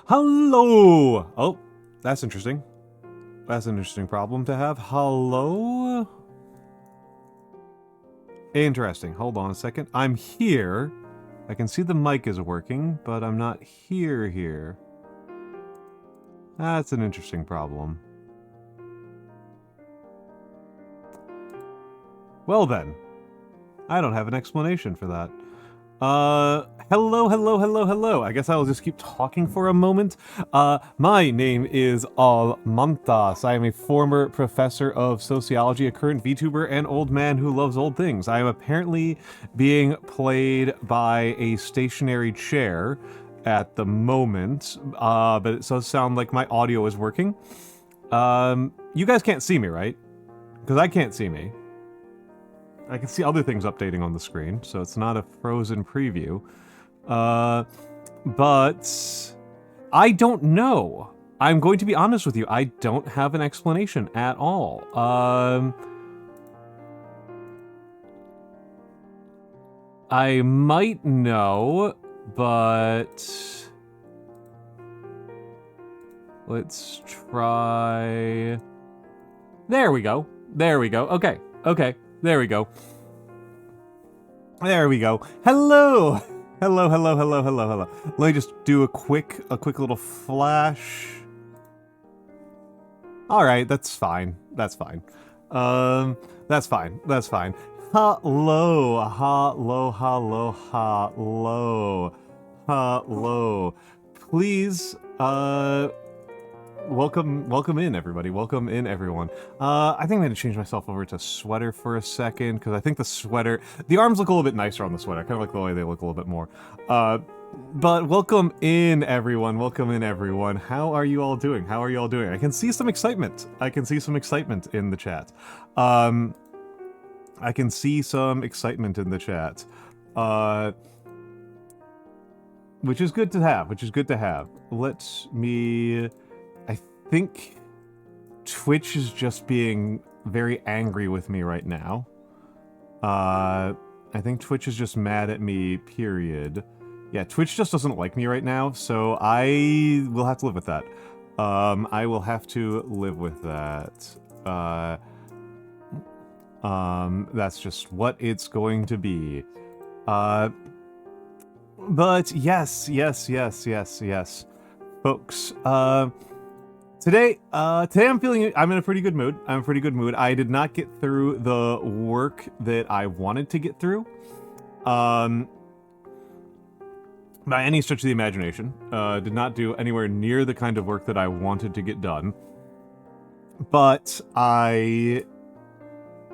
Hello! Oh, that's interesting. That's an interesting problem to have. Hello? Interesting. Hold on a second. I'm here. I can see the mic is working, but I'm not here. That's an interesting problem. Well then. I don't have an explanation for that. Hello. I guess I will just keep talking for a moment. My name is Almantas. I am a former professor of sociology, a current VTuber, and old man who loves old things. I am apparently being played by a stationary chair at the moment, but it does sound like my audio is working. You guys can't see me, right? Because I can't see me. I can see other things updating on the screen, so it's not a frozen preview. But I don't know. I'm going to be honest with you. I don't have an explanation at all. I might know, but let's try. There we go. Okay. There we go. Hello. Let me just do a quick little flash. All right, that's fine. That's fine. Hello. Please, welcome in, everybody. Welcome in, everyone. I think I'm gonna change myself over to sweater for a second, because I think the arms look a little bit nicer on the sweater. I kind of like the way they look a little bit more. But welcome in, everyone. How are you all doing? I can see some excitement. In the chat. Which is good to have. I think Twitch is just being very angry with me right now. I think Twitch is just mad at me, period. Yeah, Twitch just doesn't like me right now, so I will have to live with that. That's just what it's going to be. But yes. Folks, today I'm in a pretty good mood. I did not get through the work that I wanted to get through. By any stretch of the imagination. Did not do anywhere near the kind of work that I wanted to get done. But I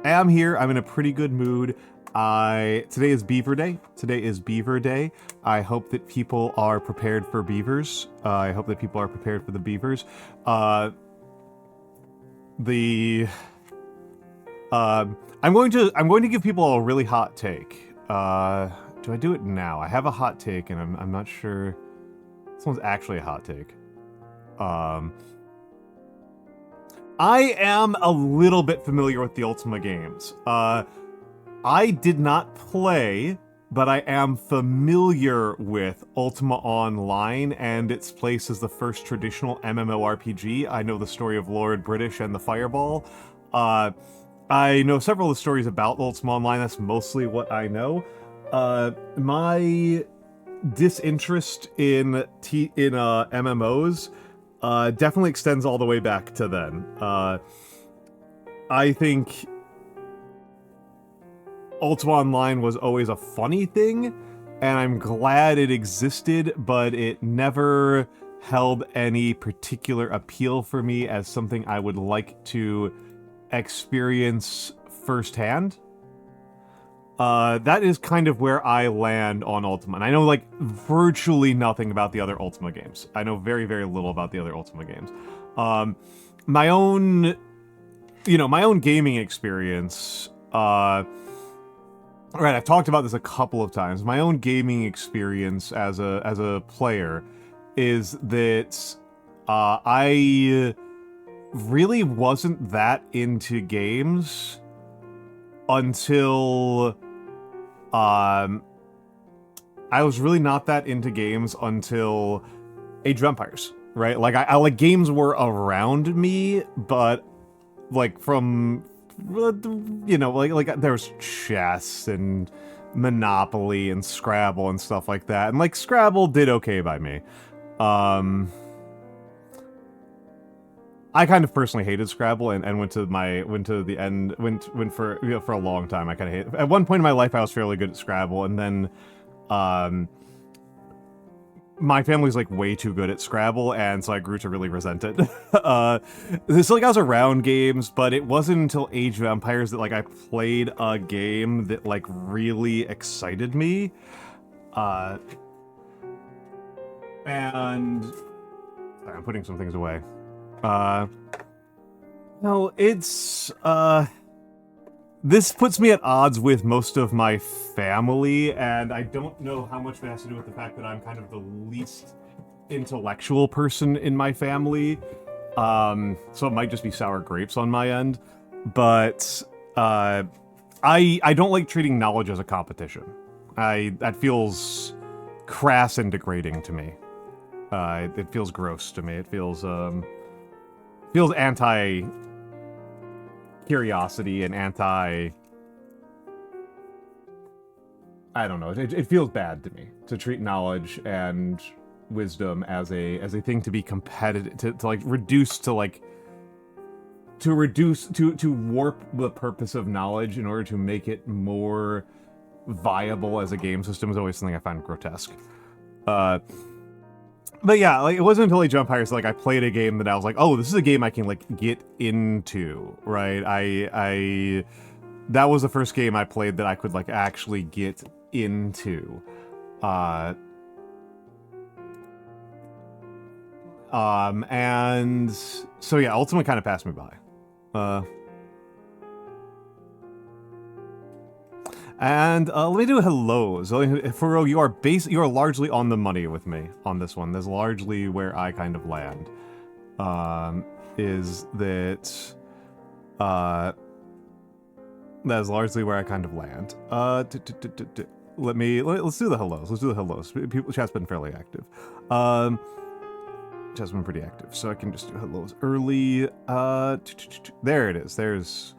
am here. I'm in a pretty good mood. Today is Beaver Day. I hope that people are prepared for beavers. I'm going to give people a really hot take. Do I do it now? I have a hot take, and I'm not sure. This one's actually a hot take. I am a little bit familiar with the Ultima games. I did not play, but I am familiar with Ultima Online and its place as the first traditional MMORPG. I know the story of Lord British and the Fireball. I know several of the stories about Ultima Online. That's mostly what I know. My disinterest in MMOs definitely extends all the way back to then. I think Ultima Online was always a funny thing, and I'm glad it existed, but it never held any particular appeal for me as something I would like to experience firsthand. That is kind of where I land on Ultima, and I know, like, virtually nothing about the other Ultima games. I know very, very little about the other Ultima games. My own gaming experience, right, I've talked about this a couple of times. My own gaming experience as a player is that I really wasn't that into games until I was really not that into games until Age of Empires, right? Like I like games were around me, but like from, you know, like there's chess and Monopoly and Scrabble and stuff like that, and like Scrabble did okay by me. I kind of personally hated Scrabble and went to the end, went for, you know, for a long time. I kind of hated. At one point in my life, I was fairly good at Scrabble, and then, my family's like way too good at Scrabble, and so I grew to really resent it. This like I was around games, but it wasn't until Age of Empires that like I played a game that like really excited me. And sorry, I'm putting some things away. No, it's this puts me at odds with most of my family, and I don't know how much that has to do with the fact that I'm kind of the least intellectual person in my family. So it might just be sour grapes on my end, but I don't like treating knowledge as a competition. That feels crass and degrading to me. It feels gross to me. It feels anti curiosity and anti, I don't know, it feels bad to me to treat knowledge and wisdom as a thing to be competitive, to like reduce to like to warp the purpose of knowledge in order to make it more viable as a game system is always something I find grotesque. But yeah, like it wasn't until Age of Empires like I played a game that I was like, oh, this is a game I can like get into, right? That was the first game I played that I could like actually get into. And so yeah, Ultima kind of passed me by. And let me do hellos. Furo, you are largely on the money with me on this one. That's largely where I kind of land. Is that that's largely where I kind of land. Let's do the hellos. Let's do the hellos. Chat's been fairly active. Chat's been pretty active, so I can just do hellos early. There it is. There's.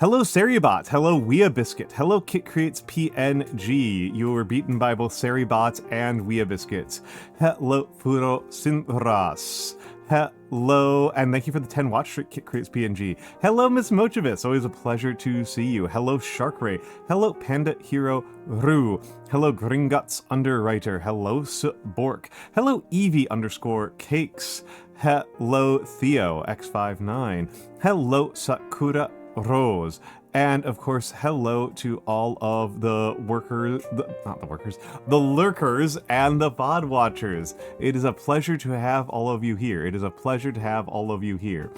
Hello, Seribot. Hello, Wea Biscuit. Hello, Kit Creates PNG. You were beaten by both Seribot and Wea Biscuits. Hello, Furo Sinras. Hello, and thank you for the 10 watch streak, Kit Creates PNG. Hello, Miss Mochivitz. Always a pleasure to see you. Hello, Sharkray. Hello, Panda Hero Ru. Hello, Gringotts Underwriter. Hello, Bork. Hello, Evie_Cakes. Hello, Theo X59. Hello, Sakura Rose. And of course, hello to all of the workers, the lurkers and the VOD watchers. It is a pleasure to have all of you here. It is a pleasure to have all of you here.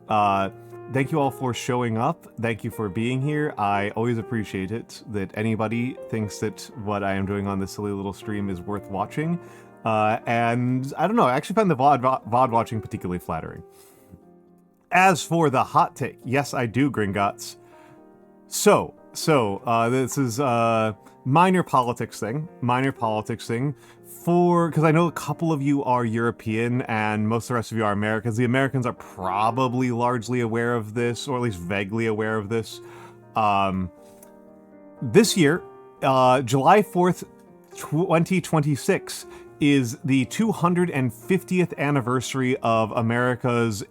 Thank you all for showing up. Thank you for being here. I always appreciate it that anybody thinks that what I am doing on this silly little stream is worth watching. And I don't know, I actually find the VOD watching particularly flattering. As for the hot take, yes, I do, Gringotts. So, this is a minor politics thing, because I know a couple of you are European and most of the rest of you are Americans. The Americans are probably largely aware of this, or at least vaguely aware of this. This year, July 4th, 2026, is the 250th anniversary of America's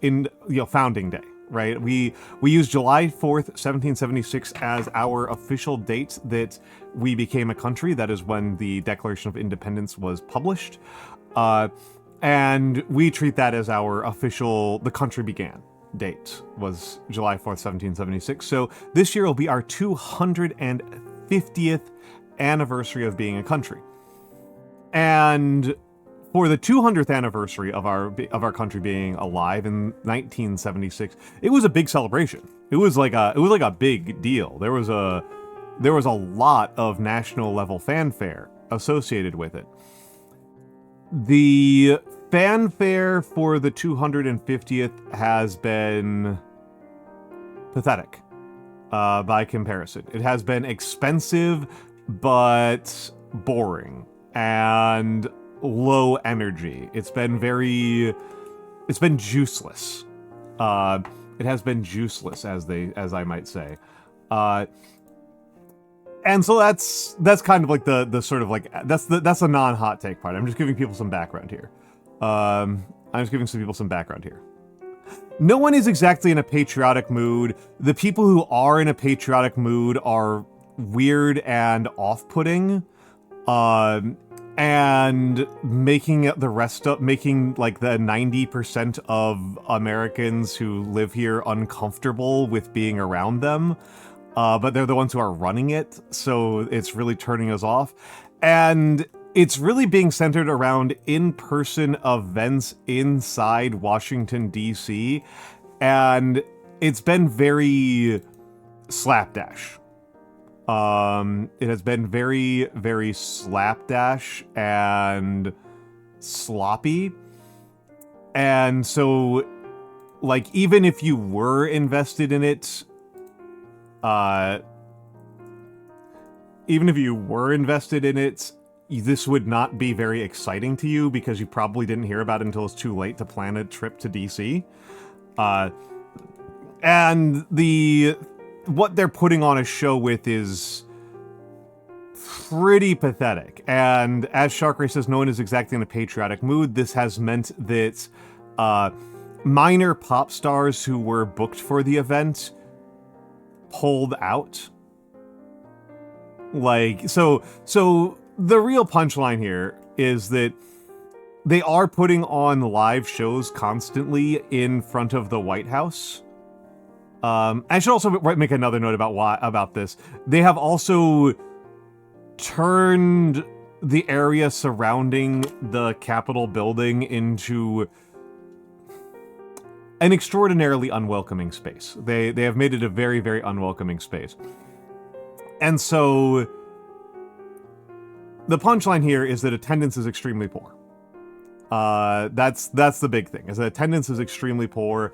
founding day, right? We use July 4th, 1776 as our official date that we became a country. That is when the Declaration of Independence was published. And we treat that as our official, the country began date was July 4th, 1776. So this year will be our 250th anniversary of being a country. And for the 200th anniversary of our country being alive in 1976, it was a big celebration. It was like a big deal. There was a lot of national level fanfare associated with it. The fanfare for the 250th has been pathetic by comparison. It has been expensive but boring. And low energy. It's been juiceless. It has been juiceless, as I might say. And so that's kind of like the sort of like that's a non-hot take part. I'm just giving people some background here. I'm just giving some people some background here. No one is exactly in a patriotic mood. The people who are in a patriotic mood are weird and off-putting, and making like the 90% of Americans who live here uncomfortable with being around them. But they're the ones who are running it, so it's really turning us off. And it's really being centered around in-person events inside Washington, D.C., and it's been very slapdash. It has been very, very slapdash and sloppy. And so, like, even if you were invested in it, this would not be very exciting to you because you probably didn't hear about it until it's too late to plan a trip to DC. And what they're putting on a show with is pretty pathetic. And as Sharkray says, no one is exactly in a patriotic mood. This has meant that minor pop stars who were booked for the event pulled out. Like, so the real punchline here is that they are putting on live shows constantly in front of the White House. I should also make another note about this. They have also turned the area surrounding the Capitol building into an extraordinarily unwelcoming space. They have made it a very, very unwelcoming space. And so the punchline here is that attendance is extremely poor. That's the big thing, is that attendance is extremely poor.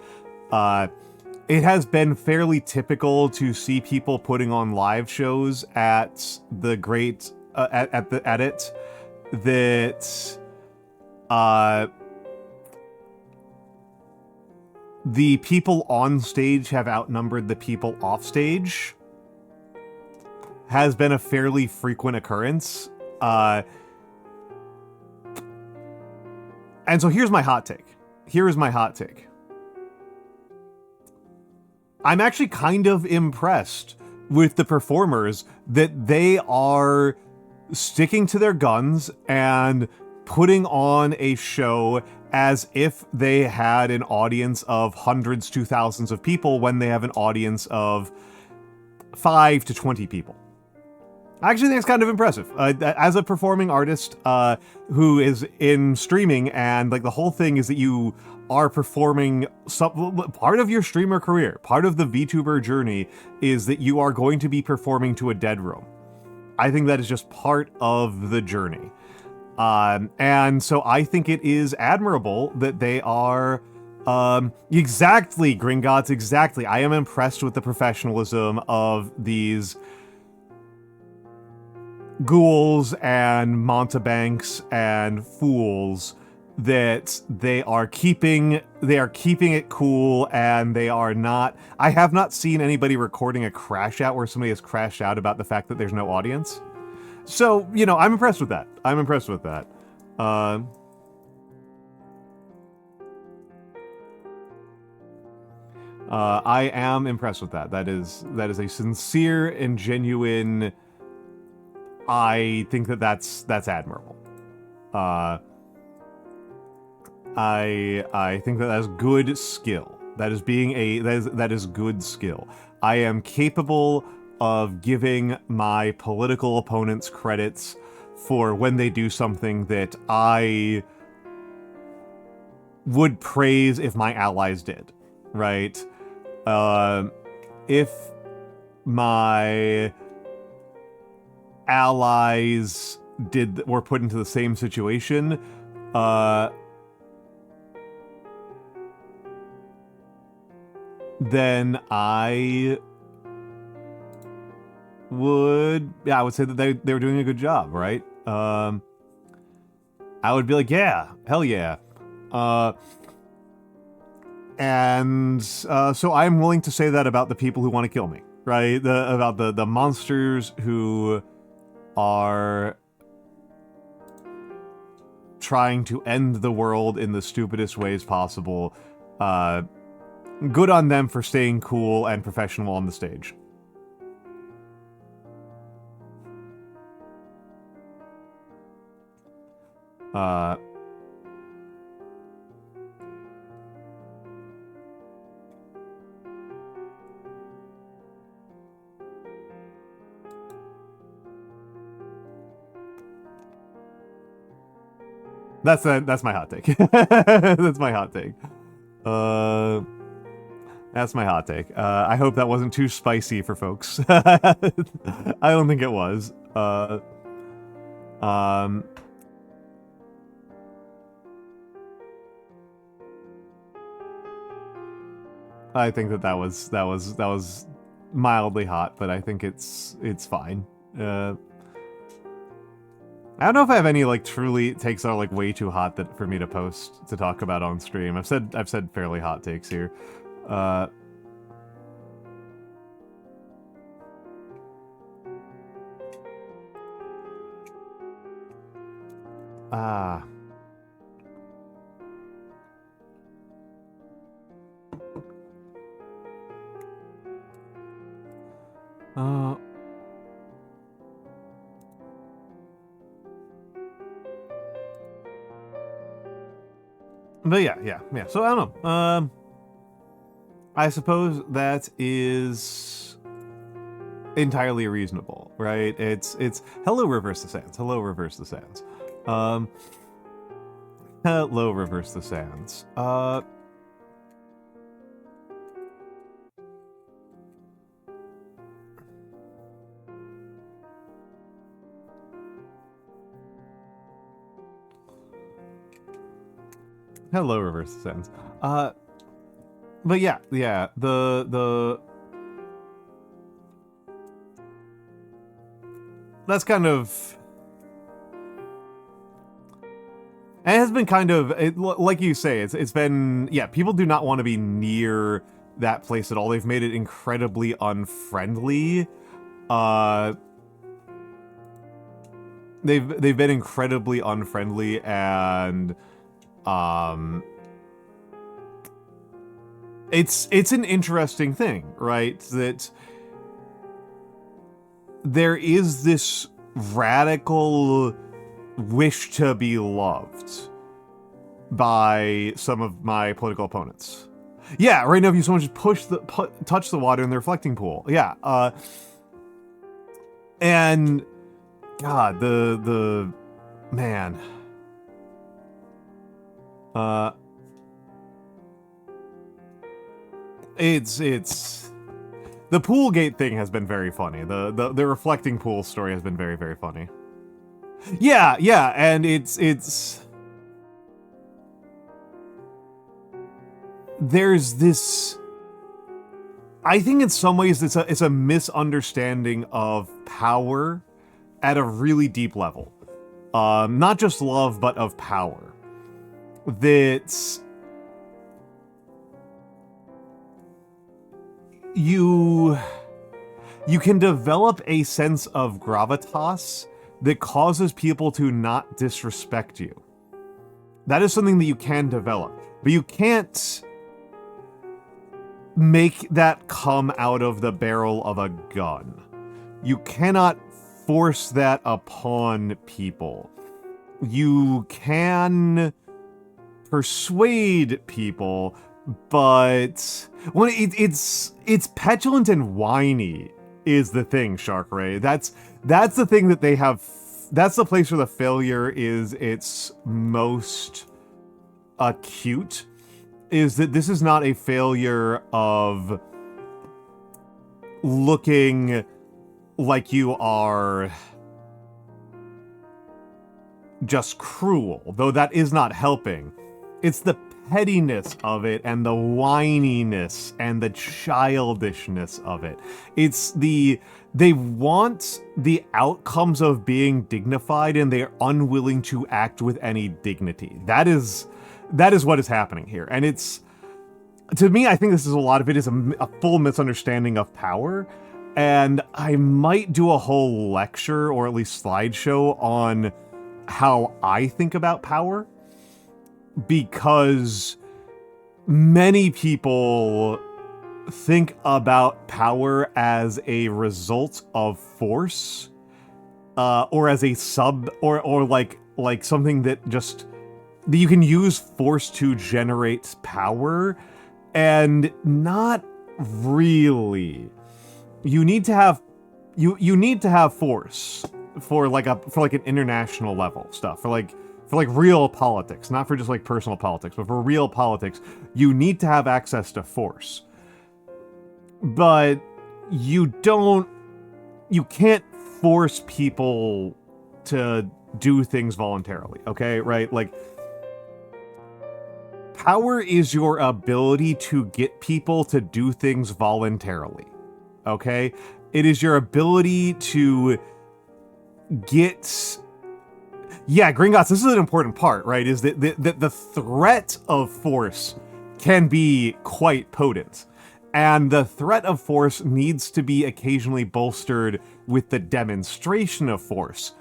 It has been fairly typical to see people putting on live shows at the great at it that the people on stage have outnumbered the people off stage. Has been a fairly frequent occurrence. And so here's my hot take. Here is my hot take. I'm actually kind of impressed with the performers that they are sticking to their guns and putting on a show as if they had an audience of hundreds to thousands of people when they have an audience of 5 to 20 people. I actually think it's kind of impressive. As a performing artist who is in streaming, and like the whole thing is that you are performing part of your streamer career, part of the VTuber journey is that you are going to be performing to a dead room. I think that is just part of the journey. And so I think it is admirable that they are exactly, Gringotts, exactly. I am impressed with the professionalism of these ghouls and mountebanks and fools, that they are keeping it cool, and they are not. I have not seen anybody recording a crash out where somebody has crashed out about the fact that there's no audience. So, you know, I'm impressed with that. I'm impressed with that. I am impressed with that. That is a sincere and genuine. I think that's admirable. I think that is good skill. That is good skill. I am capable of giving my political opponents credits for when they do something that I would praise if my allies did, right? If my allies were put into the same situation, then I would say that they were doing a good job, right? I would be like, yeah, hell yeah. So I'm willing to say that about the people who want to kill me, right? About the monsters who are trying to end the world in the stupidest ways possible. Good on them for staying cool and professional on the stage. That's my hot take. That's my hot take. That's my hot take. I hope that wasn't too spicy for folks. I don't think it was. I think that was mildly hot, but I think it's fine. I don't know if I have any like truly takes that are like way too hot that for me to post to talk about on stream. I've said fairly hot takes here. But yeah. So I don't know. I suppose that is entirely reasonable, right? It's hello reverse the sands. Hello reverse the sands. Hello reverse the sands. Hello reverse the sands. But yeah, the that's kind of, and it has been kind of like you say, it's been, yeah, people do not want to be near that place at all. They've made it incredibly unfriendly. They've been incredibly unfriendly, and it's an interesting thing, right? That there is this radical wish to be loved by some of my political opponents. Yeah, right now if you someone just touch the water in the reflecting pool. Yeah, and God, the man. It's the pool gate thing has been very funny. The reflecting pool story has been very, very funny. Yeah, and it's there's this, I think in some ways it's a misunderstanding of power at a really deep level. Not just love, but of power. That you can develop a sense of gravitas that causes people to not disrespect you. That is something that you can develop, but you can't make that come out of the barrel of a gun. You cannot force that upon people. You can persuade people, but when it's petulant and whiny is the thing, Shark Ray. That's the thing that they have. That's the place where the failure is its most acute. Is that this is not a failure of looking like you are just cruel, though that is not helping. It's the pettiness of it and the whininess and the childishness of it. They want the outcomes of being dignified, and they're unwilling to act with any dignity. That is what is happening here. And it's, to me, I think this is a lot of it is a full misunderstanding of power. And I might do a whole lecture, or at least slideshow, on how I think about power, because many people think about power as a result of force, or as a or like something that you can use force to generate power, and not really. You need to have force for like an international level stuff, for real politics, not for just like personal politics, but for real politics. You need to have access to force. But you can't force people to do things voluntarily, okay? Right? Like, power is your ability to get people to do things voluntarily, okay? It is your ability to get... Yeah, Gringotts, this is an important part, right? Is that the threat of force can be quite potent. And the threat of force needs to be occasionally bolstered with the demonstration of force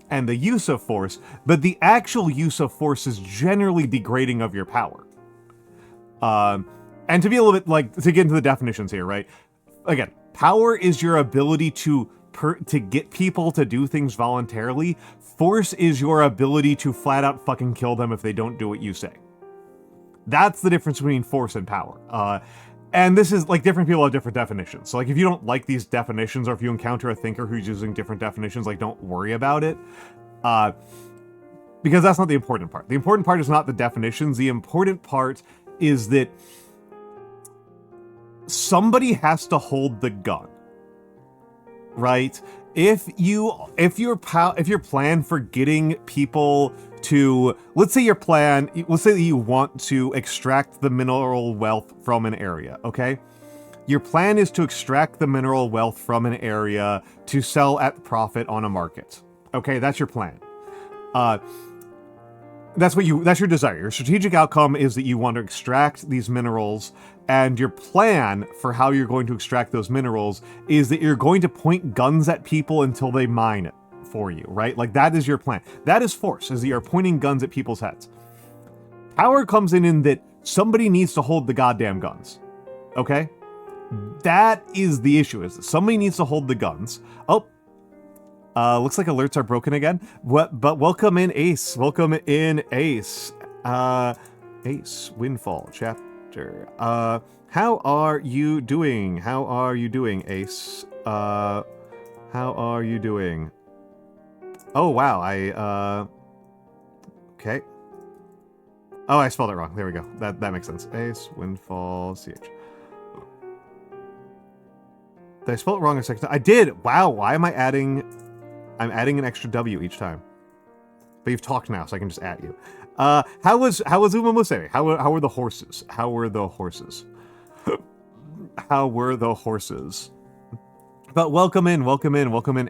and the use of force, but the actual use of force is generally degrading of your power. And to be a little bit, to get into the definitions here, right? Again, power is your ability to get people to do things voluntarily. Force is your ability to flat out fucking kill them if they don't do what you say. That's the difference between force and power. And this is, different people have different definitions. So, if you don't like these definitions, or if you encounter a thinker who's using different definitions, don't worry about it. Because that's not the important part. The important part is not the definitions. The important part is that somebody has to hold the gun. Right? If your plan for getting people to, let's say that you want to extract the mineral wealth from an area, okay? Your plan is to extract the mineral wealth from an area to sell at profit on a market. Okay, that's your plan. That's your desire. Your strategic outcome is that you want to extract these minerals, and your plan for how you're going to extract those minerals is that you're going to point guns at people until they mine it for you, right? That is your plan. That is force, is that you're pointing guns at people's heads. Power comes in that somebody needs to hold the goddamn guns, okay? That is the issue, is that somebody needs to hold the guns. Oh, looks like alerts are broken again. But welcome in, Ace. Welcome in, Ace. Ace, Windfall Chapter. How are you doing? How are you doing, Ace? How are you doing? Oh, wow, okay. Oh, I spelled it wrong. There we go. That makes sense. Ace, Windfall, CH. Did I spell it wrong a second time? I did! Wow, why am I adding... I'm adding an extra W each time. But you've talked now, so I can just at you. How was Umamuse? How were the horses? How were the horses? How were the horses? But welcome in,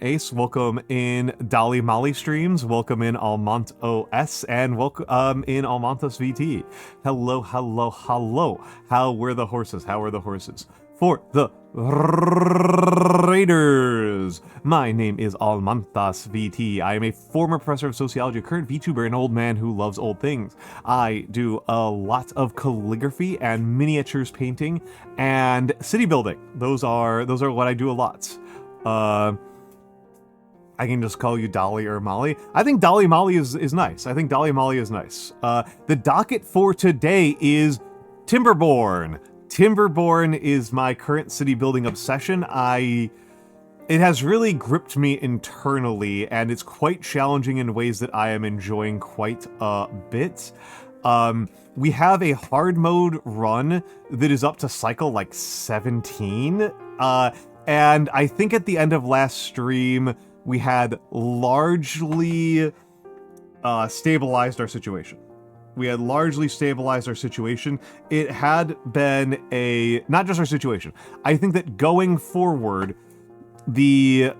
Ace. Welcome in Dolly Molly Streams. Welcome in Almant OS, and welcome in Almantas VT. Hello. How were the horses? How were the horses? For the Raiders, my name is Almantas VT. I am a former professor of sociology, a current VTuber, an old man who loves old things. I do a lot of calligraphy and miniatures painting and city building. Those are what I do a lot. I can just call you Dolly or Molly. I think Dolly Molly is nice. The docket for today is Timberborn. Timberborn is my current city building obsession. It has really gripped me internally, and it's quite challenging in ways that I am enjoying quite a bit. We have a hard mode run that is up to cycle 17. And I think at the end of last stream, we had largely stabilized our situation. We had largely stabilized our situation. It had been not just our situation. I think that going forward, the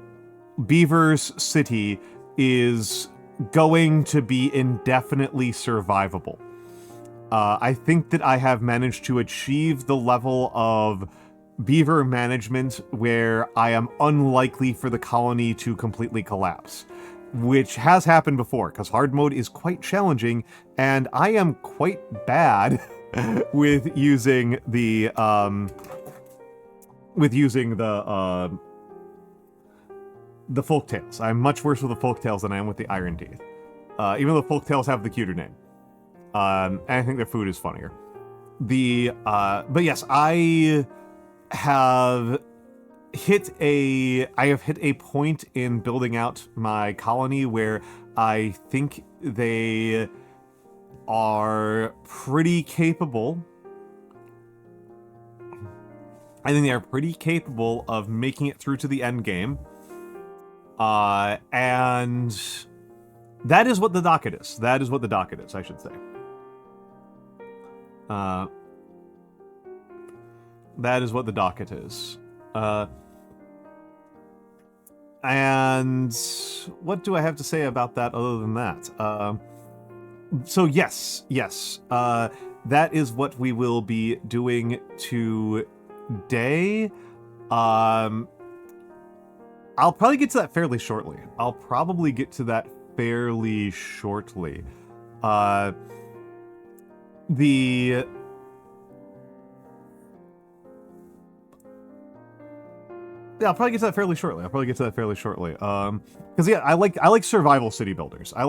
Beaver's city is going to be indefinitely survivable. I think that I have managed to achieve the level of beaver management where I am unlikely for the colony to completely collapse, which has happened before, because hard mode is quite challenging, and I am quite bad with using the folktales. I'm much worse with the folktales than I am with the Iron Teeth. Even though folktales have the cuter name. And I think their food is funnier. But yes, I have hit a point in building out my colony where I think they are pretty capable. I think they are pretty capable of making it through to the end game. And that is what the docket is. That is what the docket is, I should say. That is what the docket is. And what do I have to say about that other than that? So yes, that is what we will be doing today. I'll probably get to that fairly shortly. Yeah, I'll probably get to that fairly shortly. Because yeah, I like survival city builders. I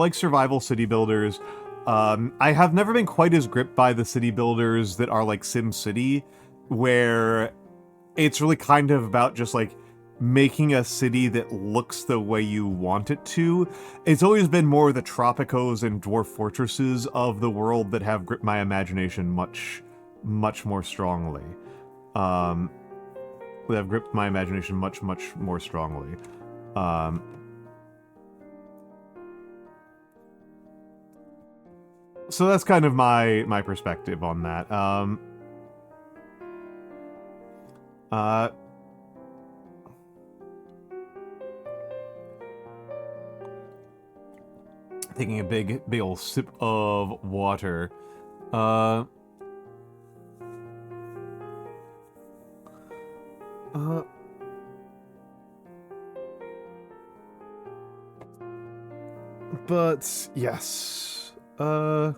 have never been quite as gripped by the city builders that are like Sim City, where it's really kind of about just like making a city that looks the way you want it to. It's always been more the Tropicos and Dwarf Fortresses of the world that have gripped my imagination much more strongly. That have gripped my imagination much more strongly. So that's kind of my perspective on that. Taking a big old sip of water. But yes. Sorry,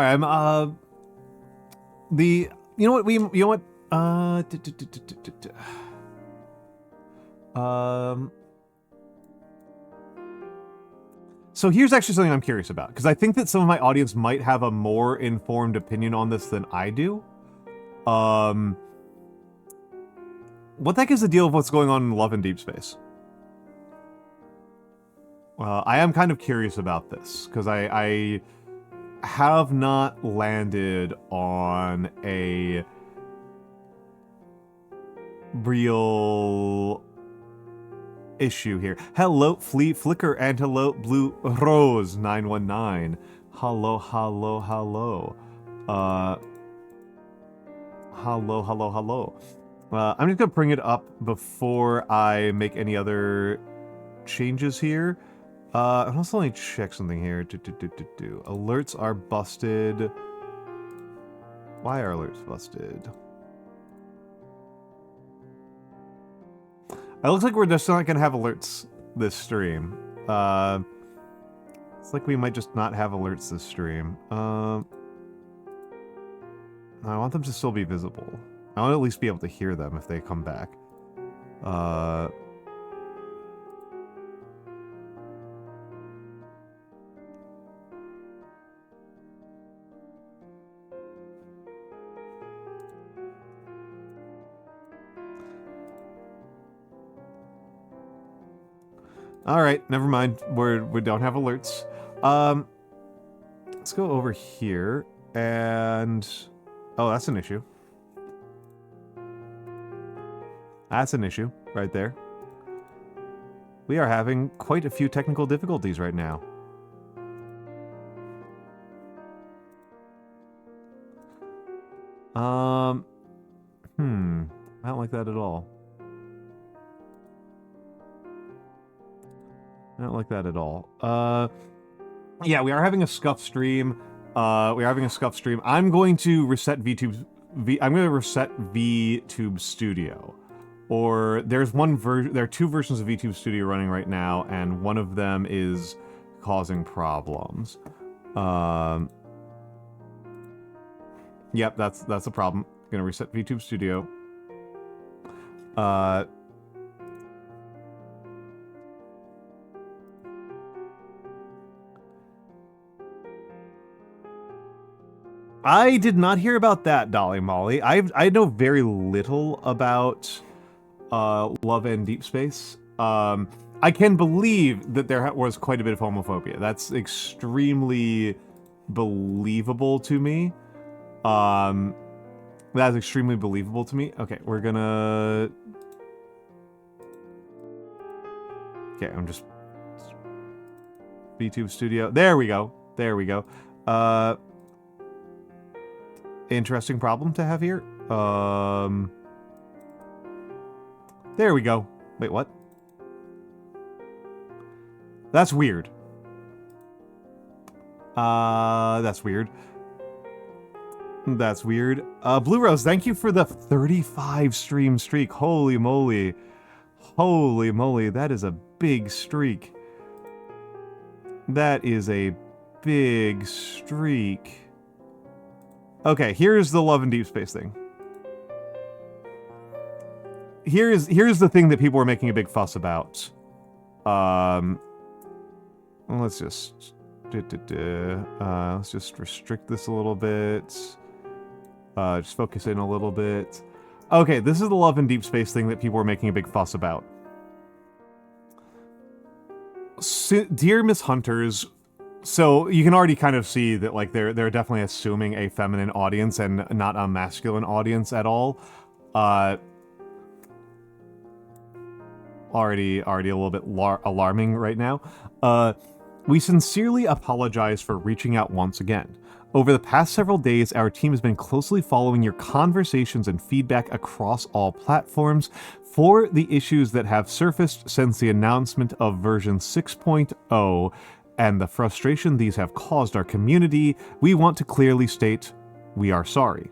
I'm so here's actually something I'm curious about, because I think that some of my audience might have a more informed opinion on this than I do. What the heck is the deal with what's going on in Love and Deepspace? I am kind of curious about this, because I have not landed on a real issue here. Hello, Fleet Flicker, and hello, Blue Rose 919. Hello. Hello. I'm just gonna bring it up before I make any other changes here. And also let me check something here. Alerts are busted. Why are alerts busted? It looks like we're just not gonna have alerts this stream. It's like we might just not have alerts this stream. I want them to still be visible. I want to at least be able to hear them if they come back. Alright, never mind. We don't have alerts. Let's go over here and... Oh, that's an issue. That's an issue right there. We are having quite a few technical difficulties right now. I don't like that at all. I don't like that at all. Yeah, we are having a scuff stream. I'm going to reset I'm going to reset VTube Studio. Or there are two versions of VTube Studio running right now, and one of them is causing problems. Yep, that's a problem. Gonna reset VTube Studio. I did not hear about that, Dolly Molly. I know very little about Love and Deepspace. I can believe that there was quite a bit of homophobia. That's extremely believable to me. That's extremely believable to me. Okay, we're gonna... Okay, I'm just... VTube Studio. There we go. There we go. Interesting problem to have here. There we go. Wait, what? That's weird. That's weird. That's weird. Blue Rose, thank you for the 35 stream streak. Holy moly. Holy moly, that is a big streak. That is a big streak. Okay, here's the Love and Deepspace thing. Here's the thing that people were making a big fuss about. Let's just restrict this a little bit. Just focus in a little bit. Okay, this is the Love and Deepspace thing that people were making a big fuss about. Dear Miss Hunters, so you can already kind of see that like they're definitely assuming a feminine audience and not a masculine audience at all. Already a little bit alarming right now. We sincerely apologize for reaching out once again. Over the past several days, our team has been closely following your conversations and feedback across all platforms for the issues that have surfaced since the announcement of version 6.0 and the frustration these have caused our community. We want to clearly state we are sorry.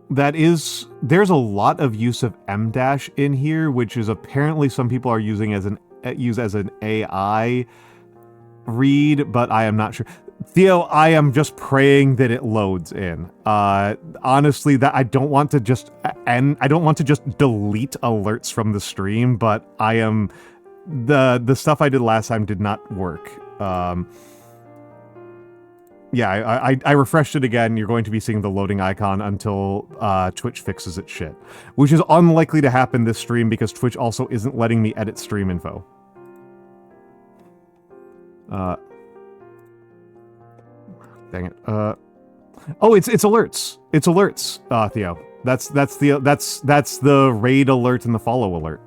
There's a lot of use of M- in here, which is apparently some people are using as an AI read, but I am not sure. Theo, I am just praying that it loads in. Honestly, that I don't want to just delete alerts from the stream, but I am the stuff I did last time did not work. Yeah, I refreshed it again. You're going to be seeing the loading icon until Twitch fixes its shit. Which is unlikely to happen this stream because Twitch also isn't letting me edit stream info. Dang it. Oh, it's alerts. It's alerts, Theo. That's the raid alert and the follow alert.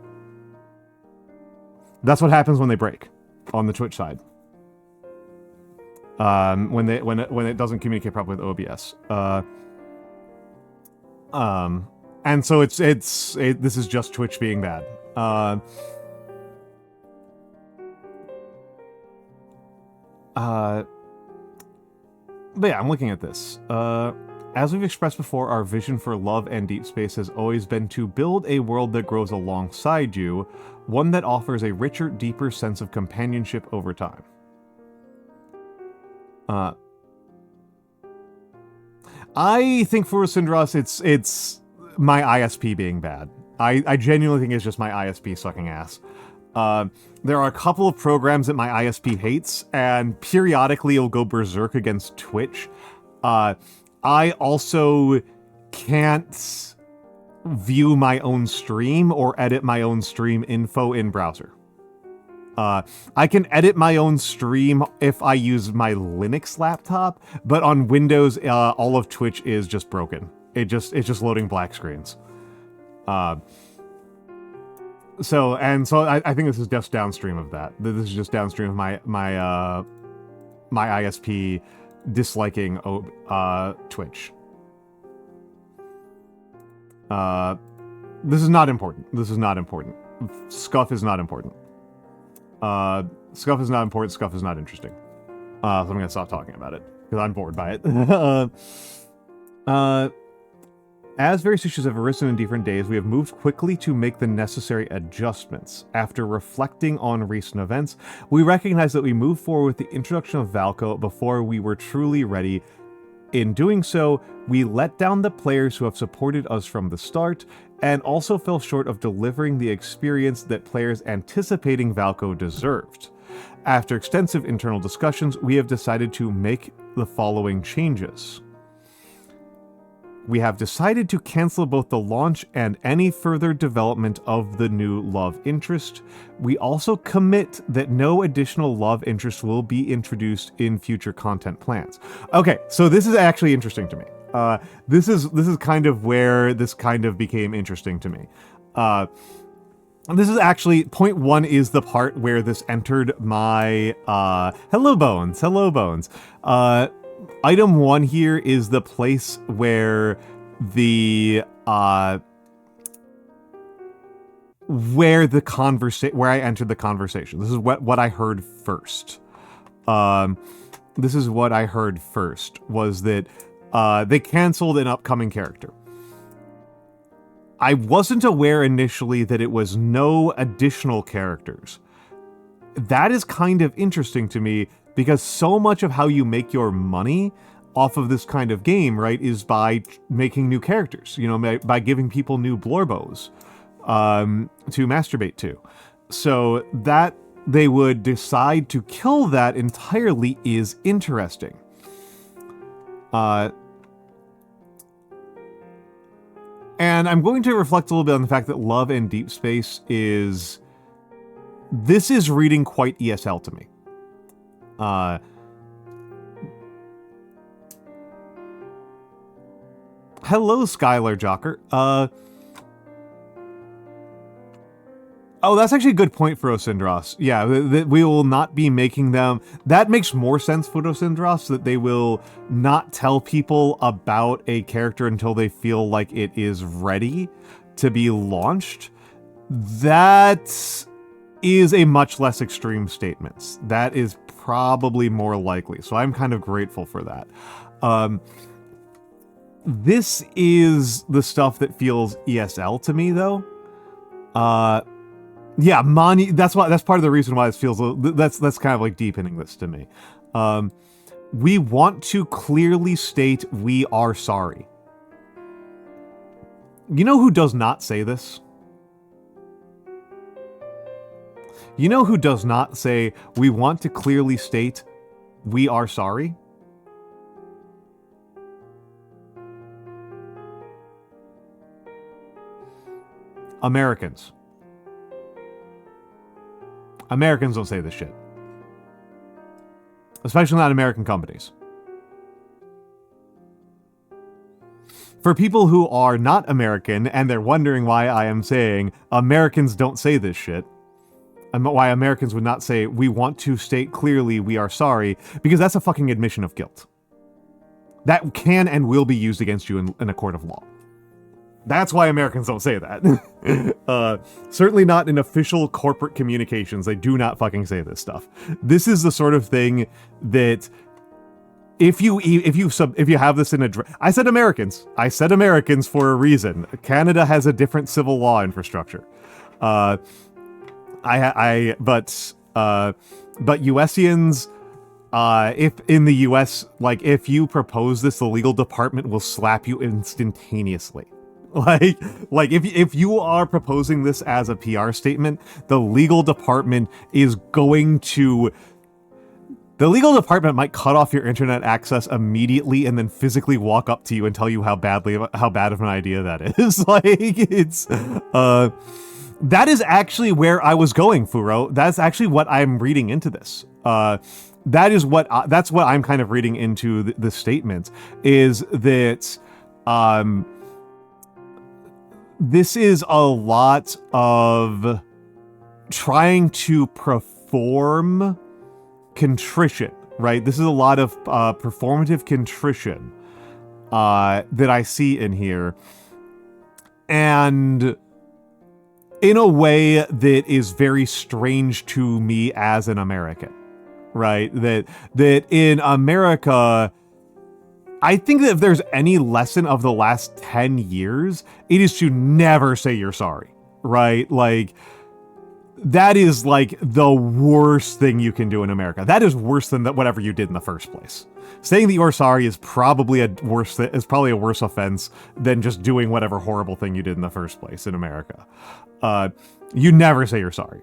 That's what happens when they break on the Twitch side. When it doesn't communicate properly with OBS. And so this is just Twitch being bad. But yeah, I'm looking at this. As we've expressed before, our vision for Love and Deepspace has always been to build a world that grows alongside you, one that offers a richer, deeper sense of companionship over time. I think for Syndros, it's my ISP being bad. I genuinely think it's just my ISP sucking ass. There are a couple of programs that my ISP hates, and periodically it'll go berserk against Twitch. I also can't view my own stream or edit my own stream info in browser. I can edit my own stream if I use my Linux laptop, but on Windows, all of Twitch is just broken. it's just loading black screens. So I think this is just downstream of that. This is just downstream of my ISP disliking Twitch. This is not important. This is not important. Scuff is not important. Scuff is not important. Scuff is not interesting. So I'm gonna stop talking about it because I'm bored by it. As various issues have arisen in different days, we have moved quickly to make the necessary adjustments. After reflecting on recent events, we recognize that we moved forward with the introduction of Valko before we were truly ready. In doing so, we let down the players who have supported us from the start, and also fell short of delivering the experience that players anticipating Valko deserved. After extensive internal discussions, we have decided to make the following changes. We have decided to cancel both the launch and any further development of the new love interest. We also commit that no additional love interest will be introduced in future content plans. Okay, so this is actually interesting to me. This is kind of where this kind of became interesting to me. This is actually, point 1 is the part where this entered my, hello Bones. Item 1 here is the place where where I entered the conversation. This is what I heard first. This is what I heard first, was that they canceled an upcoming character. I wasn't aware initially that it was no additional characters. That is kind of interesting to me, because so much of how you make your money off of this kind of game, right, is by making new characters, you know, by giving people new blorbos to masturbate to. So that they would decide to kill that entirely is interesting. And I'm going to reflect a little bit on the fact that Love and Deepspace is... This is reading quite ESL to me. Hello, Skylar Jocker. Oh, that's actually a good point for Osindros. Yeah, that we will not be making them... That makes more sense for Osindros, that they will not tell people about a character until they feel like it is ready to be launched. That is a much less extreme statement. That is probably more likely, so I'm kind of grateful for that. This is the stuff that feels ESL to me, though. Yeah, Mani, that's part of the reason why it feels, that's kind of like deepening this to me. We want to clearly state we are sorry. You know who does not say this? You know who does not say, we want to clearly state we are sorry? Americans. Americans don't say this shit. Especially not American companies. For people who are not American and they're wondering why I am saying Americans don't say this shit, and why Americans would not say, we want to state clearly we are sorry, because that's a fucking admission of guilt. That can and will be used against you in a court of law. That's why Americans don't say that. Certainly not in official corporate communications. They do not fucking say this stuff. This is the sort of thing that if you have this in a... I said Americans. I said Americans for a reason. Canada has a different civil law infrastructure. But USians, if in the US, like, if you propose this, the legal department will slap you instantaneously. Like if you are proposing this as a PR statement, the legal department is going to... The legal department might cut off your internet access immediately and then physically walk up to you and tell you how bad of an idea that is. Like, it's... that is actually where I was going, Furo. That's actually what I'm reading into this. That's what I'm kind of reading into the statement, is that This is a lot of trying to perform contrition, right? This is a lot of performative contrition that I see in here. And in a way that is very strange to me as an American, right? That in America, I think that if there's any lesson of the last 10 years, it is to never say you're sorry, right? Like, that is like the worst thing you can do in America. That is worse than whatever you did in the first place. Saying that you're sorry is probably a worse offense than just doing whatever horrible thing you did in the first place in America. You never say you're sorry.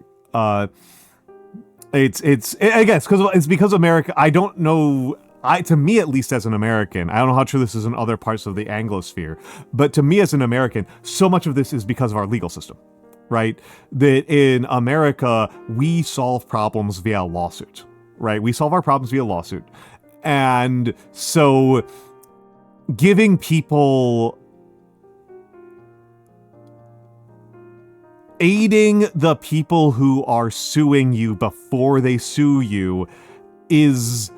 It's because America. I don't know. To me, at least as an American, I don't know how true this is in other parts of the Anglosphere, but to me as an American, so much of this is because of our legal system, right? That in America, we solve problems via lawsuit, right? We solve our problems via lawsuit. And so giving people, aiding the people who are suing you before they sue you is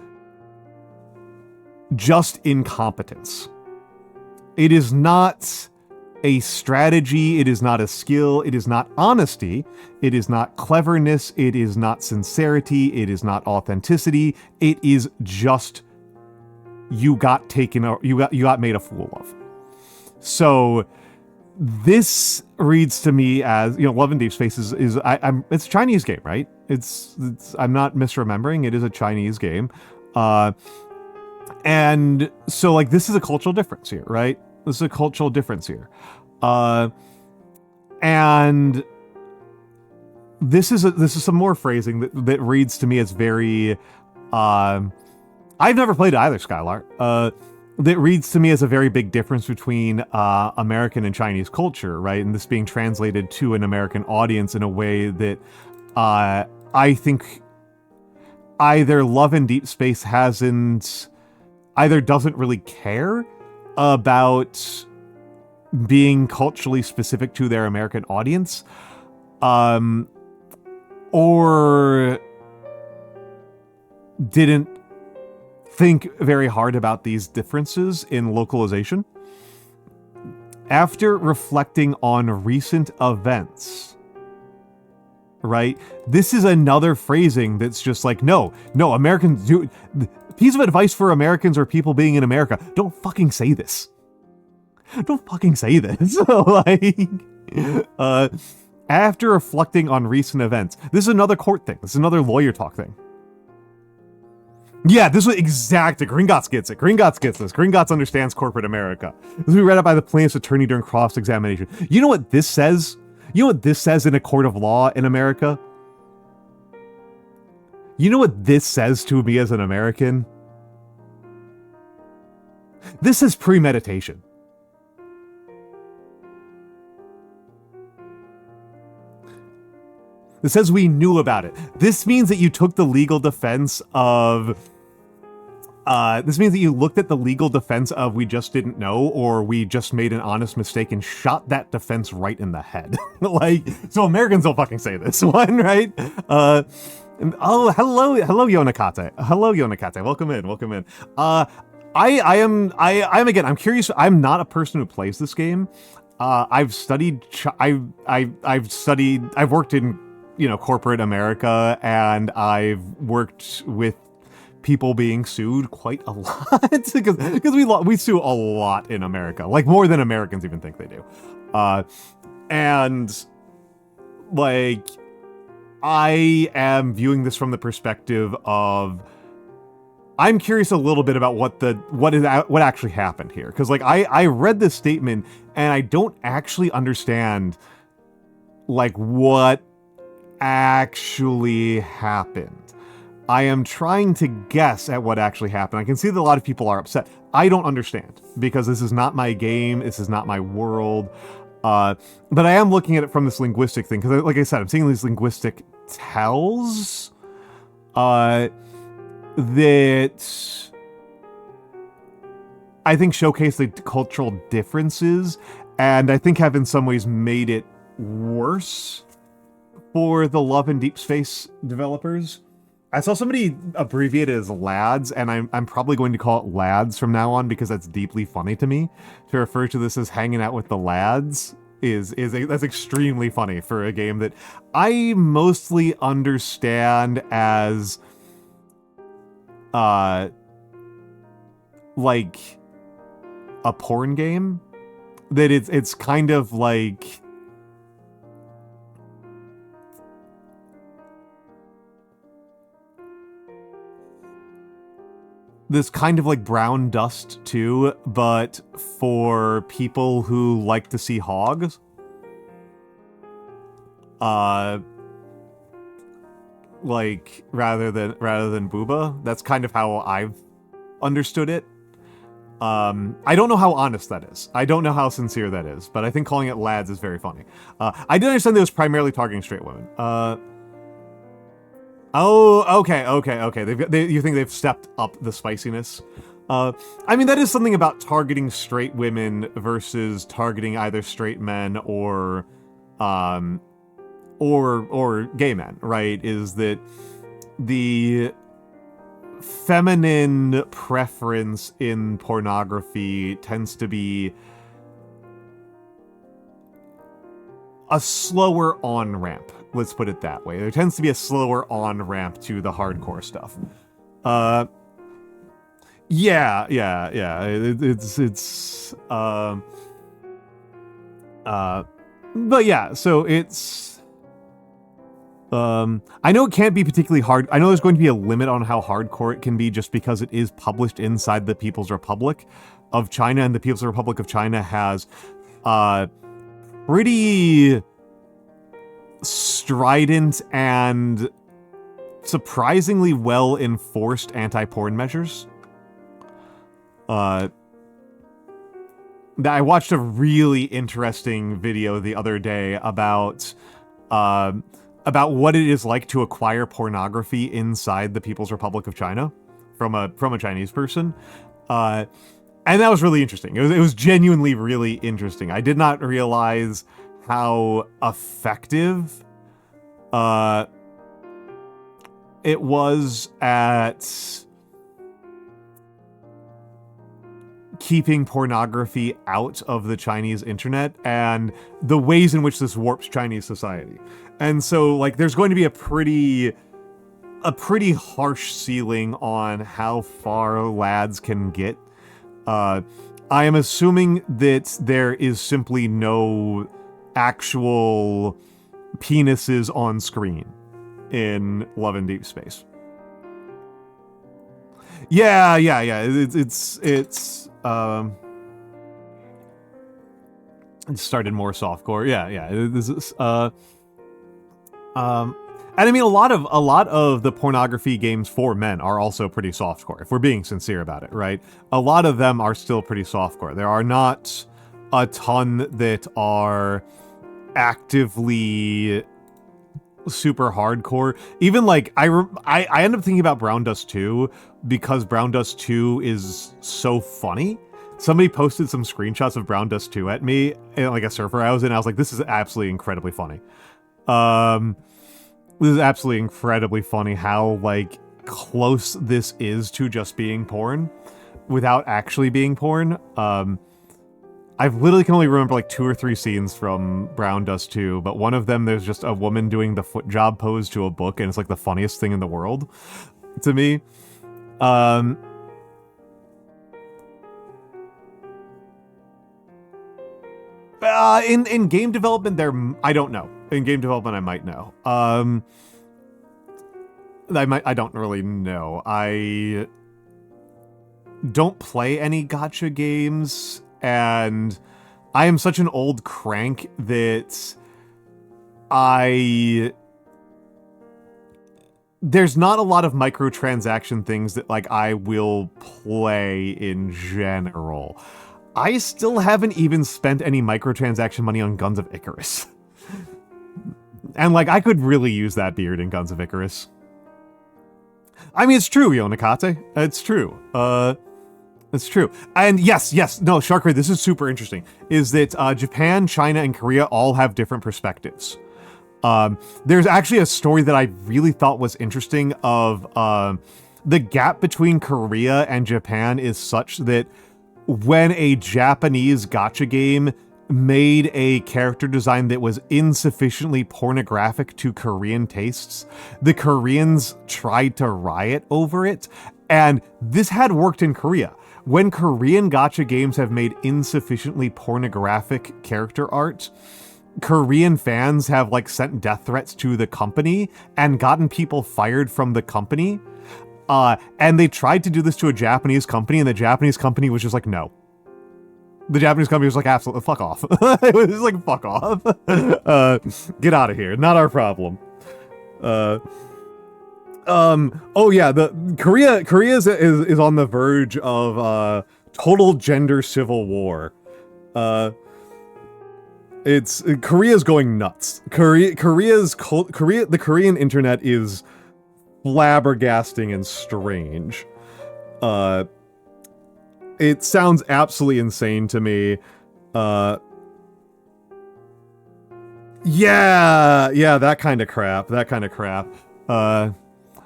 just incompetence. It is not a strategy, it is not a skill, it is not honesty, it is not cleverness, it is not sincerity, it is not authenticity, it is just you got made a fool of. So this reads to me as, Love Deepspace is it's a Chinese game, right? It's I'm not misremembering, it is a Chinese game. And so, like, this is a cultural difference here, right? This is a cultural difference here. And this is some more phrasing that reads to me as very, I've never played either, Skylar. That reads to me as a very big difference between American and Chinese culture, right? And this being translated to an American audience in a way that I think either Love Deepspace either doesn't really care about being culturally specific to their American audience, or didn't think very hard about these differences in localization. After reflecting on recent events, right? This is another phrasing that's just like, no, Americans do. Piece of advice for Americans or people being in America: don't fucking say this. Don't fucking say this. After reflecting on recent events, this is another court thing. This is another lawyer talk thing. Yeah, this was exactly. Gringotts gets it. Gringotts gets this. Gringotts understands corporate America. This was read out by the plaintiff's attorney during cross-examination. You know what this says? You know what this says in a court of law in America? You know what this says to me as an American? This is premeditation. It says we knew about it. This means that you took the legal defense of... this means that you looked at the legal defense of we just didn't know, or we just made an honest mistake and shot that defense right in the head. So Americans don't fucking say this one, right? Oh, hello, Yonakate. Hello, Yonakate. Welcome in. I am again, I'm curious. I'm not a person who plays this game. I've worked in, corporate America, and I've worked with people being sued quite a lot because we sue a lot in America, like more than Americans even think they do. And like, I am viewing this from the perspective of, I'm curious a little bit about what actually happened here, because like I read this statement and I don't actually understand like what actually happened. I am trying to guess at what actually happened. I can see that a lot of people are upset. I don't understand, because this is not my game. This is not my world. But I am looking at it from this linguistic thing, because like I said, I'm seeing these linguistic tells that I think showcase the cultural differences, and I think have in some ways made it worse for the Love and Deepspace developers. I saw somebody abbreviate it as LADS, and I'm probably going to call it LADS from now on because that's deeply funny to me. To refer to this as hanging out with the LADS that's extremely funny for a game that I mostly understand as like a porn game. That it's kind of like this kind of like Brown Dust 2, but for people who like to see hogs. Like rather than booba. That's kind of how I've understood it. I don't know how honest that is. I don't know how sincere that is, but I think calling it LADS is very funny. I did understand that it was primarily targeting straight women. Oh, okay. You think they've stepped up the spiciness? I mean, that is something about targeting straight women versus targeting either straight men or gay men, right? Is that the feminine preference in pornography tends to be a slower on-ramp. Let's put it that way. There tends to be a slower on-ramp to the hardcore stuff. Yeah. But yeah, so it's... I know it can't be particularly hard. I know there's going to be a limit on how hardcore it can be just because it is published inside the People's Republic of China, and the People's Republic of China has pretty strident and surprisingly well-enforced anti-porn measures. I watched a really interesting video the other day about what it is like to acquire pornography inside the People's Republic of China from a Chinese person. And that was really interesting. It was genuinely really interesting. I did not realize how effective it was at keeping pornography out of the Chinese internet and the ways in which this warps Chinese society. And so, like, there's going to be a pretty harsh ceiling on how far lads can get. I am assuming that there is simply no actual penises on screen in Love and Deepspace. Yeah. It started more softcore. Yeah. This is and I mean, a lot of the pornography games for men are also pretty softcore, if we're being sincere about it, right? A lot of them are still pretty softcore. There are not a ton that are actively super hardcore. Even like I end up thinking about Brown Dust 2 because Brown Dust 2 is so funny. Somebody posted some screenshots of Brown Dust 2 at me in like a server I was in. I was like, this is absolutely incredibly funny. This is absolutely incredibly funny how like close this is to just being porn without actually being porn. I've literally can only remember like 2 or 3 scenes from Brown Dust 2, but one of them there's just a woman doing the foot job pose to a book, and it's like the funniest thing in the world to me. In game development, I don't know. In game development, I might know. I don't really know. I don't play any gacha games, and I am such an old crank that there's not a lot of microtransaction things that like I will play in general. I still haven't even spent any microtransaction money on Guns of Icarus. And like I could really use that beard in Guns of Icarus. I mean, it's true, Yonakate. It's true. That's true. And yes, no, Sharkray, this is super interesting, is that Japan, China, and Korea all have different perspectives. There's actually a story that I really thought was interesting of the gap between Korea and Japan is such that when a Japanese gacha game made a character design that was insufficiently pornographic to Korean tastes, the Koreans tried to riot over it, and this had worked in Korea. When Korean gacha games have made insufficiently pornographic character art, Korean fans have like sent death threats to the company and gotten people fired from the company. And they tried to do this to a Japanese company, and the Japanese company was just like, no. The Japanese company was like, absolutely, fuck off. It was just like, fuck off. Get out of here. Not our problem. Oh yeah, Korea is on the verge of total gender civil war. Korea's going nuts. The Korean internet is flabbergasting and strange. It sounds absolutely insane to me. Yeah, that kind of crap.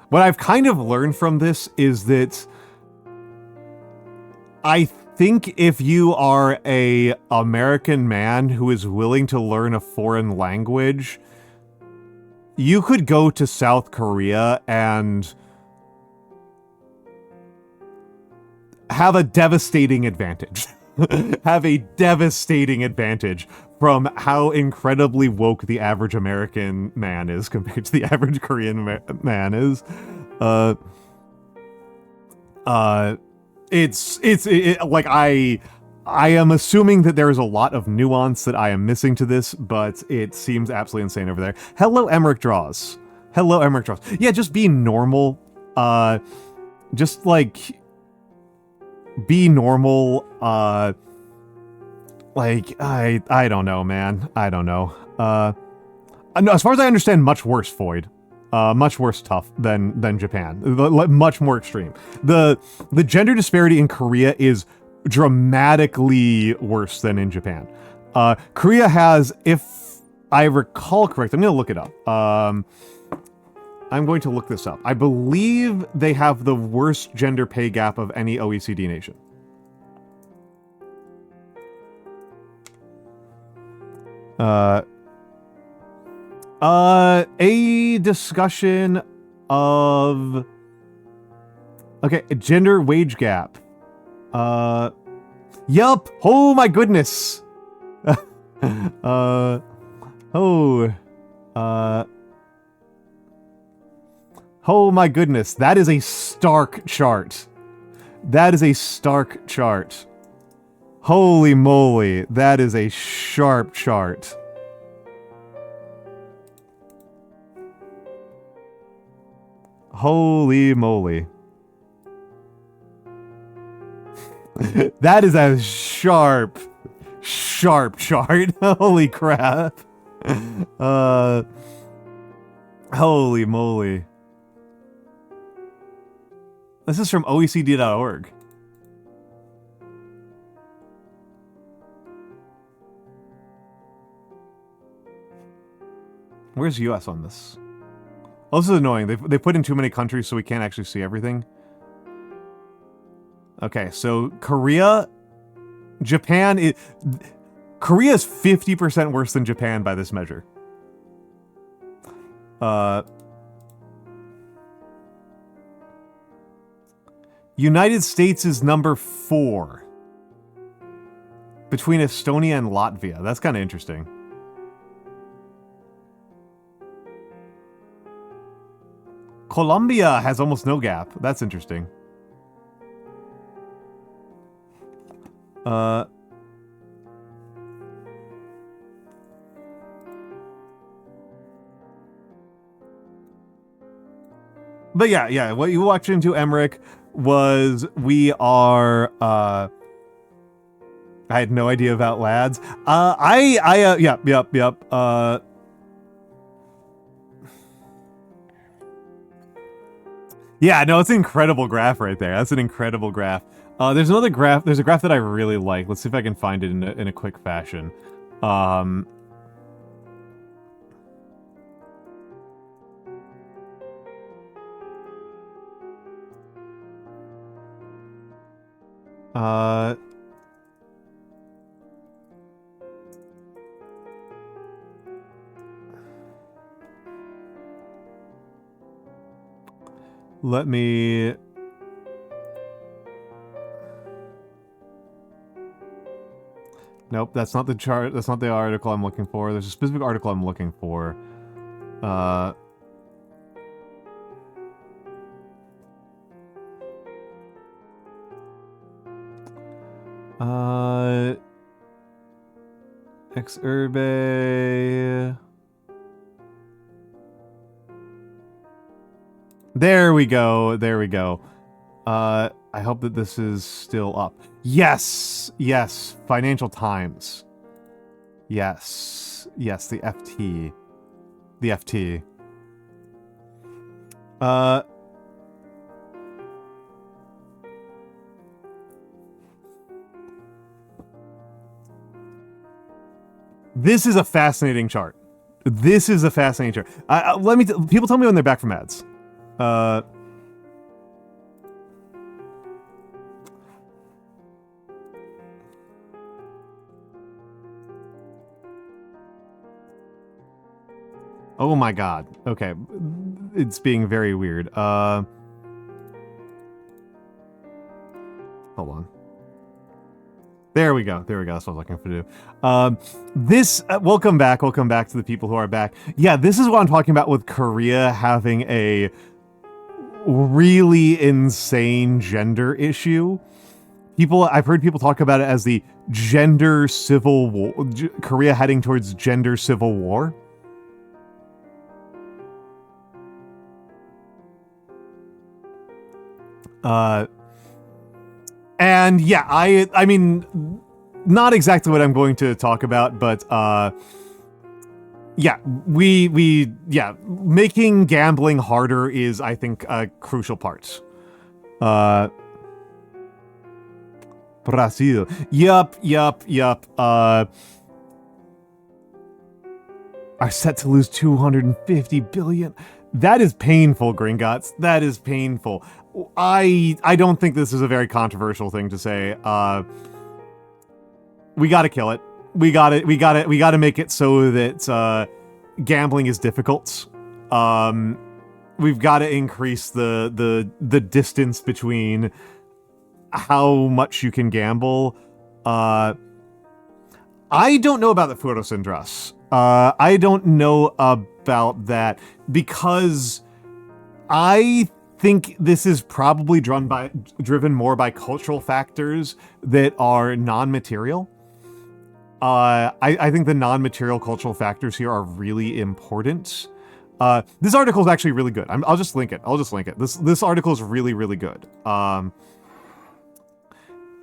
What I've kind of learned from this is that I think if you are a American man who is willing to learn a foreign language, you could go to South Korea and have a devastating advantage. Have a devastating advantage from how incredibly woke the average American man is compared to the average Korean man is. Like I am assuming that there is a lot of nuance that I am missing to this, but it seems absolutely insane over there. Hello, Emmerich Draws. Yeah, just be normal. Just like be normal. Like I don't know, man. I don't know. No, as far as I understand, much worse, Void. Much worse TUF than Japan. Much more extreme. The gender disparity in Korea is dramatically worse than in Japan. Korea has, if I recall correct, I'm going to look it up. I'm going to look this up. I believe they have the worst gender pay gap of any OECD nation. A discussion of... Okay, gender wage gap. Yup! Oh my goodness! Oh my goodness, that is a stark chart. Holy moly, that is a sharp chart. Holy moly. That is a sharp chart. Holy crap. Holy moly. This is from OECD.org. Where's US on this? Oh, this is annoying. They put in too many countries, so we can't actually see everything. Okay, so Korea, Japan, Korea is 50% worse than Japan by this measure. United States is number 4. Between Estonia and Latvia. That's kind of interesting. Colombia has almost no gap. That's interesting. But yeah, what you walked into, Emmerich, was we are, I had no idea about lads. Yep. Yeah, no, it's an incredible graph right there. That's an incredible graph. There's another graph. There's a graph that I really like. Let's see if I can find it in a quick fashion. Let me... Nope, that's not the chart. That's not the article I'm looking for. There's a specific article I'm looking for. XRB. There we go. There we go. I hope that this is still up. Yes! Yes. Financial Times. Yes. Yes, the FT. The FT. This is a fascinating chart. This is a fascinating chart. People tell me when they're back from ads. Oh my god. Okay. It's being very weird. Hold on. There we go. There we go. That's what I was looking for to do. Welcome back. Welcome back to the people who are back. Yeah, this is what I'm talking about with Korea having a really insane gender issue. I've heard people talk about it as the gender civil war. Korea heading towards gender civil war. And yeah, I mean, not exactly what I'm going to talk about, but yeah, yeah, making gambling harder is, I think, a crucial part. Brazil. Yup. Are set to lose 250 billion. That is painful, Gringotts. That is painful. I don't think this is a very controversial thing to say. We gotta kill it. We gotta make it so that gambling is difficult. We've gotta increase the distance between how much you can gamble. I don't know about the Furosin dress. I don't know about that because I think this is probably driven more by cultural factors that are non-material. I think the non-material cultural factors here are really important. This article is actually really good. I'll just link it. This article is really, really good.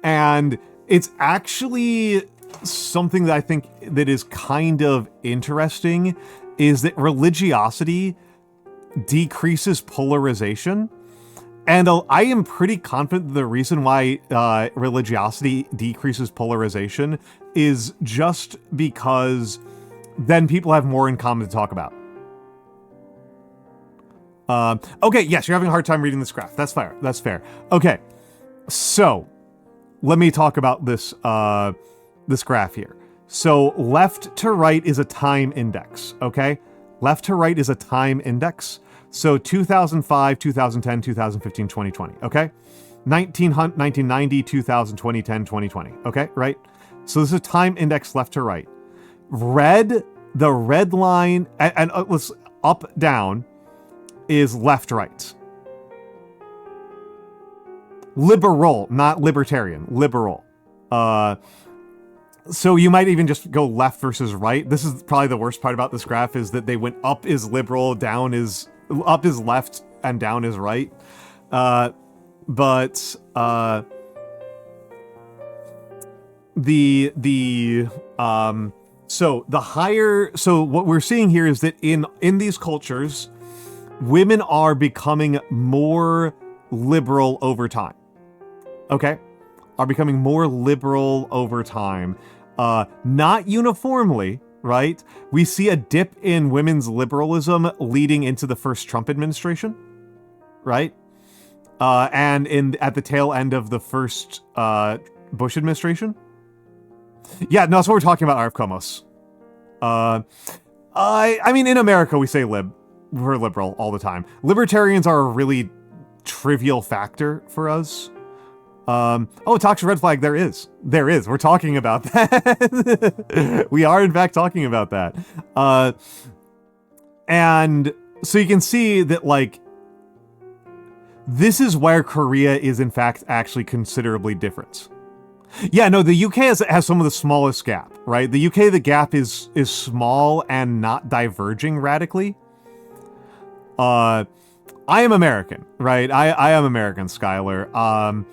And it's actually something that I think that is kind of interesting is that religiosity decreases polarization. And I am pretty confident the reason why religiosity decreases polarization is just because then people have more in common to talk about. Okay, yes, you're having a hard time reading this graph. That's fair. That's fair. Okay, so let me talk about this this graph here. So left to right is a time index, okay? Left to right is a time index. So 2005, 2010, 2015, 2020, okay? 1990, 2000, 2010, 2020, okay? Right? So this is a time index left to right. The red line, and let's up, down, is left, right. Liberal, not libertarian, liberal. So you might even just go left versus right. This is probably the worst part about this graph is that they went up is liberal, up is left, and down is right. So what we're seeing here is that in these cultures, women are becoming more liberal over time. Okay? are becoming more liberal over time. Not uniformly, right? We see a dip in women's liberalism leading into the first Trump administration, right? And at the tail end of the first Bush administration. Yeah, no, that's what we're talking about, Arv Komos. I mean, in America, we say we're liberal all the time. Libertarians are a really trivial factor for us. Oh, toxic red flag, there is. We're talking about that. We are, in fact, talking about that. And so you can see that, like, this is where Korea is, in fact, actually considerably different. Yeah, no, the UK has some of the smallest gap, right? The UK, the gap is small and not diverging radically. I am American, right? I am American, Skylar.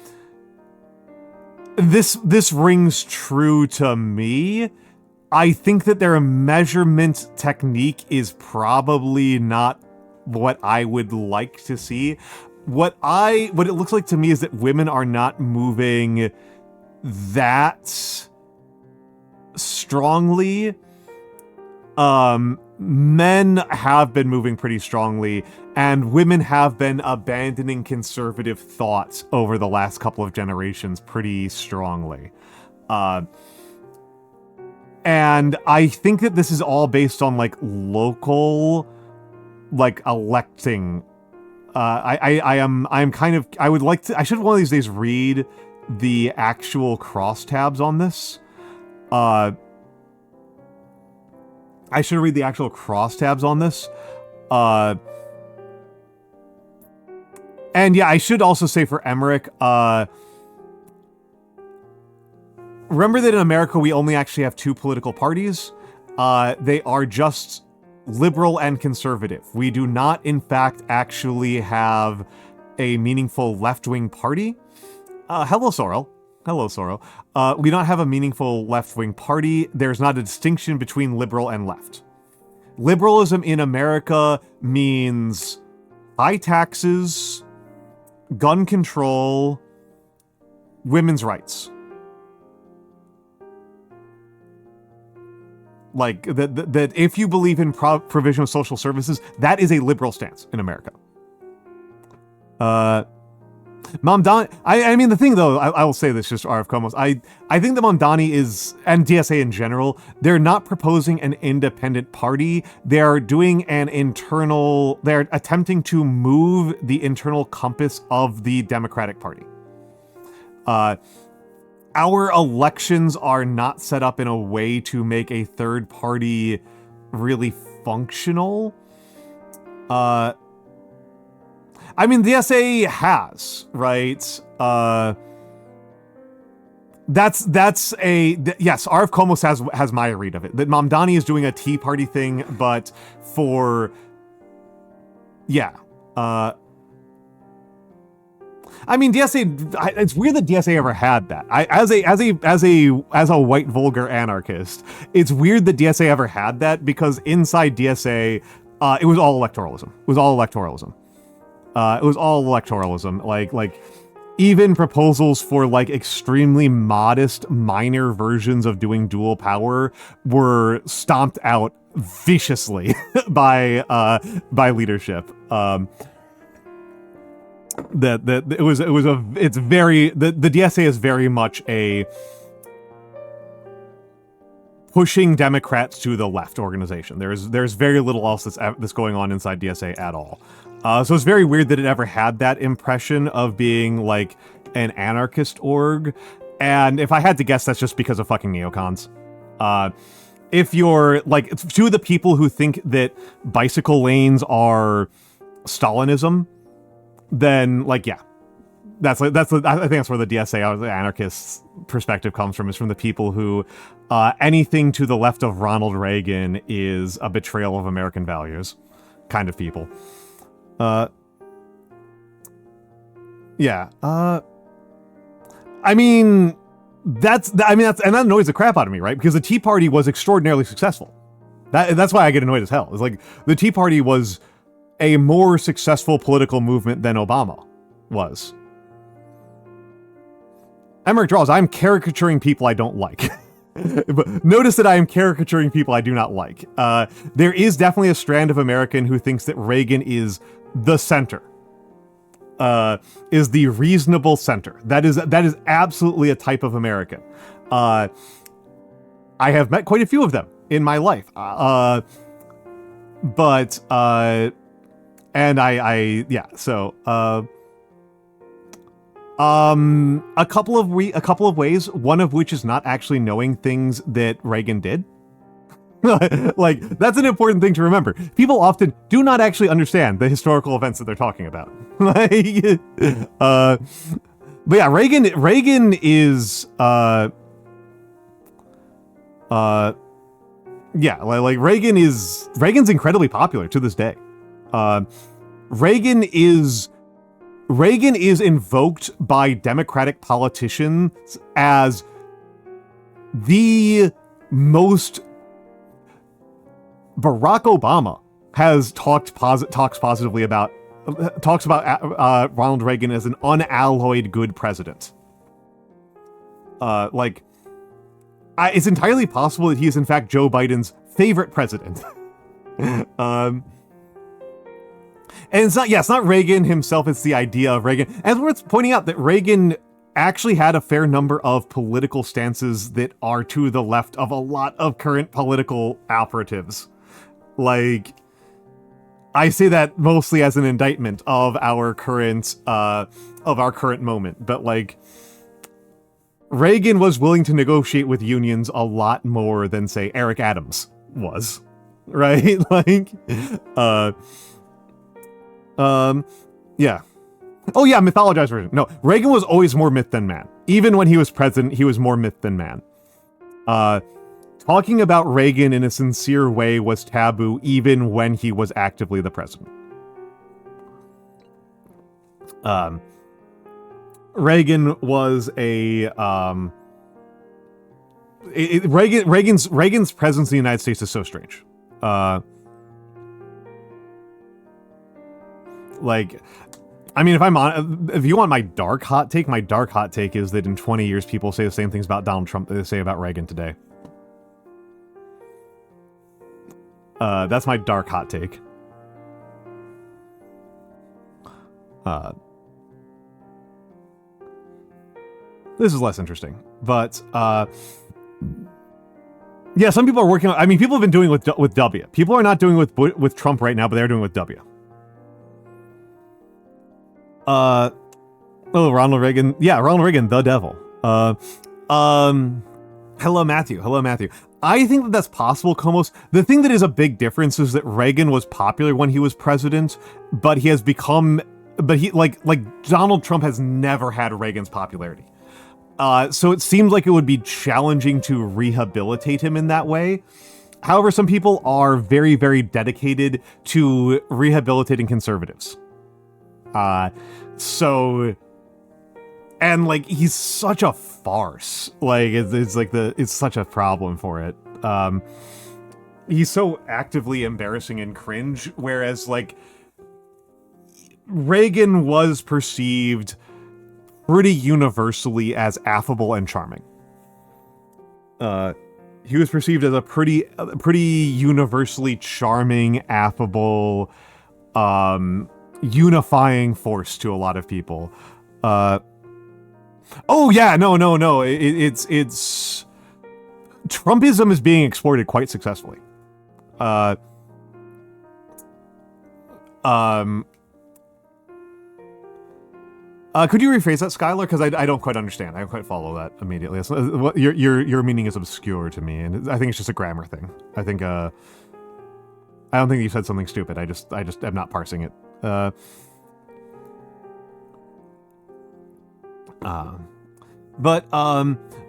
This rings true to me. I think that their measurement technique is probably not what I would like to see. What it looks like to me is that women are not moving that strongly. Men have been moving pretty strongly, and women have been abandoning conservative thoughts over the last couple of generations pretty strongly. And I think that this is all based on, like, local, like, electing. I would like to, I should one of these days read the actual crosstabs on this. I should read the actual crosstabs on this. And yeah, I should also say for Emmerich, remember that in America we only actually have two political parties. They are just liberal and conservative. We do not, in fact, actually have a meaningful left-wing party. Hello, Sorrel. Hello, Sorrel. We don't have a meaningful left-wing party. There's not a distinction between liberal and left. Liberalism in America means high taxes, gun control, women's rights. Like, that if you believe in provision of social services, that is a liberal stance in America. Mamdani, I mean, the thing, though, I will say this just RF Komos, I think that Mamdani is, and DSA in general, they're not proposing an independent party. They're doing they're attempting to move the internal compass of the Democratic Party. Our elections are not set up in a way to make a third party really functional. I mean, the SA has, right? Yes, RF Komos has my read of it. That Mamdani is doing a Tea Party thing, but for, yeah. I mean, DSA. It's weird that DSA ever had that. As a white vulgar anarchist, it's weird that DSA ever had that, because inside DSA, it was all electoralism. It was all electoralism. Like even proposals for, like, extremely modest minor versions of doing dual power were stomped out viciously by leadership. The DSA is very much a pushing Democrats to the left organization. There's very little else that's going on inside DSA at all. So it's very weird that it ever had that impression of being, like, an anarchist org. And if I had to guess, that's just because of fucking neocons. If you're, like, to the people who think that bicycle lanes are Stalinism, then, like, yeah. I think that's where the DSA, the anarchists' perspective comes from, is from the people who anything to the left of Ronald Reagan is a betrayal of American values kind of people. Yeah. I mean, and that annoys the crap out of me, right? Because the Tea Party was extraordinarily successful. That's why I get annoyed as hell. It's like, the Tea Party was a more successful political movement than Obama was. Emmerich draws, I'm caricaturing people I don't like. But notice that I am caricaturing people I do not like. There is definitely a strand of American who thinks that Reagan is the center. Is the reasonable center. That is absolutely a type of American. I have met quite a few of them in my life. A couple of ways, one of which is not actually knowing things that Reagan did. Like, that's an important thing to remember. People often do not actually understand the historical events that they're talking about. But yeah, Reagan is, Reagan's incredibly popular to this day. Reagan is invoked by Democratic politicians as the most. Barack Obama has talks positively about Ronald Reagan as an unalloyed good president. It's entirely possible that he is in fact Joe Biden's favorite president. And it's not Reagan himself, it's the idea of Reagan. And it's worth pointing out that Reagan actually had a fair number of political stances that are to the left of a lot of current political operatives. Like, I say that mostly as an indictment of our current moment, but like, Reagan was willing to negotiate with unions a lot more than, say, Eric Adams was, right? Like, yeah. Oh yeah, mythologized version. No, Reagan was always more myth than man. Even when he was president, he was more myth than man. Talking about Reagan in a sincere way was taboo even when he was actively the president. Reagan was a Reagan's presence in the United States is so strange. Like, I mean, if you want my dark hot take is that in 20 years people say the same things about Donald Trump that they say about Reagan today. That's my dark hot take. This is less interesting, but yeah, some people are working on. I mean, people have been doing with W. People are not doing with Trump right now, but they're doing with W. Ronald Reagan. Yeah, Ronald Reagan, the devil. Hello, Matthew. I think that that's possible, Komos. The thing that is a big difference is that Reagan was popular when he was president, but he has become, like Donald Trump has never had Reagan's popularity. So it seems like it would be challenging to rehabilitate him in that way. However, some people are very, very dedicated to rehabilitating conservatives. And like, he's such a farce. Like, it's such a problem for it. He's so actively embarrassing and cringe, whereas like Reagan was perceived pretty universally as affable and charming. He was perceived as a pretty universally charming, affable, unifying force to a lot of people. Oh yeah, no. It's Trumpism is being exploited quite successfully. Could you rephrase that, Skylar? Because I don't quite understand. I don't quite follow that immediately. What your meaning is obscure to me, and I think it's just a grammar thing. I think I don't think you said something stupid. I just am not parsing it. But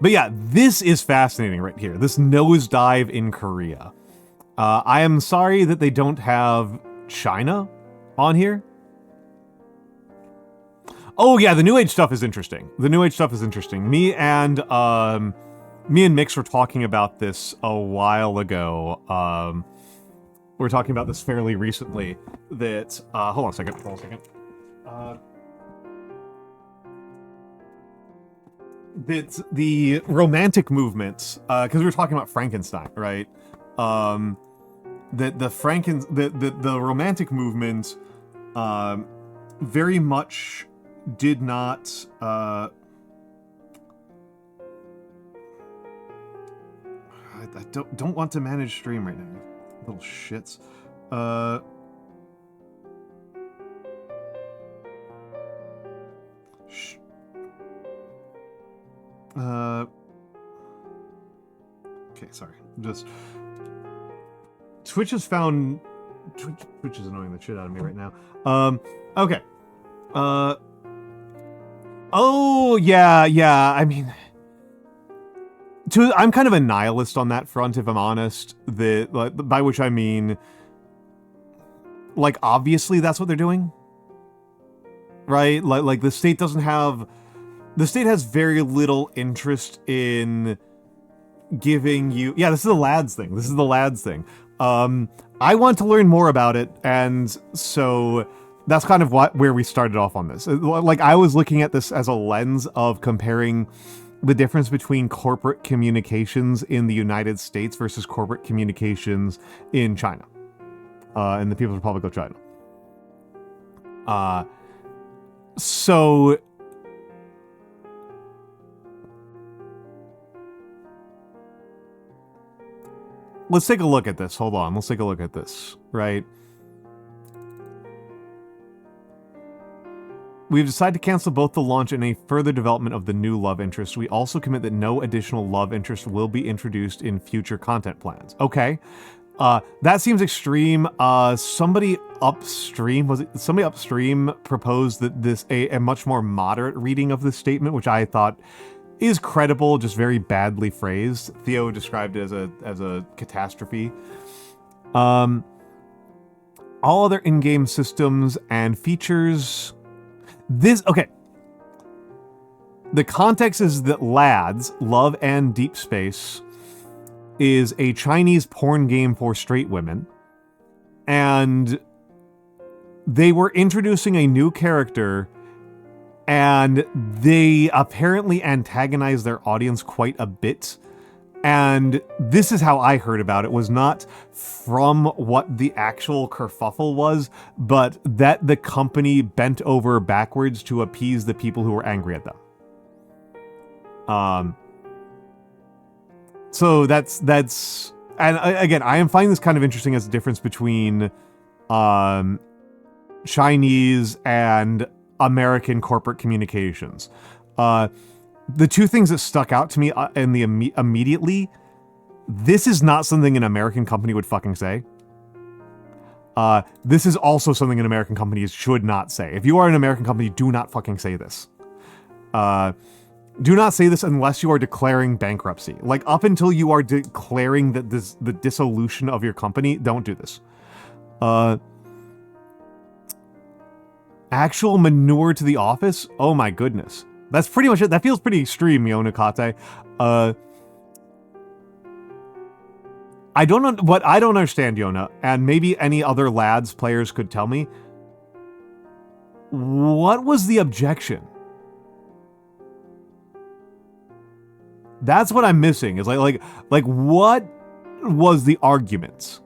yeah, this is fascinating right here. This nosedive in Korea. I am sorry that they don't have China on here. Oh yeah, the New Age stuff is interesting. Me and Mix were talking about this a while ago. We were talking about this fairly recently. That hold on a second. that the romantic movement, because we were talking about Frankenstein, right? That the romantic movement very much did not I don't want to manage stream right now, little shits. Okay, sorry. Just Twitch has found Twitch is annoying the shit out of me right now. Okay. Oh yeah. I mean, I'm kind of a nihilist on that front, if I'm honest. By which I mean, like, obviously that's what they're doing, right? Like the state doesn't have. The state has very little interest in giving you... Yeah, this is the lads thing. This is the lads thing. I want to learn more about it, and so that's kind of where we started off on this. Like, I was looking at this as a lens of comparing the difference between corporate communications in the United States versus corporate communications in China, in the People's Republic of China. So... Let's take a look at this. Hold on. Let's take a look at this, right? We've decided to cancel both the launch and a further development of the new love interest. We also commit that no additional love interest will be introduced in future content plans. Okay. That seems extreme. Somebody upstream proposed that this a much more moderate reading of this statement, which I thought is credible, just very badly phrased. Theo described it as a catastrophe. All other in-game systems and features. Okay. The context is that Lads, Love and Deepspace, is a Chinese porn game for straight women. And they were introducing a new character, and they apparently antagonize their audience quite a bit. And this is how I heard about it, was not from what the actual kerfuffle was, but that the company bent over backwards to appease the people who were angry at them. So that's, and again, I am finding this kind of interesting as a difference between Chinese and American corporate communications. The two things that stuck out to me immediately, this is not something an American company would fucking say. This is also something an American company should not say. If you are an American company, do not fucking say this. Do not say this unless you are declaring bankruptcy. Like, up until you are declaring that the dissolution of your company, don't do this. Actual manure to the office? Oh my goodness. That's pretty much it. That feels pretty extreme, Yonakate. I don't know what I don't understand, Yona, and maybe any other Lads players could tell me. What was the objection? That's what I'm missing. Is like what was the argument?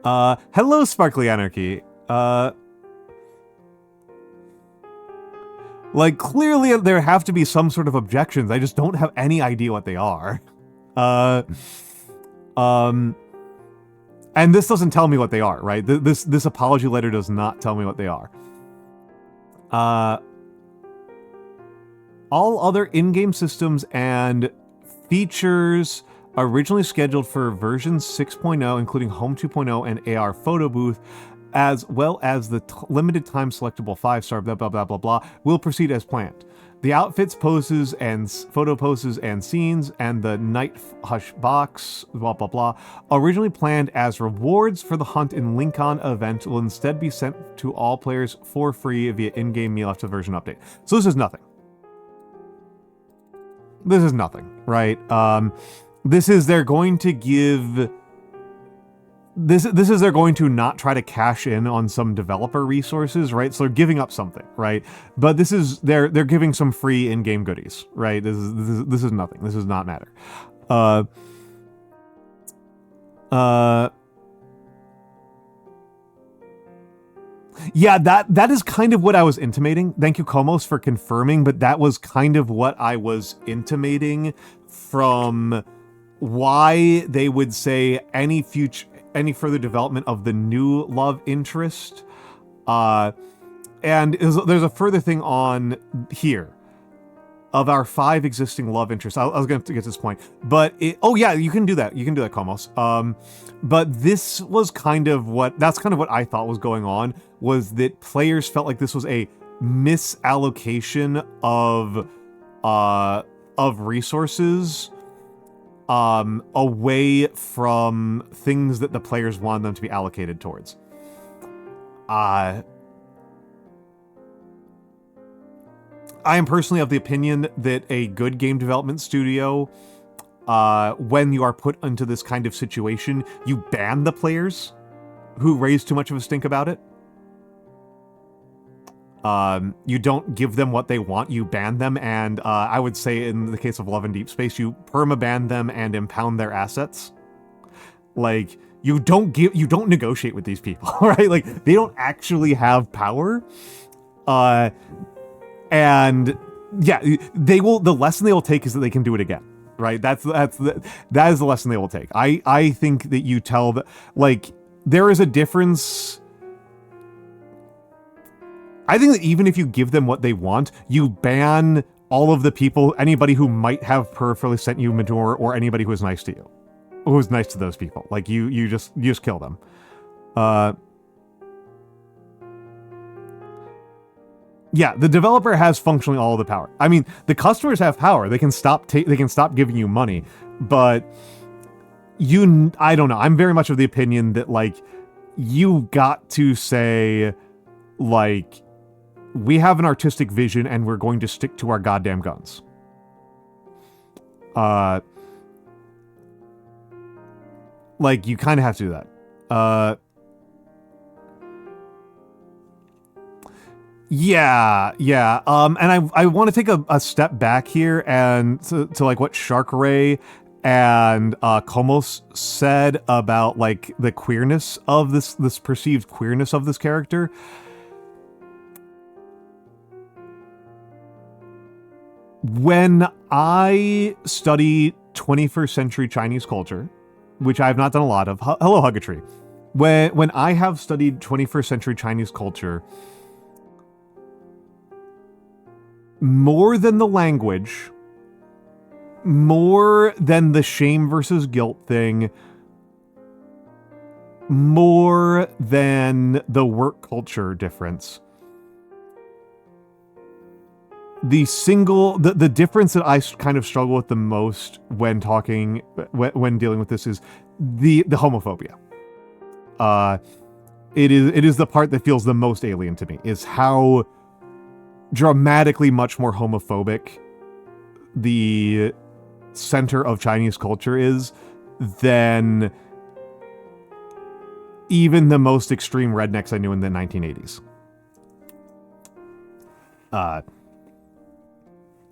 Hello, Sparkly Anarchy. Like, clearly there have to be some sort of objections. I just don't have any idea what they are. And this doesn't tell me what they are, right? This apology letter does not tell me what they are. All other in-game systems and features originally scheduled for version 6.0, including Home 2.0 and AR Photo Booth, as well as the limited time selectable 5-star blah blah blah blah blah, will proceed as planned. The outfits, poses, and photo poses and scenes, and the Night Hush box, blah blah blah, originally planned as rewards for the Hunt in Lincoln event, will instead be sent to all players for free via in-game meal after the version update. So this is nothing. This is nothing, right? This is, they're going to give this is they're going to not try to cash in on some developer resources, right? So they're giving up something, right? But this is they're giving some free in-game goodies, right? This is nothing. This does not matter. Yeah, that is kind of what I was intimating. Thank you, Komos, for confirming, but that was kind of what I was intimating from why they would say any further development of the new love interest. And there's a further thing on here. Of our 5 existing love interests, I was going to get to this point, but oh yeah, you can do that. You can do that, Komos. But this was that's kind of what I thought was going on, was that players felt like this was a misallocation of resources, away from things that the players wanted them to be allocated towards. I am personally of the opinion that a good game development studio, when you are put into this kind of situation, you ban the players who raise too much of a stink about it. You don't give them what they want, you ban them, and I would say in the case of Love and Deepspace, you perma-ban them and impound their assets. Like, you don't negotiate with these people, right? Like, they don't actually have power. And yeah, the lesson they will take is that they can do it again, right? That is the lesson they will take. I think that you tell like, there is a difference. I think that even if you give them what they want, you ban all of the people, anybody who might have peripherally sent you manure, or anybody who is nice to you, who is nice to those people. Like, you just kill them. Yeah, the developer has functionally all of the power. I mean, the customers have power. They can stop giving you money, but I don't know. I'm very much of the opinion that, like, you got to say, like, we have an artistic vision and we're going to stick to our goddamn guns. Like, you kind of have to do that. Yeah. And I want to take a step back here and to like what Shark Ray and Komos said about, like, the queerness of this perceived queerness of this character. When I study 21st century Chinese culture, which I have not done a lot of, hello Huggatree. When I have studied 21st century Chinese culture, more than the language, more than the shame versus guilt thing, more than the work culture difference, the difference that I kind of struggle with the most when dealing with this is the homophobia. It is the part that feels the most alien to me, is how dramatically much more homophobic the center of Chinese culture is than even the most extreme rednecks I knew in the 1980s.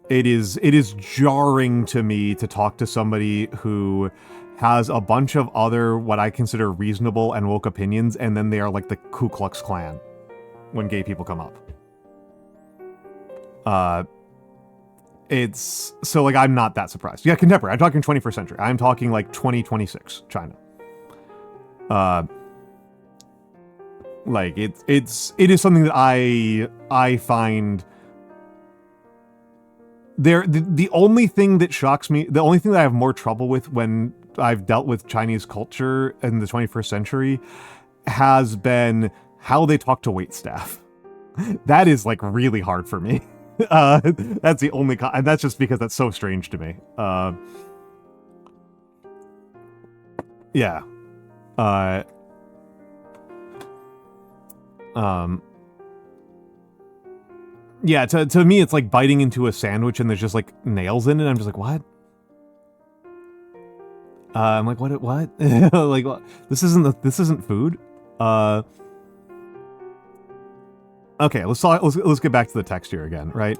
It is jarring to me to talk to somebody who has a bunch of other, what I consider reasonable and woke opinions, and then they are like the Ku Klux Klan when gay people come up. It's so, like, I'm not that surprised. Yeah, contemporary. I'm talking 21st century. I'm talking like 2026 China. Like, it is something that I find the only thing that shocks me, the only thing that I have more trouble with when I've dealt with Chinese culture in the 21st century has been how they talk to waitstaff. That is, like, really hard for me. That's the only and that's just because that's so strange to me. Yeah. Yeah, to me it's like biting into a sandwich and there's just, like, nails in it. I'm just like, what? I'm like, what? Like, what? This isn't food. Okay, let's get back to the text here again, right?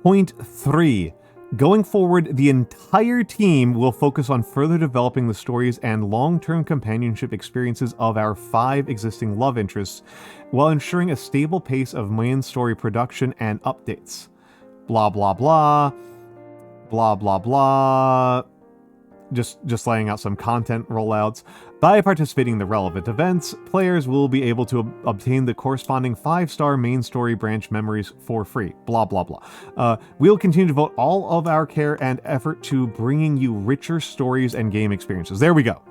Point 3. Going forward, the entire team will focus on further developing the stories and long-term companionship experiences of our 5 existing love interests, while ensuring a stable pace of main story production and updates. Blah, blah, blah. Blah, blah, blah. Just laying out some content rollouts. By participating in the relevant events, players will be able to obtain the corresponding 5-star main story branch memories for free. Blah, blah, blah. We'll continue to devote all of our care and effort to bringing you richer stories and game experiences. There we go.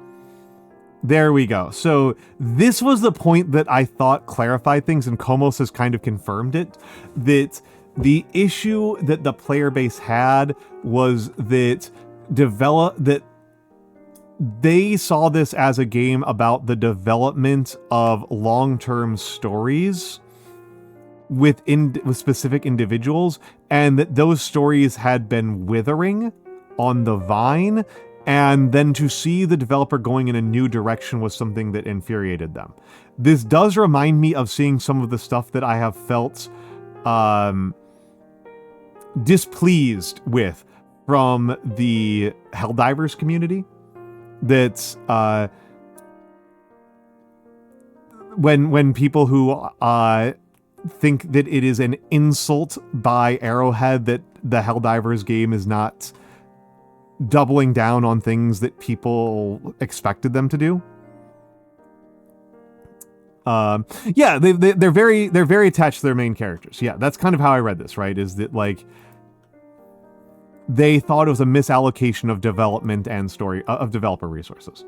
There we go. So this was the point that I thought clarified things, and Komos has kind of confirmed it, that the issue that the player base had was that they saw this as a game about the development of long-term stories with specific individuals, and that those stories had been withering on the vine, and then to see the developer going in a new direction was something that infuriated them. This does remind me of seeing some of the stuff that I have felt displeased with from the Helldivers community. That's when people who think that it is an insult by Arrowhead that the Helldivers game is not doubling down on things that people expected them to do. Yeah, they're very attached to their main characters. Yeah, that's kind of how I read this, right? Is that, like, they thought it was a misallocation of development and story of developer resources.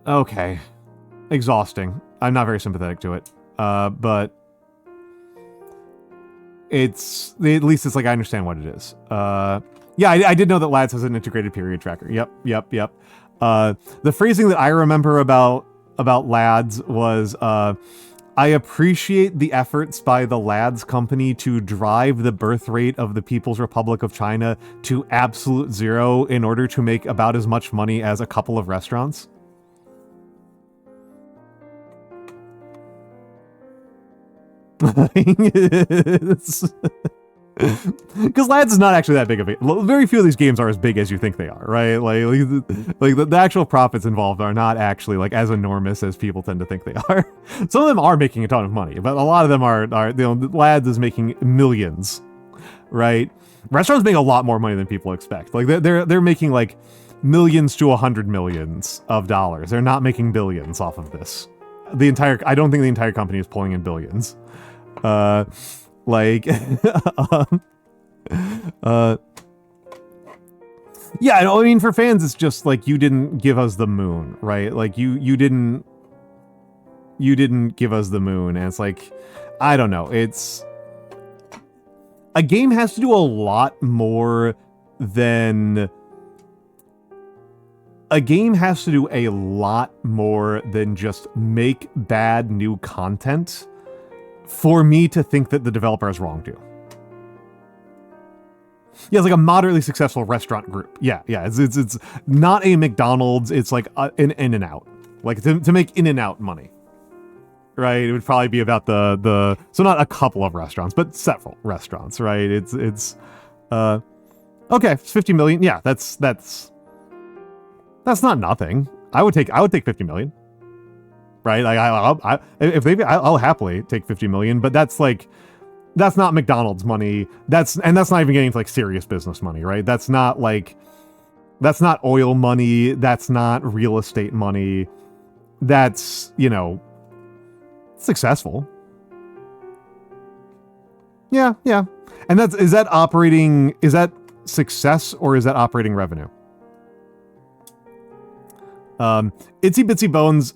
Okay. Exhausting. I'm not very sympathetic to it. But at least it's like I understand what it is. Yeah, I did know that Lads has an integrated period tracker. Yep. The phrasing that I remember about Lads was, I appreciate the efforts by the Lads company to drive the birth rate of the People's Republic of China to absolute zero in order to make about as much money as a couple of restaurants. Because Lads is not actually that big of a... Very few of these games are as big as you think they are, right? Like the actual profits involved are not actually like as enormous as people tend to think they are. Some of them are making a ton of money, but a lot of them are you know, Lads is making millions, right? Restaurants make a lot more money than people expect. Like they're making like millions to 100 millions of dollars. They're not making billions off of this. I don't think the entire company is pulling in billions. Like, yeah, I mean, for fans, it's just like, you didn't give us the moon, right? Like, you didn't give us the moon, and it's like, I don't know, a game has to do a lot more than... A game has to do a lot more than just make bad new content for me to think that the developer has wronged you. Yeah, it's like a moderately successful restaurant group. Yeah, it's not a McDonald's, it's like an In-N-Out. Like, to make In-N-Out money. Right? It would probably be about so not a couple of restaurants, but several restaurants, right? It's okay, it's 50 million. Yeah, that's not nothing. I would take 50 million. Right? Like, I'll happily take 50 million, but that's not McDonald's money. That's not even getting to like serious business money, right? That's not oil money. That's not real estate money. That's, you know, successful. Yeah. And is that success or is that operating revenue? Itsy Bitsy Bones,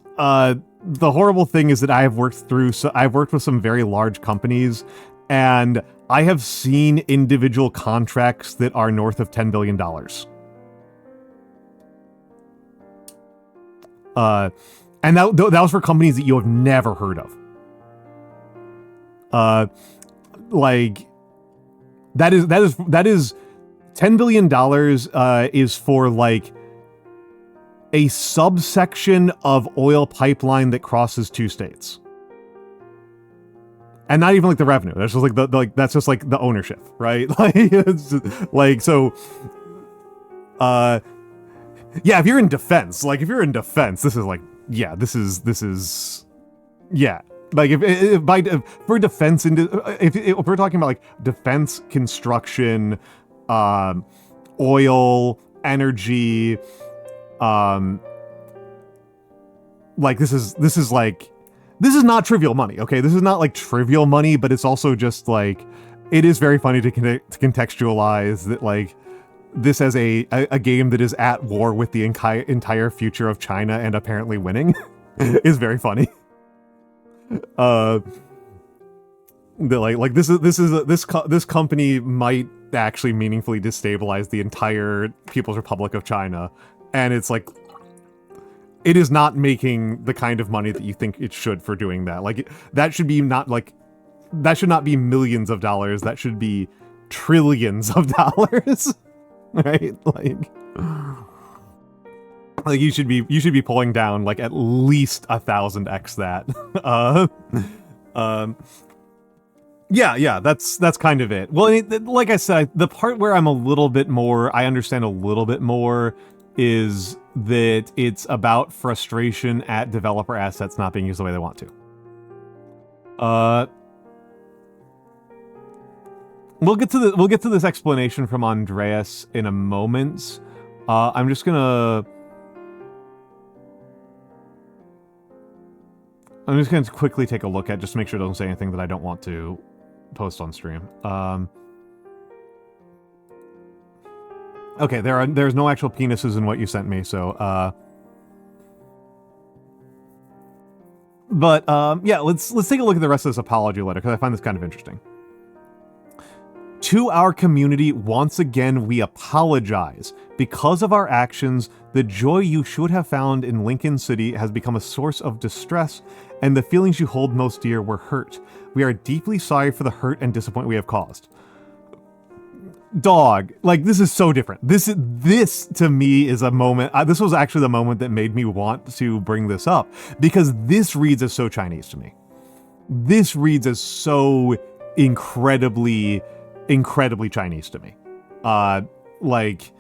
the horrible thing is that I've worked with some very large companies, and I have seen individual contracts that are north of $10 billion. And that was for companies that you have never heard of. Like, that is $10 billion is for like a subsection of oil pipeline that crosses 2 states. And not even like the revenue. That's just like that's just like the ownership, right? Like it's just, like so. Yeah, if you're in defense, this is like this is like if for defense if we're talking about like defense, construction, oil, energy, like this is not trivial money, okay? This is not like trivial money, but it's also just like, it is very funny to contextualize that like this as a game that is at war with the entire future of China and apparently winning is very funny. This company might actually meaningfully destabilize the entire People's Republic of China, and it's like, it is not making the kind of money that you think it should for doing that. Like, that should not be millions of dollars. That should be trillions of dollars, right? Like you should be pulling down like at least 1,000x that. Yeah, that's kind of it. Well, like I said, the part where I understand a little bit more is that it's about frustration at developer assets not being used the way they want to. We'll get to this explanation from Andreas in a moment. I'm just gonna quickly take a look at, just to make sure it doesn't say anything that I don't want to post on stream. Okay, there's no actual penises in what you sent me, so yeah, let's take a look at the rest of this apology letter, because I find this kind of interesting. To our community, once again, we apologize. Because of our actions, the joy you should have found in Lincoln City has become a source of distress, and the feelings you hold most dear were hurt. We are deeply sorry for the hurt and disappointment we have caused. Dog, like, this is so different. This to me is a moment, this was actually the moment that made me want to bring this up, because this reads as so Chinese to me. This reads as so incredibly Chinese to me. Like,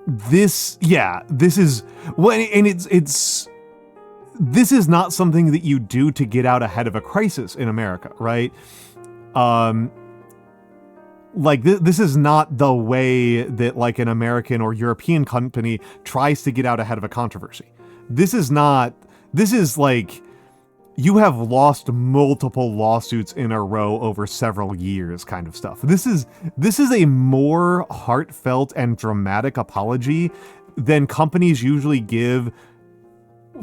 this is, well, and this is not something that you do to get out ahead of a crisis in America, right? Like, this is not the way that, like, an American or European company tries to get out ahead of a controversy. This is like, you have lost multiple lawsuits in a row over several years kind of stuff. This is a more heartfelt and dramatic apology than companies usually give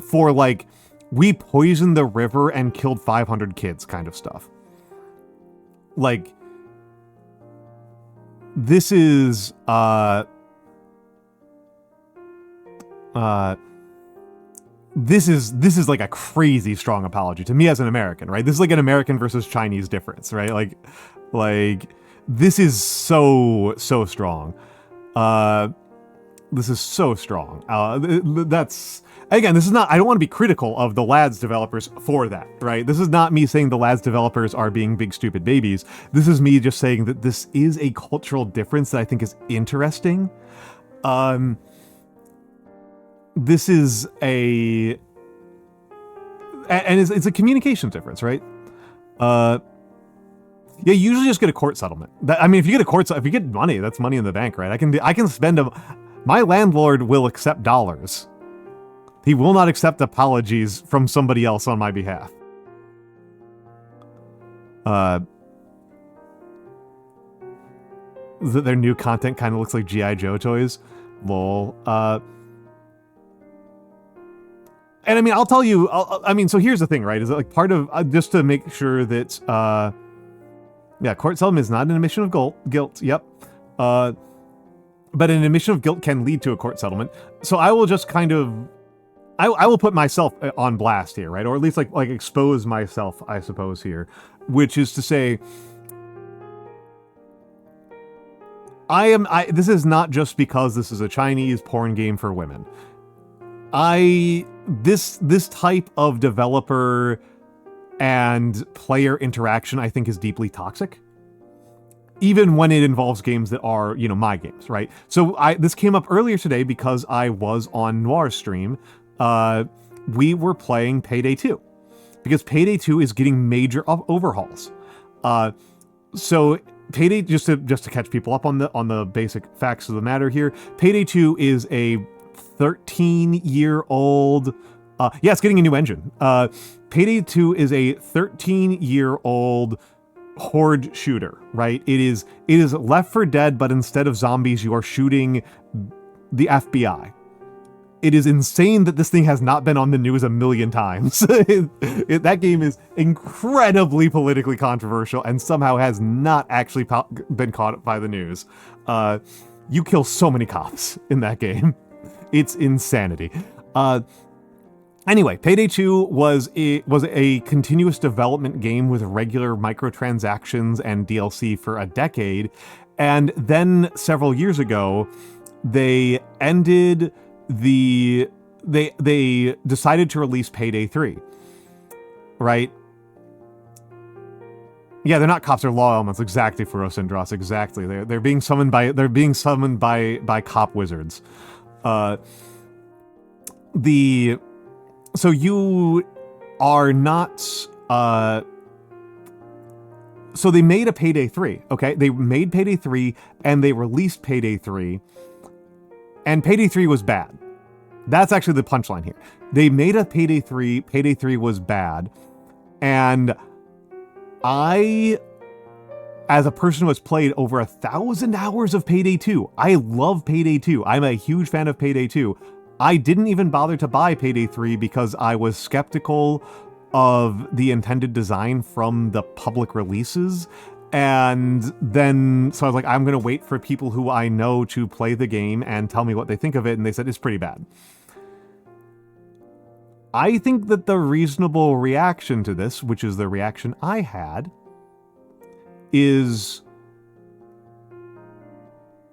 for, like, we poisoned the river and killed 500 kids kind of stuff. Like, this is this is like a crazy strong apology to me as an American, right? This is like an American versus Chinese difference, right? Like this is so strong. This is so strong. That's, again, this is not, I don't want to be critical of the LADS developers for that, right? This is not me saying the LADS developers are being big stupid babies. This is me just saying that this is a cultural difference that I think is interesting. This is and it's a communication difference, right? Yeah, you usually just get a court settlement. I mean, if you get money, that's money in the bank, right? I can spend my landlord will accept dollars. He will not accept apologies from somebody else on my behalf. Their new content kind of looks like G.I. Joe toys. Lol. And I mean, I'll tell you, I mean, so here's the thing, right? Is it like part of, just to make sure that, yeah, court settlement is not an admission of guilt. Yep. But an admission of guilt can lead to a court settlement. So I will just kind of, I will put myself on blast here, right? Or at least like expose myself, I suppose, here, which is to say, This is not just because this is a Chinese porn game for women. This type of developer and player interaction, I think, is deeply toxic. Even when it involves games that are, my games, right? So this came up earlier today because I was on Noir's stream. We were playing Payday 2 because Payday 2 is getting major overhauls. So Payday, just to catch people up on the basic facts of the matter here, Payday 2 is a 13-year-old. It's getting a new engine. Payday 2 is a 13-year-old horde shooter, right? It is Left 4 Dead, but instead of zombies, you are shooting the FBI. It is insane that this thing has not been on the news a million times. That game is incredibly politically controversial and somehow has not actually been caught by the news. You kill so many cops in that game. It's insanity. Anyway, Payday 2 was a continuous development game with regular microtransactions and DLC for a decade, and then several years ago, they decided to release Payday 3, right? Yeah, they're not cops, they're law elements. Exactly, Ferocindros. Exactly. They're being summoned by cop wizards. So you are not, so they made a Payday 3, okay? They made Payday 3, and they released Payday 3, and Payday 3 was bad. That's actually the punchline here. They made a Payday 3, Payday 3 was bad, and I, as a person who has played over 1,000 hours of Payday 2, I love Payday 2. I'm a huge fan of Payday 2. I didn't even bother to buy Payday 3 because I was skeptical of the intended design from the public releases. And then, so I was like, I'm going to wait for people who I know to play the game and tell me what they think of it. And they said it's pretty bad. I think that the reasonable reaction to this, which is the reaction I had, is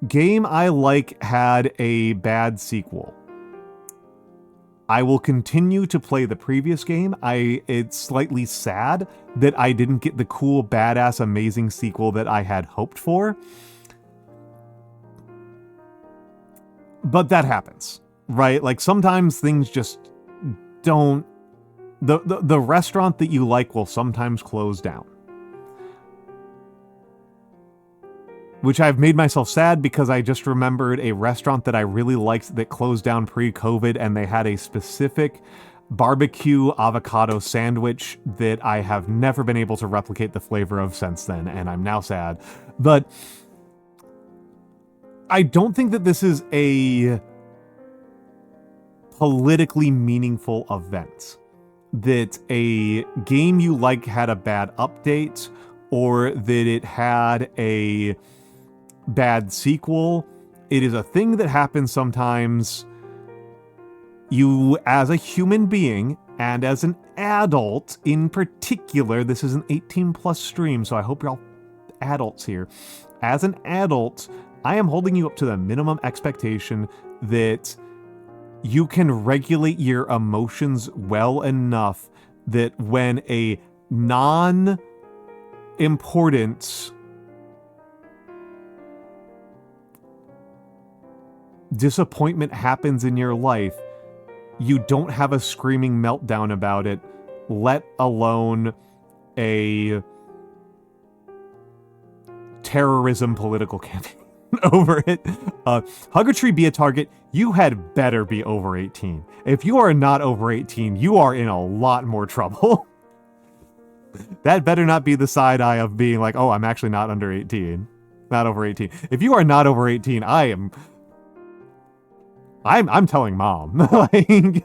game I like had a bad sequel. I will continue to play the previous game. It's slightly sad that I didn't get the cool, badass, amazing sequel that I had hoped for. But that happens, right? Like, sometimes things just don't... The restaurant that you like will sometimes close down. Which I've made myself sad because I just remembered a restaurant that I really liked that closed down pre-COVID, and they had a specific barbecue avocado sandwich that I have never been able to replicate the flavor of since then, and I'm now sad. But I don't think that this is a politically meaningful event. That a game you like had a bad update, or that it had a bad sequel. It is a thing that happens sometimes. You, as a human being, and as an adult in particular, this is an 18+ stream, so I hope you're all adults here. As an adult, I am holding you up to the minimum expectation that you can regulate your emotions well enough that when a non-important disappointment happens in your life, you don't have a screaming meltdown about it, let alone a terrorism political campaign over it. Hug a tree, be a target. You had better be over 18. If you are not over 18, you are in a lot more trouble. That better not be the side eye of being like, oh, I'm actually not under 18. Not over 18. If you are not over 18, I'm telling mom. Like,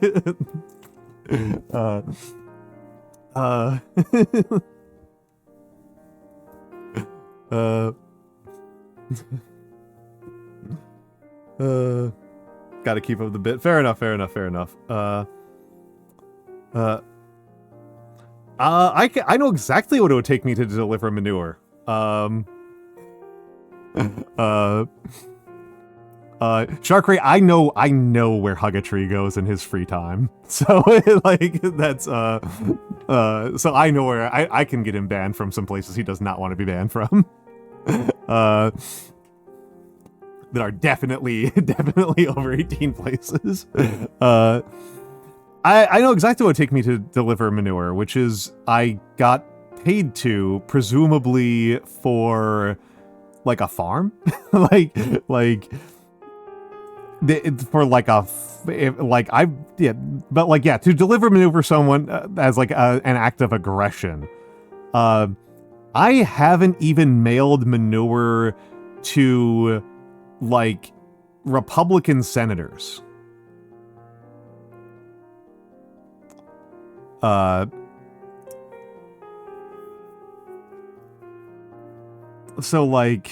gotta keep up the bit. Fair enough. I know exactly what it would take me to deliver manure. Shark Ray, I know where Huggatree goes in his free time. So like that's so I know where I can get him banned from some places he does not want to be banned from. That are definitely over 18 places. I know exactly what it would take me to deliver manure, which is I got paid to, presumably for like a farm, like for like a but like yeah, to deliver manure someone as like an act of aggression. I haven't even mailed manure to like Republican senators. So like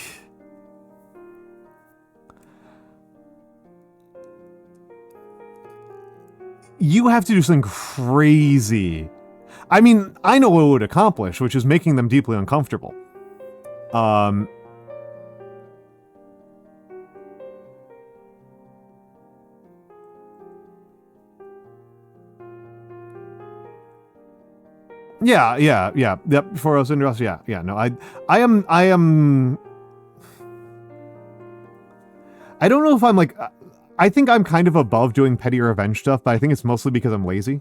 you have to do something crazy. I mean, I know what it would accomplish, which is making them deeply uncomfortable. Yeah. Yep. For us and us, yeah. No, I am. I don't know if I'm like. I think I'm kind of above doing petty revenge stuff, but I think it's mostly because I'm lazy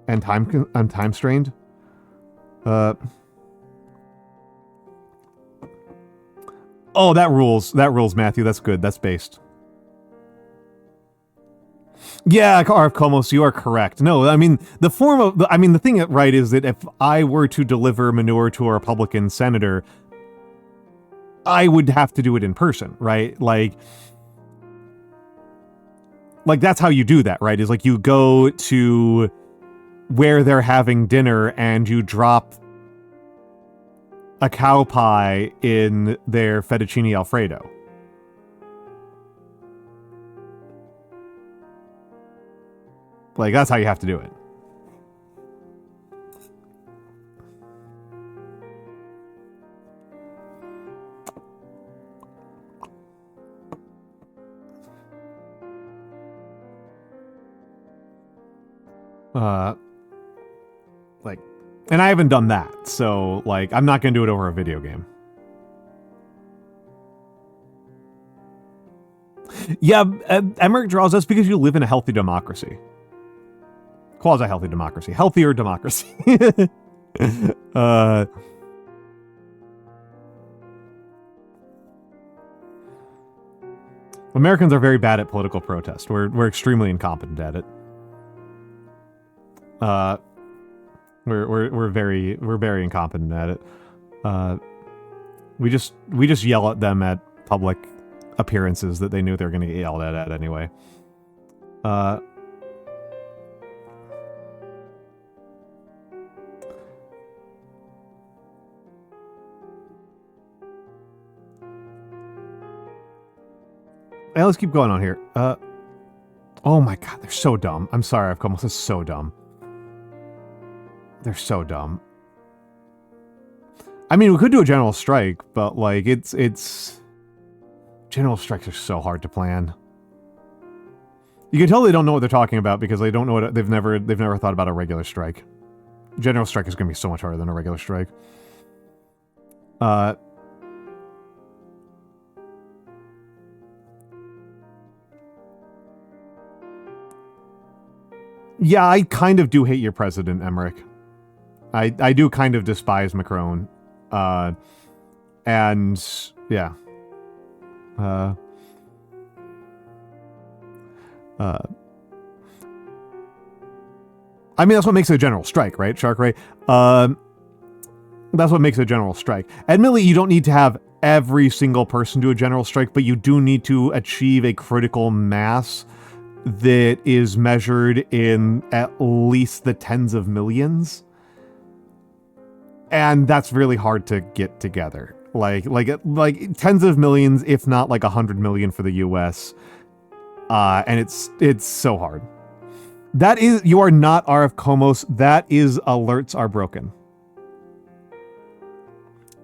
and I'm time strained. Oh, that rules. That rules, Matthew. That's good. That's based. Yeah, Arf Komos, you are correct. No, I mean, the thing, right, is that if I were to deliver manure to a Republican senator, I would have to do it in person, right? Like that's how you do that, right? Is like you go to where they're having dinner and you drop a cow pie in their fettuccine Alfredo. Like, that's how you have to do it. Like, and I haven't done that, so, like, I'm not gonna do it over a video game. Yeah, Emmerich draws us because you live in a healthy democracy. Quasi-healthy democracy. Healthier democracy. Americans are very bad at political protest. We're extremely incompetent at it. We're very incompetent at it. We just yell at them at public appearances that they knew they were going to get yelled at anyway. Hey, let's keep going on here. Oh my god, they're so dumb. I'm sorry, I've come. This is so dumb. They're so dumb. I mean, we could do a general strike, but like it's general strikes are so hard to plan. You can tell they don't know what they're talking about because they don't know what they've never thought about a regular strike. General strike is going to be so much harder than a regular strike. Yeah, I kind of do hate your president, Emmerich. I do kind of despise Macron. And yeah. I mean, that's what makes it a general strike, right, Shark Ray? That's what makes it a general strike. Admittedly, you don't need to have every single person do a general strike, but you do need to achieve a critical mass that is measured in at least the tens of millions. And that's really hard to get together. Like tens of millions, if not like 100 million for the US. And it's so hard. That is, you are not RF Komos. That is alerts are broken.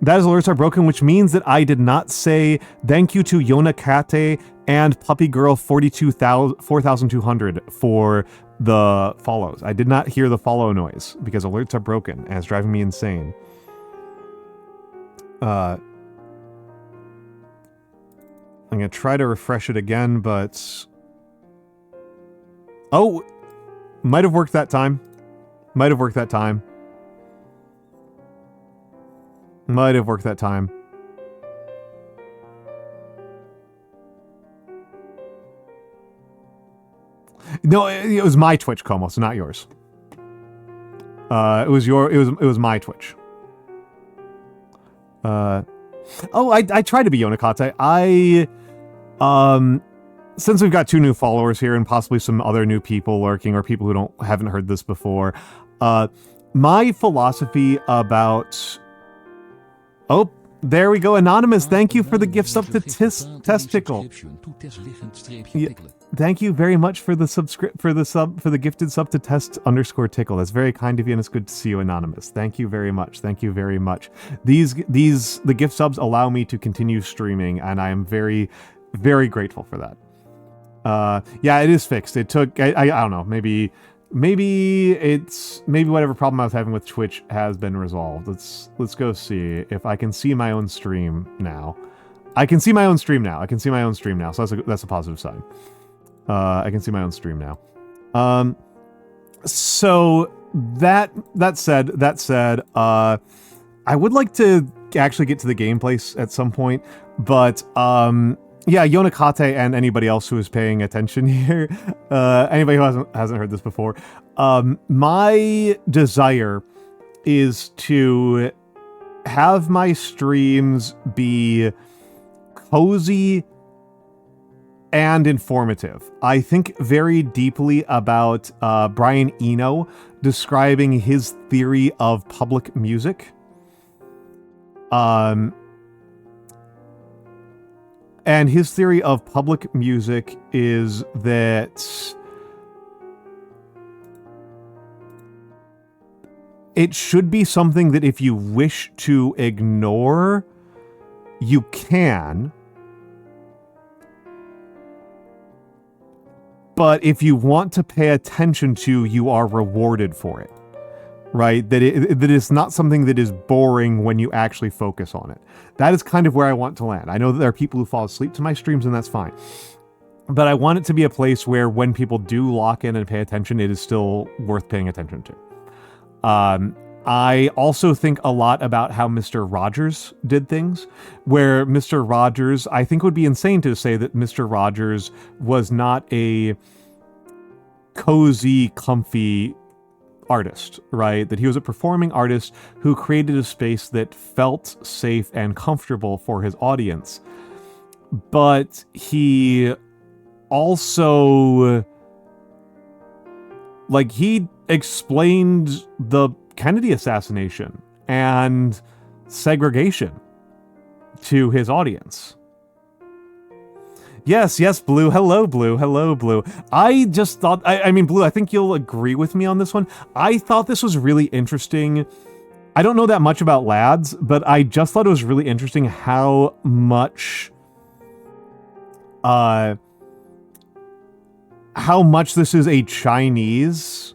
That is alerts are broken, which means that I did not say thank you to Yonakate and Puppy Girl 4200 for the follows. I did not hear the follow noise because alerts are broken and it's driving me insane. I'm gonna try to refresh it again, but... Oh! Might have worked that time. Might have worked that time. Might have worked that time. No, it was my Twitch, Como, so not yours. It was my Twitch. Oh, I tried to be Yonakate. Since we've got 2 new followers here and possibly some other new people lurking or people who haven't heard this before, my philosophy about... Oh, there we go. Anonymous, thank you for the gift sub to Testicle. Yeah, thank you very much for the gifted sub to test_tickle. That's very kind of you, and it's good to see you, Anonymous. Thank you very much. Thank you very much. The gift subs allow me to continue streaming, and I am very, very grateful for that. Yeah, it is fixed. It took I don't know, maybe whatever problem I was having with Twitch has been resolved. Let's go see if I can see my own stream now. I can see my own stream now. So that's a positive sign. I can see my own stream now. So that said, I would like to actually get to the gameplay at some point, but yeah, Yonakate and anybody else who is paying attention here, anybody who hasn't heard this before, my desire is to have my streams be cozy and informative. I think very deeply about Brian Eno describing his theory of public music. And his theory of public music is that it should be something that if you wish to ignore, you can. But if you want to pay attention to, you are rewarded for it. Right? That it's not something that is boring when you actually focus on it. That is kind of where I want to land. I know that there are people who fall asleep to my streams, and that's fine. But I want it to be a place where when people do lock in and pay attention, it is still worth paying attention to. I also think a lot about how Mr. Rogers did things, where Mr. Rogers, I think it would be insane to say that Mr. Rogers was not a cozy, comfy artist, right? That he was a performing artist who created a space that felt safe and comfortable for his audience. But he also, like, he explained the Kennedy assassination and segregation to his audience. Yes, Blue. Hello, Blue. I just thought, I mean, Blue, I think you'll agree with me on this one. I thought this was really interesting. I don't know that much about lads, but I just thought it was really interesting how much this is a Chinese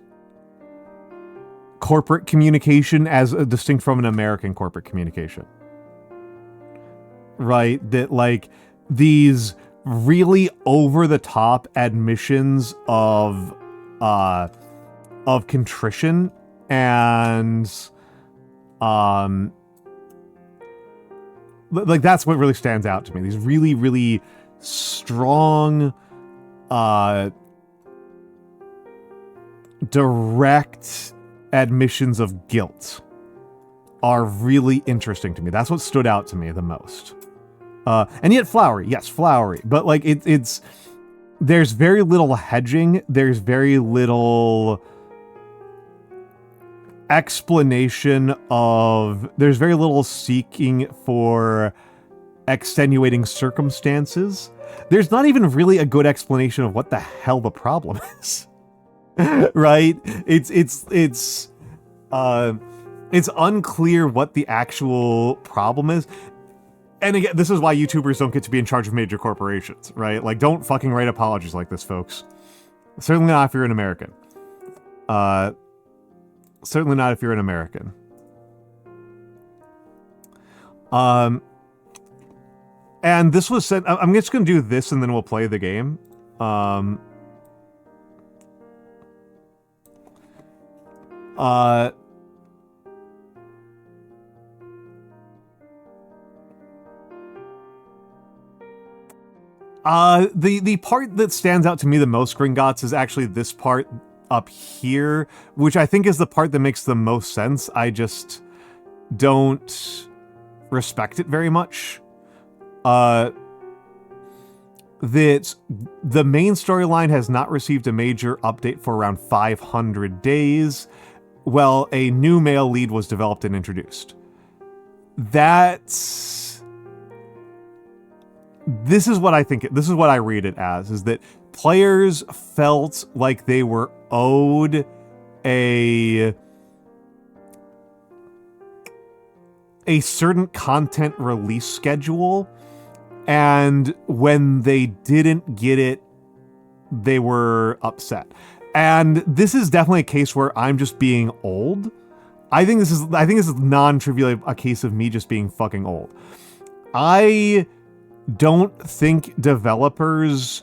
corporate communication as distinct from an American corporate communication. Right? That, like, these really over-the-top admissions of contrition and like, that's what really stands out to me. These really, really strong direct admissions of guilt are really interesting to me. That's what stood out to me the most. And yet flowery. Yes, flowery. But, like, it's... There's very little hedging. There's very little explanation of... There's very little seeking for extenuating circumstances. There's not even really a good explanation of what the hell the problem is. Right? It's unclear what the actual problem is. And again, this is why YouTubers don't get to be in charge of major corporations, right? Like, don't fucking write apologies like this, folks. Certainly not if you're an American. Certainly not if you're an American. And this was sent... I'm just going to do this and then we'll play the game. The part that stands out to me the most, Gringotts, is actually this part up here, which I think is the part that makes the most sense. I just don't respect it very much. That the main storyline has not received a major update for around 500 days. Well, a new male lead was developed and introduced. This is what I think, this is what I read it as, is that players felt like they were owed a certain content release schedule, and when they didn't get it, they were upset. And this is definitely a case where I'm just being old. I think this is non-trivially a case of me just being fucking old. I don't think developers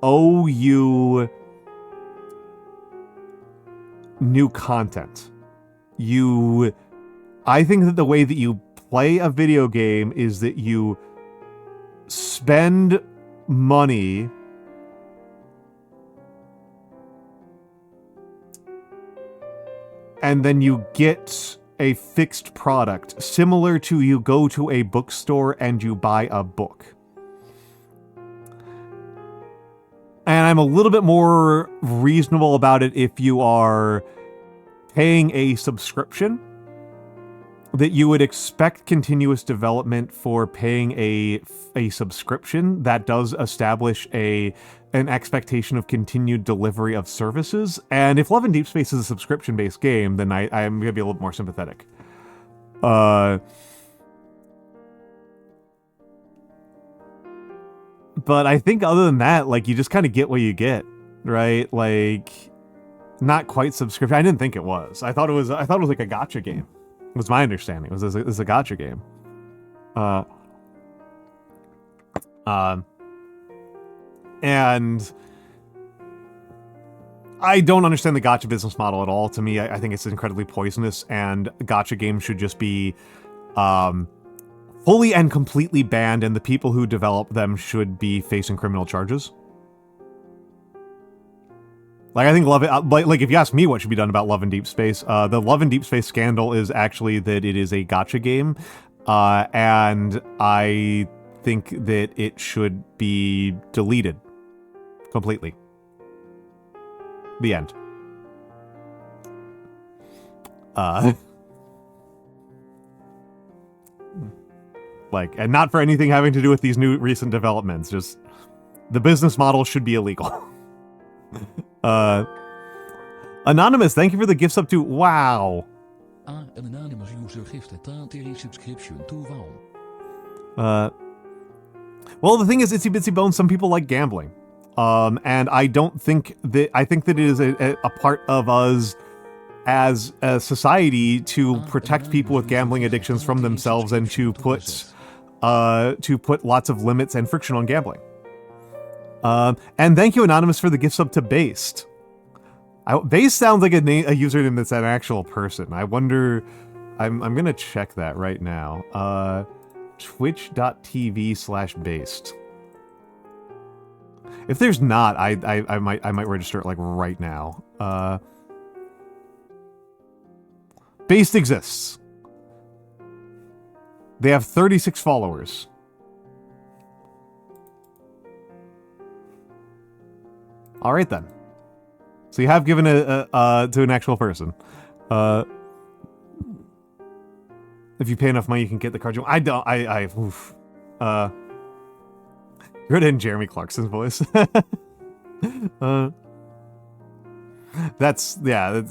owe you new content. I think that the way that you play a video game is that you spend money and then you get a fixed product, similar to you go to a bookstore and you buy a book. And I'm a little bit more reasonable about it if you are paying a subscription, that you would expect continuous development for paying a subscription that does establish an expectation of continued delivery of services. And if Love and Deepspace is a subscription-based game, then I'm going to be a little more sympathetic. But I think other than that, like, you just kind of get what you get, right? Like, not quite subscription. I didn't think it was. I thought it was like a gacha game. Was my understanding. It was a gacha game. And I don't understand the gacha business model at all. To me, I think it's incredibly poisonous, and gacha games should just be fully and completely banned, and the people who develop them should be facing criminal charges. Like, I think like if you ask me what should be done about Love and Deepspace, the Love and Deepspace scandal is actually that it is a gacha game, and I think that it should be deleted completely. The end. Like, and not for anything having to do with these new recent developments, just the business model should be illegal. Anonymous, thank you for the gifts up to... Wow. An anonymous user gifted 30 subscription to WoW. Well, the thing is, Itsy Bitsy Bones, some people like gambling. And I don't think that... I think that it is a part of us as a society to protect people with gambling addictions from themselves and to put lots of limits and friction on gambling. And thank you, Anonymous, for the gift sub to Based. Based sounds like a username that's an actual person. I wonder... I'm gonna check that right now. Twitch.tv/based. If there's not, I might register it, like, right now. Based exists. They have 36 followers. All right, then. So you have given to an actual person. If you pay enough money, you can get the card you want. Oof. You're in Jeremy Clarkson's voice. that's yeah.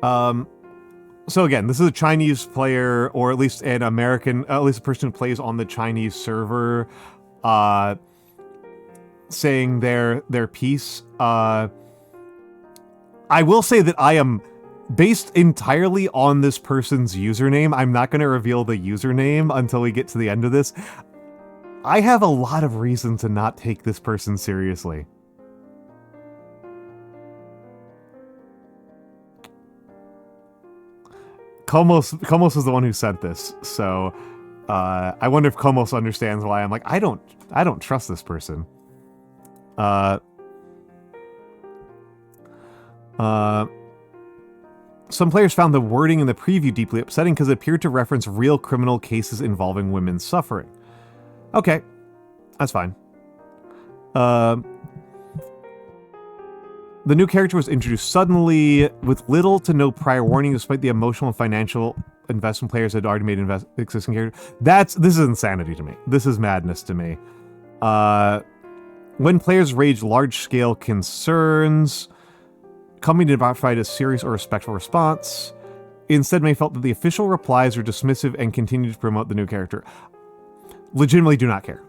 So again, this is a Chinese player, or at least an American, at least a person who plays on the Chinese server, saying their piece. I will say that I am based entirely on this person's username. I'm not going to reveal the username until we get to the end of this. I have a lot of reason to not take this person seriously. Komos is the one who sent this, so I wonder if Komos understands why I'm like, I don't trust this person. Some players found the wording in the preview deeply upsetting because it appeared to reference real criminal cases involving women's suffering. Okay, that's fine. The new character was introduced suddenly, with little to no prior warning, despite the emotional and financial investment players had already made existing characters. This is insanity to me. This is madness to me. When players raised large-scale concerns, company did not provide a serious or respectful response. Instead, they felt that the official replies were dismissive and continued to promote the new character. Legitimately do not care.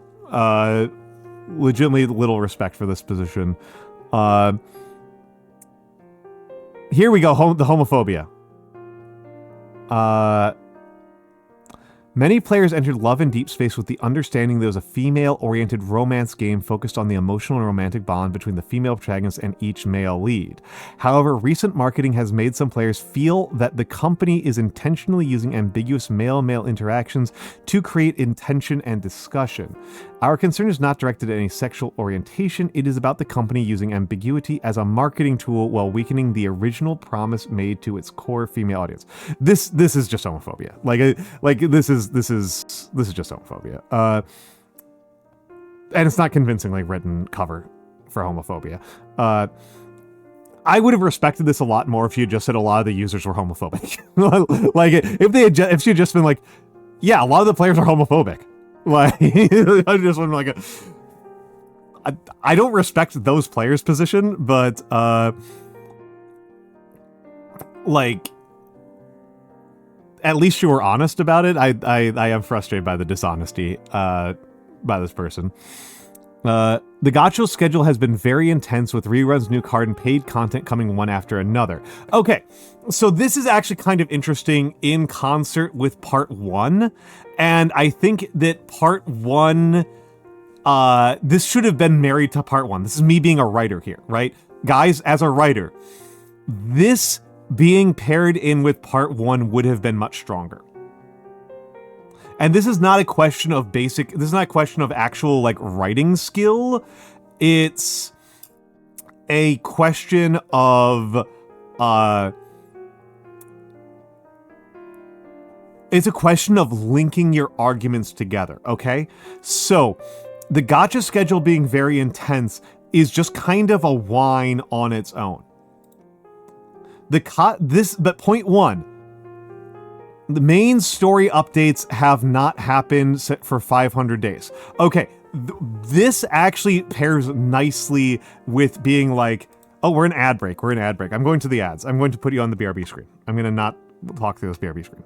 Legitimately little respect for this position. Here we go, the homophobia. Many players entered Love and Deepspace with the understanding there was a female-oriented romance game focused on the emotional and romantic bond between the female protagonist and each male lead. However, recent marketing has made some players feel that the company is intentionally using ambiguous male-male interactions to create intention and discussion. Our concern is not directed at any sexual orientation, it is about the company using ambiguity as a marketing tool while weakening the original promise made to its core female audience. This is just homophobia. This is just homophobia. And it's not convincingly written cover for homophobia. I would have respected this a lot more if you just said a lot of the users were homophobic. Like, if she had just been like, yeah, a lot of the players are homophobic. Like, I just went like, I don't respect those players' position, but like, at least you were honest about it. I am frustrated by the dishonesty by this person. The gacha schedule has been very intense, with reruns, new card, and paid content coming one after another. Okay, so this is actually kind of interesting in concert with part 1, and I think that part 1, this should have been married to part 1. This is me being a writer here, right? Guys, as a writer, this being paired in with part 1 would have been much stronger. And this is not a question of this is not a question of actual, like, writing skill. It's a question of, it's a question of linking your arguments together, okay? So, the gacha schedule being very intense is just kind of a whine on its own. But point 1, the main story updates have not happened for 500 days. Okay, this actually pairs nicely with being like, oh, we're in ad break. I'm going to the ads. I'm going to put you on the BRB screen. I'm going to not talk through this BRB screen.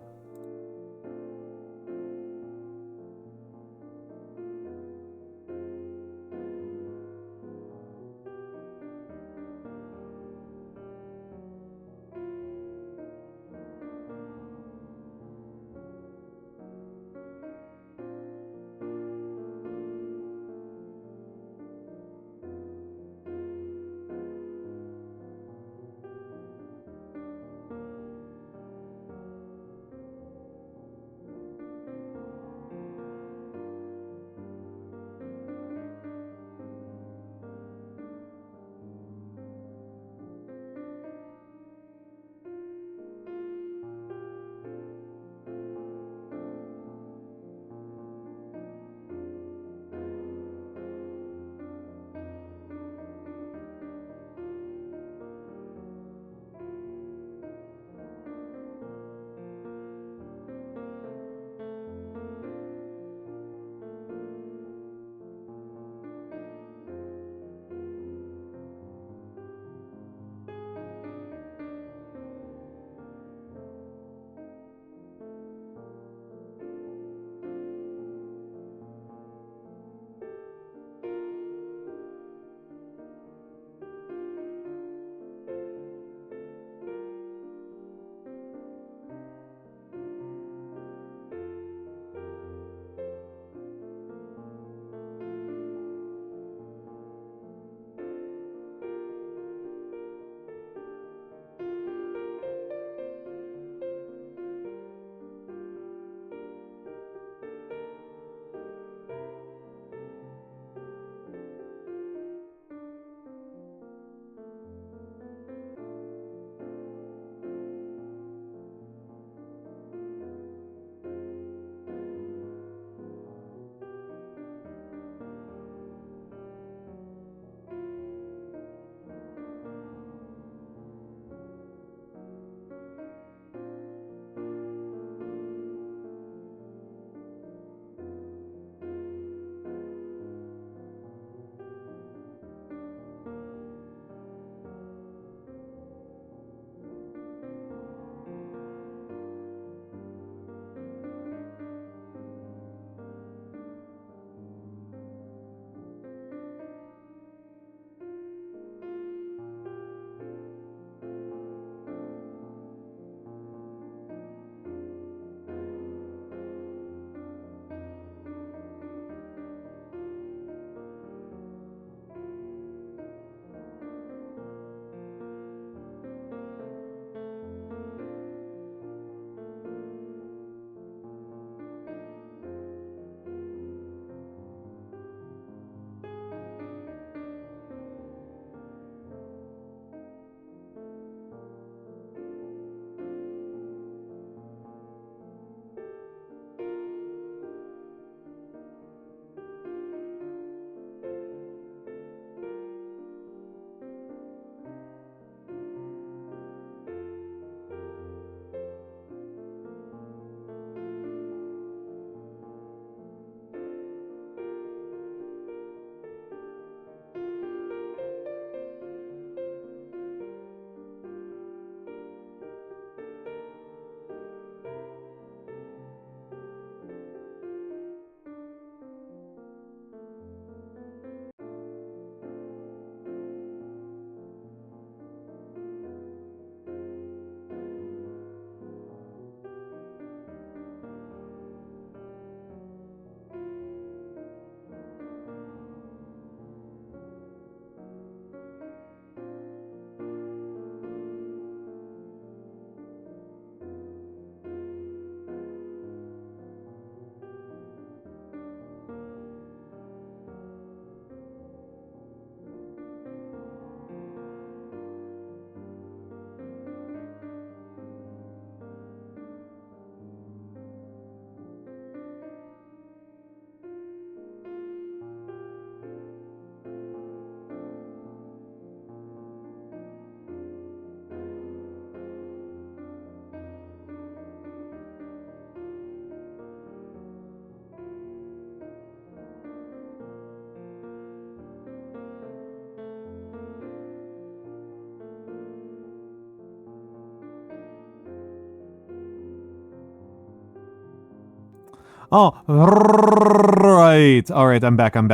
Oh, right. All right, I'm back. Let me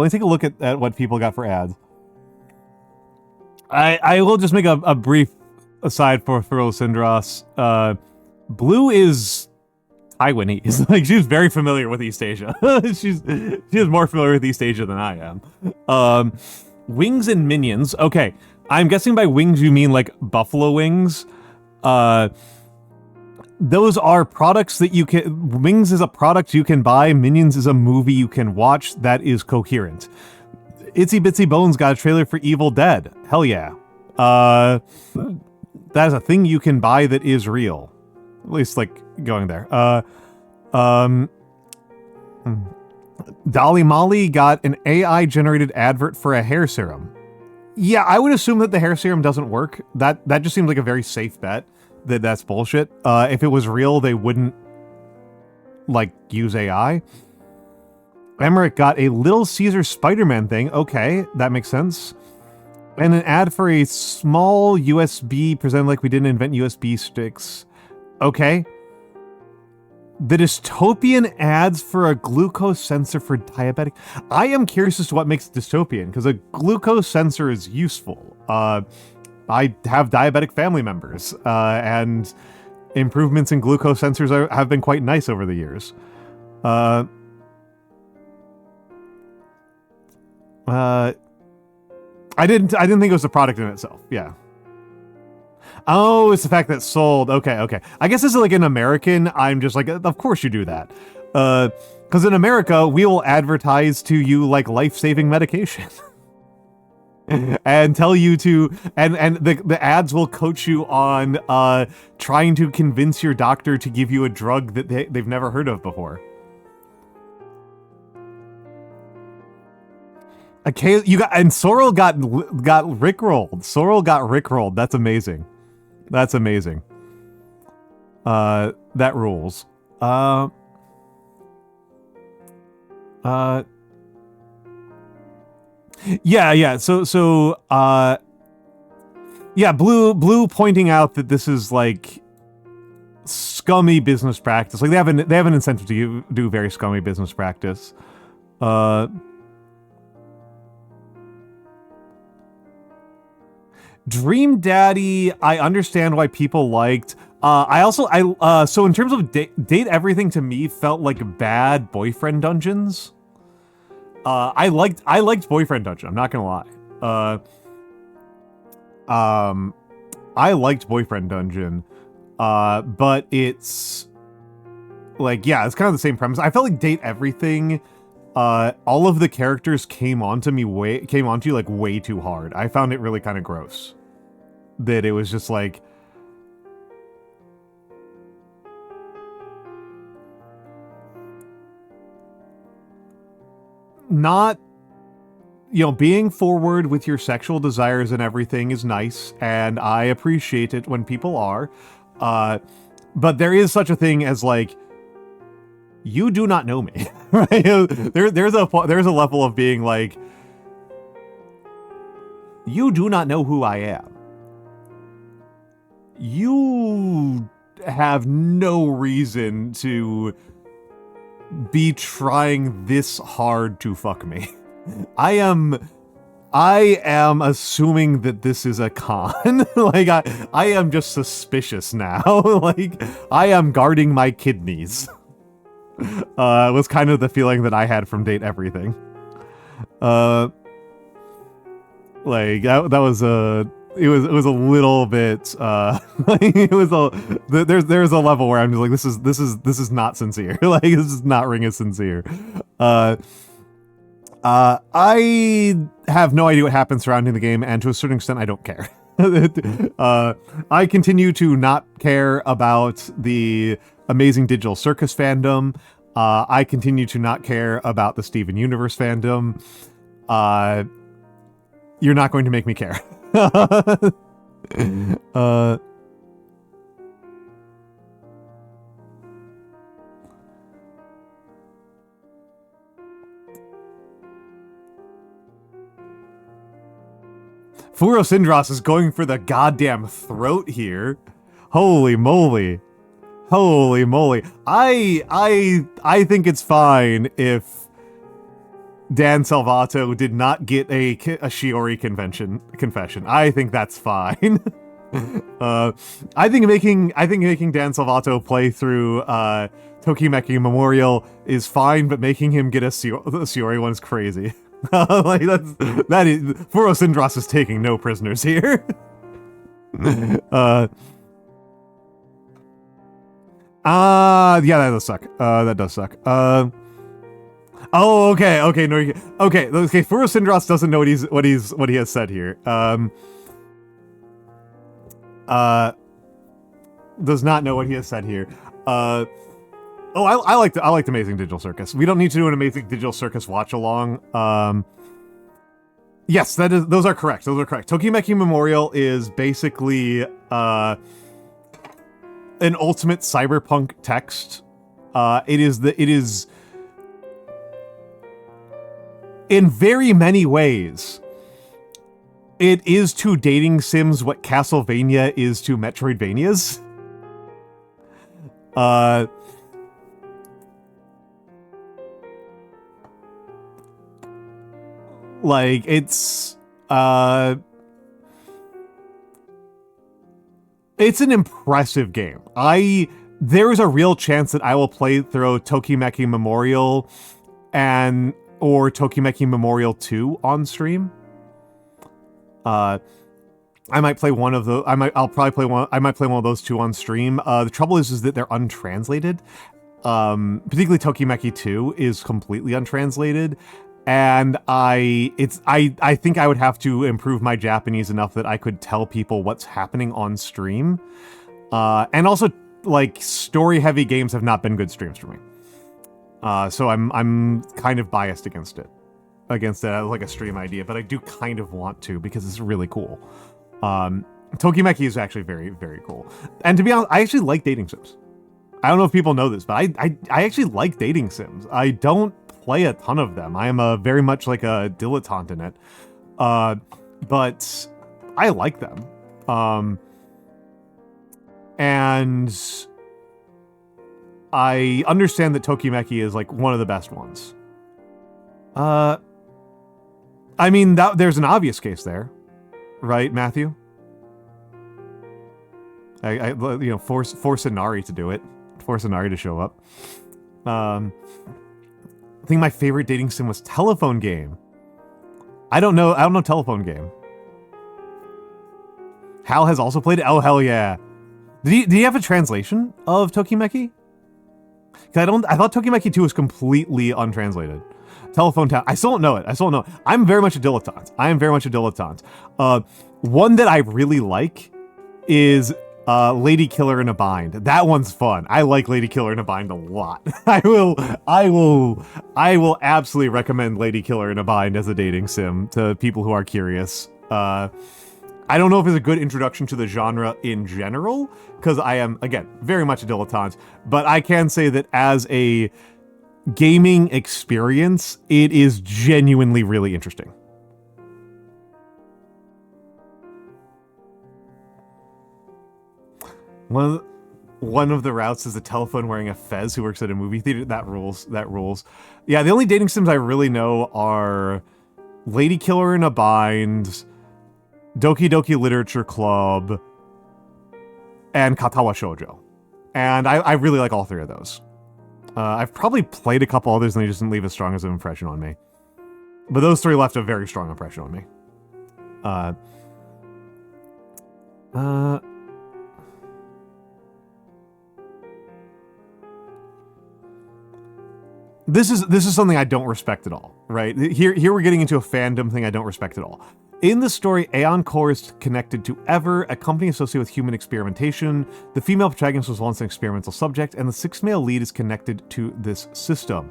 take a look at what people got for ads. I will just make a brief aside for Syndros. Blue is Taiwanese. Like, she's very familiar with East Asia. She is more familiar with East Asia than I am. Wings and minions. Okay, I'm guessing by wings you mean like buffalo wings. Those are products that you can... Wings is a product you can buy. Minions is a movie you can watch that is coherent. Itsy Bitsy Bones got a trailer for Evil Dead. Hell yeah. That is a thing you can buy that is real. At least, like, going there. Dolly Molly got an AI-generated advert for a hair serum. Yeah, I would assume that the hair serum doesn't work. That just seems like a very safe bet. That's bullshit. If it was real, they wouldn't, like, use AI. Emmerich got a Little Caesar Spider-Man thing. Okay, that makes sense. And an ad for a small USB, presented like we didn't invent USB sticks. Okay. The dystopian ads for a glucose sensor for diabetic... I am curious as to what makes it dystopian, because a glucose sensor is useful. I have diabetic family members, and improvements in glucose sensors have been quite nice over the years. I didn't think it was the product in itself. Yeah. Oh, it's the fact that it's sold. Okay. I guess this is like an American. I'm just like, of course you do that. Because in America, we will advertise to you like life-saving medication. And tell you to, and the ads will coach you on trying to convince your doctor to give you a drug that they've never heard of before. Okay, and Sorrel got rickrolled. Sorrel got rickrolled. That's amazing. That's amazing. That rules. Yeah. So, yeah, Blue pointing out that this is like scummy business practice. Like they have an incentive to do very scummy business practice. Dream Daddy, I understand why people liked. So in terms of Date Everything, to me felt like bad boyfriend dungeons. I liked Boyfriend Dungeon, I'm not gonna lie. I liked Boyfriend Dungeon, but it's like, yeah, it's kind of the same premise. I felt like Date Everything, all of the characters came onto you like way too hard. I found it really kind of gross. That it was just like, not, being forward with your sexual desires and everything is nice, and I appreciate it when people are, but there is such a thing as, like, you do not know me, right? There's a level of being like, you do not know who I am. You have no reason to be trying this hard to fuck me. I am assuming that this is a con. Like, I am just suspicious now. Like, I am guarding my kidneys. Was kind of the feeling that I had from Date Everything. Like, that was it was a little bit it was there's a level where I'm just like, this is not sincere. Like, this is not ring as sincere. I have no idea what happens surrounding the game, and to a certain extent I don't care. I continue to not care about the Amazing Digital Circus fandom. I continue to not care about the Steven Universe fandom. You're not going to make me care. Furo Syndros is going for the goddamn throat here. Holy moly. Holy moly. I think it's fine if Dan Salvato did not get a Shiori confession. I think that's fine. I think making Dan Salvato play through Tokimeki Memorial is fine, but making him get a Shiori one's crazy. Like that is Furo Sindros is taking no prisoners here. Yeah, that does suck. That does suck. Oh, okay, no, okay. Furo Sindros doesn't know what he has said here. Does not know what he has said here. I liked Amazing Digital Circus. We don't need to do an Amazing Digital Circus watch along. Yes, those are correct. Tokimeki Memorial is basically an ultimate cyberpunk text. It is in very many ways, it is to dating sims what Castlevania is to Metroidvanias. Like, it's an impressive game. There is a real chance that I will play through Tokimeki Memorial or Tokimeki Memorial 2 on stream. I might play one of those. I might play one of those two on stream. The trouble is that they're untranslated. Particularly Tokimeki 2 is completely untranslated. And I think I would have to improve my Japanese enough that I could tell people what's happening on stream. And also, like, story-heavy games have not been good streams for me. So I'm kind of biased against it as like a stream idea, but I do kind of want to because it's really cool. Tokimeki is actually very, very cool. And to be honest, I actually like dating sims. I don't know if people know this, but I actually like dating sims. I don't play a ton of them. I am very much like a dilettante in it. But I like them. And I understand that Tokimeki is like one of the best ones. I mean, there's an obvious case there, right, Matthew? I force Inari to do it. Force Inari to show up. I think my favorite dating sim was Telephone Game. I don't know Telephone Game. Hal has also played it. Oh, hell yeah. Did he have a translation of Tokimeki? I thought Tokimeki 2 was completely untranslated. Telephone Town. I still don't know it. I'm very much a dilettante. One that I really like is Lady Killer in a Bind. That one's fun. I like Lady Killer in a Bind a lot. I will absolutely recommend Lady Killer in a Bind as a dating sim to people who are curious. I don't know if it's a good introduction to the genre in general, because I am, again, very much a dilettante, but I can say that as a gaming experience, it is genuinely really interesting. One of the routes is a telephone wearing a fez who works at a movie theater. That rules. Yeah, the only dating sims I really know are Lady Killer in a Bind, Doki Doki Literature Club, and Katawa Shoujo. And I really like all three of those. I've probably played a couple others and they just didn't leave as strong as an impression on me. But those three left a very strong impression on me. This is something I don't respect at all, right? Here we're getting into a fandom thing I don't respect at all. In the story, Aeon Core is connected to Ever, a company associated with human experimentation. The female protagonist was once an experimental subject, and the sixth male lead is connected to this system.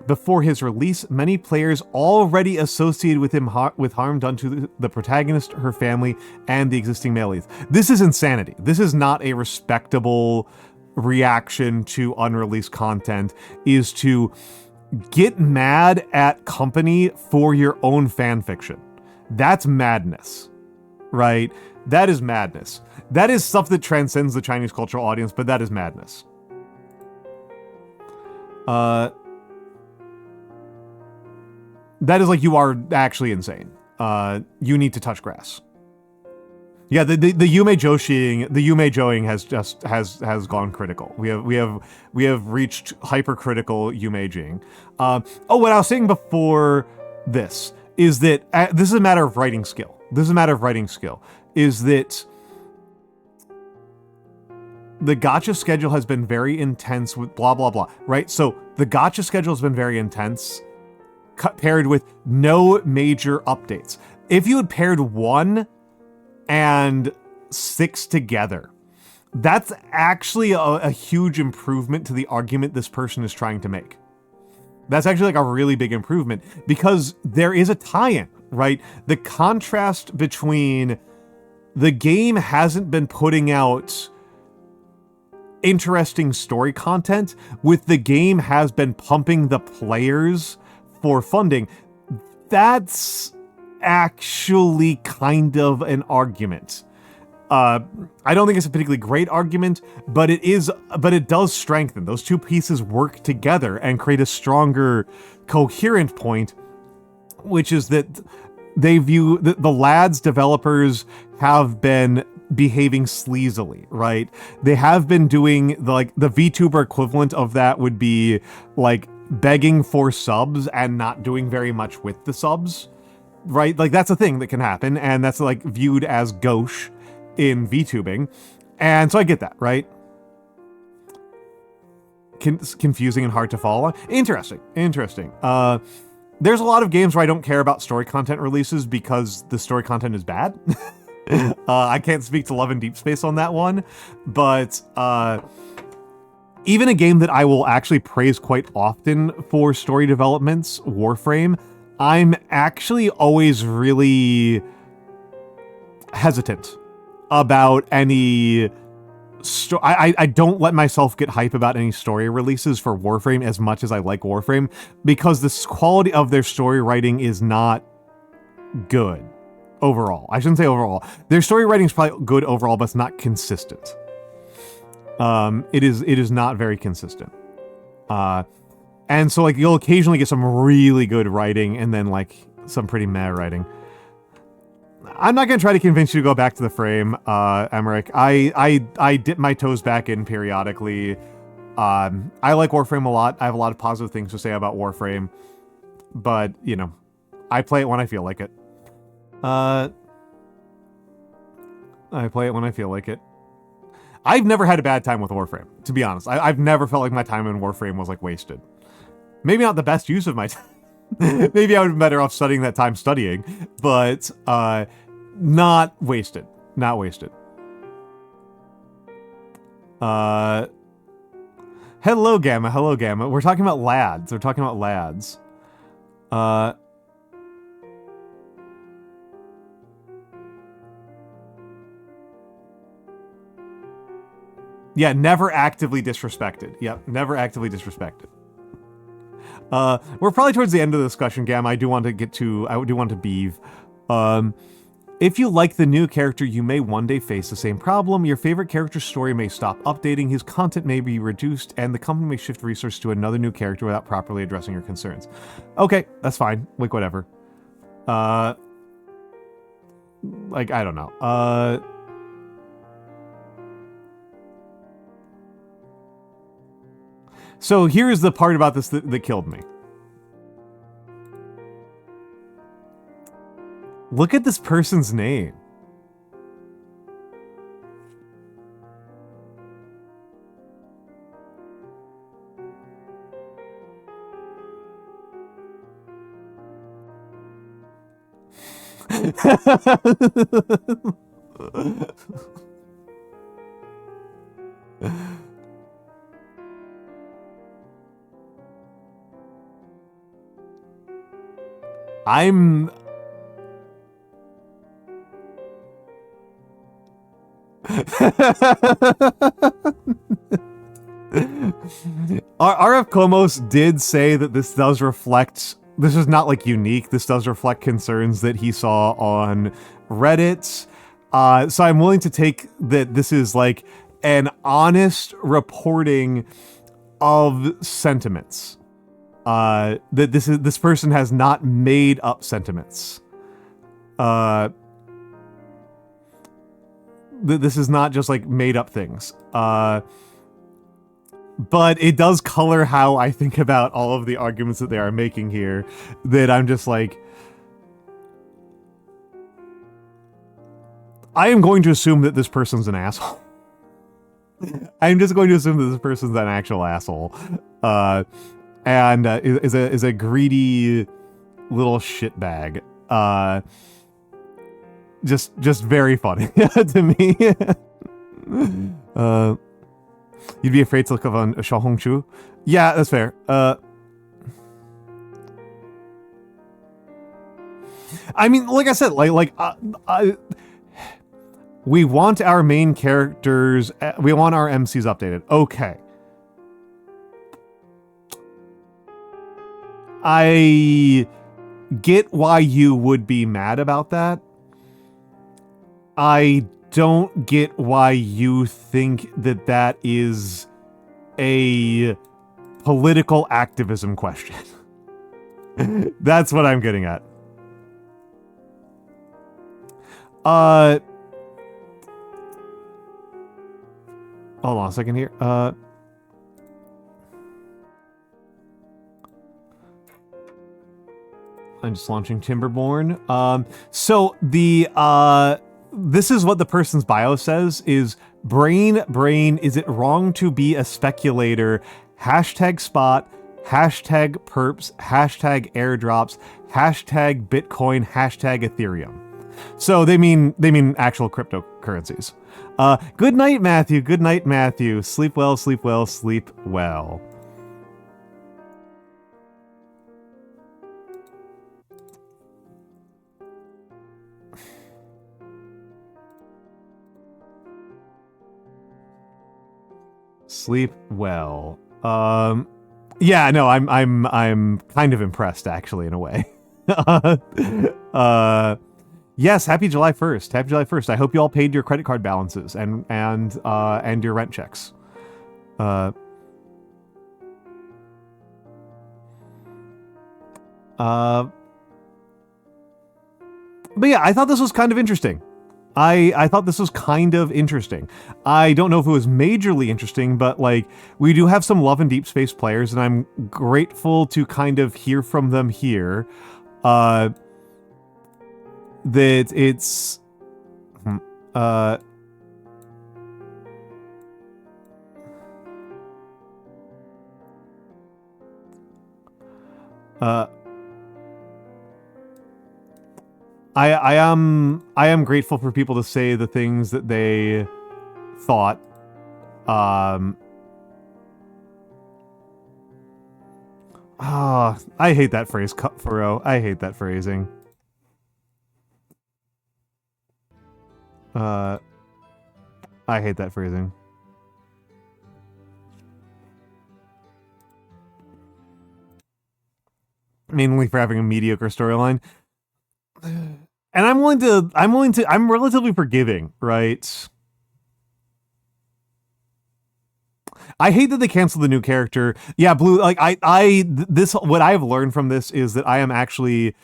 Before his release, many players already associated with him with harm done to the protagonist, her family, and the existing male leads. This is insanity. This is not a respectable reaction to unreleased content, is to get mad at company for your own fanfiction. That's madness, right? That is madness. That is stuff that transcends the Chinese cultural audience, but that is madness. That is like, you are actually insane. You need to touch grass. Yeah, the Yume Joing has gone critical. We have reached hypercritical Yume Jing. Oh, what I was saying before this is that this is a matter of writing skill. Is that the gacha schedule has been very intense with blah blah blah, right? So the gacha schedule has been very intense, paired with no major updates. If you had paired 1 and 6 together, that's actually a huge improvement to the argument this person is trying to make. That's actually like a really big improvement, because there is a tie-in, right? The contrast between the game hasn't been putting out interesting story content with the game has been pumping the players for funding. That's actually kind of an argument. I don't think it's a particularly great argument, but it does strengthen. Those two pieces work together and create a stronger, coherent point, which is that they view the lads developers have been behaving sleazily, right? They have been doing the VTuber equivalent of that would be like begging for subs and not doing very much with the subs, right? Like, that's a thing that can happen, and that's like viewed as gauche in VTubing, and so I get that, right? Confusing and hard to follow. Interesting. There's a lot of games where I don't care about story content releases because the story content is bad. I can't speak to Love and Deepspace on that one, but even a game that I will actually praise quite often for story developments, Warframe, I'm actually always really hesitant about any I don't let myself get hype about any story releases for Warframe as much as I like Warframe, because the quality of their story writing is not good overall. I shouldn't say overall. Their story writing is probably good overall, but it's not consistent. It is not very consistent. And so like you'll occasionally get some really good writing and then like some pretty meh writing. I'm not going to try to convince you to go back to the frame, Emmerich. I dip my toes back in periodically. I like Warframe a lot. I have a lot of positive things to say about Warframe. But, you know, I play it when I feel like it. I play it when I feel like it. I've never had a bad time with Warframe, to be honest. I've never felt like my time in Warframe was, like, wasted. Maybe not the best use of my time. Maybe I would have been better off studying that time studying, but not wasted. Not wasted. Hello, Gamma. Hello, Gamma. We're talking about lads. We're talking about lads. Yeah, never actively disrespected. Yep, never actively disrespected. We're probably towards the end of the discussion, Gam. I do want to beeve. If you like the new character, you may one day face the same problem. Your favorite character's story may stop updating, his content may be reduced, and the company may shift resources to another new character without properly addressing your concerns. Okay, that's fine. Like, whatever. Like, I don't know. So here's the part about this that killed me. Look at this person's name. I'm... RF Komos did say that this does reflect... This is not, like, unique. This does reflect concerns that he saw on Reddit. So I'm willing to take that this is like an honest reporting of sentiments. That this person has not made up sentiments. That this is not just like made up things. But it does color how I think about all of the arguments that they are making here, that I'm just like, I am going to assume that this person's an asshole. I'm just going to assume that this person's an actual asshole. And is a greedy little shitbag. Just very funny to me. You'd be afraid to look up on Xiaohongshu? Yeah, that's fair. I mean, like I said, we want our main characters, we want our MCs updated. Okay. I get why you would be mad about that. I don't get why you think that that is a political activism question. That's what I'm getting at. Hold on a second here. I'm just launching Timberborn. So the this is what the person's bio says is brain, is it wrong to be a speculator? Hashtag spot, hashtag perps, hashtag airdrops, hashtag Bitcoin, hashtag Ethereum. So they mean actual cryptocurrencies. Good night, Matthew. Good night, Matthew. Sleep well, sleep well, sleep well. Sleep well. Yeah, no, I'm kind of impressed actually in a way. Yes, happy July 1st. Happy July 1st. I hope you all paid your credit card balances and your rent checks. But yeah, I thought this was kind of interesting. I thought this was kind of interesting. I don't know if it was majorly interesting, but like we do have some Love and Deepspace players, and I'm grateful to kind of hear from them here. That it's I am grateful for people to say the things that they thought. I hate that phrase, cut furrow. I hate that phrasing. I hate that phrasing. Mainly for having a mediocre storyline. And I'm relatively forgiving, right? I hate that they canceled the new character. Yeah, Blue, like this what I've learned from this is that I am actually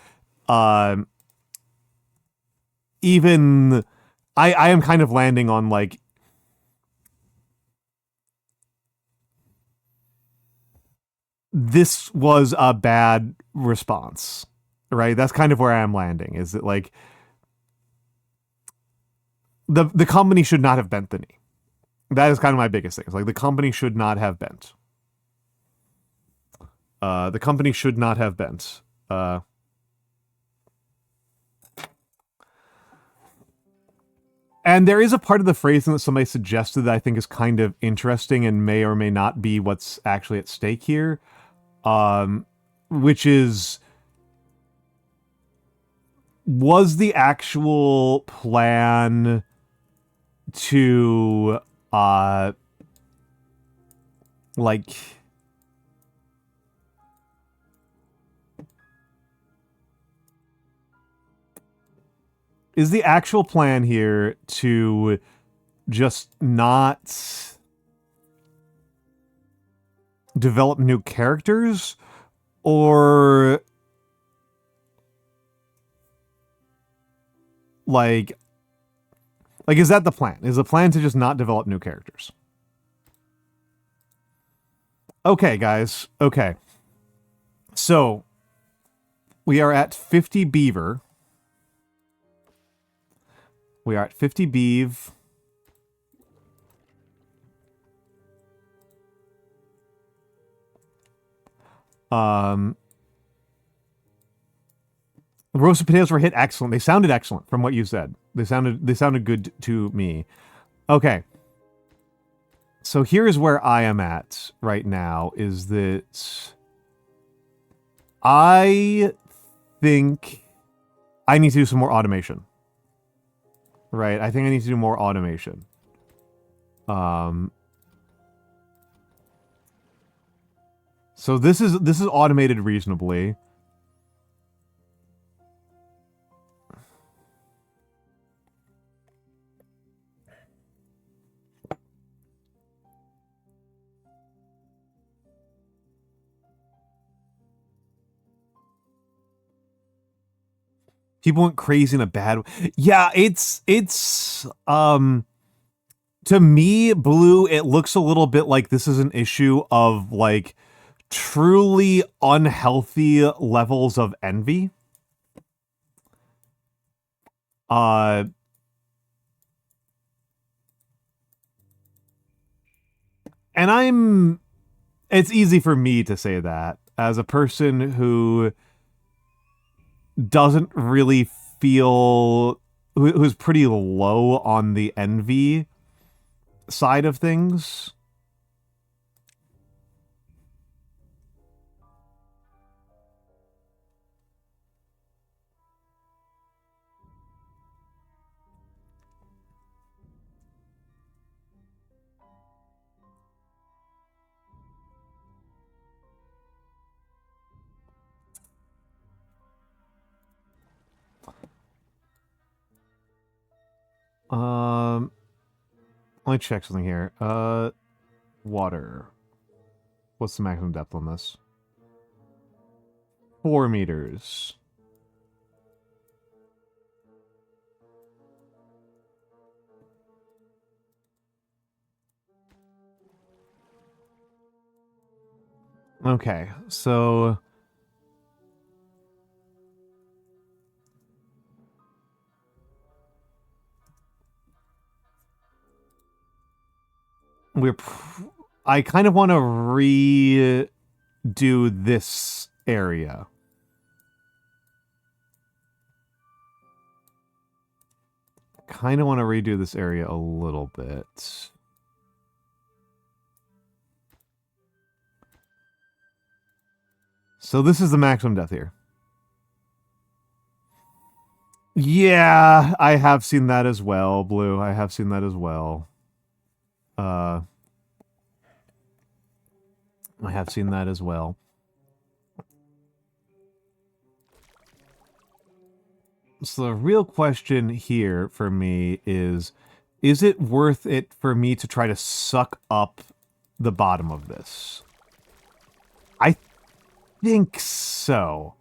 even I am kind of landing on like this was a bad response. Right? That's kind of where I am landing, is that like the company should not have bent the knee. That is kind of my biggest thing. It's like the company should not have bent. The company should not have bent. And there is a part of the phrasing that somebody suggested that I think is kind of interesting and may or may not be what's actually at stake here. Which is, was the actual plan to like Is the actual plan here to just not develop new characters, or like is that the plan? Is the plan to just not develop new characters? Okay, guys. Okay. So, we are at 50 beaver. We are at 50 beav. The roasted potatoes were hit excellent. They sounded excellent from what you said. They sounded good to me. Okay. So here's where I am at right now, is that I think I need to do some more automation. Right? I think I need to do more automation. So this is automated reasonably. People went crazy in a bad way. Yeah, it's to me, Blue, it looks a little bit like this is an issue of like truly unhealthy levels of envy. And it's easy for me to say that as a person who doesn't really feel, who's pretty low on the envy side of things. Let me check something here. Water. What's the maximum depth on this? 4 meters. Okay, so I kind of want to redo this area. Kind of want to redo this area a little bit. So this is the maximum depth here. Yeah, I have seen that as well, Blue. I have seen that as well. I have seen that as well. So the real question here for me is it worth it for me to try to suck up the bottom of this? I think so.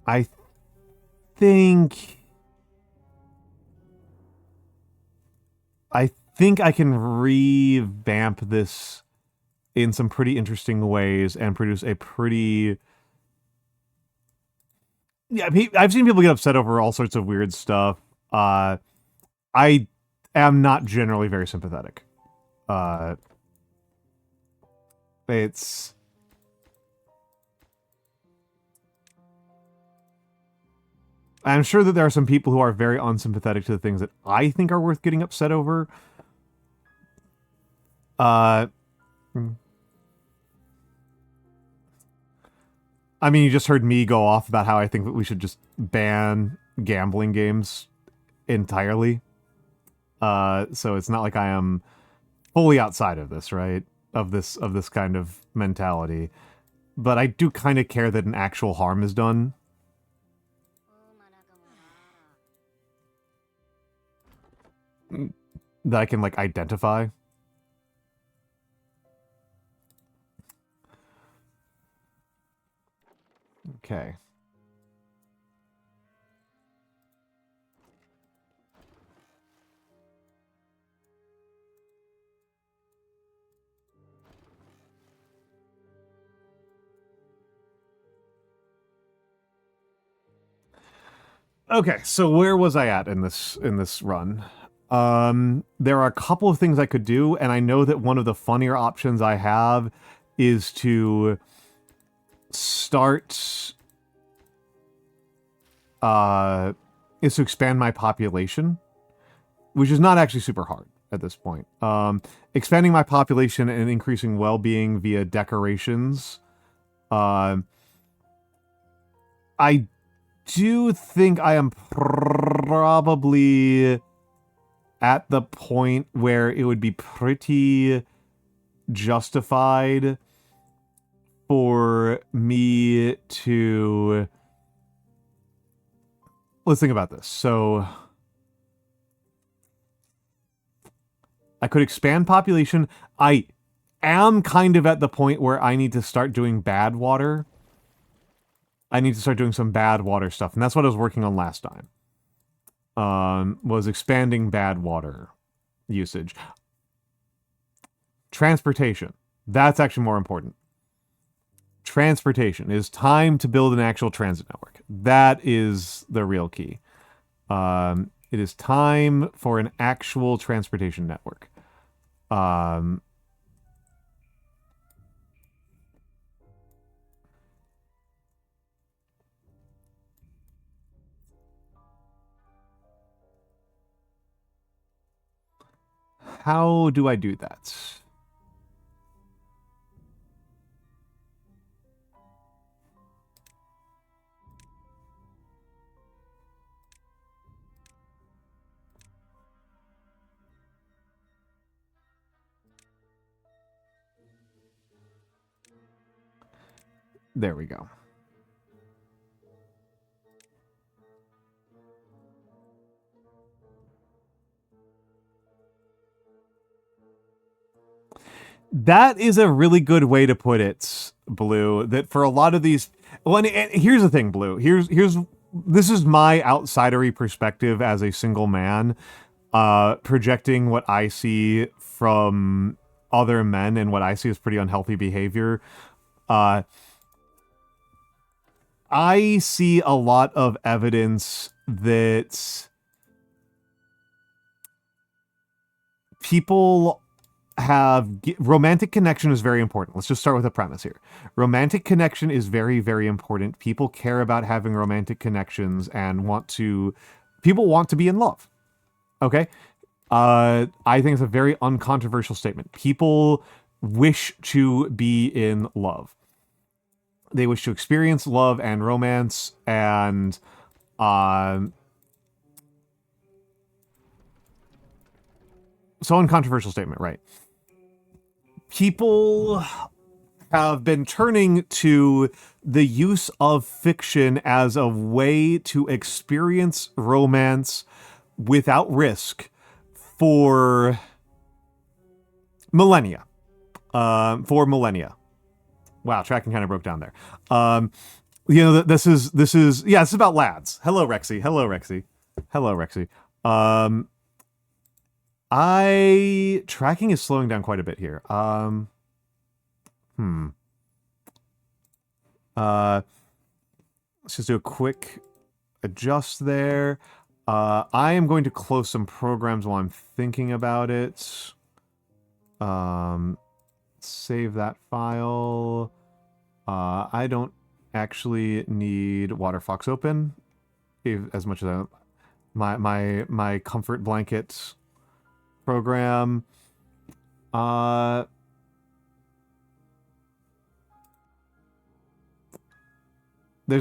I think I can revamp this in some pretty interesting ways and produce a pretty... Yeah, I've seen people get upset over all sorts of weird stuff. I am not generally very sympathetic. It's... I'm sure that there are some people who are very unsympathetic to the things that I think are worth getting upset over. I mean, you just heard me go off about how I think that we should just ban gambling games entirely. So it's not like I am fully outside of this, right? Of this kind of mentality. But I do kind of care that an actual harm is done that I can like identify. Okay. Okay, so where was I at in this run? There are a couple of things I could do, and I know that one of the funnier options I have is to start is to expand my population, which is not actually super hard at this point. Expanding my population and increasing well-being via decorations. I do think I am probably at the point where it would be pretty justified for me to... Let's think about this. So I could expand population. I am kind of at the point where I need to start doing bad water. I need to start doing some bad water stuff. And that's what I was working on last time. Was expanding bad water usage. Transportation. That's actually more important. Transportation. It is time to build an actual transit network. That is the real key. It is time for an actual transportation network. How do I do that? There we go. That is a really good way to put it, Blue. That for a lot of these... Well, and here's the thing, Blue. This is my outsidery perspective as a single man, projecting what I see from other men and what I see as pretty unhealthy behavior. I see a lot of evidence that people have... Romantic connection is very important. Let's just start with a premise here. Romantic connection is very, very important. People care about having romantic connections and people want to be in love. Okay? I think it's a very uncontroversial statement. People wish to be in love. They wish to experience love and romance, and so uncontroversial statement, right? People have been turning to the use of fiction as a way to experience romance without risk for millennia. Wow, tracking kind of broke down there. This is about lads. Hello, Rexy. Tracking is slowing down quite a bit here. Let's just do a quick adjust there. I am going to close some programs while I'm thinking about it. Save that file. I don't actually need WaterFox open, as much as my comfort blanket program. There's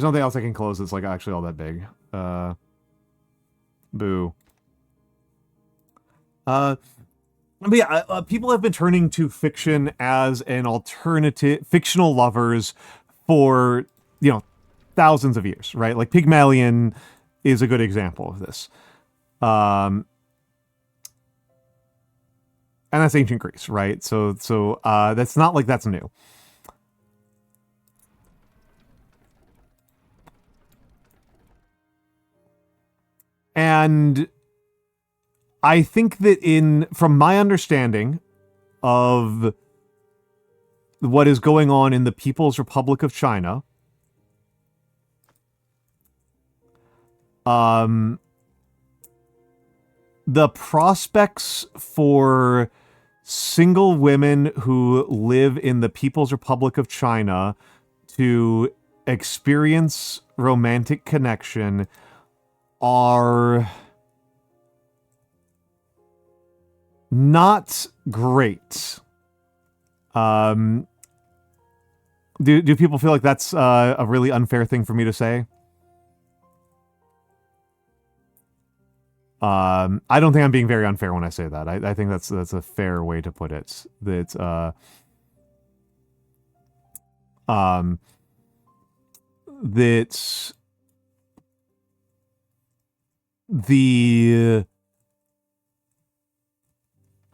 nothing else I can close that's like actually all that big. Boo. But yeah, people have been turning to fiction as an alternative, fictional lovers for, thousands of years, right? Like Pygmalion is a good example of this. And that's ancient Greece, right? So that's not like that's new. And I think that from my understanding of what is going on in the People's Republic of China, the prospects for single women who live in the People's Republic of China to experience romantic connection are not great. Do people feel like that's a really unfair thing for me to say? I don't think I'm being very unfair when I say that. I think that's a fair way to put it. That that the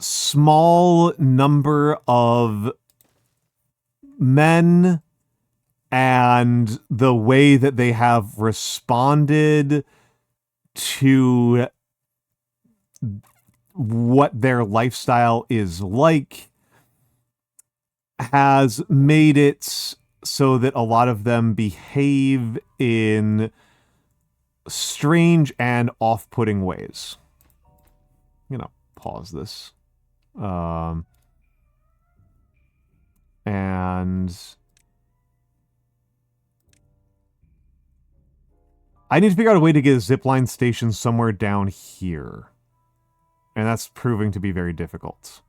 small number of men and the way that they have responded to what their lifestyle is like has made it so that a lot of them behave in strange and off-putting ways. You know, pause this. And I need to figure out a way to get a zipline station somewhere down here. And that's proving to be very difficult.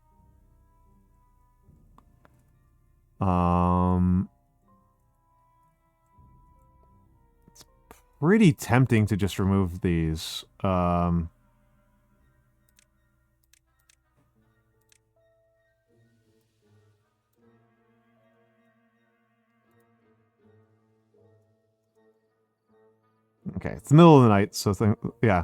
It's pretty tempting to just remove these. Okay, it's the middle of the night, so yeah.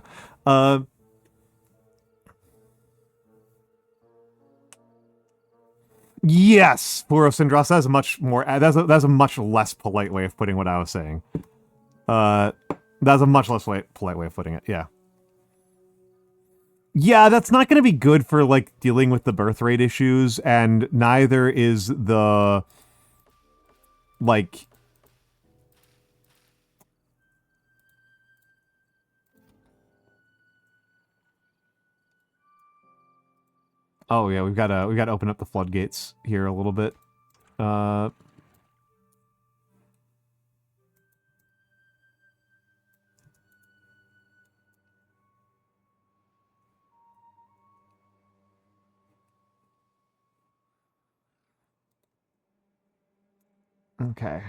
Yes, Purosindros. That's a much more. That's a much less polite way of putting what I was saying. That's a much less polite way of putting it. Yeah. Yeah, that's not going to be good for like dealing with the birth rate issues, and neither is the like. Oh yeah, we gotta open up the floodgates here a little bit. Okay.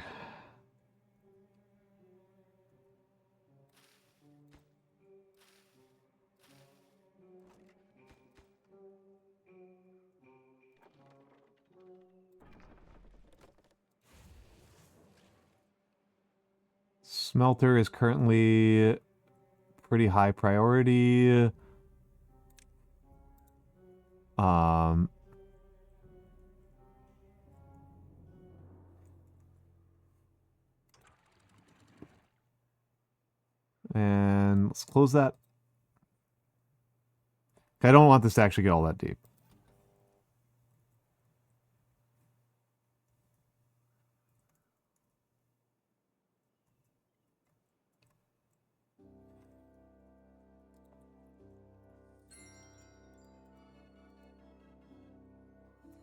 Smelter is currently pretty high priority. And let's close that. I don't want this to actually get all that deep.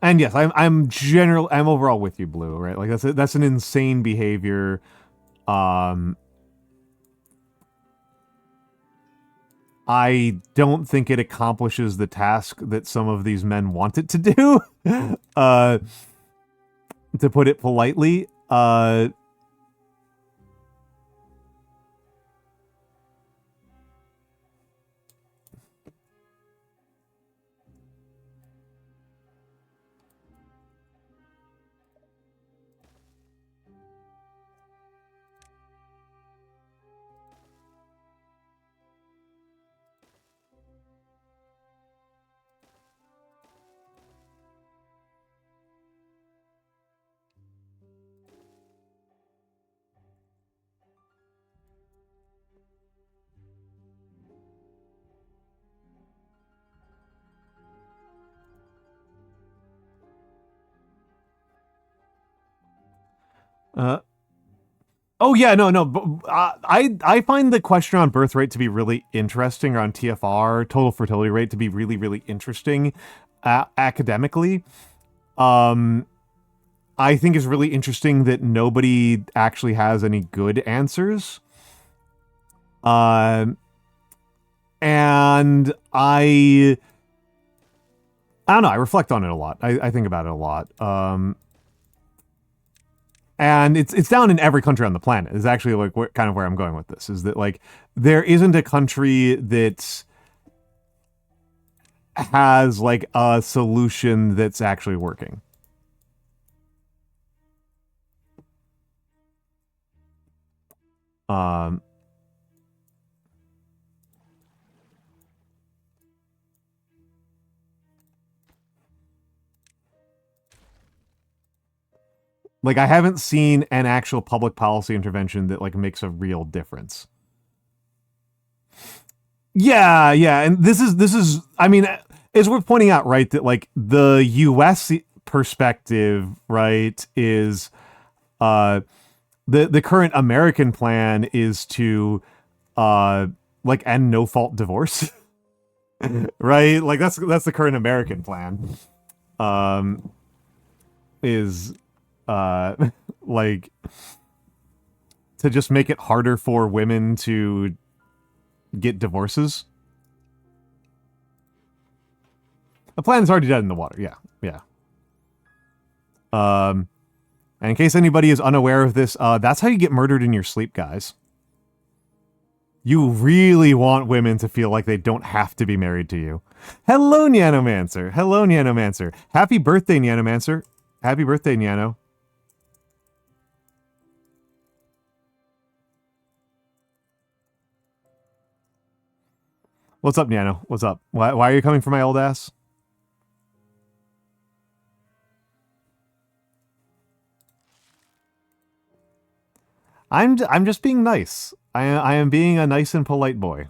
And yes, I'm overall with you, Blue, right? Like that's an insane behavior. I don't think it accomplishes the task that some of these men want it to do. To put it politely. Oh yeah, no. But, I find the question on birth rate to be really interesting, or on TFR, total fertility rate, to be really, really interesting academically. I think it's really interesting that nobody actually has any good answers. And I don't know. I reflect on it a lot. I think about it a lot. And it's down in every country on the planet. Is actually like kind of where I'm going with this. Is that like there isn't a country that has like a solution that's actually working. Like I haven't seen an actual public policy intervention that like makes a real difference. Yeah, and this is I mean, it's worth pointing out, right, that like the US perspective, right, is the current American plan is to like end no fault divorce. Right? Like that's the current American plan. Is like to just make it harder for women to get divorces. The plan's already dead in the water. Yeah. And in case anybody is unaware of this, that's how you get murdered in your sleep, guys. You really want women to feel like they don't have to be married to you. Hello, Nyanomancer. Happy birthday, Nyanomancer. Happy birthday, Nyano. What's up, Nyano? What's up? Why are you coming for my old ass? I'm just being nice. I am being a nice and polite boy.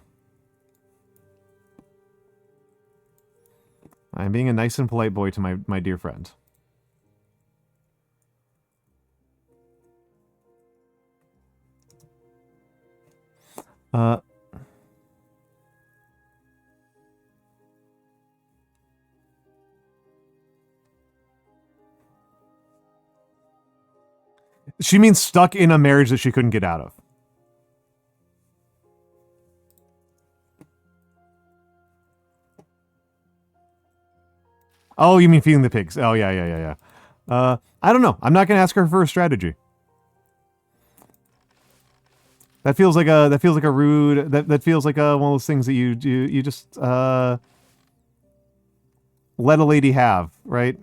I am being a nice and polite boy to my dear friend. She means stuck in a marriage that she couldn't get out of. Oh, you mean feeding the pigs? Oh, yeah. I don't know. I'm not going to ask her for a strategy. That feels like a rude. That feels like one of those things that you just let a lady have, right?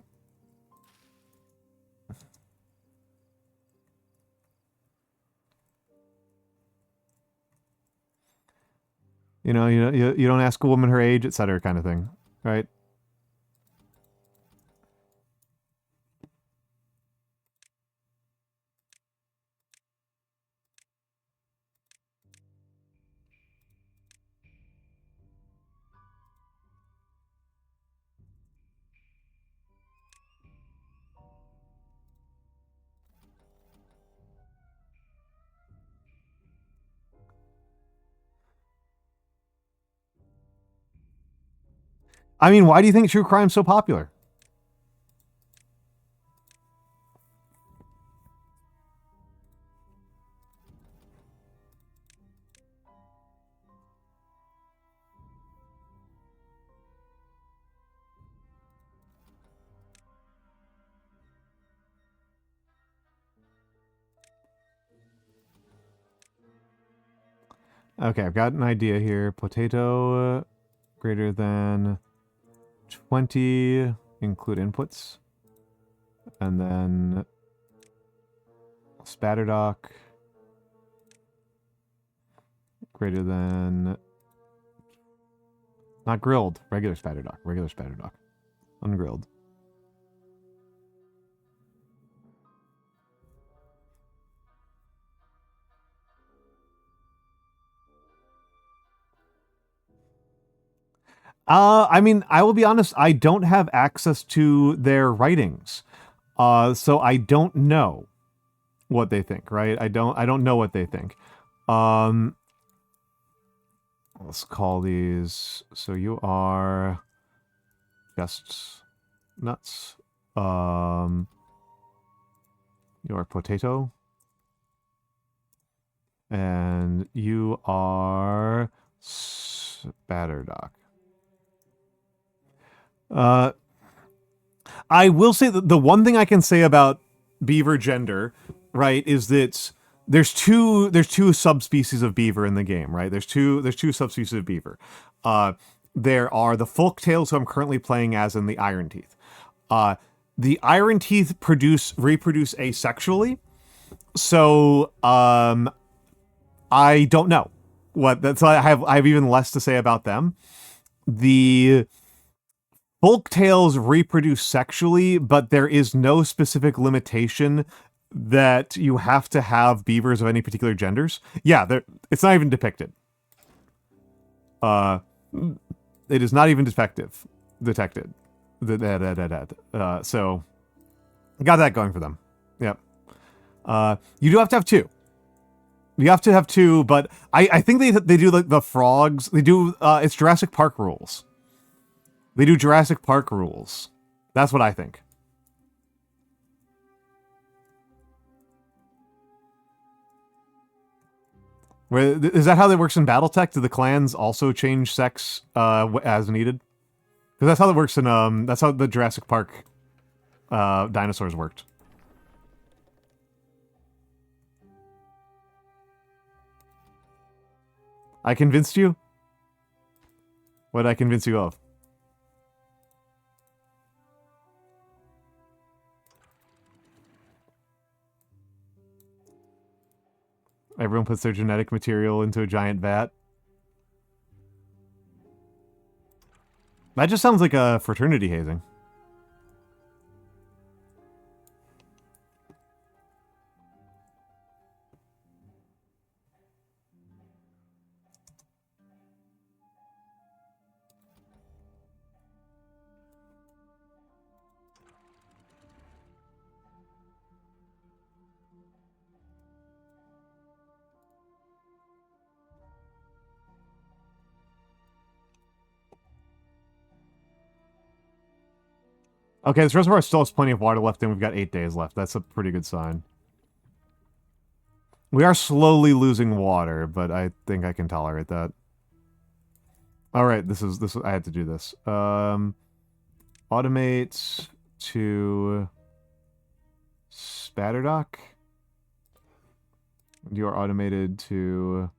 You know, you don't ask a woman her age, etc., kind of thing, right? I mean, why do you think true crime's so popular? Okay, I've got an idea here. Potato greater than 20, include inputs. And then spatterdock greater than, not grilled, regular spatterdock, ungrilled. I mean, I will be honest, I don't have access to their writings. So I don't know. what they think, right? I don't know what they think. Let's call these. So you are just nuts. You are potato. And you are Spatterdock. I will say that the one thing I can say about beaver gender, right, is that there's two subspecies of beaver in the game, right? There's two subspecies of beaver. There are the folktails who I'm currently playing as, and the iron teeth. The iron teeth reproduce asexually, so I don't know so I have even less to say about them. The folktails reproduce sexually, but there is no specific limitation that you have to have beavers of any particular genders. Yeah, it's not even depicted. It is not even detected. So, got that going for them. Yep. You do have to have two. You have to have two, but I think they do like the frogs. They do, it's Jurassic Park rules. They do Jurassic Park rules. That's what I think. Is that how that works in BattleTech? Do the clans also change sex as needed? Because that's how that works in that's how the Jurassic Park dinosaurs worked. I convinced you? What did I convince you of? Everyone puts their genetic material into a giant vat. That just sounds like a fraternity hazing. Okay, this reservoir still has plenty of water left, and we've got 8 days left. That's a pretty good sign. We are slowly losing water, but I think I can tolerate that. All right, this I had to do this. Automate to Spatterdock. You are automated to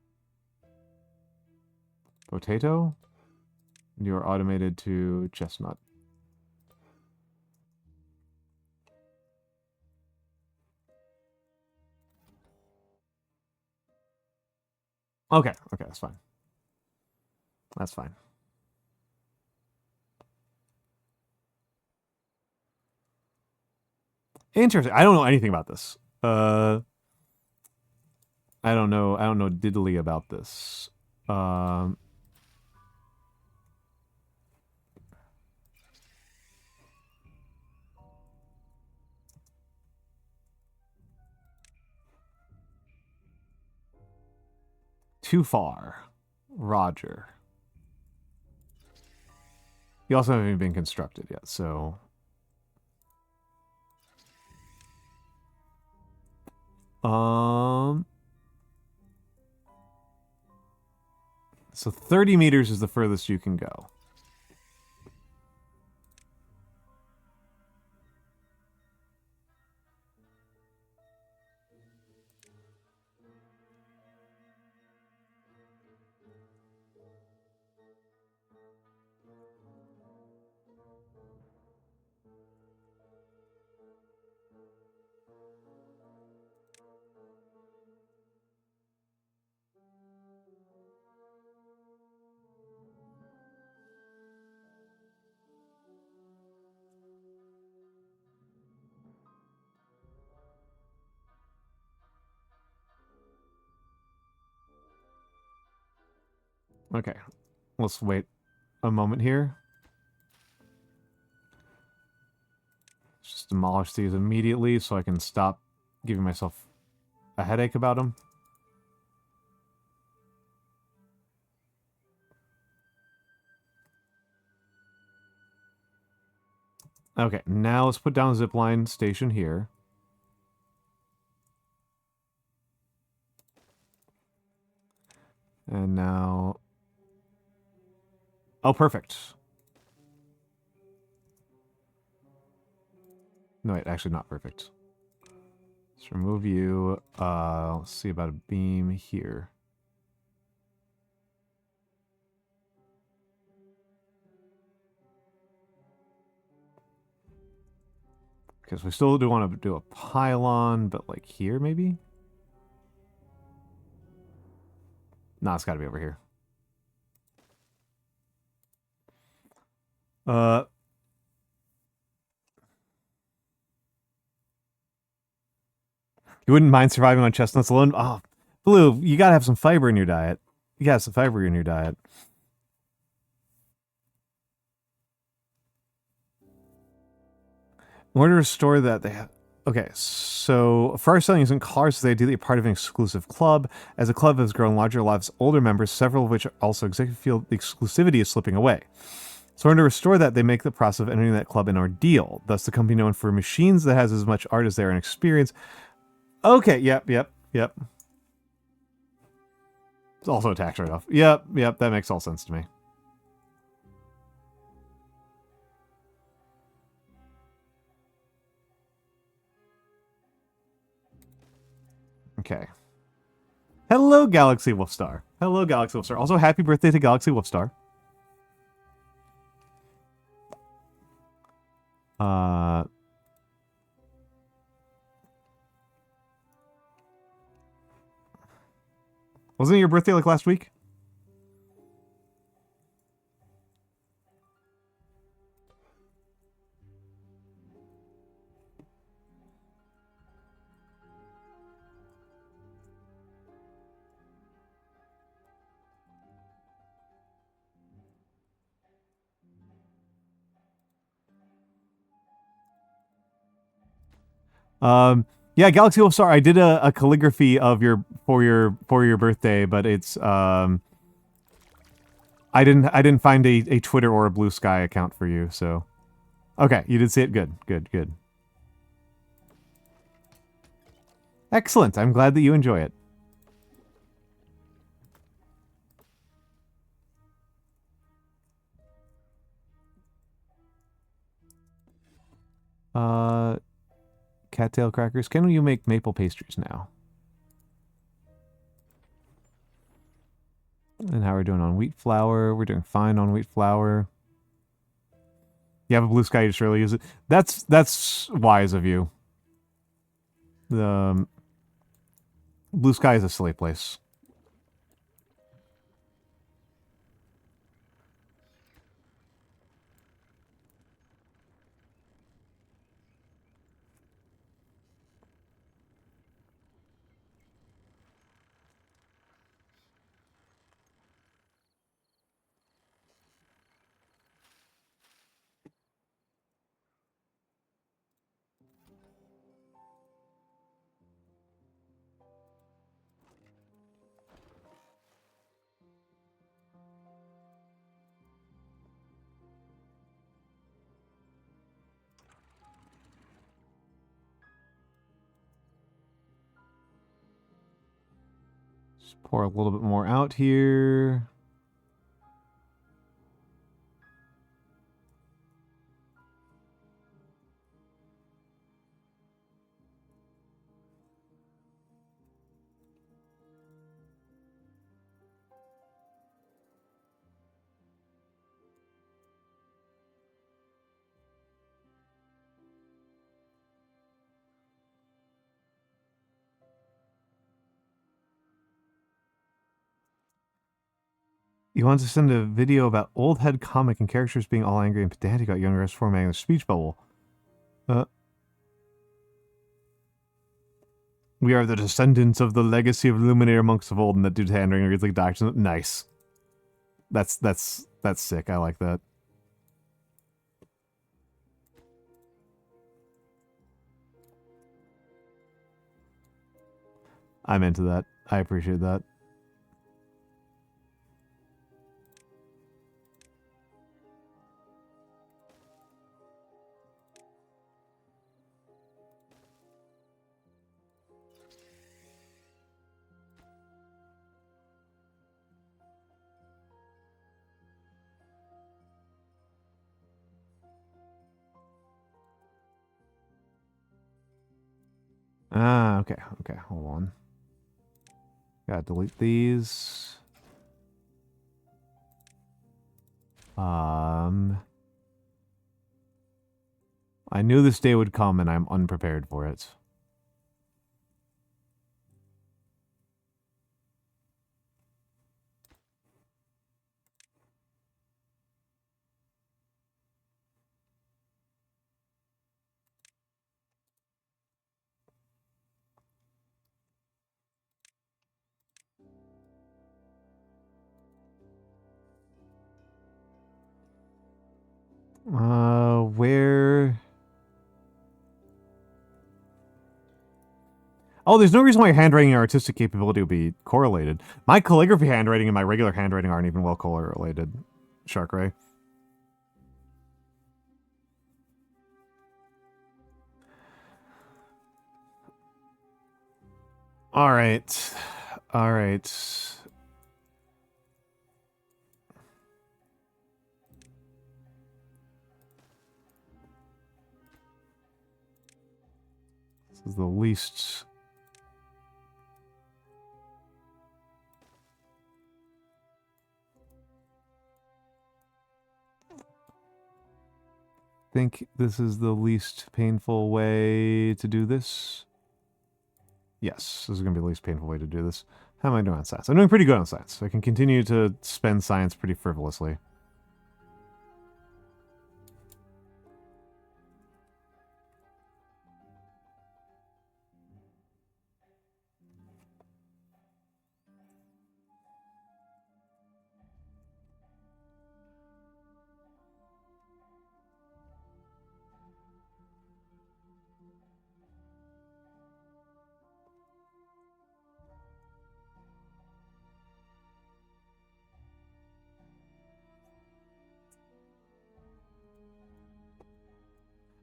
Potato. You are automated to Chestnut. Okay, that's fine. That's fine. Interesting. I don't know anything about this. I don't know diddly about this. Too far. Roger. You also haven't even been constructed yet, so... So 30 meters is the furthest you can go. Okay, let's wait a moment here. Just demolish these immediately so I can stop giving myself a headache about him. Okay, now let's put down a zipline station here. And now... Oh, perfect. No, wait, actually not perfect. Let's remove you. Let's see about a beam here. Because we still do want to do a pylon, but like here maybe? Nah, it's got to be over here. You wouldn't mind surviving on chestnuts alone? Oh, Blue, you gotta have some fiber in your diet. You gotta have some fiber in your diet. In order to restore that, they have... Okay, so for our selling using cars, they ideally part of an exclusive club. As the club has grown larger, a lot of its older members, several of which also executive feel the exclusivity is slipping away. So in order to restore that, they make the process of entering that club an ordeal. Thus, the company known for machines that has as much art as they are in experience. Okay, yep. It's also a tax write-off. Yep, that makes all sense to me. Okay. Hello, Galaxy Wolfstar. Hello, Galaxy Wolfstar. Also, happy birthday to Galaxy Wolfstar. Wasn't it your birthday like last week? Yeah, Galaxy Wolfstar, I did a calligraphy of for your birthday, but it's I didn't find a Twitter or a Blue Sky account for you, so okay, you did see it. Good. Excellent. I'm glad that you enjoy it. Cattail crackers. Can you make maple pastries now? And how are we doing on wheat flour? We're doing fine on wheat flour. You have a Blue Sky, you just really use it. That's wise of you. The Blue Sky is a silly place. Pour a little bit more out here. You want to send a video about old head comic and characters being all angry and pedantic about younger guys formatting their speech bubble. We are the descendants of the legacy of Illuminator monks of old, and that dude's handwriting reads like doctrine. Nice. That's sick. I like that. I'm into that. I appreciate that. Okay, okay, hold on. Gotta delete these. I knew this day would come and I'm unprepared for it. Where? Oh, there's no reason why your handwriting and artistic capability would be correlated. My calligraphy handwriting and my regular handwriting aren't even well correlated, Shark Ray. Alright. Alright. This is the least... think this is the least painful way to do this. Yes, this is going to be the least painful way to do this. How am I doing on science? I'm doing pretty good on science. I can continue to spend science pretty frivolously.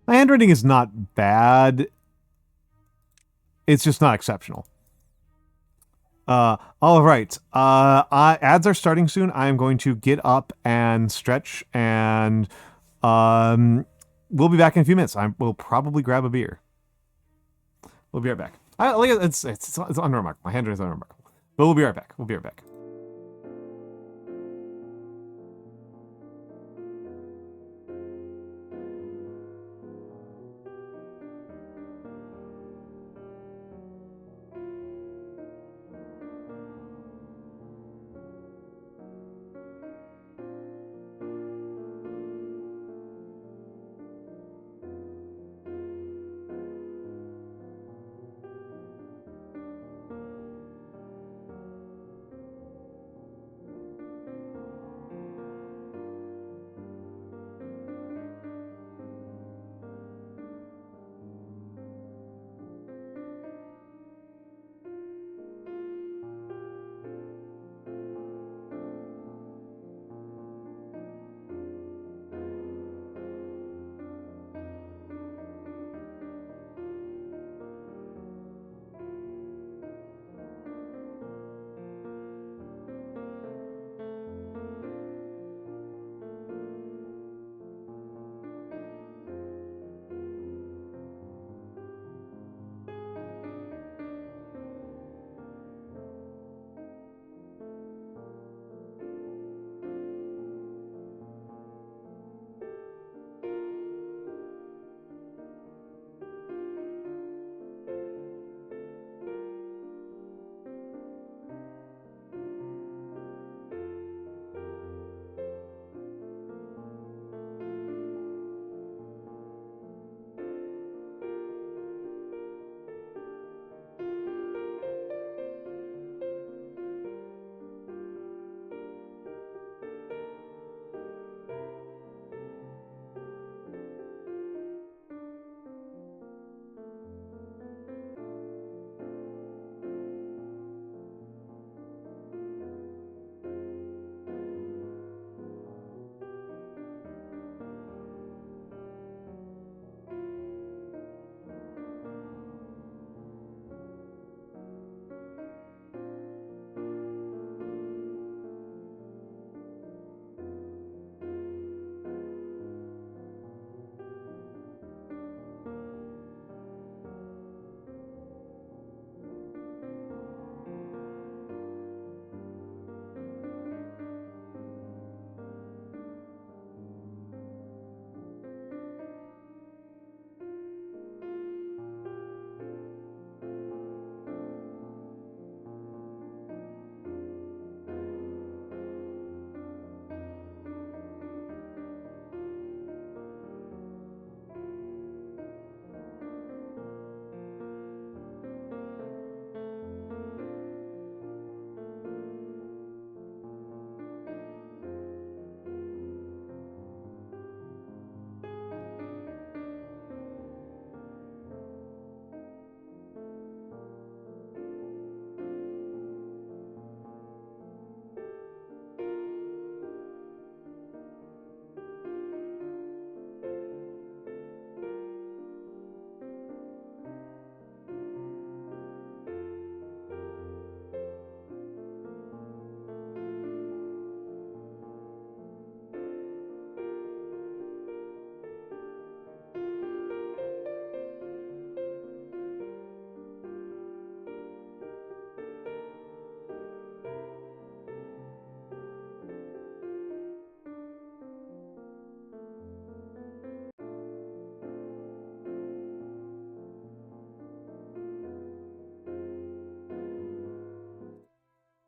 My handwriting is not bad. It's just not exceptional. All right. Ads are starting soon. I am going to get up and stretch, and we'll be back in a few minutes. We'll probably grab a beer. We'll be right back. It's unremarkable. My handwriting is unremarkable. But we'll be right back. We'll be right back.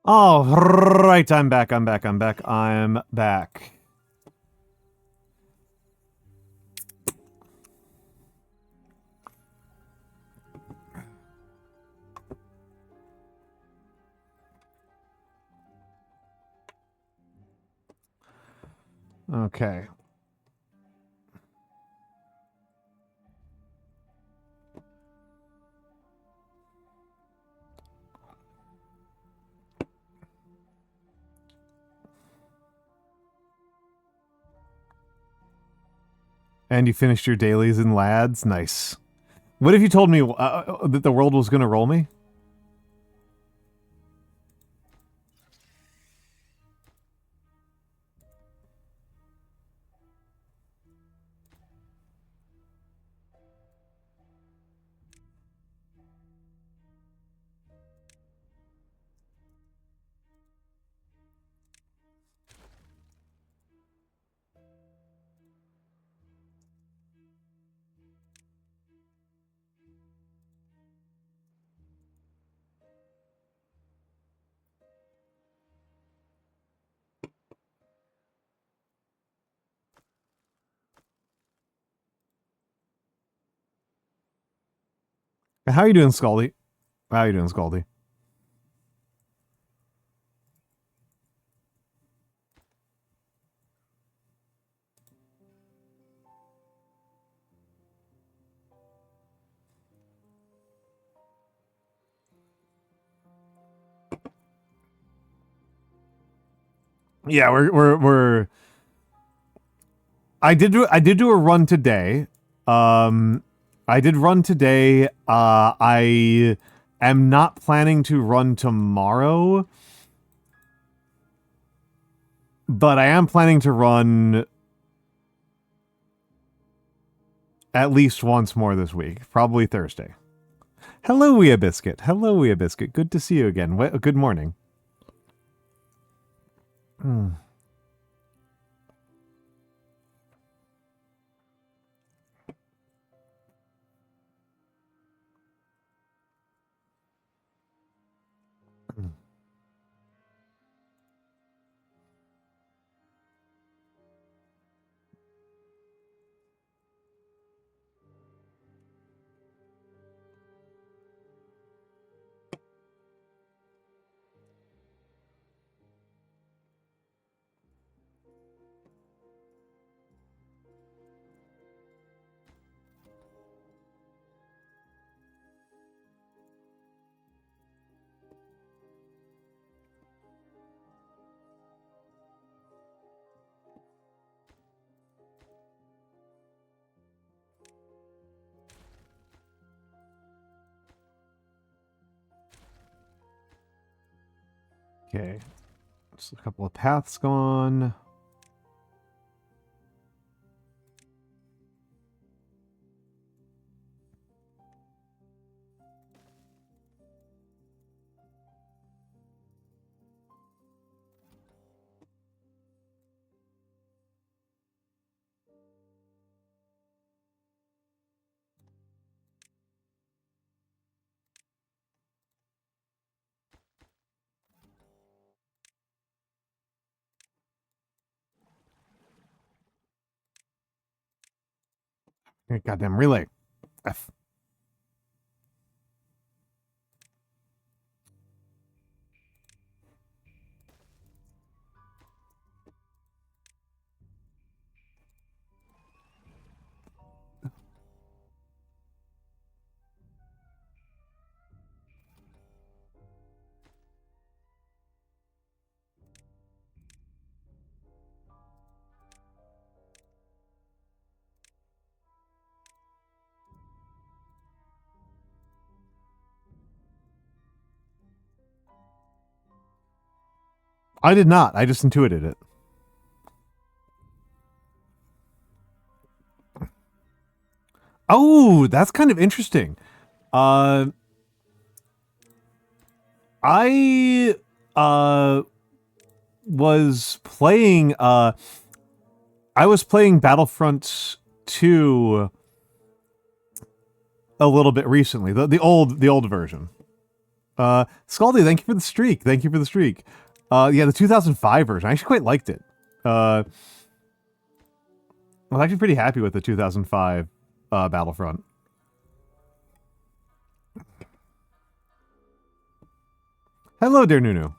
All right, I'm back. I'm back. Okay. And you finished your dailies and lads? Nice. What if you told me that the world was going to roll me? How are you doing, Scaldy? How are you doing, Scaldy? Yeah, we're I did do a run today. I did run today. I am not planning to run tomorrow, but I am planning to run at least once more this week, probably Thursday. Hello, Wea Biscuit. Hello, Wea Biscuit. Good to see you again. Good morning. Okay. Just a couple of paths gone. Goddamn relay. F. I did not. I just intuited it. Oh, that's kind of interesting. I was playing Battlefront 2 a little bit recently. The old version. Scaldy, thank you for the streak. Thank you for the streak. Yeah, the 2005 version. I actually quite liked it. I was actually pretty happy with the 2005 Battlefront. Hello, dear Nunu.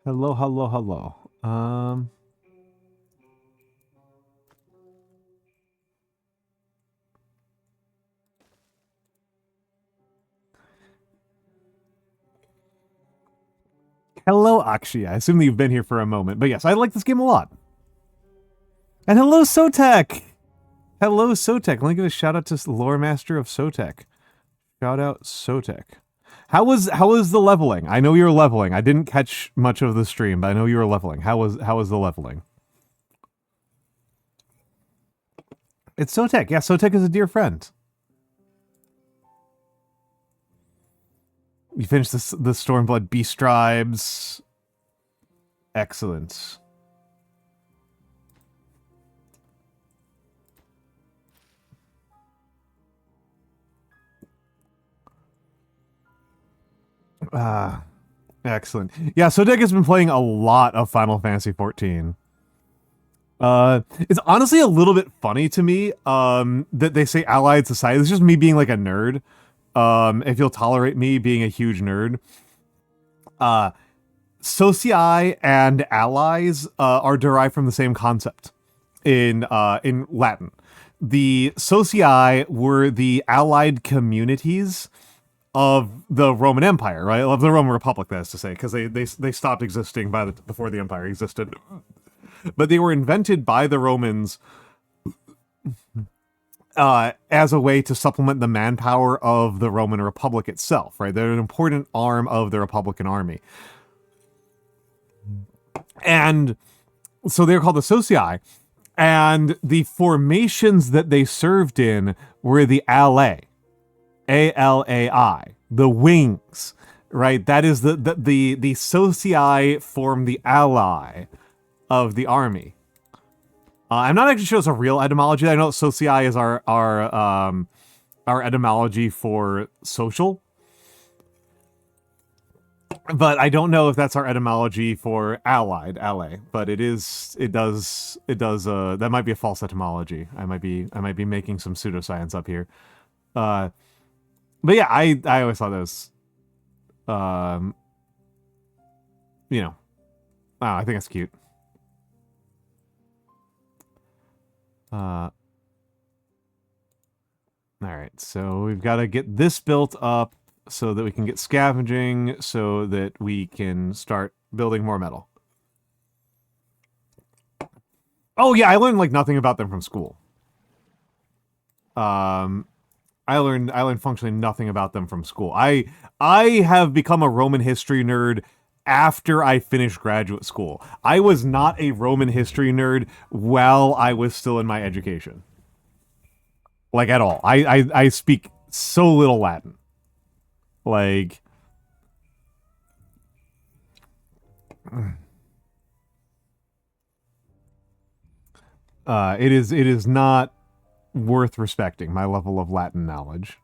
Hello, hello, hello. Hello, Akshi. I assume that you've been here for a moment. But yes, I like this game a lot. And hello, Sotek! Hello, Sotek. Let me give a shout out to Lore Master of Sotek. Shout out, Sotek. How was the leveling? I know you were leveling. I didn't catch much of the stream, but I know you were leveling. How was the leveling? It's Sotek. Yeah, Sotek is a dear friend. You finished the Stormblood Beast Tribes. Excellent. Excellent. Yeah, Sotek has been playing a lot of Final Fantasy XIV. It's honestly a little bit funny to me that they say allied society. It's just me being like a nerd. If you'll tolerate me being a huge nerd. Socii and allies are derived from the same concept in Latin. The socii were the allied communities of the Roman Empire, right? Of the Roman Republic, that is to say, because they stopped existing before the Empire existed. But they were invented by the Romans as a way to supplement the manpower of the Roman Republic itself, right? They're an important arm of the Republican army. And so they're called the socii. And the formations that they served in were the alae. A-L-A-I, the wings, right? That is the socii form the ally of the army. I'm not actually sure it's a real etymology. I know socii is our etymology for social, but I don't know if that's our etymology for allied, ally. But it does. That might be a false etymology. I might be making some pseudoscience up here. But yeah, I always thought that was, I think it's cute. All right, so we've got to get this built up so that we can get scavenging, so that we can start building more metal. Oh yeah, I learned like nothing about them from school. I learned functionally nothing about them from school. I have become a Roman history nerd after I finished graduate school. I was not a Roman history nerd while I was still in my education. Like, at all. I speak so little Latin. Like, it is not worth respecting, my level of Latin knowledge.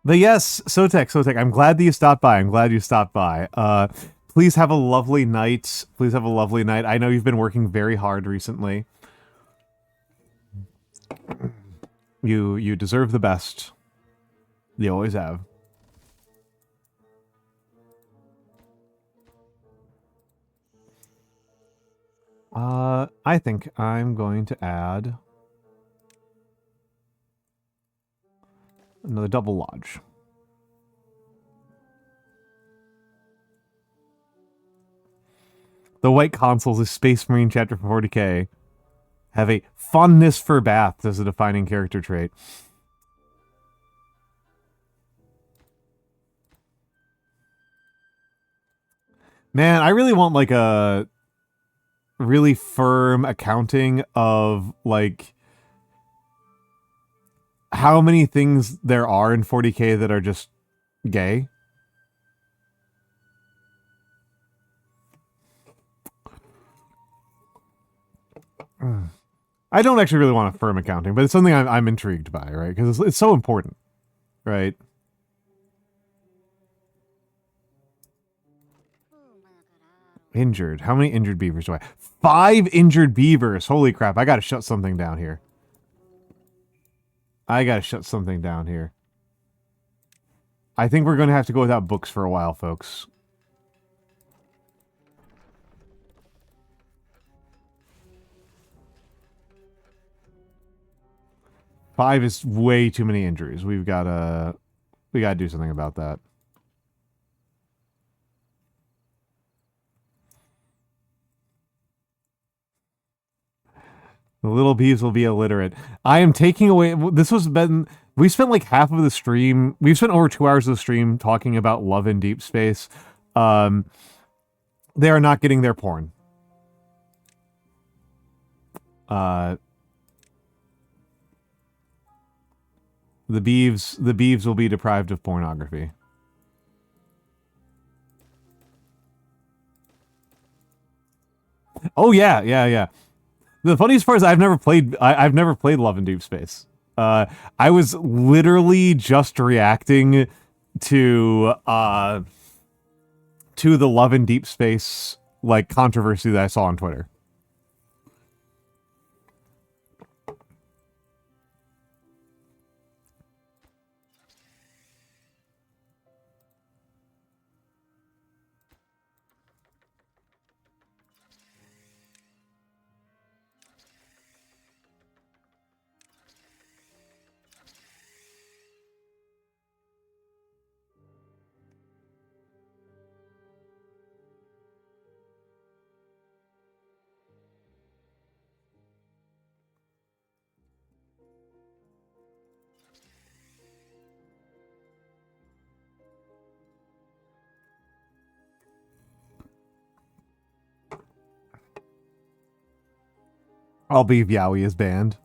But yes, Sotek, I'm glad that you stopped by. Please have a lovely night. I know you've been working very hard recently. You deserve the best. You always have. I think I'm going to add another double lodge. The white consoles of Space Marine Chapter 40K have a fondness for baths as a defining character trait. Man, I really want like a really firm accounting of like how many things there are in 40K that are just gay. I don't actually really want a firm accounting, but it's something I'm intrigued by, right? Because it's so important, right? Injured. How many injured beavers do I have? 5 injured beavers. Holy crap. I gotta shut something down here. I think we're gonna have to go without books for a while, folks. Five is way too many injuries. We gotta do something about that. The little bees will be illiterate. I am taking away... We spent like half of the stream... We've spent over 2 hours of the stream talking about Love in Deepspace. They are not getting their porn. The beeves will be deprived of pornography. Oh yeah. The funniest part is I've never played Love in Deepspace. I was literally just reacting to the Love in Deepspace like controversy that I saw on Twitter. I'll be Yowie is banned.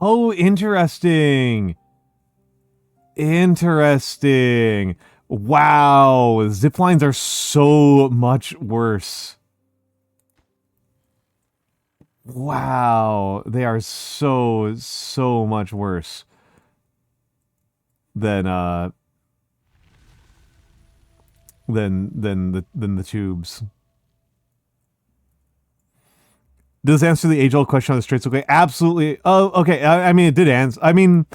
Oh, interesting. Interesting. Wow, ziplines are so much worse. Wow, they are so much worse than the tubes. Does this answer the age-old question on the streets? Okay, absolutely. Oh, okay. I mean, it did answer. I mean,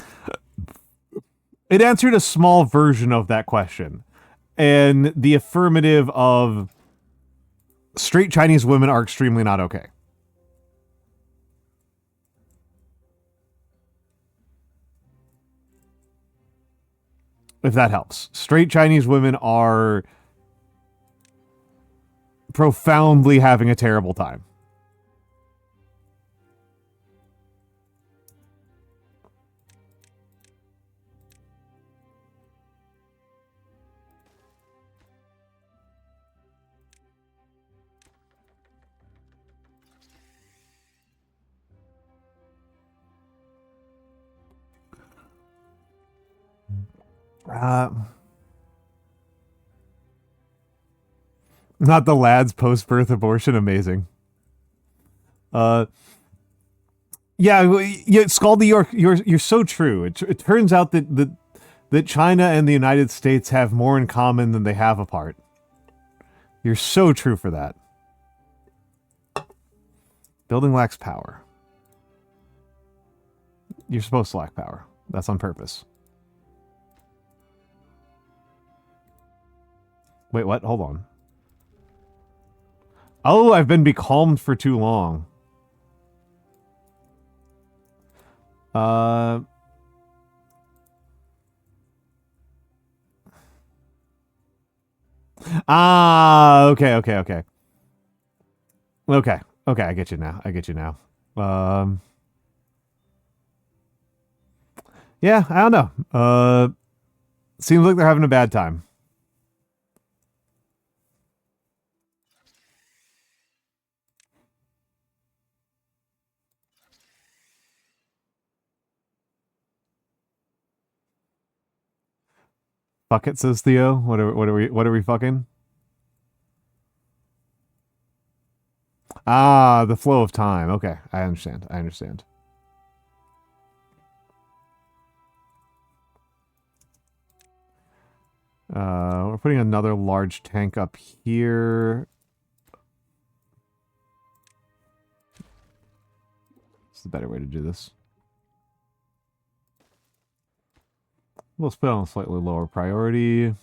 it answered a small version of that question. And the affirmative of straight Chinese women are extremely not okay. If that helps. Straight Chinese women are profoundly having a terrible time. Not the lads post-birth abortion. Amazing. Yeah, Scaldy, you're so true. It turns out that China and the United States have more in common than they have apart. You're so true for that. Building lacks power. You're supposed to lack power. That's on purpose. Wait, what? Hold on. Oh, I've been becalmed for too long. Okay, okay, okay. Okay, okay, I get you now. I get you now. Yeah, I don't know. Seems like they're having a bad time. Fuck it, says Theo. What are we fucking? Ah, the flow of time. Okay, I understand. I understand. We're putting another large tank up here. It's the better way to do this. We'll put on a slightly lower priority.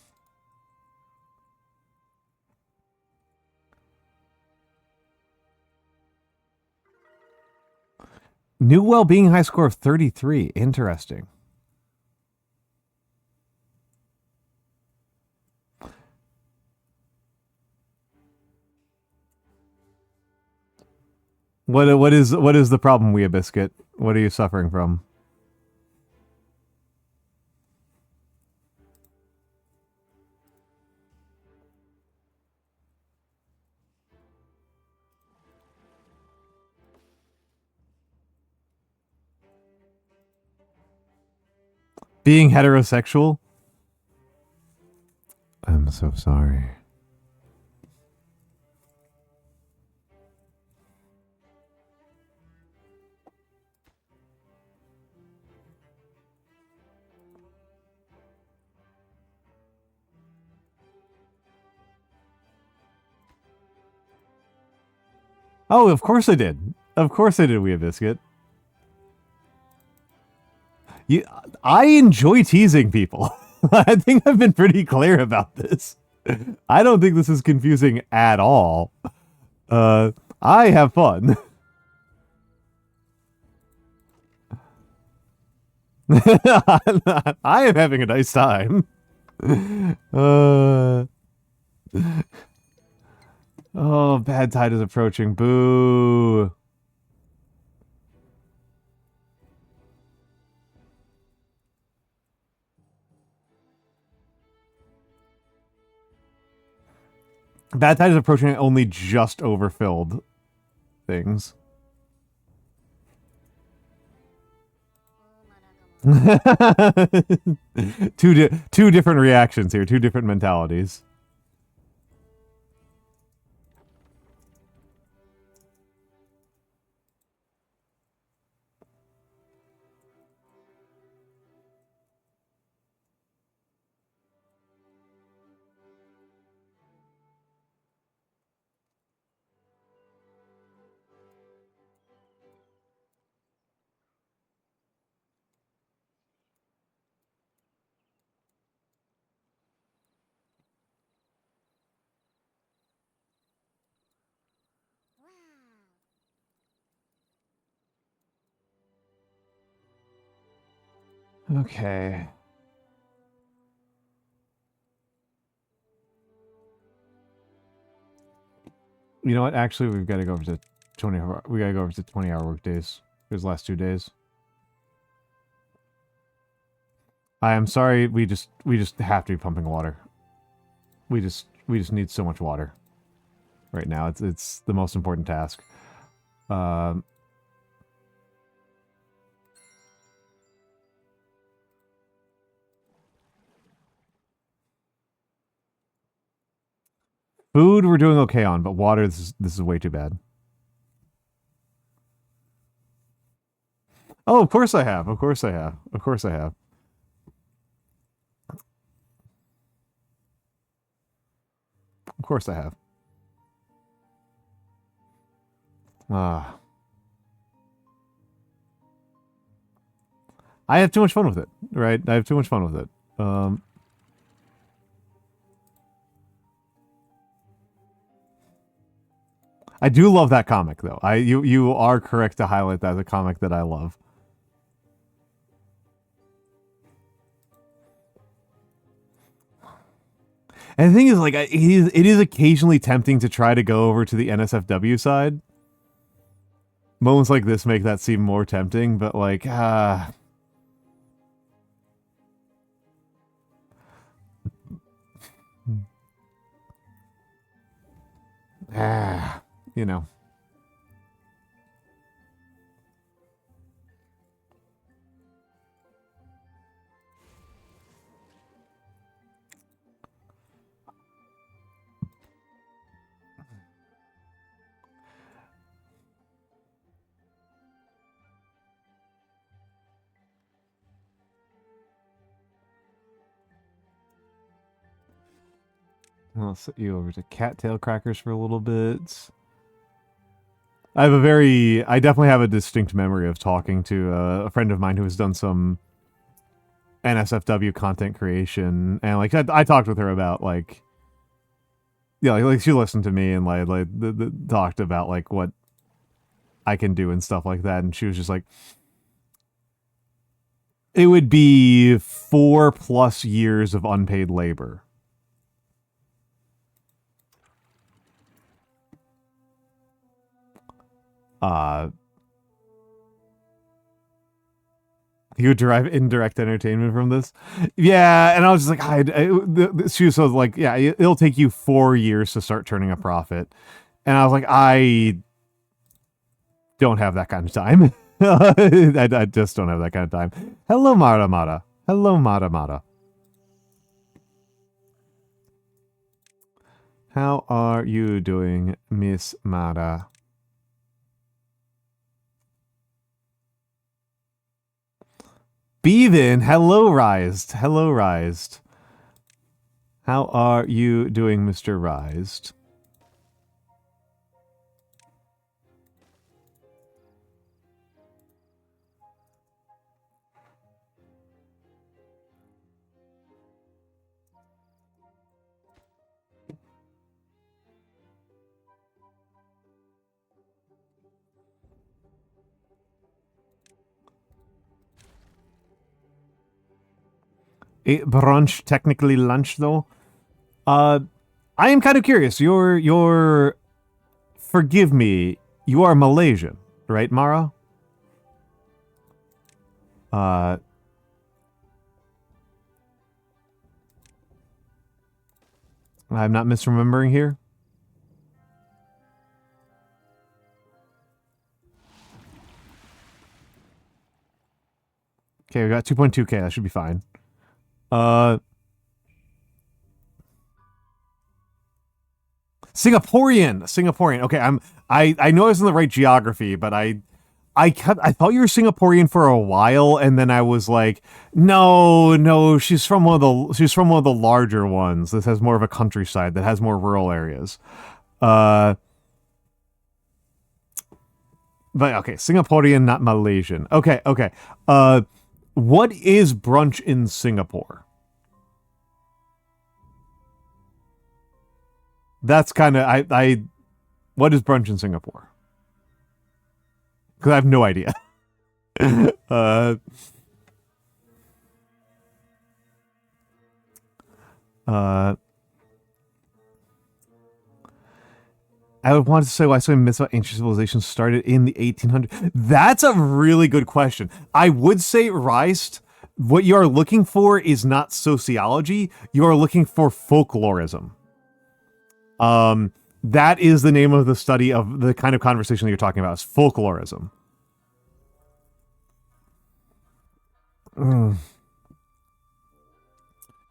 New well-being high score of 33. Interesting. What is the problem, Wea Biscuit? What are you suffering from? Being heterosexual? I'm so sorry. Oh, of course I did. Of course I did, Wea Biscuit. I enjoy teasing people. I think I've been pretty clear about this. I don't think this is confusing at all. I have fun. I am having a nice time. Oh, bad tide is approaching. Boo. Bad tide is approaching only just overfilled things. Two different reactions here, two different mentalities. Okay. You know what? Actually, we've got to go over to 20. We got to go over to 20-hour work days. These last 2 days. I am sorry. We just have to be pumping water. We just need so much water right now. It's the most important task. Food we're doing okay on, but water this is way too bad. Oh, of course I have. Of course I have. Of course I have. Of course I have. I have too much fun with it, right? I have too much fun with it. I do love that comic though. You are correct to highlight that as a comic that I love. And the thing is, like, it is occasionally tempting to try to go over to the NSFW side. Moments like this make that seem more tempting, but like, you know. I'll set you over to cattail crackers for a little bit. I definitely have a distinct memory of talking to a friend of mine who has done some NSFW content creation, and like I talked with her about like, yeah, like she listened to me and talked about like what I can do and stuff like that, and she was just like, it would be 4+ years of unpaid labor. You would derive indirect entertainment from this. Yeah, and I was just like, she was like, yeah, it'll take you 4 years to start turning a profit. And I was like, I don't have that kind of time. I just don't have that kind of time. Hello, Mara Mara. Hello, Mara Mara. How are you doing, Miss Mara? Bevan, hello, Rised. Hello, Rised. How are you doing, Mr. Rised? Brunch, technically lunch, though. I am kind of curious. You're forgive me, you are Malaysian, right, Mara? I'm not misremembering here. Okay, we got 2.2K. That should be fine. Singaporean. Okay, I know I was in the right geography, but I thought you were Singaporean for a while, and then I was like, no, she's from one of the larger ones. This has more of a countryside that has more rural areas. But okay, Singaporean, not Malaysian. Okay. What is brunch in Singapore? That's kind of I what is brunch in Singapore? Because I have no idea. I would want to say why so many myths about ancient civilizations started in the 1800s. That's a really good question. I would say, Reist, what you are looking for is not sociology. You are looking for folklorism. That is the name of the study of the kind of conversation that you're talking about, is folklorism.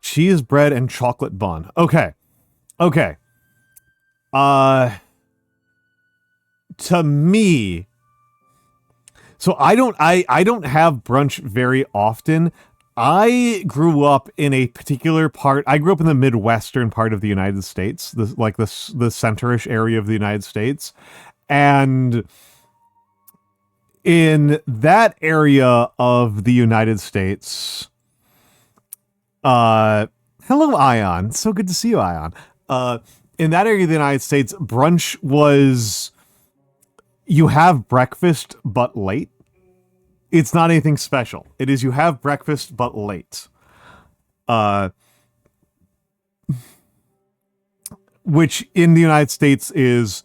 Cheese, bread, and chocolate bun. Okay. To me, so I don't have brunch very often. I grew up in a particular part. I grew up in the Midwestern part of the United States, the center-ish area of the United States. And in that area of the United States, hello, Ion. So good to see you, Ion. In that area of the United States, brunch was you have breakfast but late. It's not anything special. It is you have breakfast but late. Which in the United States is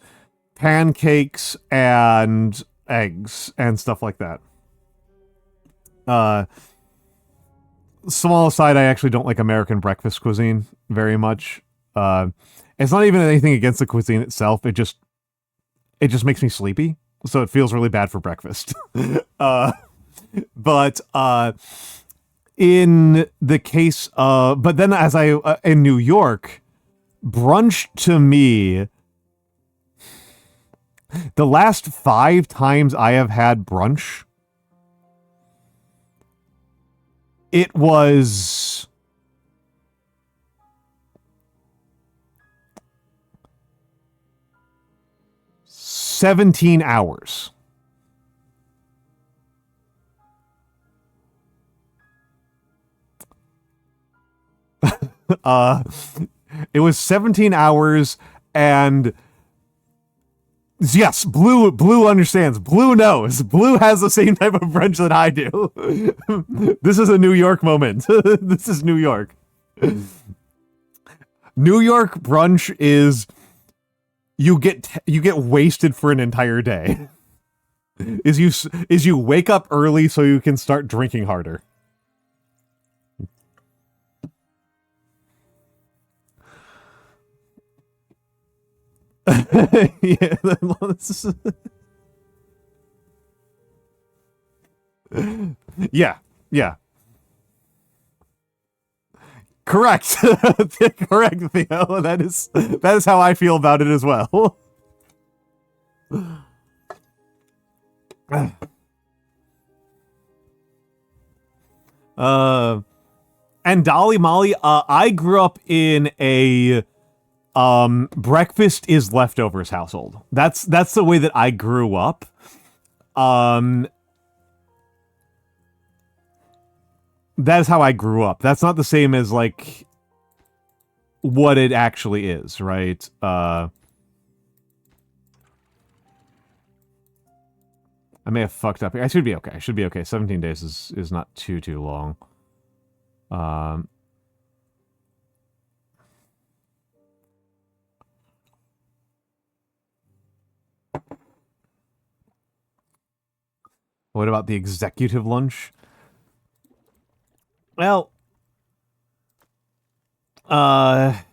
pancakes and eggs and stuff like that. Small aside, I actually don't like American breakfast cuisine very much. It's not even anything against the cuisine itself. It just makes me sleepy, so it feels really bad for breakfast. But in the case of, but then as I in New York, brunch to me, the last 5 times I have had brunch, it was 17 hours. It was 17 hours, and yes, Blue understands. Blue knows. Blue has the same type of brunch that I do. This is a New York moment. This is New York. New York brunch is you get wasted for an entire day. Is you wake up early so you can start drinking harder. Yeah, yeah. Correct. Correct, Theo. That is how I feel about it as well. And Dolly Molly, I grew up in a breakfast is leftovers household. That's the way that I grew up. That is how I grew up. That's not the same as like what it actually is, right? I may have fucked up here. I should be okay. I should be okay. 17 days is not too long. What about the executive lunch? Well, I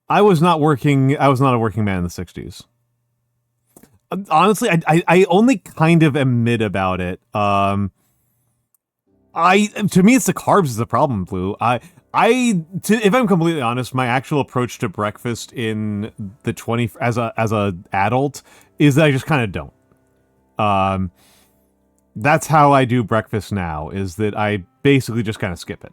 was not a working man in the 60s. Honestly, I only kind of am mid about it. To me, it's the carbs is the problem, Blue. If I'm completely honest, my actual approach to breakfast in the as a adult is that I just kind of don't. That's how I do breakfast now, is that I basically just kind of skip it.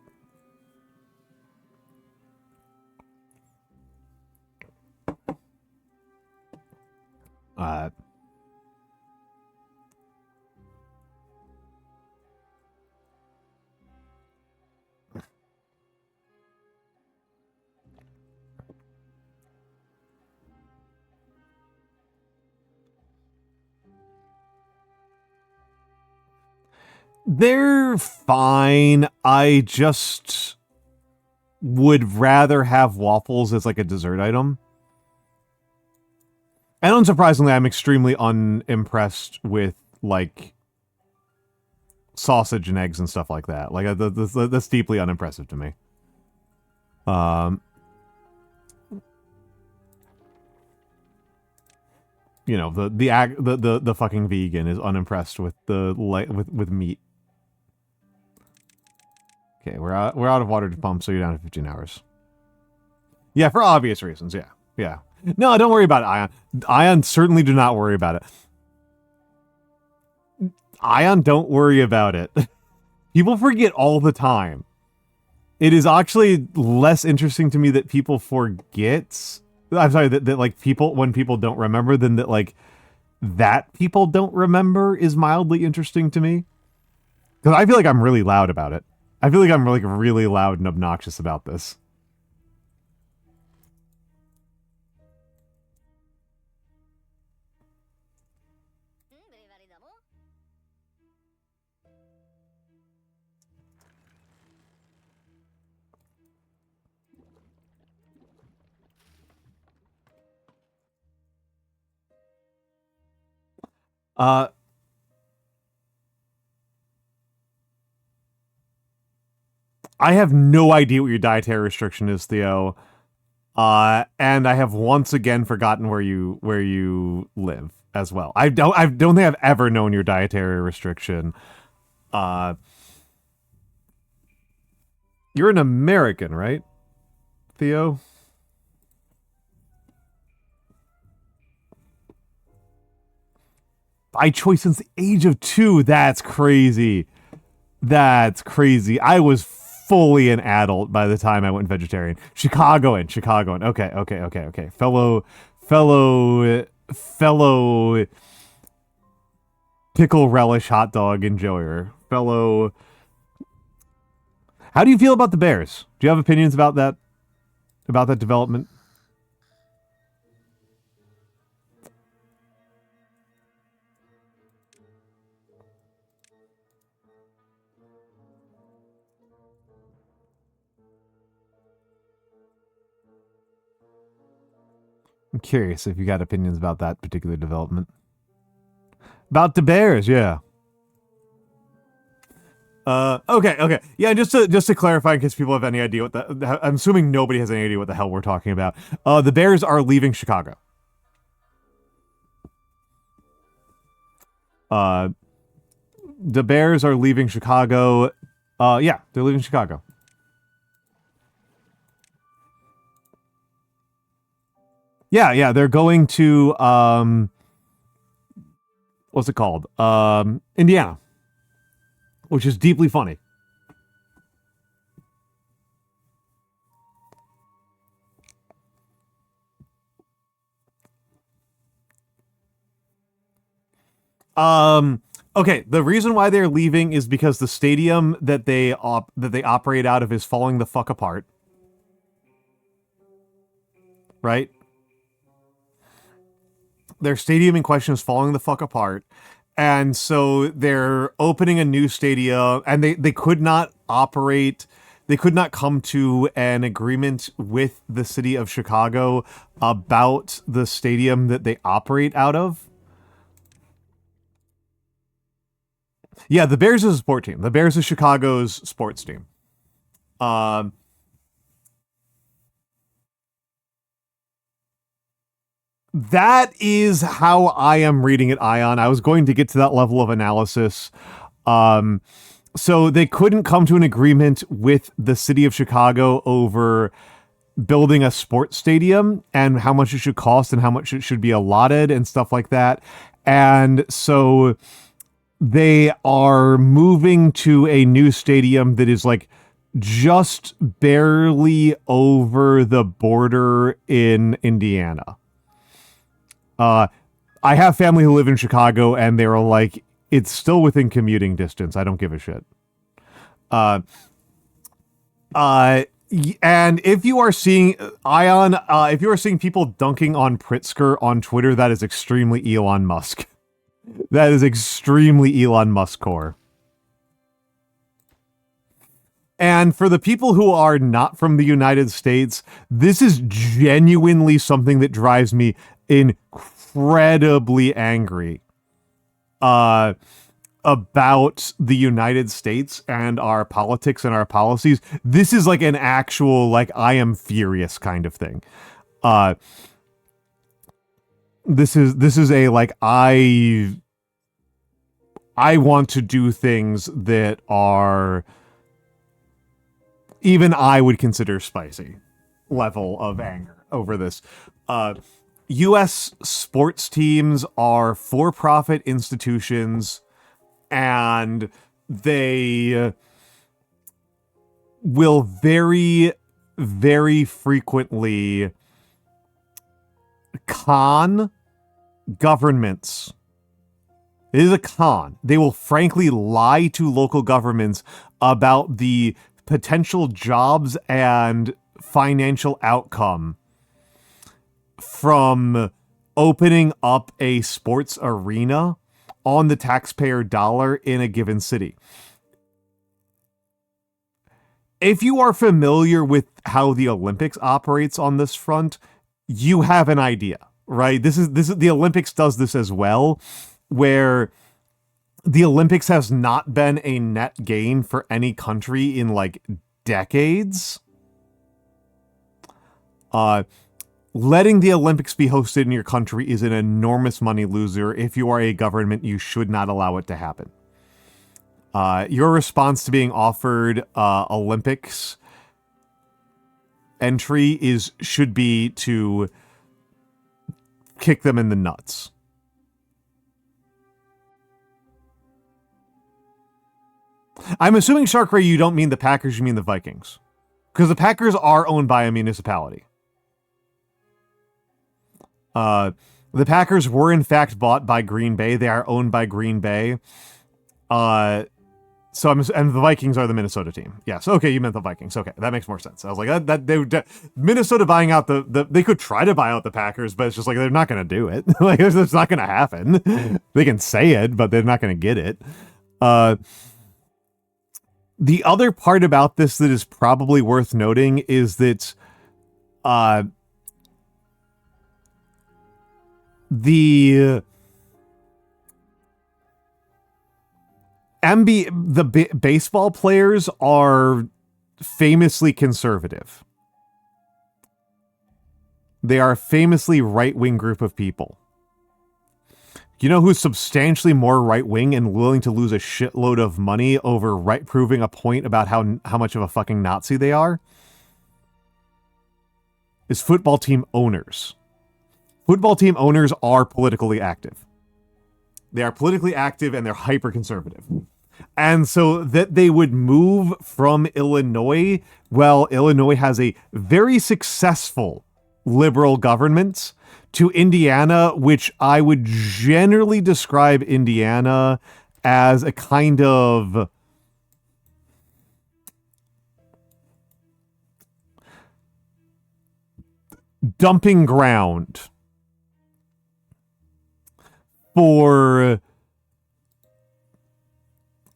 They're fine. I just would rather have waffles as like a dessert item. And unsurprisingly, I'm extremely unimpressed with like sausage and eggs and stuff like that. Like that's deeply unimpressive to me. You know, the fucking vegan is unimpressed with with meat. Okay, we're out of water to pump, so you're down to 15 hours. Yeah, for obvious reasons. Yeah. No, don't worry about it, Ion. Ion, certainly do not worry about it. Ion, don't worry about it. People forget all the time. It is actually less interesting to me that people forget. I'm sorry, that like when people don't remember, than that like that people don't remember is mildly interesting to me. Because I feel like I'm really loud about it. I feel like I'm like really loud and obnoxious about this. Uh, I have no idea what your dietary restriction is, Theo. And I have once again forgotten where you live as well. I don't think I've ever known your dietary restriction. You're an American, right, Theo? By choice since the age of 2. That's crazy. That's crazy. I was fully an adult by the time I went vegetarian. Chicagoan. Okay. Fellow pickle relish hot dog enjoyer. Fellow. How do you feel about the Bears? Do you have opinions about that? About that development? I'm curious if you got opinions about that particular development. About the Bears, yeah. Okay. Yeah, just to clarify in case people have any idea what that... I'm assuming nobody has any idea what the hell we're talking about. The Bears are leaving Chicago. The Bears are leaving Chicago. Yeah, they're leaving Chicago. Yeah, they're going to, what's it called? Indiana. Which is deeply funny. Okay, the reason why they're leaving is because the stadium that they operate out of is falling the fuck apart. Right? Their stadium in question is falling the fuck apart. And so they're opening a new stadium, and they could not operate, they could not come to an agreement with the city of Chicago about the stadium that they operate out of. Yeah, the Bears is a sport team. The Bears is Chicago's sports team. That is how I am reading it, Ion. I was going to get to that level of analysis. So they couldn't come to an agreement with the city of Chicago over building a sports stadium and how much it should cost and how much it should be allotted and stuff like that. And so they are moving to a new stadium that is like just barely over the border in Indiana. I have family who live in Chicago, and they were like, it's still within commuting distance. I don't give a shit. And if you are seeing, Ion, if you are seeing people dunking on Pritzker on Twitter, that is extremely Elon Musk. That is extremely Elon Musk core. And for the people who are not from the United States, this is genuinely something that drives me incredibly angry about the United States and our politics and our policies. This is like an actual, like, I am furious kind of thing. This is a, like, I want to do things that are even I would consider spicy level of anger over this. U.S. sports teams are for-profit institutions, and they will very, very frequently con governments. It is a con. They will frankly lie to local governments about the potential jobs and financial outcome from opening up a sports arena on the taxpayer dollar in a given city. If you are familiar with how the Olympics operates on this front, you have an idea, right? This is the Olympics does this as well, where the Olympics has not been a net gain for any country in like decades. Letting the Olympics be hosted in your country is an enormous money loser. If you are a government, you should not allow it to happen. Your response to being offered Olympics entry should be to kick them in the nuts. I'm assuming, Sharkray, you don't mean the Packers, you mean the Vikings. Because the Packers are owned by a municipality. The Packers were in fact bought by Green Bay. They are owned by Green Bay. And the Vikings are the Minnesota team. Yes. Okay, you meant the Vikings. Okay, that makes more sense. I was like, Minnesota buying out they could try to buy out the Packers, but it's just like they're not going to do it. Like it's not going to happen. They can say it, but they're not going to get it. The other part about this that is probably worth noting is that the baseball players are famously conservative. They are a famously right-wing group of people. You know who's substantially more right-wing and willing to lose a shitload of money over proving a point about how much of a fucking Nazi they are? Is football team owners. Football team owners are politically active. They are politically active and they're hyper-conservative. And so that they would move from Illinois, well, Illinois has a very successful liberal government, to Indiana, which I would generally describe Indiana as a kind of dumping ground for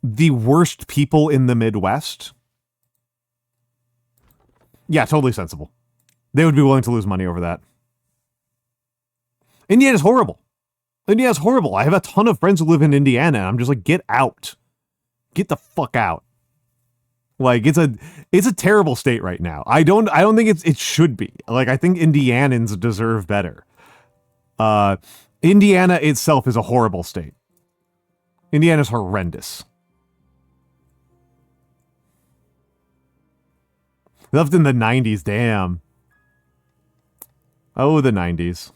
the worst people in the Midwest. Yeah, totally sensible. They would be willing to lose money over that. Indiana's horrible. Indiana's horrible. I have a ton of friends who live in Indiana, and I'm just like, get out. Get the fuck out. Like, it's a terrible state right now. I don't think it should be. Like, I think Indianans deserve better. Indiana itself is a horrible state. Indiana's horrendous. Left in the 90s, damn. Oh, the 90s.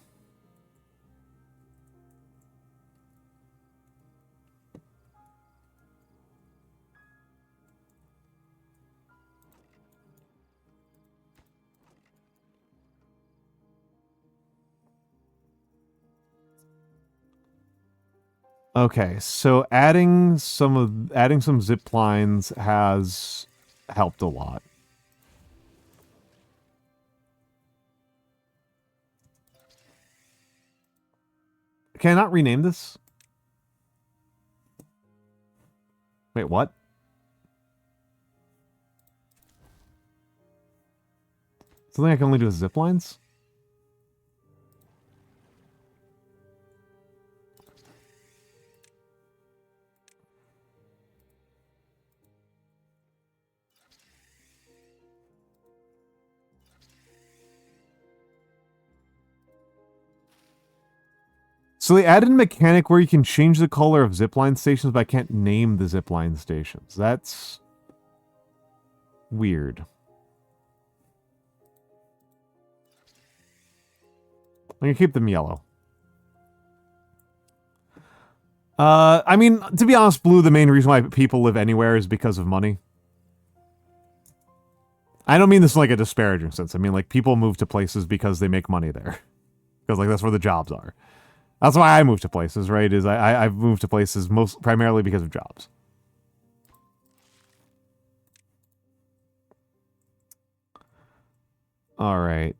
Okay, so adding some zip lines has helped a lot. Can I not rename this? Wait, what? Something I can only do with zip lines? So they added a mechanic where you can change the color of zipline stations, but I can't name the zipline stations. That's weird. I'm gonna keep them yellow. I mean, to be honest, blue, the main reason why people live anywhere is because of money. I don't mean this in like a disparaging sense. I mean, like, people move to places because they make money there. Because, like, that's where the jobs are. That's why I move to places, right? Is I've moved to places primarily because of jobs. All right.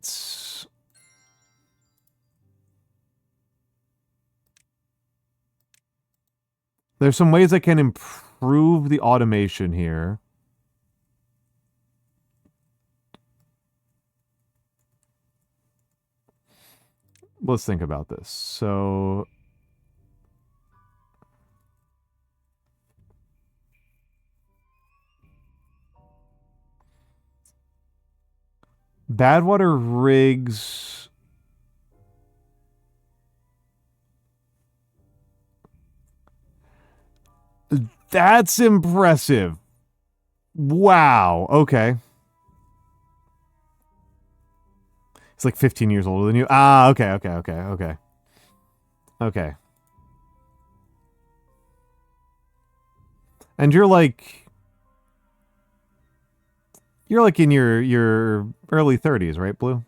There's some ways I can improve the automation here. Let's think about this. So Badwater rigs. That's impressive. Wow. Okay. It's like 15 years older than you. Ah, okay. Okay. And you're like in your early 30s, right, Blue?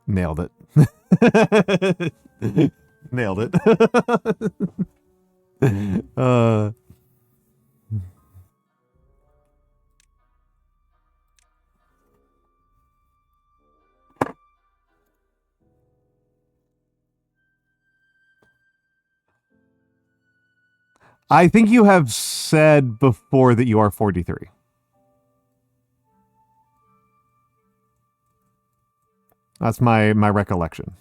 Nailed it. Nailed it. I think you have said before that you are 43. That's my recollection.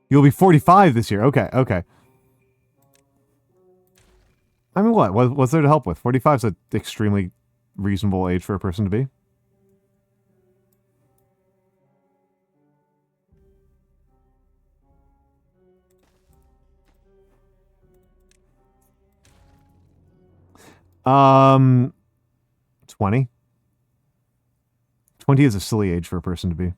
You'll be 45 this year. Okay. I mean, what's there to help with? 45 is an extremely reasonable age for a person to be. Um, 20. 20 is a silly age for a person to be.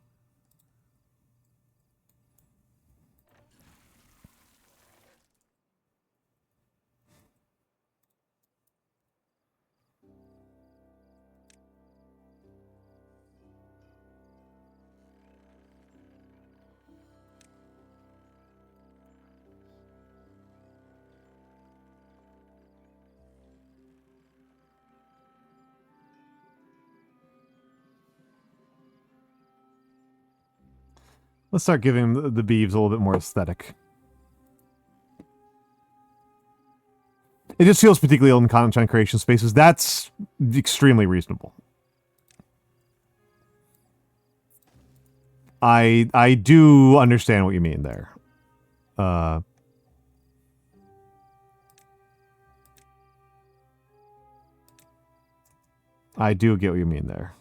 Let's start giving the beeves a little bit more aesthetic. It just feels particularly ill in content creation spaces. That's extremely reasonable. I do understand what you mean there. I do get what you mean there.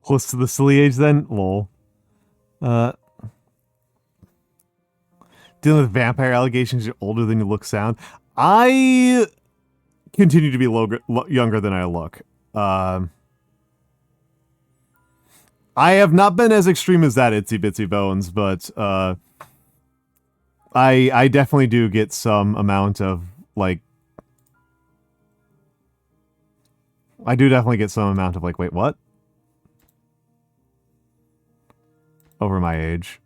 Close to the silly age then? Lol. Dealing with vampire allegations, you're older than you look sound. I continue to be younger than I look. I have not been as extreme as that, Itsy Bitsy Bones, but I definitely do get some amount of, like... I do definitely get some amount of, like, wait, what? Over my age.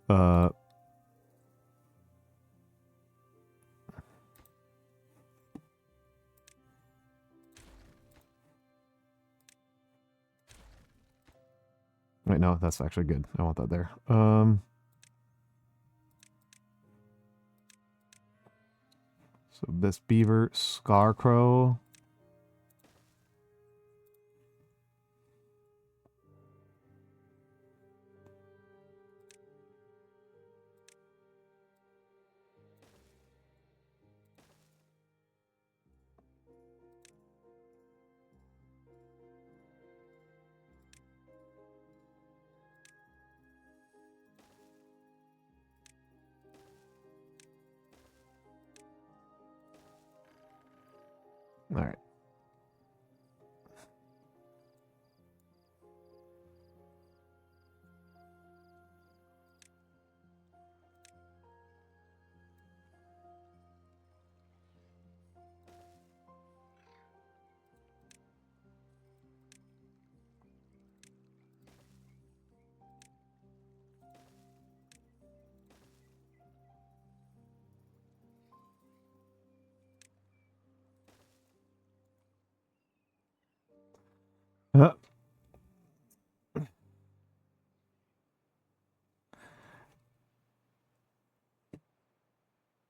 Wait, no, that's actually good. I want that there. So this beaver, Scarecrow. All right.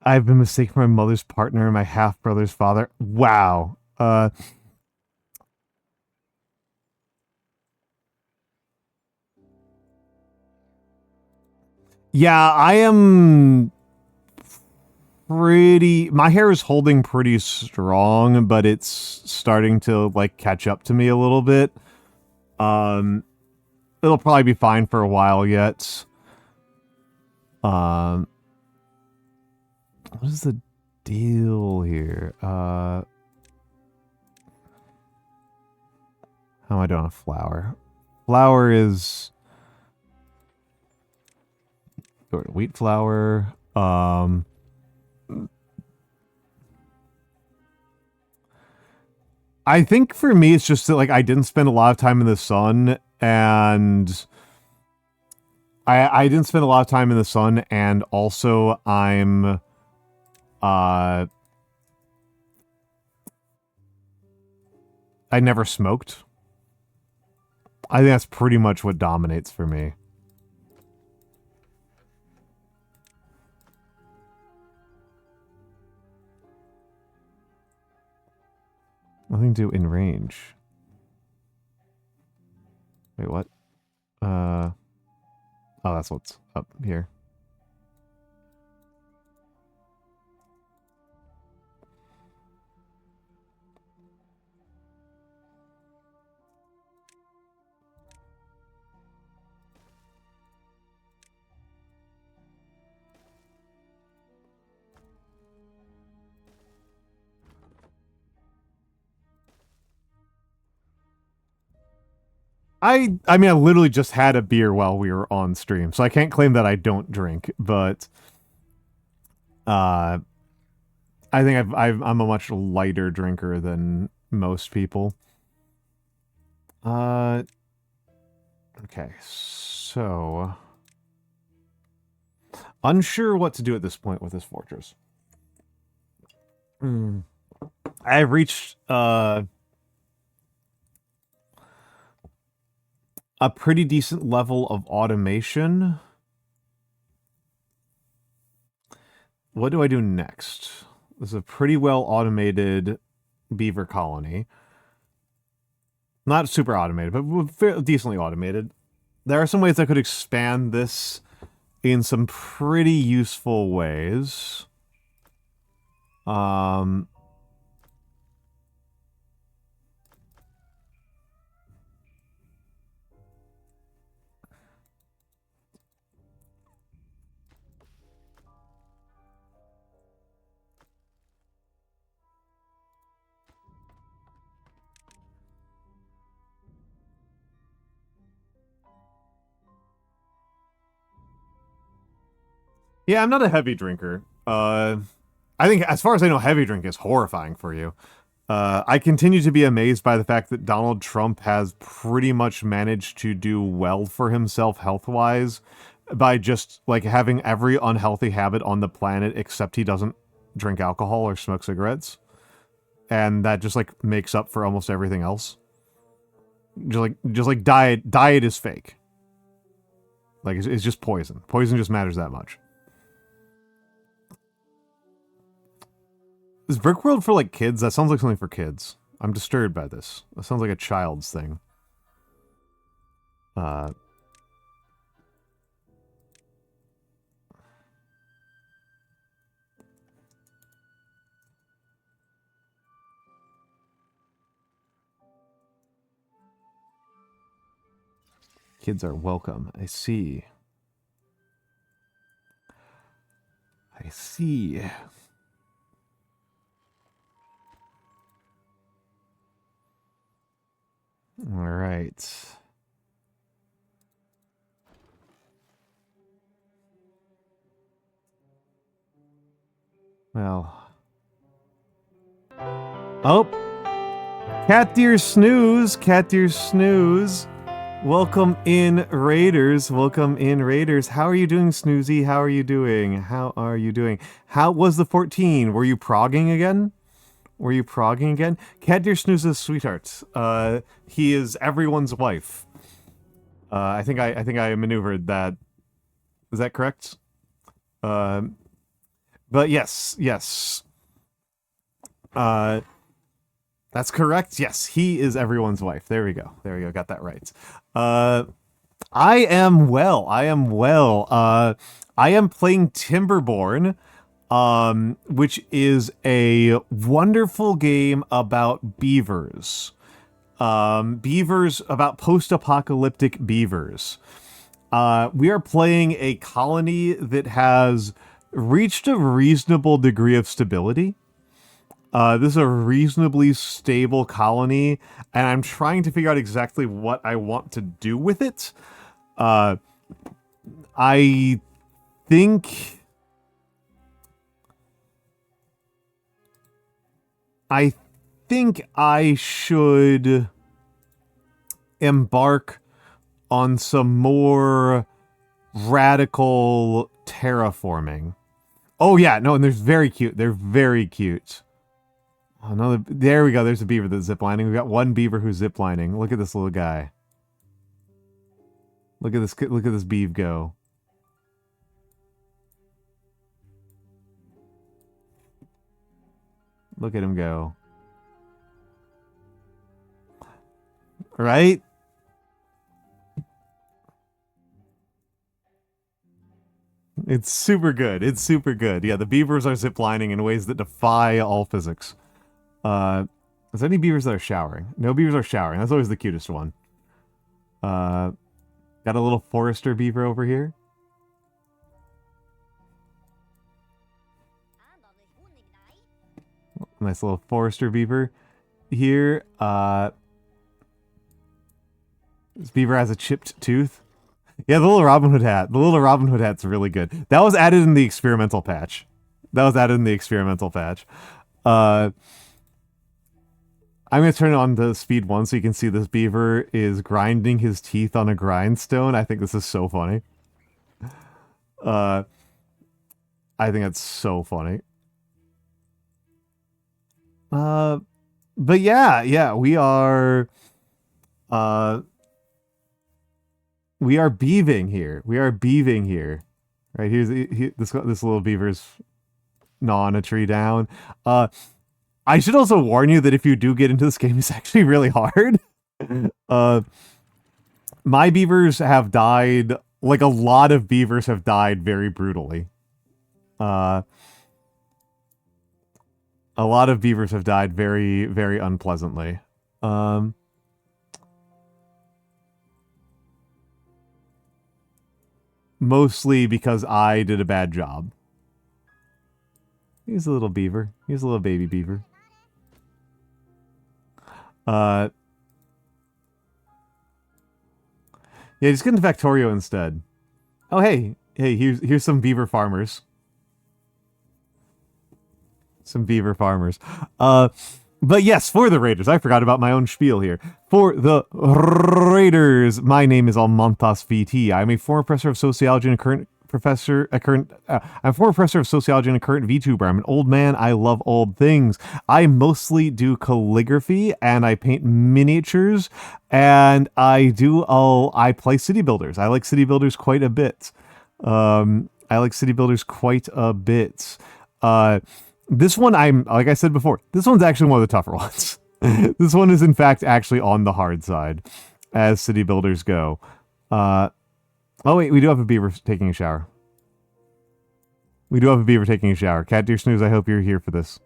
I've been mistaken for my mother's partner and my half-brother's father. Wow. Yeah, I am pretty... My hair is holding pretty strong, but it's starting to, like, catch up to me a little bit. It'll probably be fine for a while yet. What is the deal here? How am I doing on flour? Flour is... wheat flour. I think for me, it's just that, like, I didn't spend a lot of time in the sun, and I didn't spend a lot of time in the sun, and also I'm I never smoked. I think that's pretty much what dominates for me. Nothing to do in range. Wait, what? Oh, that's what's up here. I mean, I literally just had a beer while we were on stream, so I can't claim that I don't drink, but I think I'm a much lighter drinker than most people. Okay, so unsure what to do at this point with this fortress. I've reached a pretty decent level of automation. What do I do next? This is a pretty well automated beaver colony. Not super automated, but decently automated. There are some ways I could expand this in some pretty useful ways. Yeah, I'm not a heavy drinker. I think, as far as I know, heavy drink is horrifying for you. I continue to be amazed by the fact that Donald Trump has pretty much managed to do well for himself health-wise by just, like, having every unhealthy habit on the planet except he doesn't drink alcohol or smoke cigarettes. And that just, like, makes up for almost everything else. Just like diet is fake. Like, it's just poison. Poison just matters that much. Is Brickworld for, like, kids? That sounds like something for kids. I'm disturbed by this. That sounds like a child's thing. Kids are welcome. I see. I see. All right. Well. Oh. Cat Deer Snooze. Cat Deer Snooze. Welcome in, Raiders. Welcome in, Raiders. How are you doing, Snoozy? How are you doing? How are you doing? How was the 14? Were you progging again? Were you progging again? Cat Deer Snooze is a sweetheart. He is everyone's wife. I think I maneuvered that. Is that correct? But yes. That's correct. Yes, he is everyone's wife. There we go. Got that right. I am well. I am playing Timberborn, which is a wonderful game about beavers. About post-apocalyptic beavers. We are playing a colony that has reached a reasonable degree of stability. This is a reasonably stable colony, and I'm trying to figure out exactly what I want to do with it. I think I should embark on some more radical terraforming. Oh yeah, no, and they're very cute. Another, there we go. There's a beaver that's ziplining. We got one beaver who's ziplining. Look at this little guy. Look at this beav go. Look at him go. Right? It's super good. Yeah, the beavers are ziplining in ways that defy all physics. Is there any beavers that are showering? No beavers are showering. That's always the cutest one. Got a little forester beaver over here. Nice little forester beaver here. This beaver has a chipped tooth. Yeah, the little Robin Hood hat. The little Robin Hood hat's really good. That was added in the experimental patch. I'm going to turn it on to speed 1 so you can see this beaver is grinding his teeth on a grindstone. I think this is so funny. I think that's so funny. But yeah, we are beaving here. Right, here's this little beaver's gnawing a tree down. I should also warn you that if you do get into this game, it's actually really hard. My beavers have died, like a lot of beavers have died very brutally. A lot of beavers have died very, very unpleasantly. Mostly because I did a bad job. He's a little beaver. He's a little baby beaver. Yeah, just get into Factorio instead. Oh, hey. Hey, here's some beaver farmers. Some beaver farmers. But yes, for the Raiders, I forgot about my own spiel here. For the Raiders, my name is Almantas VT. I'm a former professor of sociology and I'm a former professor of sociology and a current VTuber. I'm an old man. I love old things. I mostly do calligraphy and I paint miniatures and I play city builders. I like city builders quite a bit. This one, like I said before, this one's actually one of the tougher ones. This one is, in fact, actually on the hard side, as city builders go. Oh, wait, we do have a beaver taking a shower. Cat Deer Snooze, I hope you're here for this.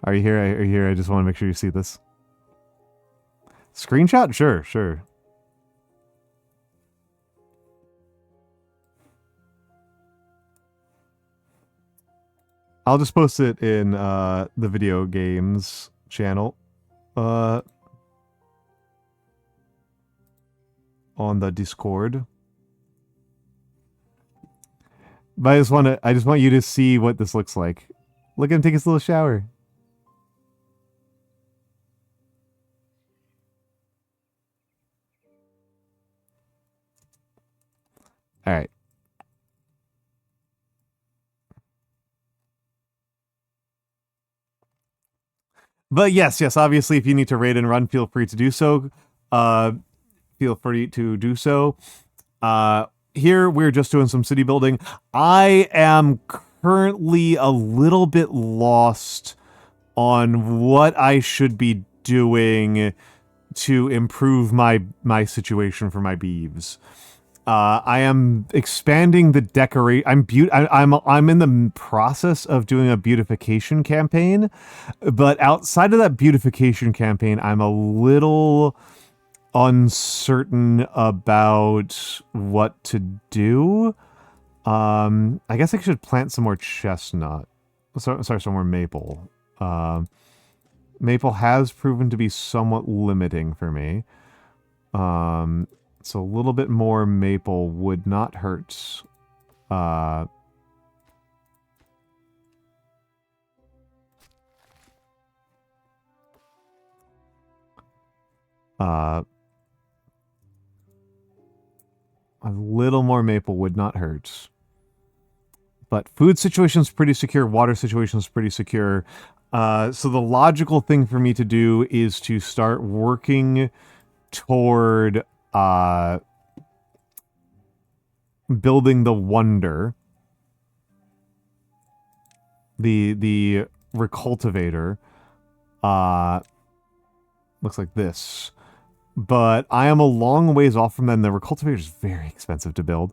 Are you here? Are you here? I just want to make sure you see this. Screenshot? Sure. I'll just post it in the video games channel on the Discord. But I just want you to see what this looks like. Look at him take his little shower. All right. But yes, obviously, if you need to raid and run, feel free to do so. Here, we're just doing some city building. I am currently a little bit lost on what I should be doing to improve my situation for my beeves. I am expanding the decorate. I'm in the process of doing a beautification campaign, but outside of that beautification campaign, I'm a little uncertain about what to do. I guess I should plant some more chestnut. Sorry, some more maple. Maple has proven to be somewhat limiting for me. So a little bit more maple would not hurt. A little more maple would not hurt. But food situation's pretty secure. Water situation's pretty secure. So the logical thing for me to do is to start working toward building the wonder, the recultivator. Looks like this, but I am a long ways off from that. And the recultivator is very expensive to build,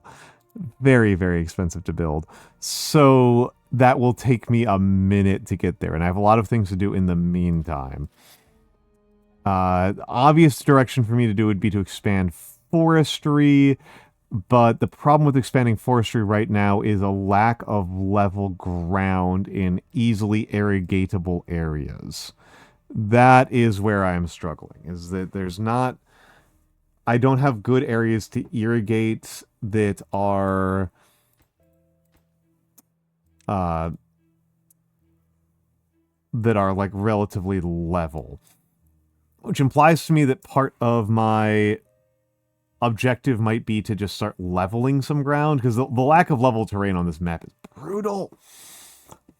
very expensive to build. So that will take me a minute to get there, and I have a lot of things to do in the meantime. Obvious direction for me to do would be to expand forestry, but the problem with expanding forestry right now is a lack of level ground in easily irrigatable areas. That is where I am struggling, is that I don't have good areas to irrigate that are like relatively level. Which implies to me that part of my objective might be to just start leveling some ground, because the lack of level terrain on this map is brutal.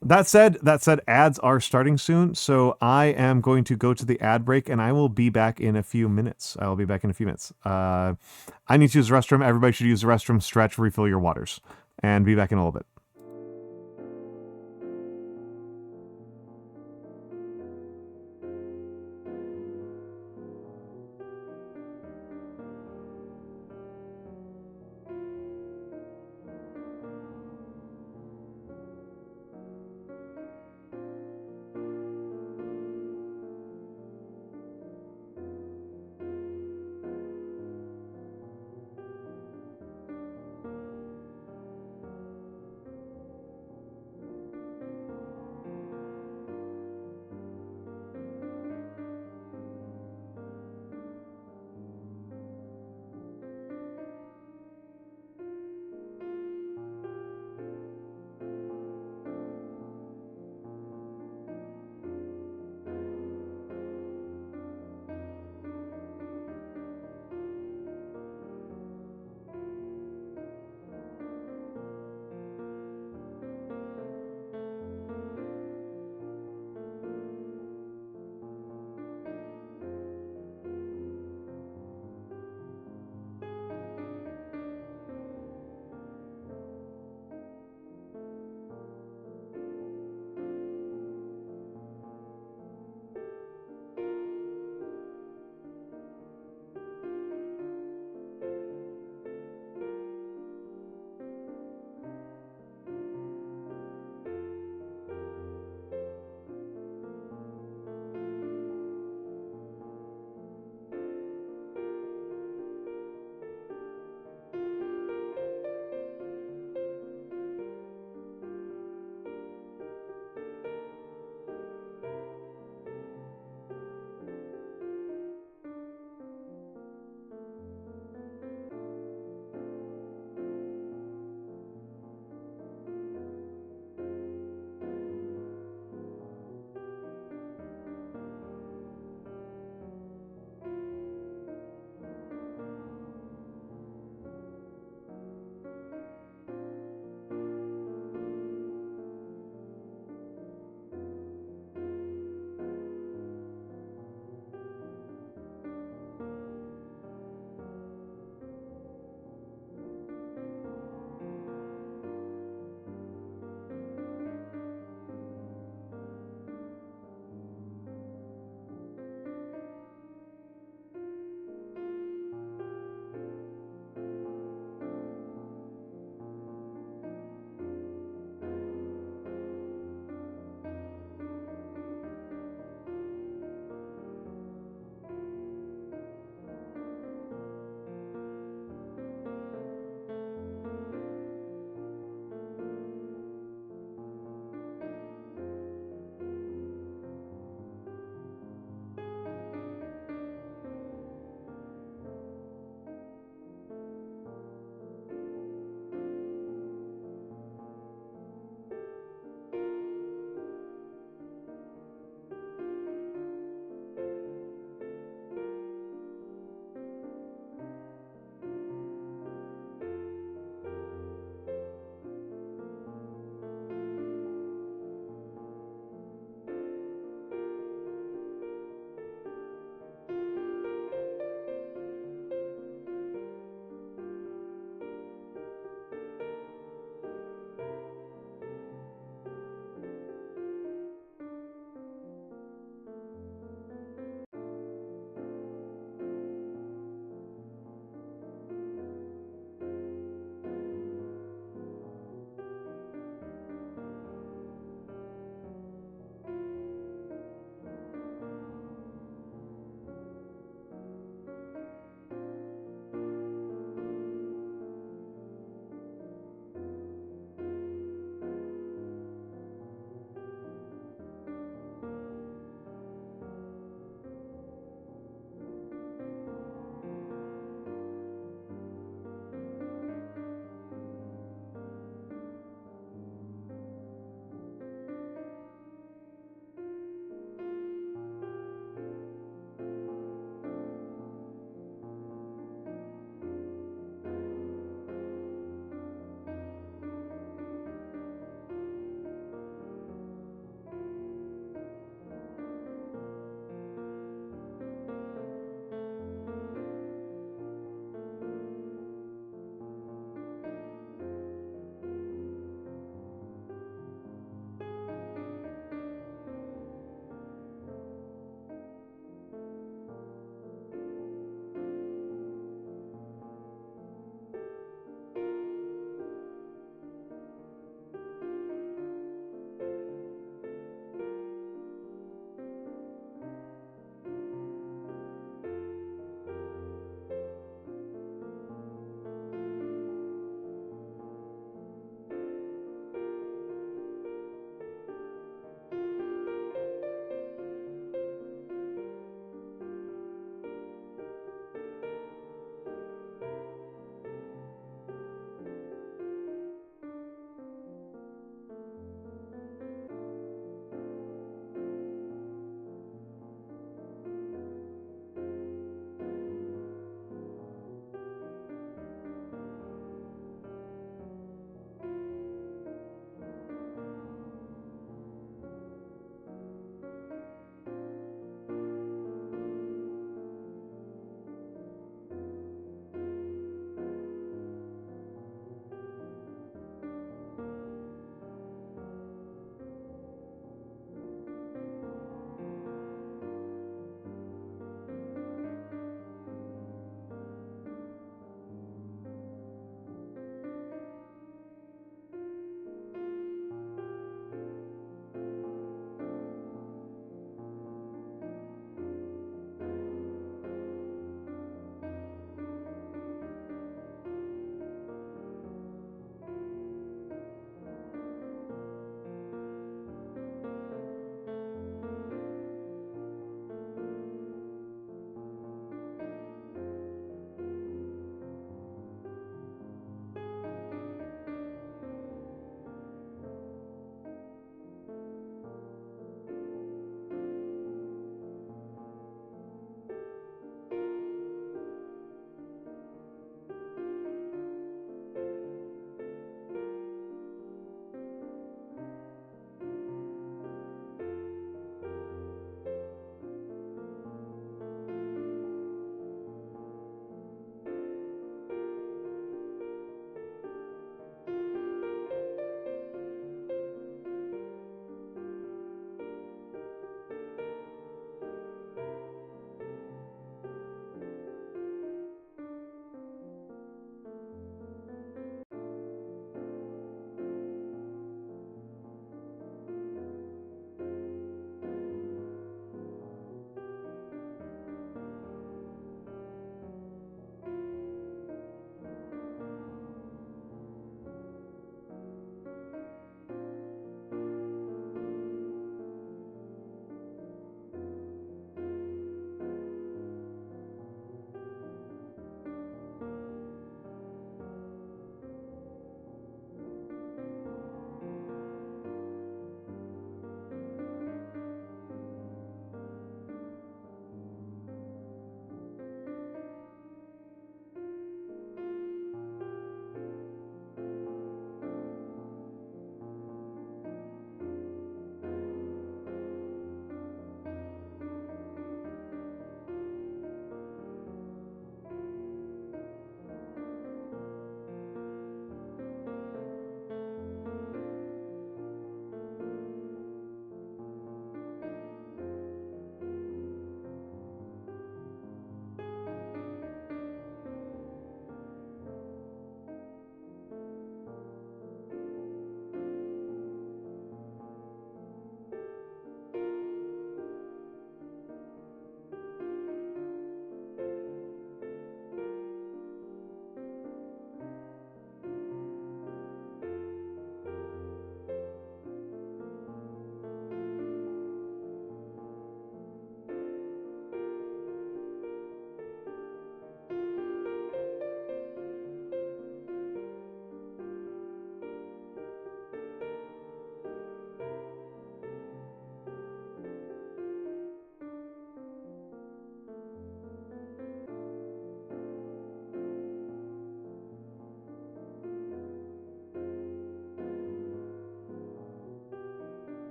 That said, ads are starting soon, so I am going to go to the ad break, and I will be back in a few minutes. I need to use the restroom. Everybody should use the restroom, stretch, refill your waters, and be back in a little bit.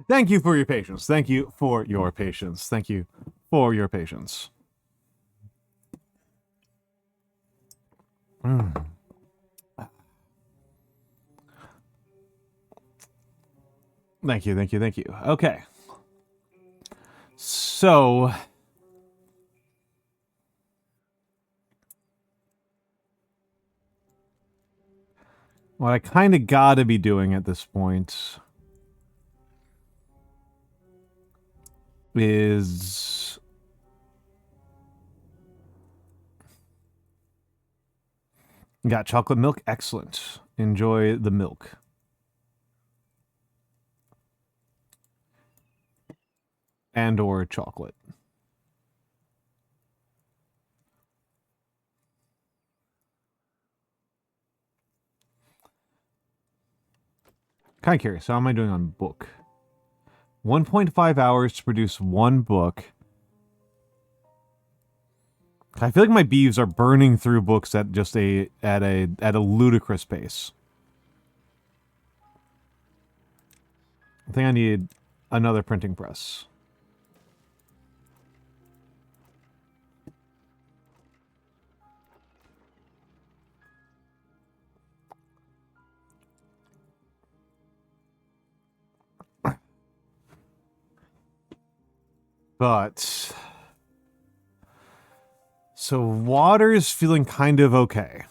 Thank you for your patience. Thank you for your patience. Thank you for your patience. Thank you, thank you, thank you. Okay. So... what I kind of gotta be doing at this point is... got chocolate milk? Excellent. Enjoy the milk. And or chocolate. Kind of curious. How am I doing on book? 1.5 hours to produce one book. I feel like my beeves are burning through books at just a ludicrous pace. I think I need another printing press. But... so water is feeling kind of okay.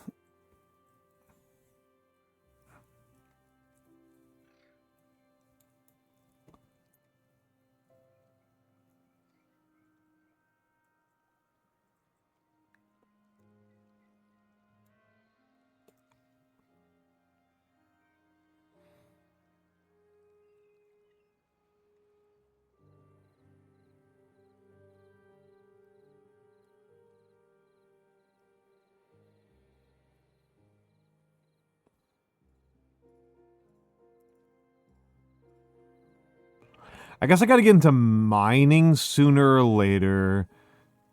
I guess I gotta get into mining sooner or later.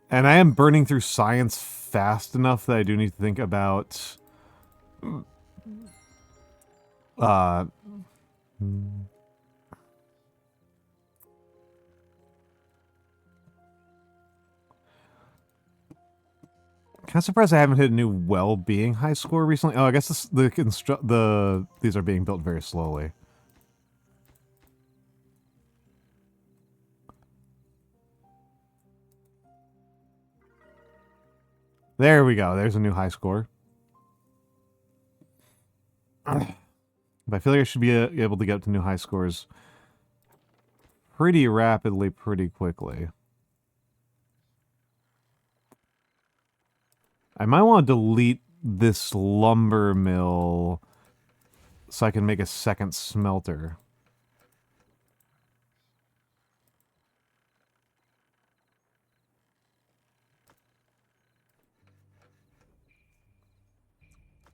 And I am burning through science fast enough that I do need to think about... kind of surprised I haven't hit a new well-being high score recently. Oh, I guess these are being built very slowly. There we go. There's a new high score. But I feel like I should be able to get up to new high scores pretty rapidly, pretty quickly. I might want to delete this lumber mill so I can make a second smelter.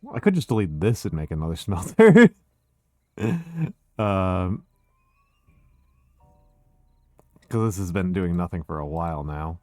Well, I could just delete this and make another smelter. Because this has been doing nothing for a while now.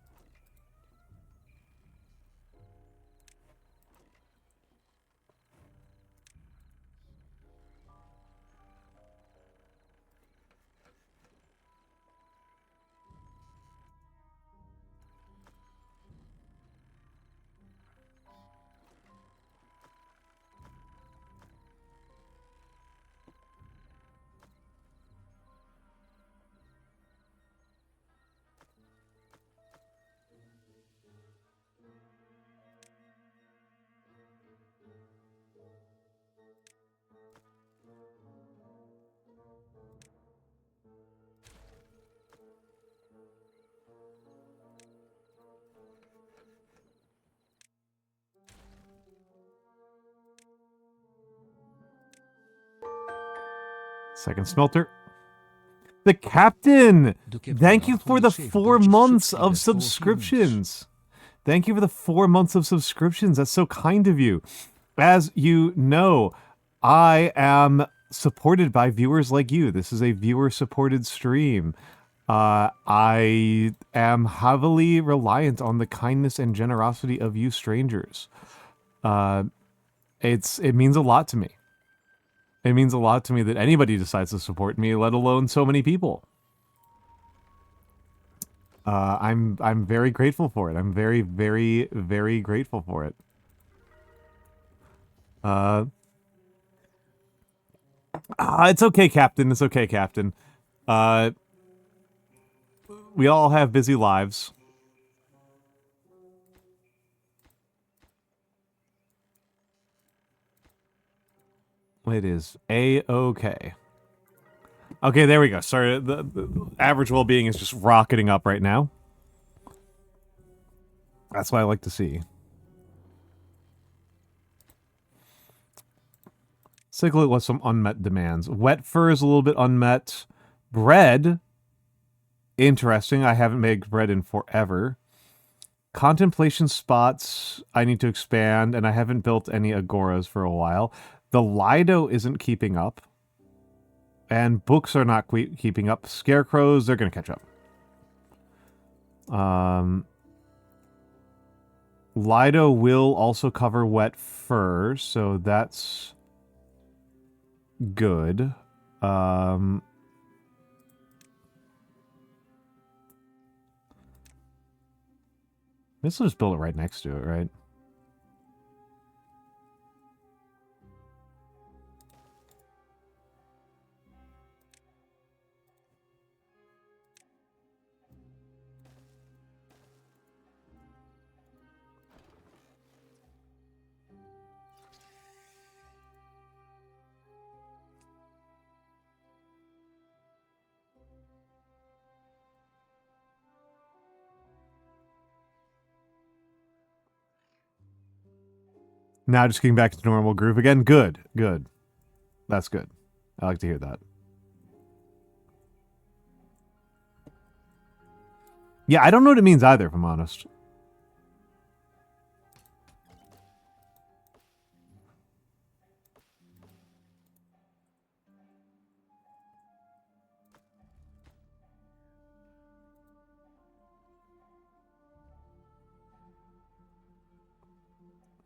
Second smelter. The captain! Thank you for the 4 months of subscriptions. Thank you for the 4 months of subscriptions. That's so kind of you. As you know, I am supported by viewers like you. This is a viewer-supported stream. I am heavily reliant on the kindness and generosity of you strangers. It means a lot to me. It means a lot to me that anybody decides to support me, let alone so many people. I'm very grateful for it. I'm very, very, very grateful for it. It's okay, Captain. It's okay, Captain. We all have busy lives. It is A-okay. Okay, there we go. Sorry, the average well-being is just rocketing up right now. That's what I like to see. Cyclic with some unmet demands. Wet fur is a little bit unmet. Bread. Interesting. I haven't made bread in forever. Contemplation spots I need to expand, and I haven't built any agoras for a while. The Lido isn't keeping up. And books are not keeping up. Scarecrows, they're going to catch up. Lido will also cover wet fur, so that's good. This will just build it right next to it, right? Now just getting back to normal groove again. Good, good. That's good. I like to hear that. Yeah, I don't know what it means either, if I'm honest.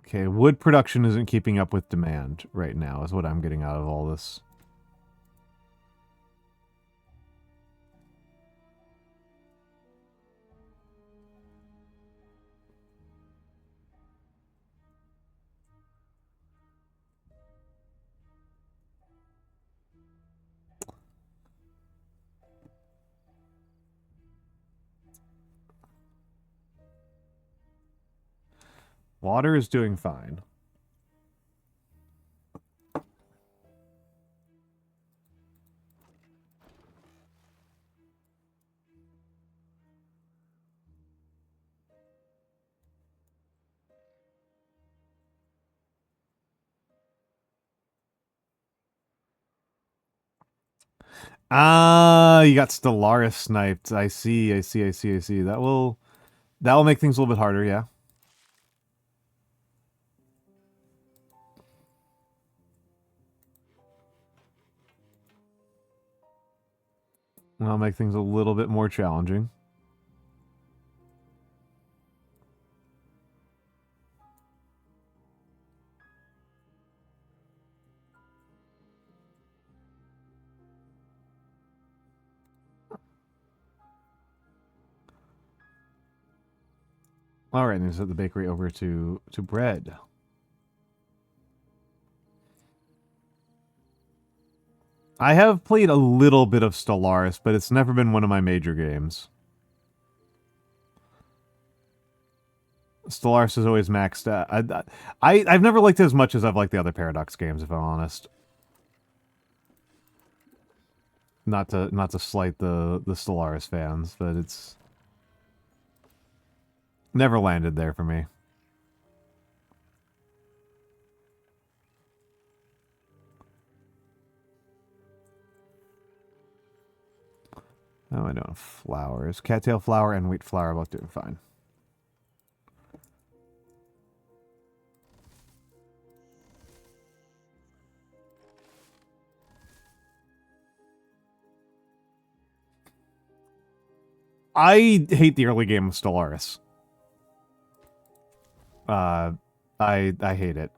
Okay, wood production isn't keeping up with demand right now, is what I'm getting out of all this. Water is doing fine. Ah, you got Stellaris sniped. I see. That'll make things a little bit harder, yeah. That'll make things a little bit more challenging. All right, and set the bakery over to bread. I have played a little bit of Stellaris, but it's never been one of my major games. Stellaris is always maxed out. I've never liked it as much as I've liked the other Paradox games, if I'm honest. Not to slight the Stellaris fans, but it's never landed there for me. How am I doing? Flowers. Cattail flower and wheat flower both doing fine. I hate the early game of Stellaris. I hate it.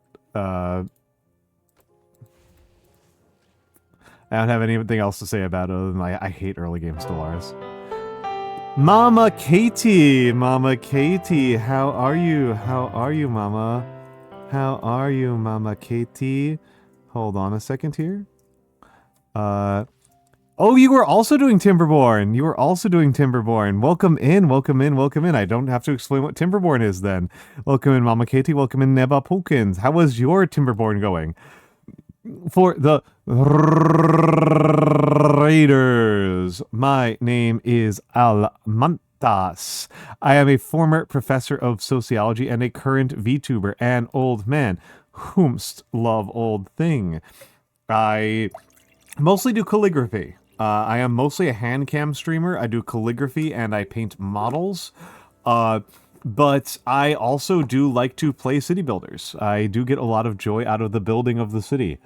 I don't have anything else to say about it other than I hate early game Stellaris. Mama Katie, Mama Katie, how are you? How are you, Mama? How are you, Mama Katie? Hold on a second here. Oh, you were also doing Timberborn. You were also doing Timberborn. Welcome in, welcome in, welcome in. I don't have to explain what Timberborn is then. Welcome in, Mama Katie. Welcome in, Neba Pulkins. How was your Timberborn going? For the Raiders, my name is Almantas. I am a former professor of sociology and a current VTuber, an old man whomst love old thing. I mostly do calligraphy. I am mostly a handcam streamer. I do calligraphy and I paint models. But I also do like to play city builders. I do get a lot of joy out of the building of the city.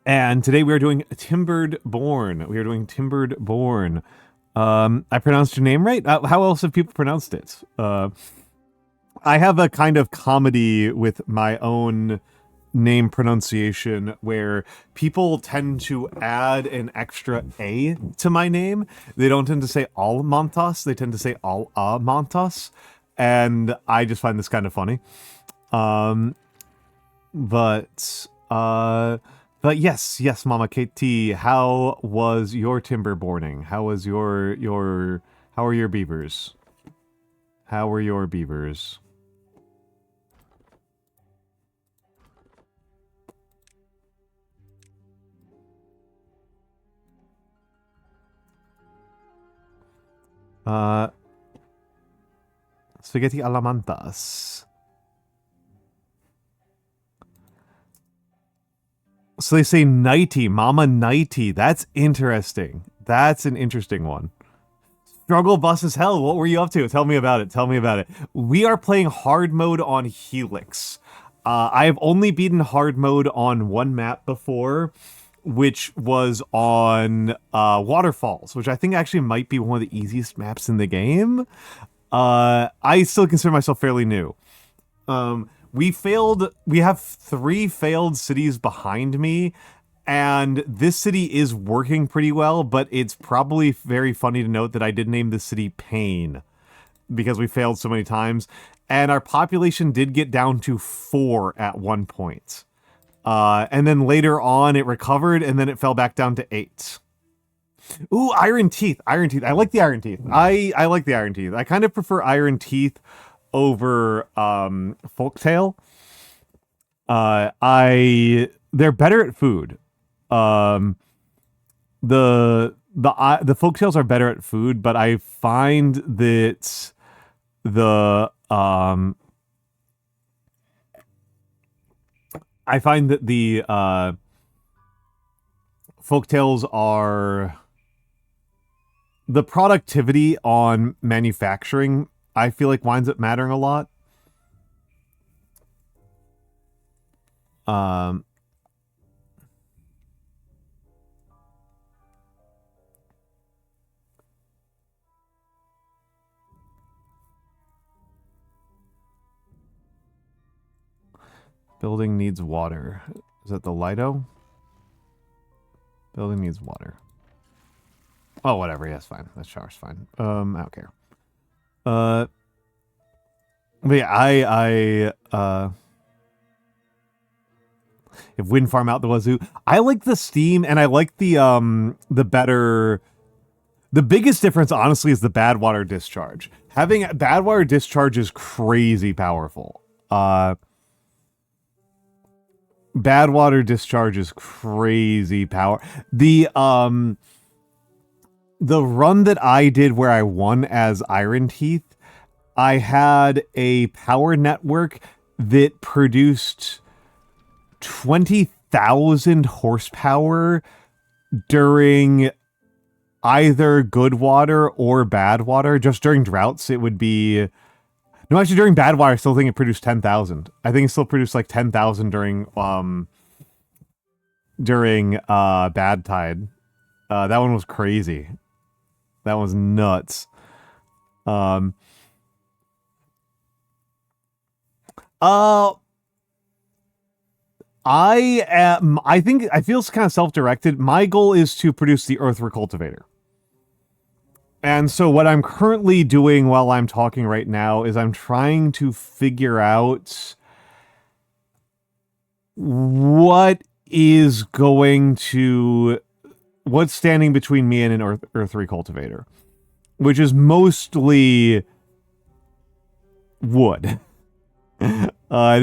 And today we are doing Timberborn. We are doing Timberborn. I pronounced your name right? How else have people pronounced it? I have a kind of comedy with my own name pronunciation where people tend to add an extra A to my name. They don't tend to say Almantas, they tend to say Almantas, and I just find this kind of funny. But yes, Mama Katie, how was your timberborning? How was how are your beavers? How are your beavers? Spaghetti Almantas. So they say nighty, Mama Nighty. That's interesting. That's an interesting one. Struggle bus as hell. What were you up to? Tell me about it. Tell me about it. We are playing hard mode on Helix. I have only beaten hard mode on one map before, which was on Waterfalls, which I think actually might be one of the easiest maps in the game. I still consider myself fairly new. We have 3 failed cities behind me, and this city is working pretty well, but it's probably very funny to note that I did name this city Pain, because we failed so many times, and our population did get down to 4 at one point. And then later on it recovered, and then it fell back down to 8. Ooh, Iron Teeth. Iron Teeth. I like the Iron Teeth. I like the Iron Teeth. I kind of prefer Iron Teeth over Folktale. They're better at food. The Folktales are better at food, but I find that the Folktales are the productivity on manufacturing, I feel like winds up mattering a lot. Building needs water. Is that the Lido? Building needs water. Oh, whatever. Yeah, it's fine. That shower's fine. I don't care. But yeah, if wind farm out the wazoo. I like the steam, and I like the better. The biggest difference, honestly, is the bad water discharge. Having bad water discharge is crazy powerful. Bad water discharge is crazy power. The run that I did where I won as Iron Teeth, I had a power network that produced 20,000 horsepower during either good water or bad water. Just during droughts, it would be... No, actually, during bad water, I still think it produced 10,000. I think it still produced like 10,000 during bad tide. That one was crazy. That was nuts. I think I feel kind of self-directed. My goal is to produce the Earth Recultivator. And so what I'm currently doing while I'm talking right now is I'm trying to figure out what's standing between me and an Earth 3 cultivator, which is mostly wood. It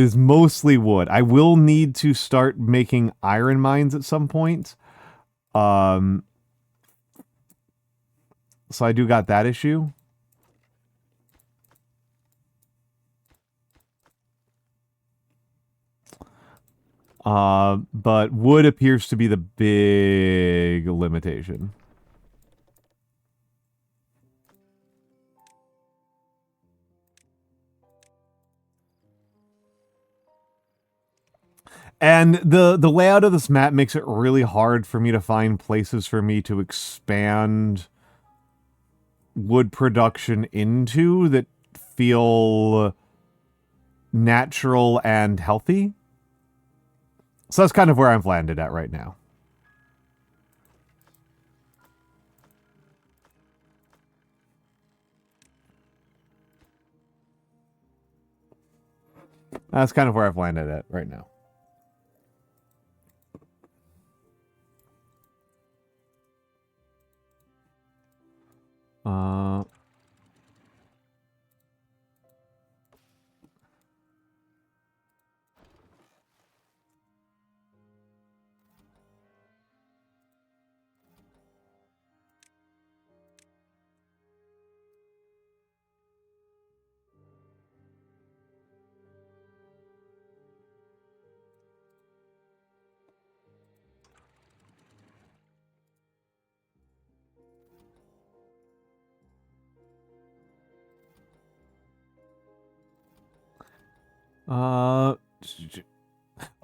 is mostly wood. I will need to start making iron mines at some point. So I do got that issue. But wood appears to be the big limitation. And the layout of this map makes it really hard for me to find places for me to expand wood production into that feel natural and healthy. So that's kind of where I've landed at right now. That's kind of where I've landed at right now.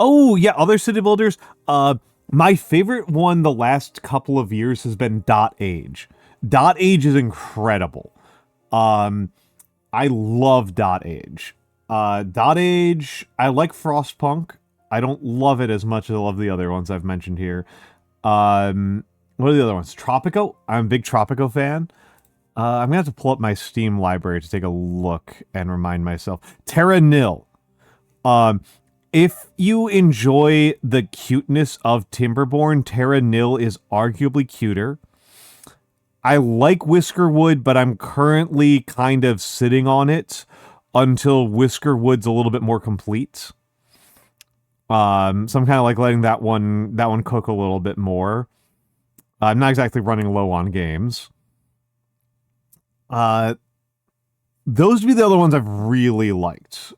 Oh, yeah, other city builders. My favorite one the last couple of years has been Dot Age. Dot Age is incredible. I love Dot Age. Dot Age, I like Frostpunk. I don't love it as much as I love the other ones I've mentioned here. What are the other ones? Tropico? I'm a big Tropico fan. I'm gonna have to pull up my Steam library to take a look and remind myself. Terra Nil. If you enjoy the cuteness of Timberborn, Terra Nil is arguably cuter. I like Whiskerwood, but I'm currently kind of sitting on it until Whiskerwood's a little bit more complete. So I'm kind of like letting that one cook a little bit more. I'm not exactly running low on games. Those would be the other ones I've really liked.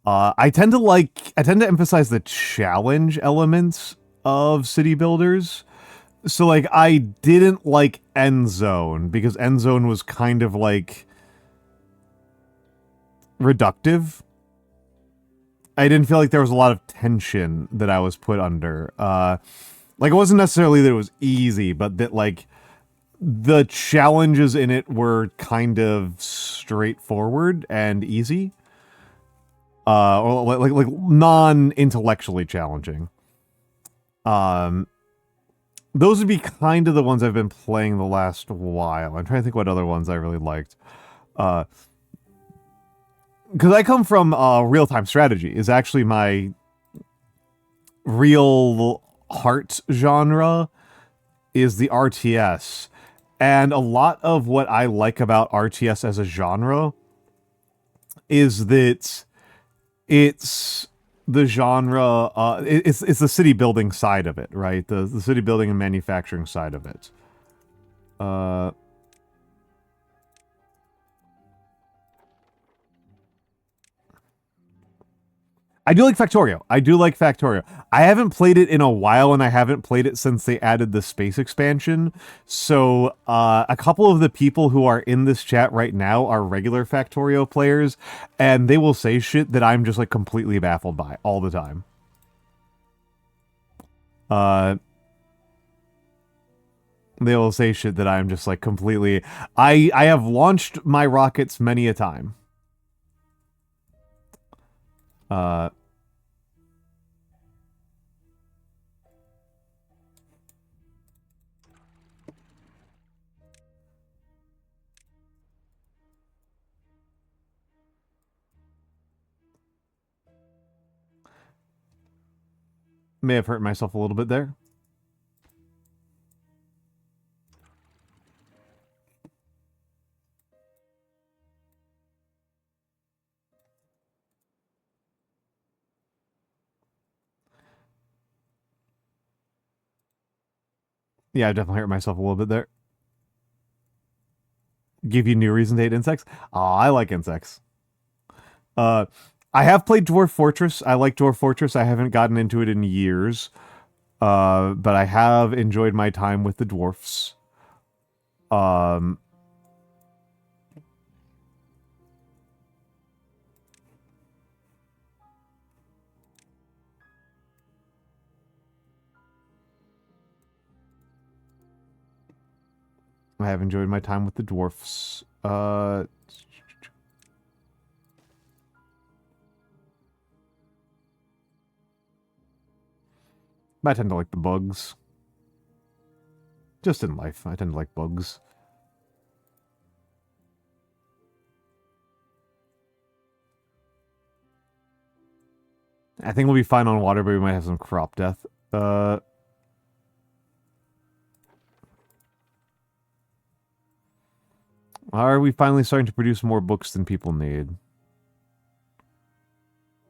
I tend to emphasize the challenge elements of city builders. So, like, I didn't like End Zone because End Zone was kind of, like, reductive. I didn't feel like there was a lot of tension that I was put under. Like, it wasn't necessarily that it was easy, but that, like, the challenges in it were kind of straightforward and easy. Or like non-intellectually challenging. Those would be kind of the ones I've been playing the last while. I'm trying to think what other ones I really liked. Because I come from real-time strategy is actually my real heart genre is the RTS. And a lot of what I like about RTS as a genre is that it's the genre, it's the city building side of it, right? The city building and manufacturing side of it. I do like Factorio. I haven't played it in a while, and I haven't played it since they added the space expansion. So, a couple of the people who are in this chat right now are regular Factorio players, and they will say shit that I'm just, like, completely baffled by all the time. They will say shit that I'm just, like, completely... I have launched my rockets many a time. May have hurt myself a little bit there. Yeah, I definitely hurt myself a little bit there. Give you new reason to hate insects? Oh, I like insects. I have played Dwarf Fortress. I like Dwarf Fortress. I haven't gotten into it in years. But I have enjoyed my time with the dwarfs. I have enjoyed my time with the dwarfs. I tend to like the bugs. Just in life, I tend to like bugs. I think we'll be fine on water, but we might have some crop death. Are we finally starting to produce more books than people need?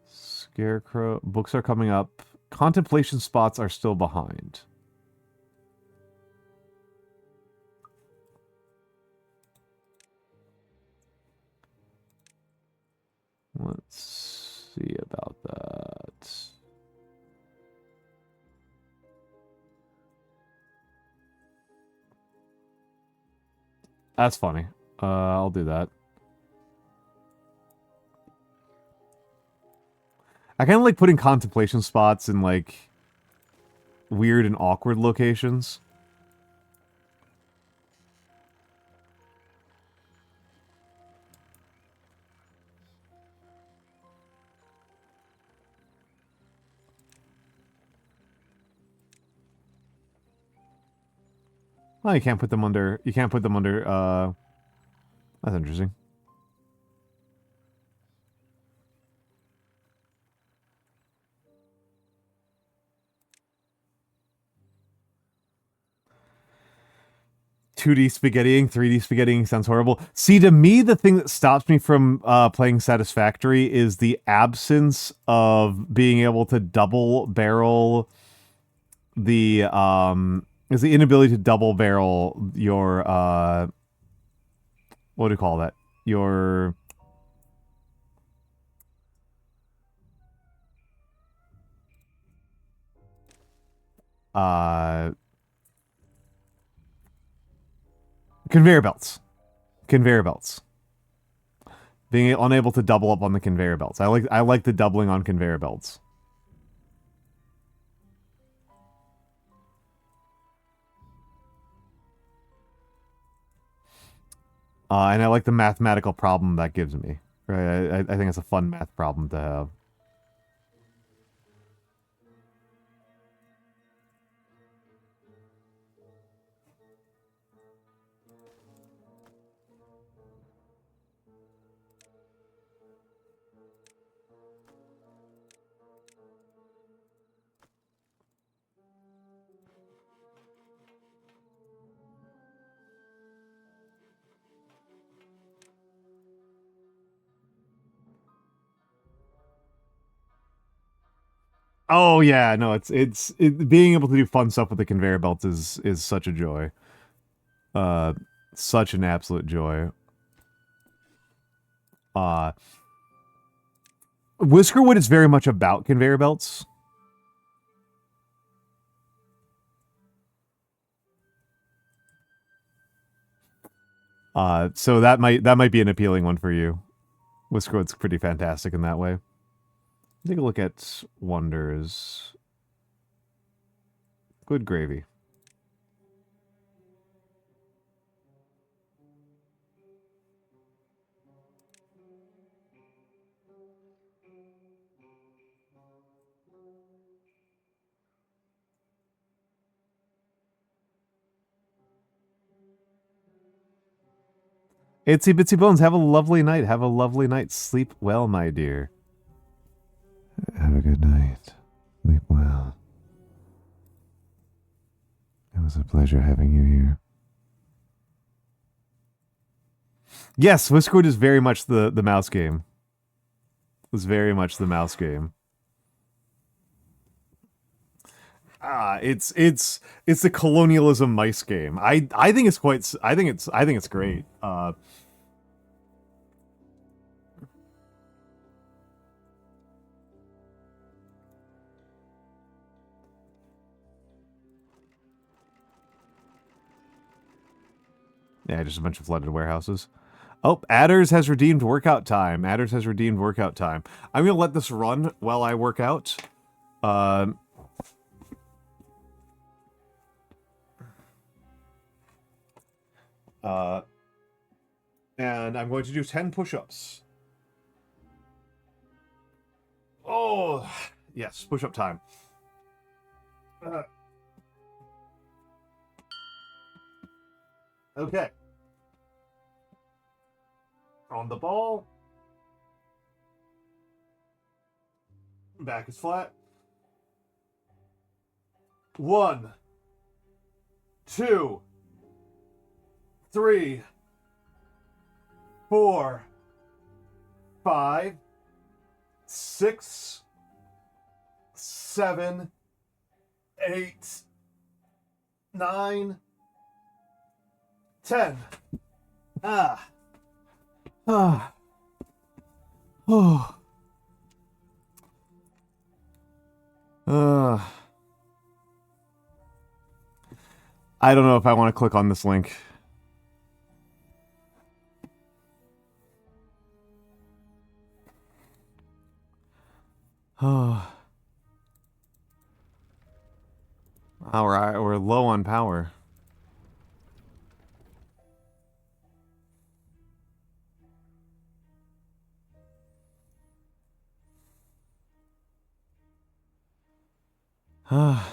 Scarecrow. Books are coming up. Contemplation spots are still behind. Let's see about that. That's funny. I'll do that. I kind of like putting contemplation spots in, like, weird and awkward locations. Well, you can't put them under... You can't put them under, That's interesting. "2D spaghettiing, 3D spaghettiing sounds horrible." See, to me, the thing that stops me from playing Satisfactory is the absence of being able to double barrel the is the inability to double barrel your what do you call that? Your conveyor belts. Conveyor belts. Being unable to double up on the conveyor belts. I like the doubling on conveyor belts. And I like the mathematical problem that gives me. Right? I think it's a fun math problem to have. Oh yeah, no, it's being able to do fun stuff with the conveyor belts is such a joy. Such an absolute joy. Whiskerwood is very much about conveyor belts. So that might be an appealing one for you. Whiskerwood's pretty fantastic in that way. Take a look at Wonders. Good gravy. Itsy Bitsy Bones, have a lovely night. Have a lovely night. Sleep well, my dear. Have a good night. Sleep well. was a pleasure having you here. Yes, Whiskwood is very much the mouse game. It was very much the mouse game. It's the colonialism mice game. I think it's quite. I think it's great. Yeah, just a bunch of flooded warehouses. Oh, Adders has redeemed workout time. Adders has redeemed workout time. I'm gonna let this run while I work out. And I'm going to do 10 push-ups. Oh, yes, push-up time. Okay. On the ball. Back is flat. 1, 2, 3, 4, 5, 6, 7, 8, 9, 10. Oh. I don't know if I want to click on this link. Oh. Alright, we're low on power. Oh.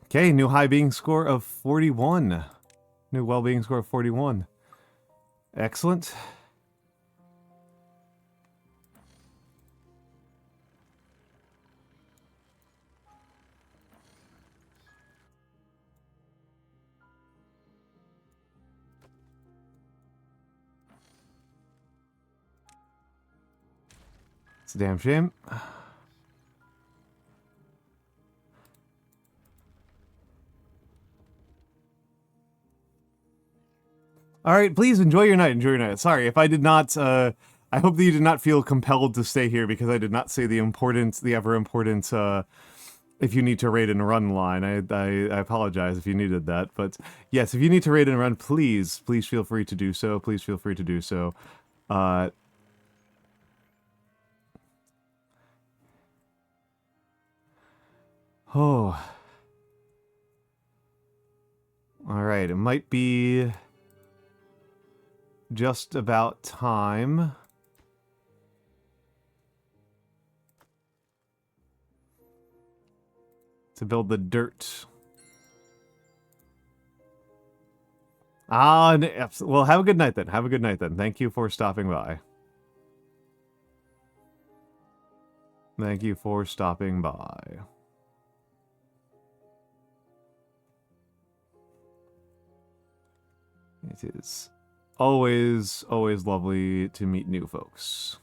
Okay, new high-being score of 41. New well-being score of 41. Excellent. It's a damn shame. All right, please enjoy your night. Enjoy your night. Sorry if I did not. I hope that you did not feel compelled to stay here because I did not say the ever important. If you need to raid and run line, I apologize if you needed that. But yes, if you need to raid and run, please feel free to do so. Please feel free to do so. Oh. All right, it might be just about time. To build the dirt. Well, have a good night then. Have a good night then. Thank you for stopping by. Thank you for stopping by. It is always lovely to meet new folks.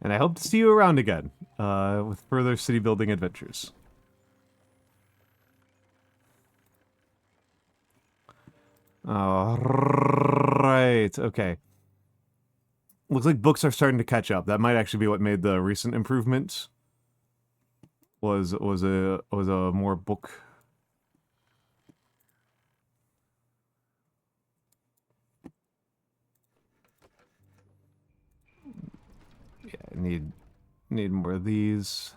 And I hope to see you around again, with further city building adventures. Alright, okay. Looks like books are starting to catch up. That might actually be what made the recent improvement. Was a more book Yeah, need more of these.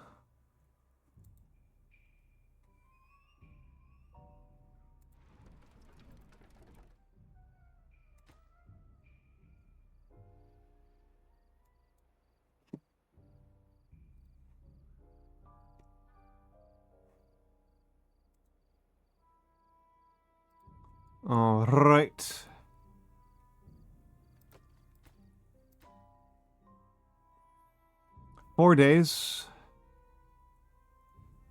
All right. Four days.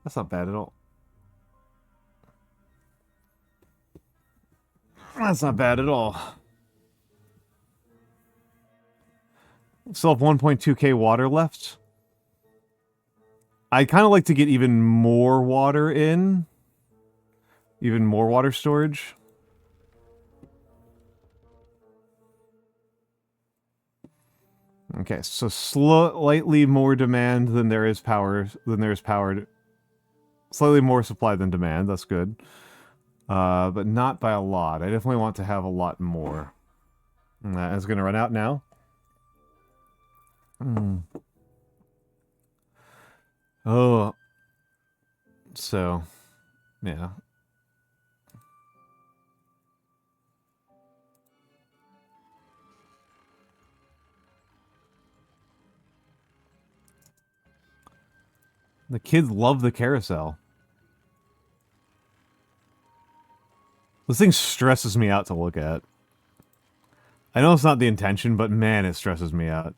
That's not bad at all. That's not bad at all. Still have 1.2k water left. I'd kind of like to get even more water in. Even more water storage. Okay, so slightly more demand than there is power. Slightly more supply than demand. That's good, but not by a lot. I definitely want to have a lot more. And that is going to run out now. Oh, so yeah. The kids love the carousel. This thing stresses me out to look at. I know it's not the intention, but man, it stresses me out.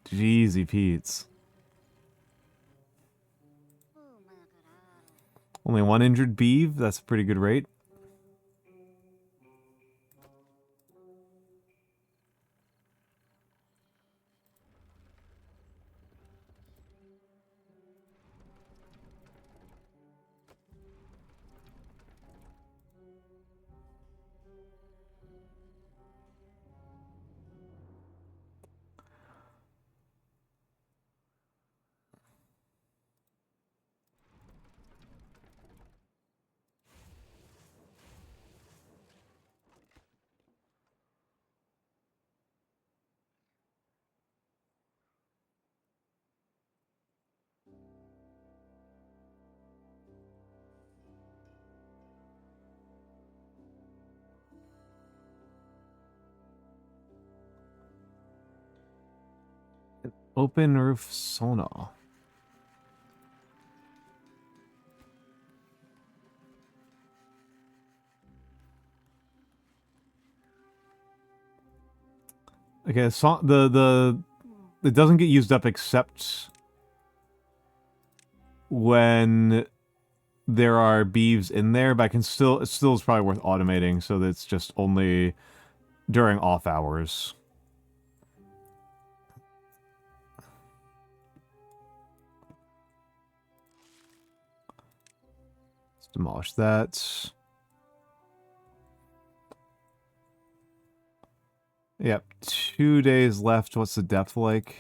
Jeezy Pete's. Only one injured beeve? That's a pretty good rate. Open roof sauna. Okay, so it doesn't get used up except when there are beeves in there, but it still is probably worth automating so that it's just only during off hours. Let's demolish that. Yep, 2 days left. What's the depth like?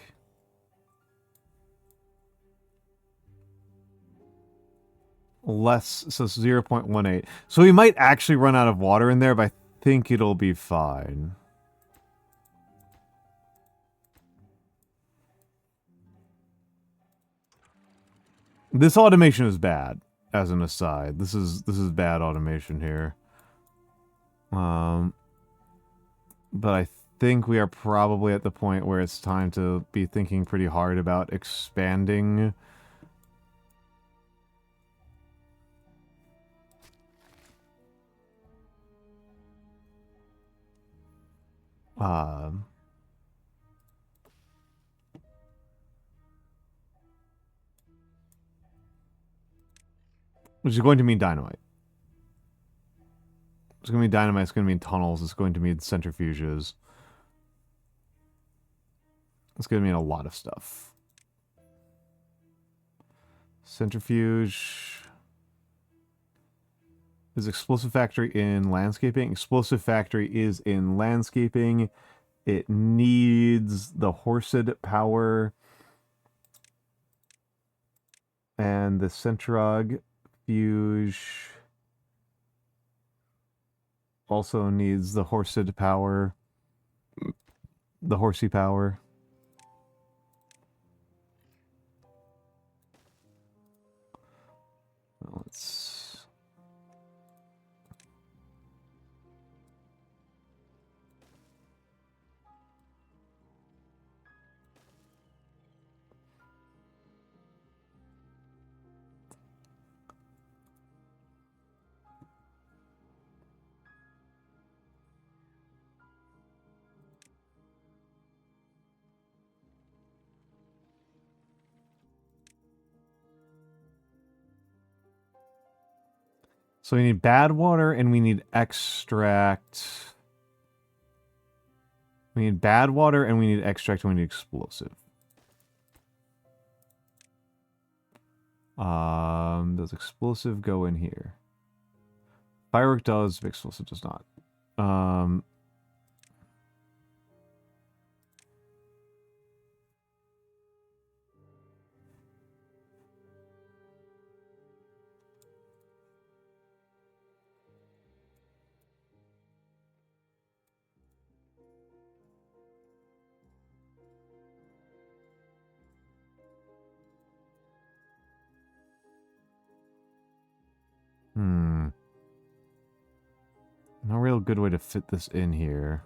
Less, so 0.18. So we might actually run out of water in there, but I think it'll be fine. This automation is bad, as an aside. This is bad automation here. But I think we are probably at the point where it's time to be thinking pretty hard about expanding. Which is going to mean dynamite. It's going to mean dynamite, it's going to mean tunnels, it's going to mean centrifuges. It's going to mean a lot of stuff. Centrifuge. Is explosive factory in landscaping? Explosive factory is in landscaping. It needs the horsed power. And the centrog fuge also needs the horsed power. The horsey power. Let's... So we need bad water and we need extract. We need bad water and we need extract and we need explosive. Does explosive go in here? Firework does, but explosive does not. No real good way to fit this in here.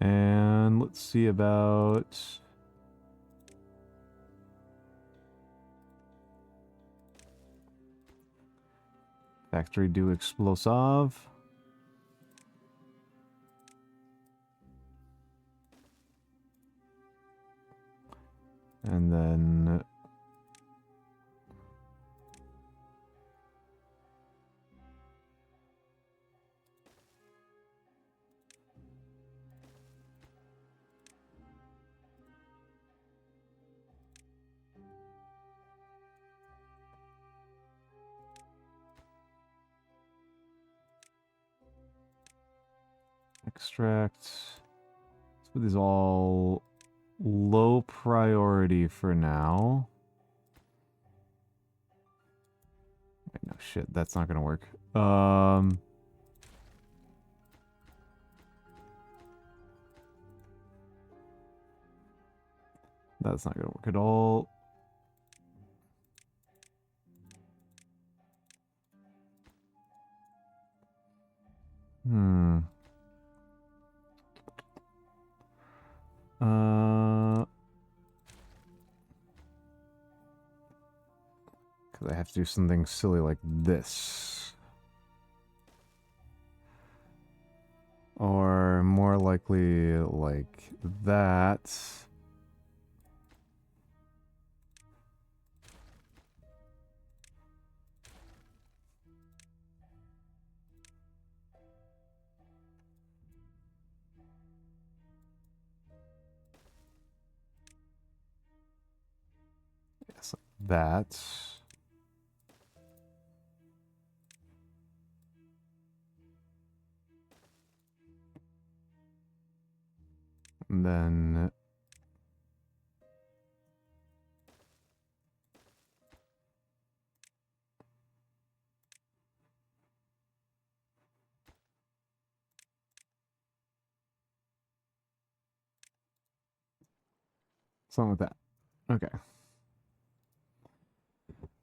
And let's see about... Factory do explosive. And then... Extract. Let's put these all low priority for now. Wait, no shit, that's not gonna work. That's not gonna work at all. Because I have to do something silly like this. Or more likely like that. Yes, like that. And then something like that. Okay.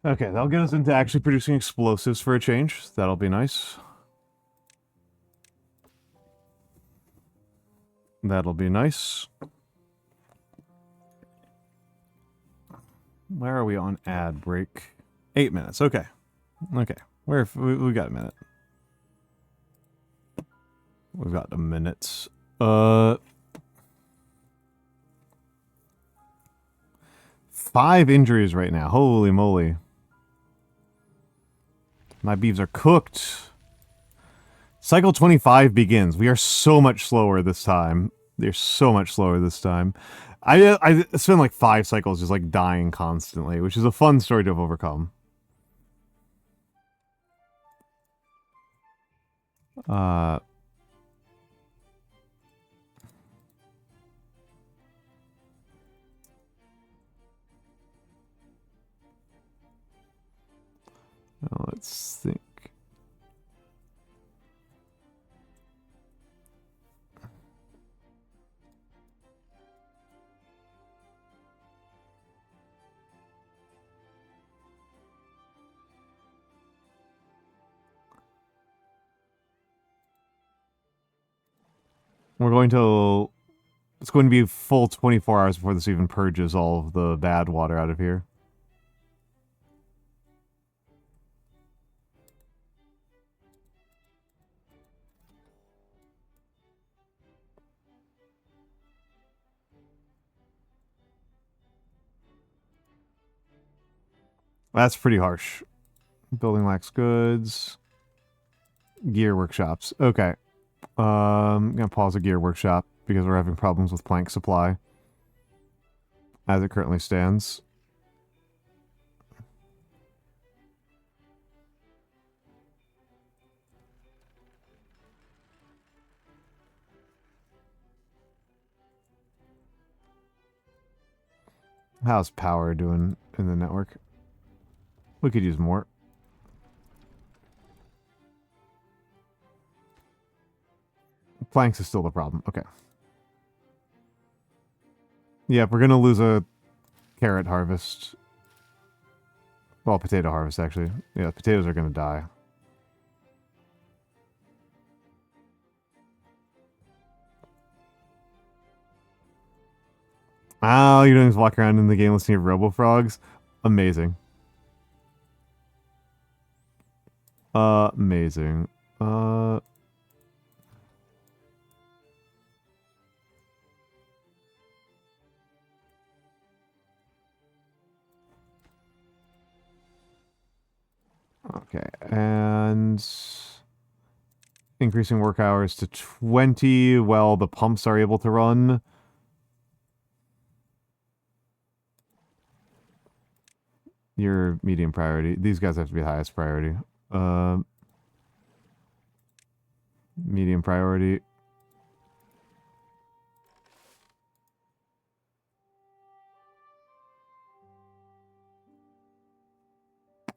Okay, that'll get us into actually producing explosives for a change. That'll be nice. That'll be nice. Where are we on ad break? 8 minutes. Okay. Okay. We got a minute. We've got a minute. Five injuries right now. Holy moly. My beeves are cooked. Cycle 25 begins. We are so much slower this time. They're so much slower this time. I spent like 5 cycles just like dying constantly, which is a fun story to have overcome. Let's think. We're going to... It's going to be full 24 hours before this even purges all of the bad water out of here. That's pretty harsh. Building lacks goods. Gear workshops. Okay. I'm going to pause a gear workshop because we're having problems with plank supply. As it currently stands. How's power doing in the network? We could use more. Planks is still the problem. Okay. Yeah, we're going to lose a carrot harvest. Well, potato harvest, actually. Yeah, potatoes are going to die. Oh, you're doing is walk around in the game listening to RoboFrogs? Amazing. Amazing. Okay, and increasing work hours to 20 while the pumps are able to run. Your medium priority. These guys have to be highest priority. Medium priority.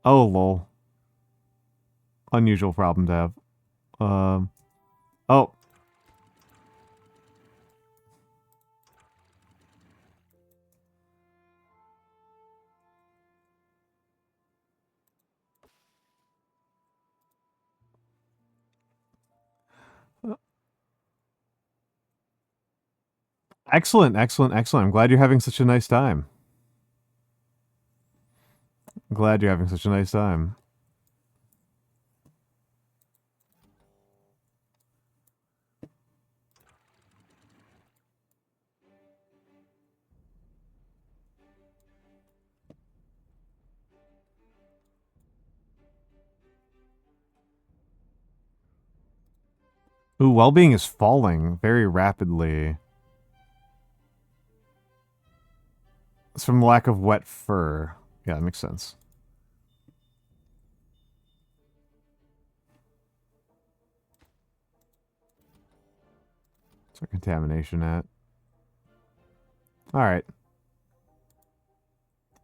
Oh, lol. Unusual problem to have. Oh. Excellent, excellent, excellent. I'm glad you're having such a nice time. I'm glad you're having such a nice time. Ooh, well-being is falling very rapidly. It's from lack of wet fur. Yeah, that makes sense. What's our contamination at? Alright.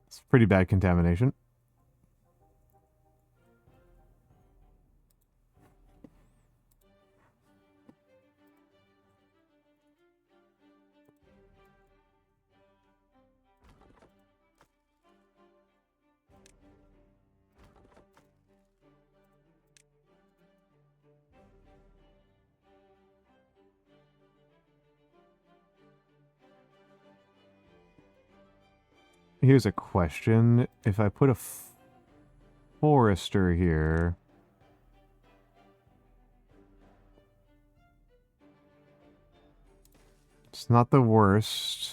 It's pretty bad contamination. Here's a question. If I put a forester here... It's not the worst.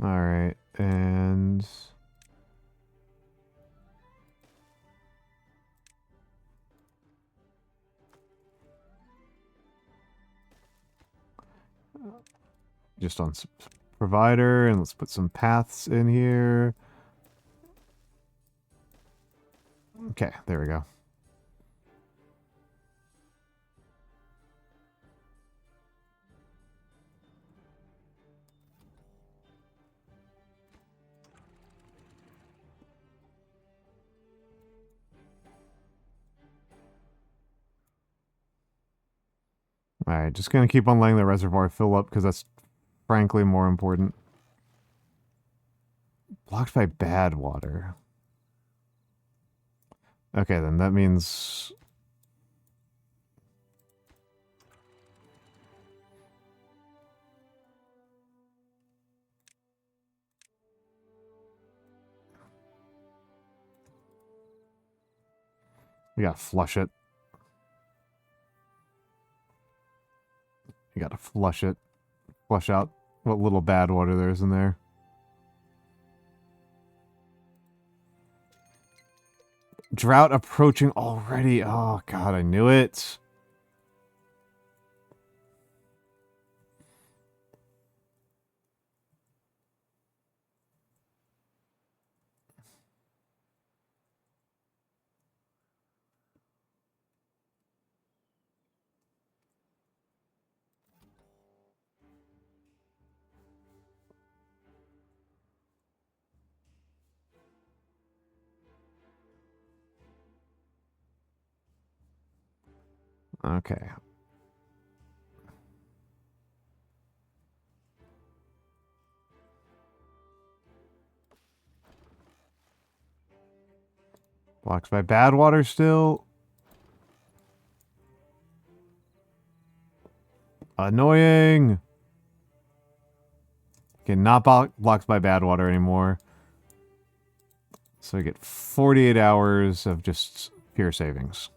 All right, and just on provider, and let's put some paths in here. Okay, there we go. Alright, just gonna keep on letting the reservoir fill up because that's frankly more important. Blocked by bad water. Okay, then that means... we gotta flush it. You gotta flush it. Flush out what little bad water there's in there. Drought approaching already. Oh, God, I knew it. Okay. Blocked by bad water still. Annoying. Okay, not blocked by bad water anymore. So I get 48 hours of just pure savings.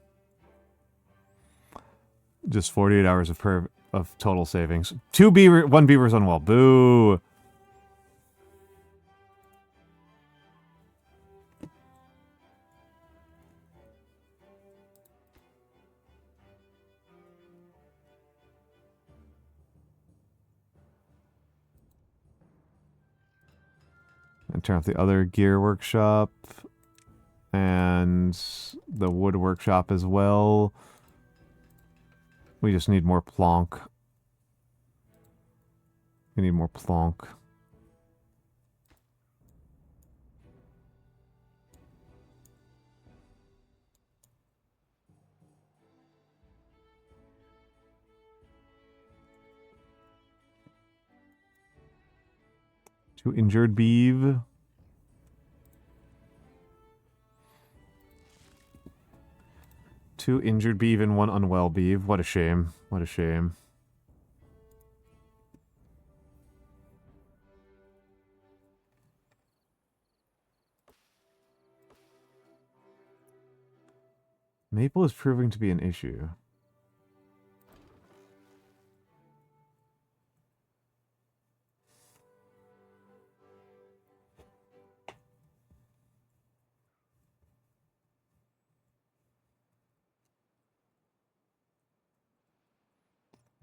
Just 48 hours of total savings. 1 beaver's on wall. Boo. And turn off the other gear workshop. And the wood workshop as well. We just need more plonk. We need more plonk. Two injured beeve. Two injured beeve and one unwell beeve. What a shame. What a shame. Maple is proving to be an issue.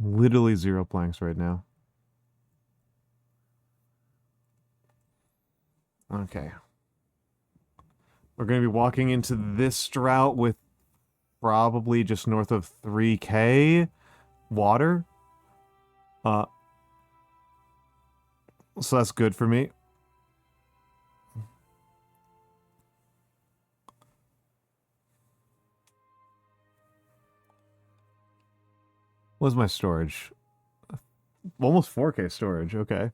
Literally 0 planks right now. Okay. We're going to be walking into this drought with probably just north of 3k water. So that's good for me. What's my storage? Almost 4k storage, okay.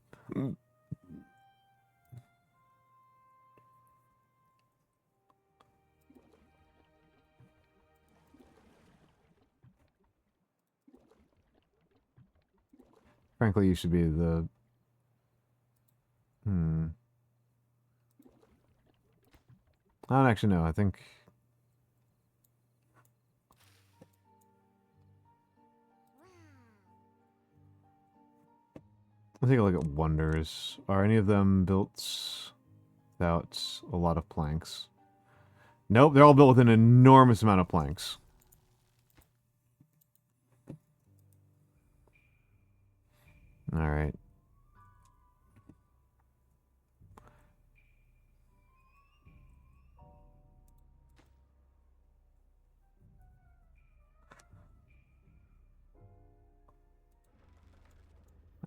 Frankly, you should be the Hmm. I don't actually know. I think... Let's take a look at wonders. Are any of them built without a lot of planks? Nope, they're all built with an enormous amount of planks. Alright.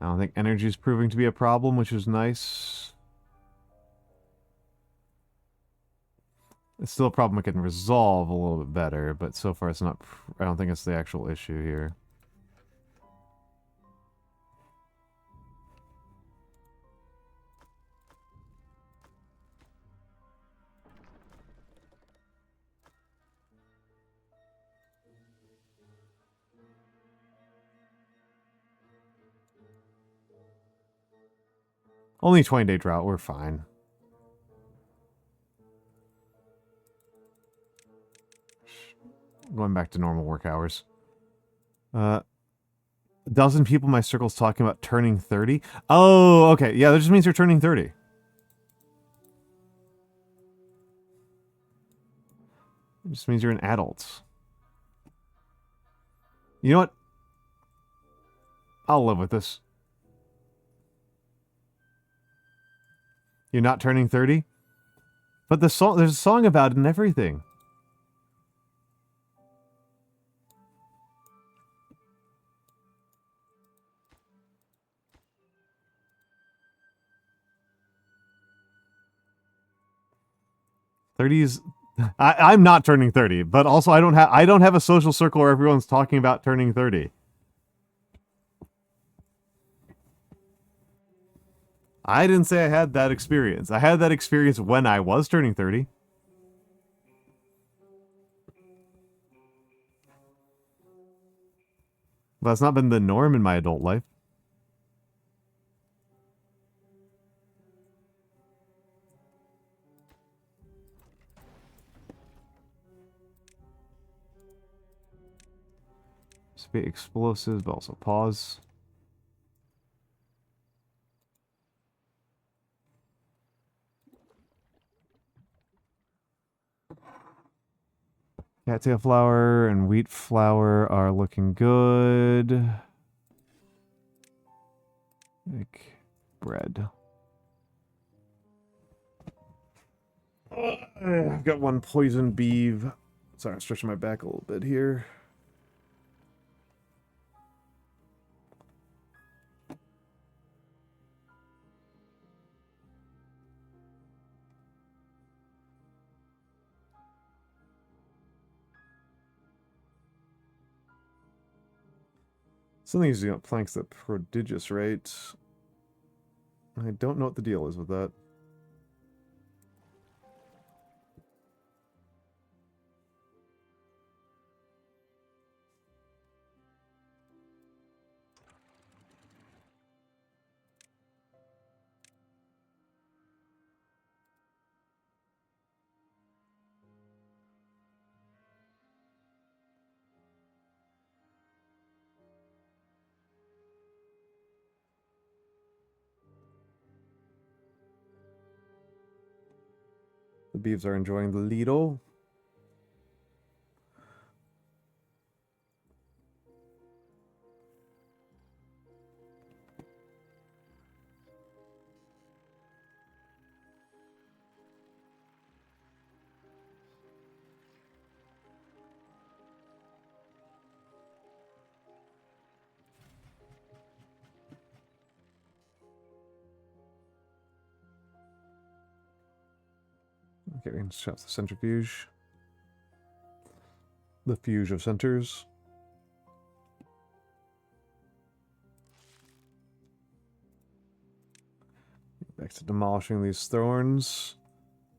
I don't think energy is proving to be a problem, which is nice. It's still a problem I can resolve a little bit better, but so far it's not... I don't think it's the actual issue here. Only 20-day drought, we're fine. Going back to normal work hours. A dozen people in my circle's talking about turning 30. Oh, okay. Yeah, that just means you're turning 30. It just means you're an adult. You know what? I'll live with this. You're not turning 30? But there's a song about it and everything. I'm not turning 30, but also I don't have a social circle where everyone's talking about turning 30. I didn't say I had that experience. I had that experience when I was turning 30. But that's not been the norm in my adult life. Be explosives, but also pause. Cattail flour and wheat flour are looking good. Make bread. I've got one poison beeve. Sorry, I'm stretching my back a little bit here. Something using planks at prodigious rate. I don't know what the deal is with that. The beeves are enjoying the Lido. Okay, we can shut off the centrifuge. The fuge of centers. Back to demolishing these thorns.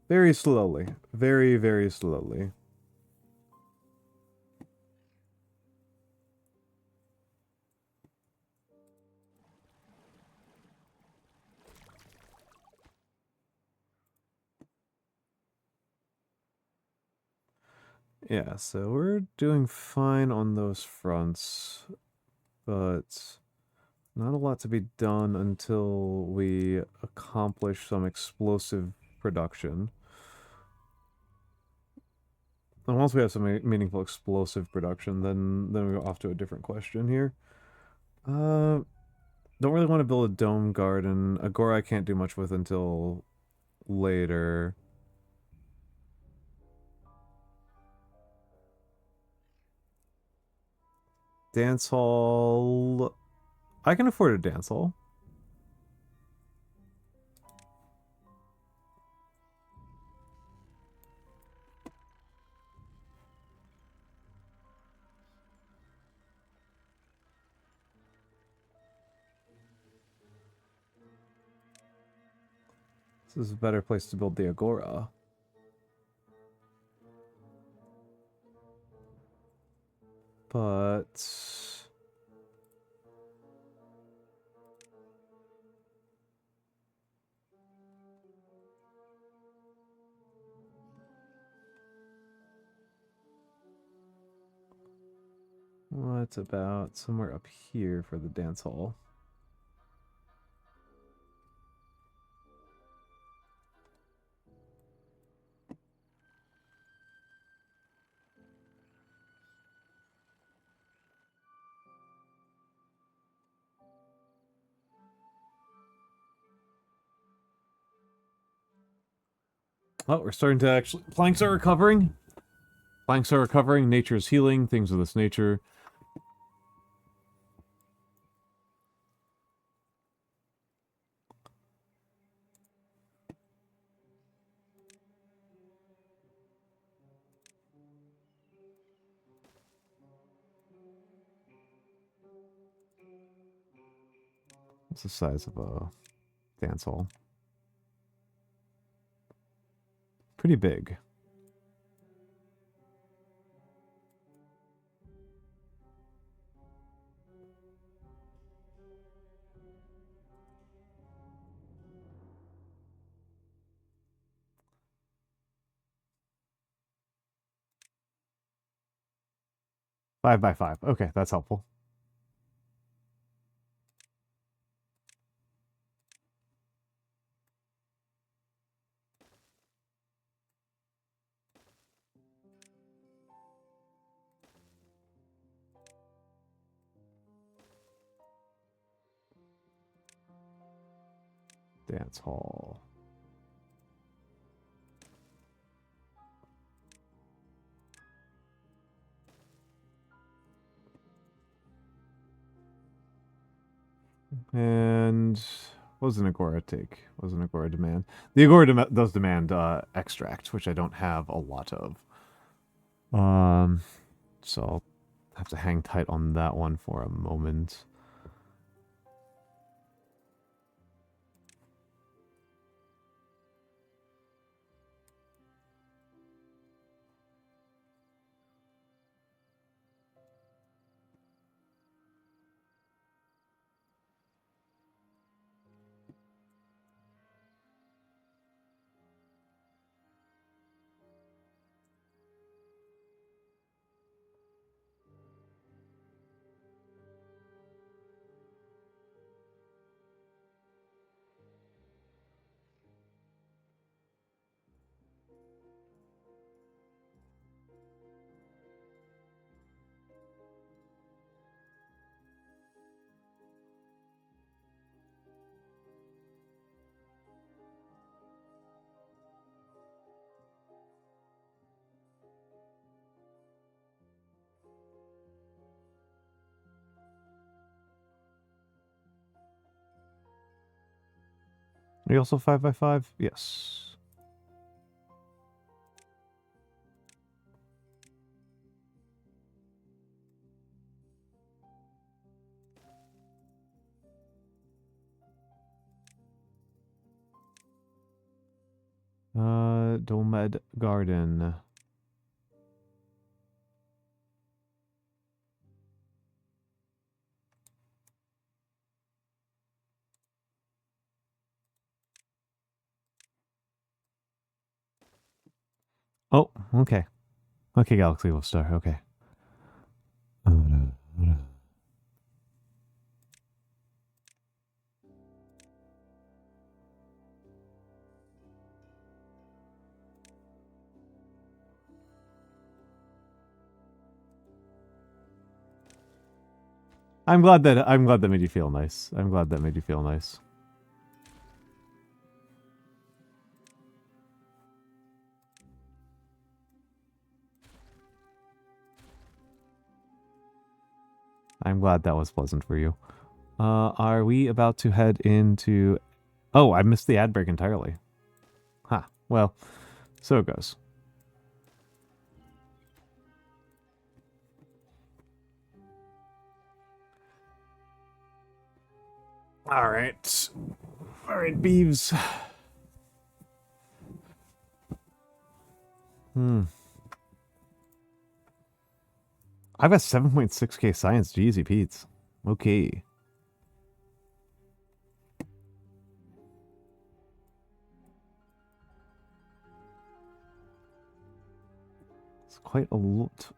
Very slowly. Very, very slowly. Yeah, so we're doing fine on those fronts, but not a lot to be done until we accomplish some explosive production. And once we have some meaningful explosive production, then we go off to a different question here. Don't really want to build a dome garden. Agora I can't do much with until later. Dance hall... I can afford a dance hall. This is a better place to build the Agora. But... what about somewhere up here for the dance hall? Oh, we're starting to actually... Planks are recovering. Planks are recovering. Nature is healing. Things of this nature. What's the size of a dance hall? Pretty big. Five by five. Okay, that's helpful. Dance hall. And what does an Agora take? What does an Agora demand? The Agora does demand extract, which I don't have a lot of. So I'll have to hang tight on that one for a moment. Are you also 5 by 5? Yes. Domed Garden. Oh, okay. Okay, Galaxy Wolf Star. Okay. I'm glad that made you feel nice. I'm glad that made you feel nice. I'm glad that was pleasant for you. Are we about to head into... Oh, I missed the ad break entirely. Huh. Well, so it goes. All right. All right, Beeves. I've got 7.6k science. Jeezy Pete's. Okay. It's quite a lot.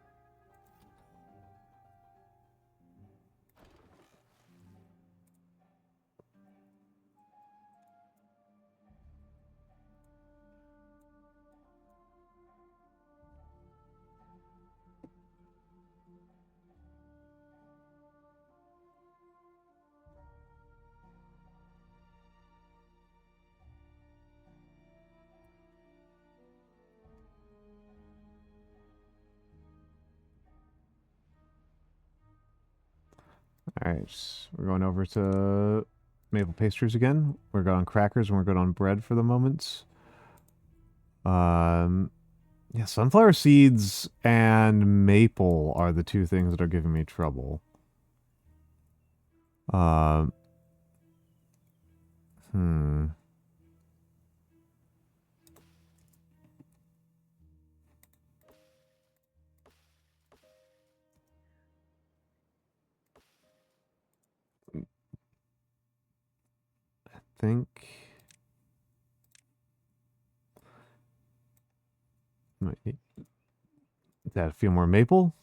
All right, we're going over to maple pastries again. We're good on crackers and we're good on bread for the moment. Yeah, sunflower seeds and maple are the two things that are giving me trouble. Hmm. I think... might need to add a few more maple.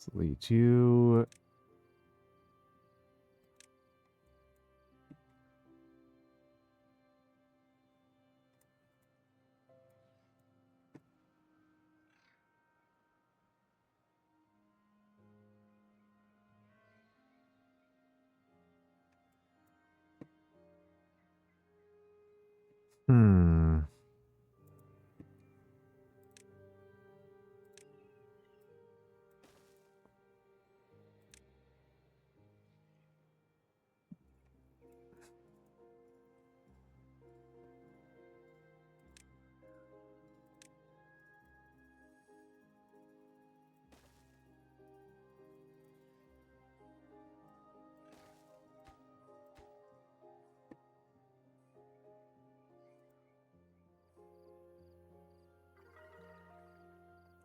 Let's delete you. Hmm.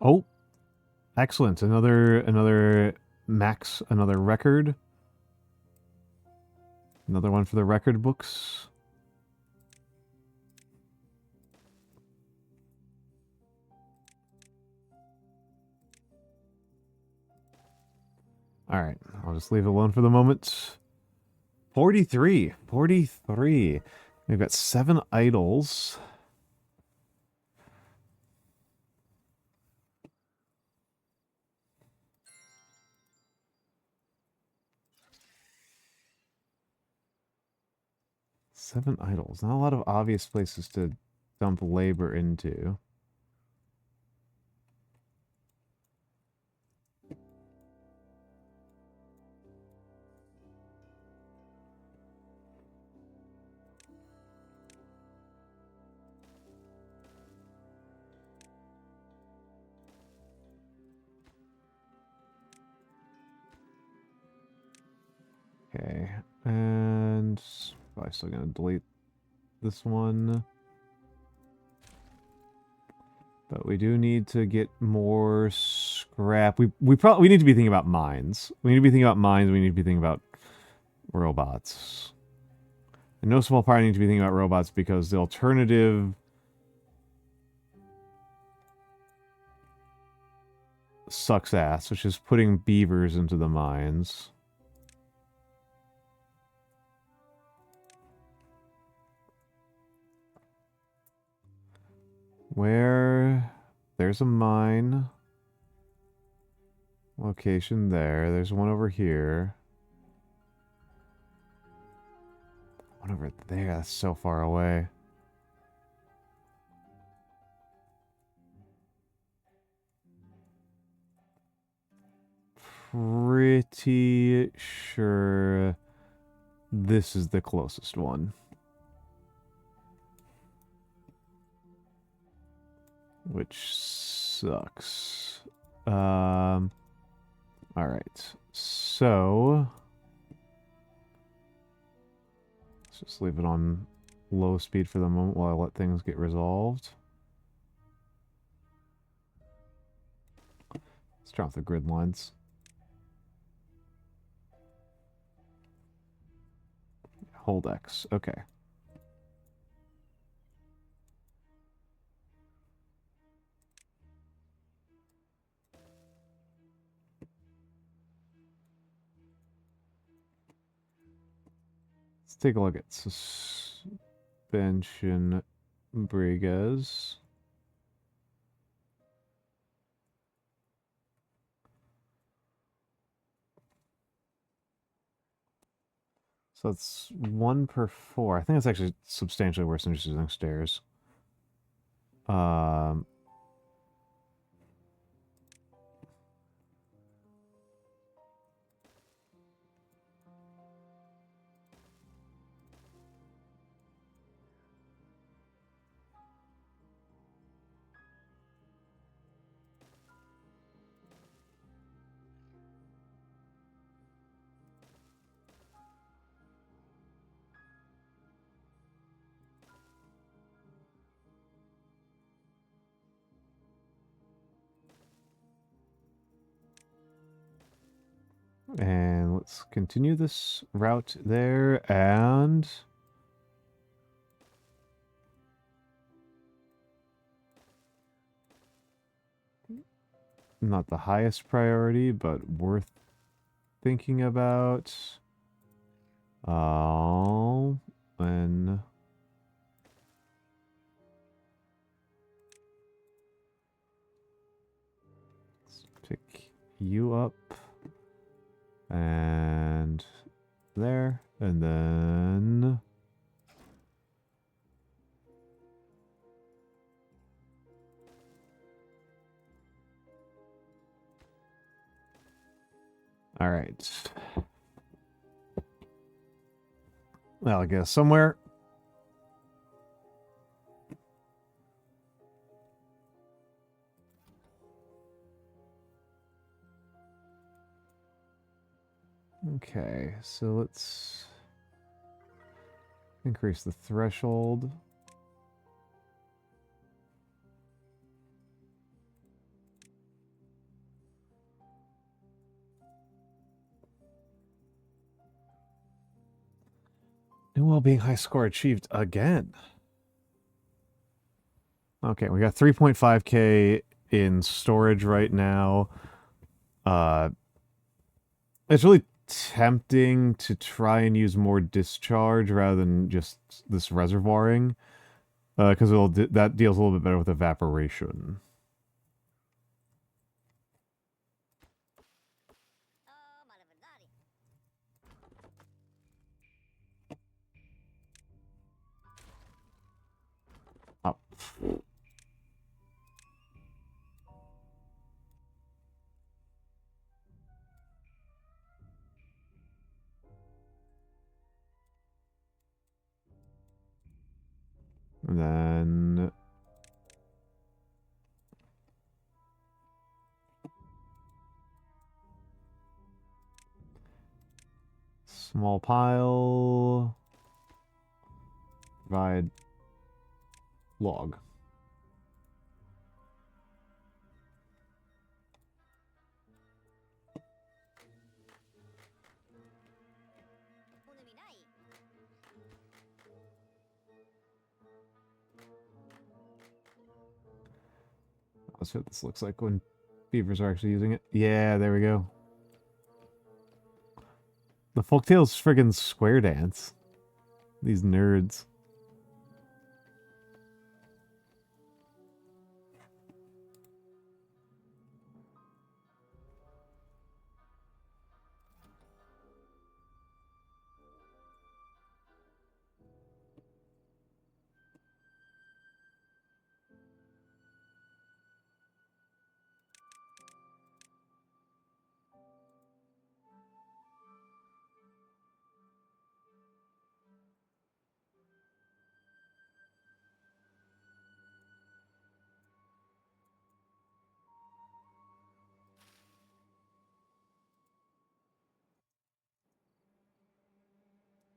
Oh, excellent. Another max, another record. Another one for the record books. All right, I'll just leave it alone for the moment. 43. 43. We've got 7 idols. Seven idols. Not a lot of obvious places to dump labor into. Okay, and I'm still gonna delete this one. But we do need to get more scrap. We need to be thinking about mines. We need to be thinking about mines. We need to be thinking about robots. In no small part, I need to be thinking about robots because the alternative sucks ass, which is putting beavers into the mines. Where there's a mine location there. There's one over here. One over there. That's so far away. Pretty sure this is the closest one. Which sucks. Alright. So let's just leave it on low speed for the moment while I let things get resolved. Let's turn off the grid lines. Hold X. Okay. Let's take a look at suspension brigas. So it's 1 per 4. I think that's actually substantially worse than just using stairs. And let's continue this route there, and not the highest priority, but worth thinking about. And let's pick you up. And there, and then all right. Well, I guess somewhere. Okay, so let's increase the threshold. New well-being high score achieved again. Okay, we got 3.5K in storage right now. It's really tempting to try and use more discharge rather than just this reservoiring, because that deals a little bit better with evaporation. Up. And then Small pile. Provide log. Let's see what this looks like when beavers are actually using it. Yeah, there we go. The folktale's friggin' square dance. These nerds.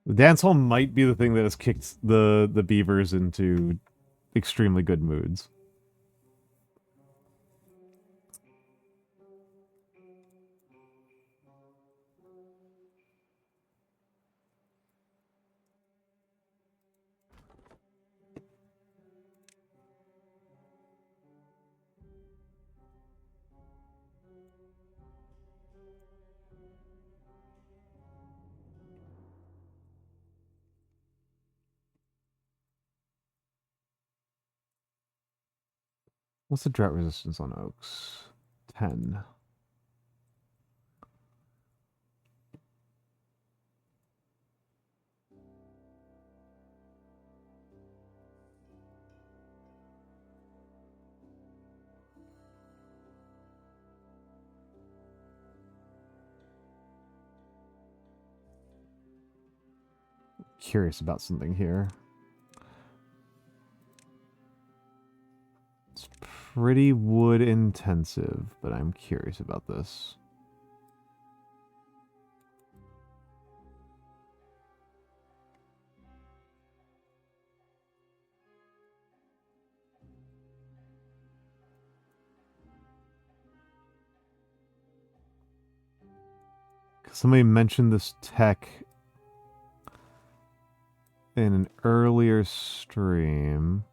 The dance hall might be the thing that has kicked the beavers into extremely good moods. What's the drought resistance on oaks? 10. Curious about something here. It's pretty wood intensive, but I'm curious about this. Somebody mentioned this tech in an earlier stream.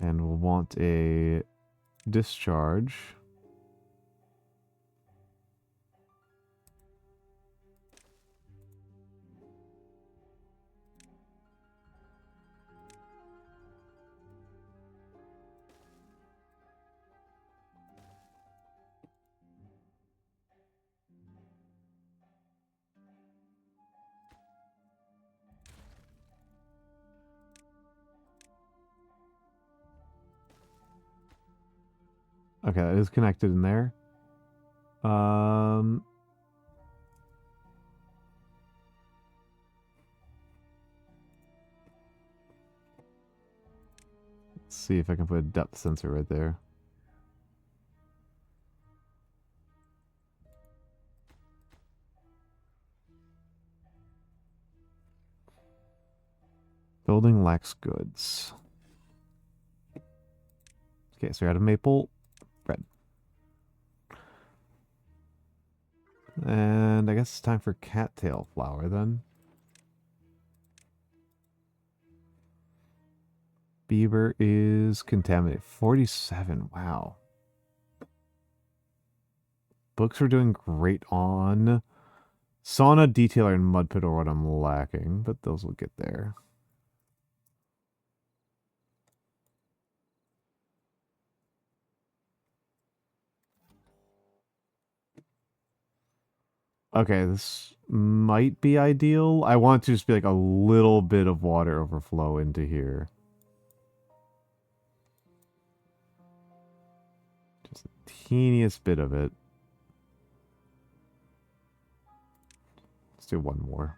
And we'll want a discharge. Okay, that is connected in there. Let's see if I can put a depth sensor right there. Building lacks goods. Okay, so we're out of maple. Red. And I guess it's time for cattail flower then. Beaver is contaminated. 47. Wow. Books are doing great on sauna, detailer, and mud pit are what I'm lacking, but those will get there. Okay, this might be ideal. I want to just be like a little bit of water overflow into here. Just the teeniest bit of it. Let's do one more.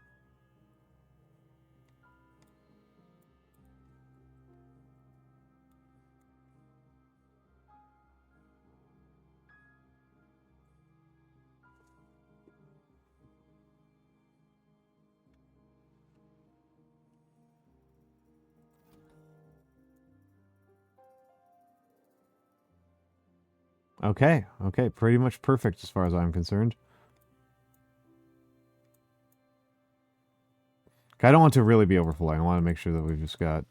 Okay, okay, pretty much perfect as far as I'm concerned. I don't want to really be overflowing. I want to make sure that we've just got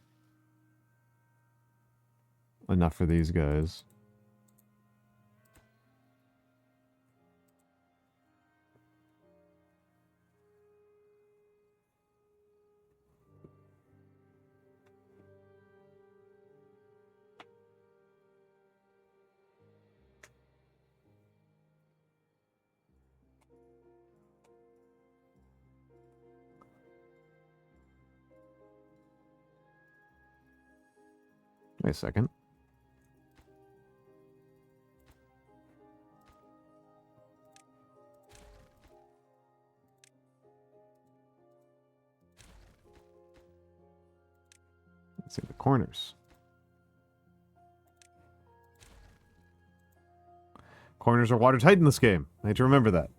enough for these guys. Wait a second. Let's see the corners. Corners are watertight in this game. I need to remember that.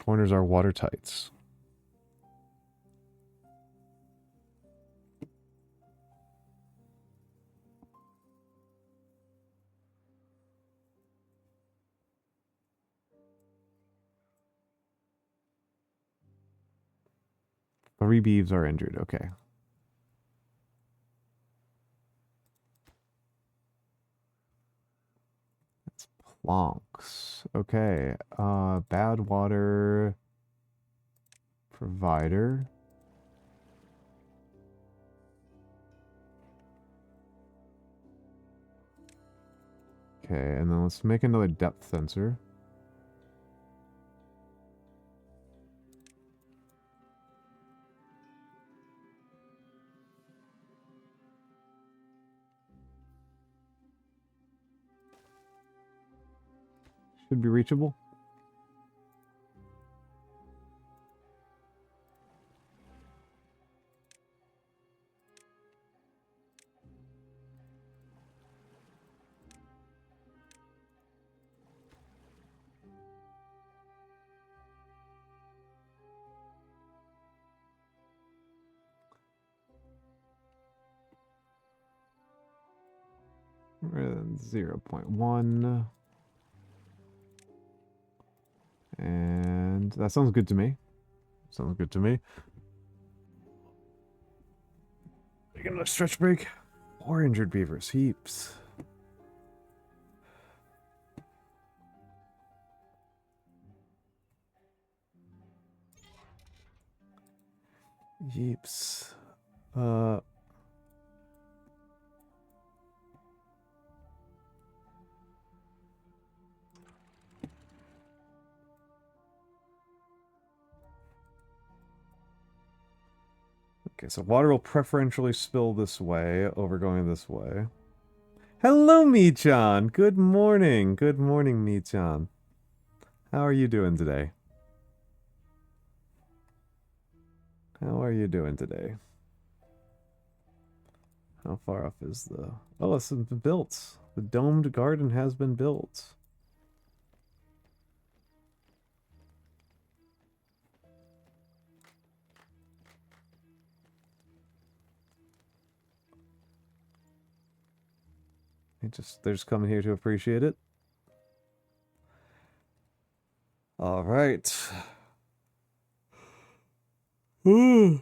Corners are watertights. Three beeves are injured. Okay. That's plonks. Okay. Bad water provider. Okay, and then let's make another depth sensor. Should be reachable. We're at 0.1. And that sounds good to me. Sounds good to me. Taking another stretch break. 4 injured beavers. Heaps. Heaps. Okay, so water will preferentially spill this way over going this way. Hello, Michan! Good morning! Good morning, Michan. How are you doing today? How are you doing today? How far off is the... Oh, it's been built. The domed garden has been built. They're just coming here to appreciate it. All right. Waiting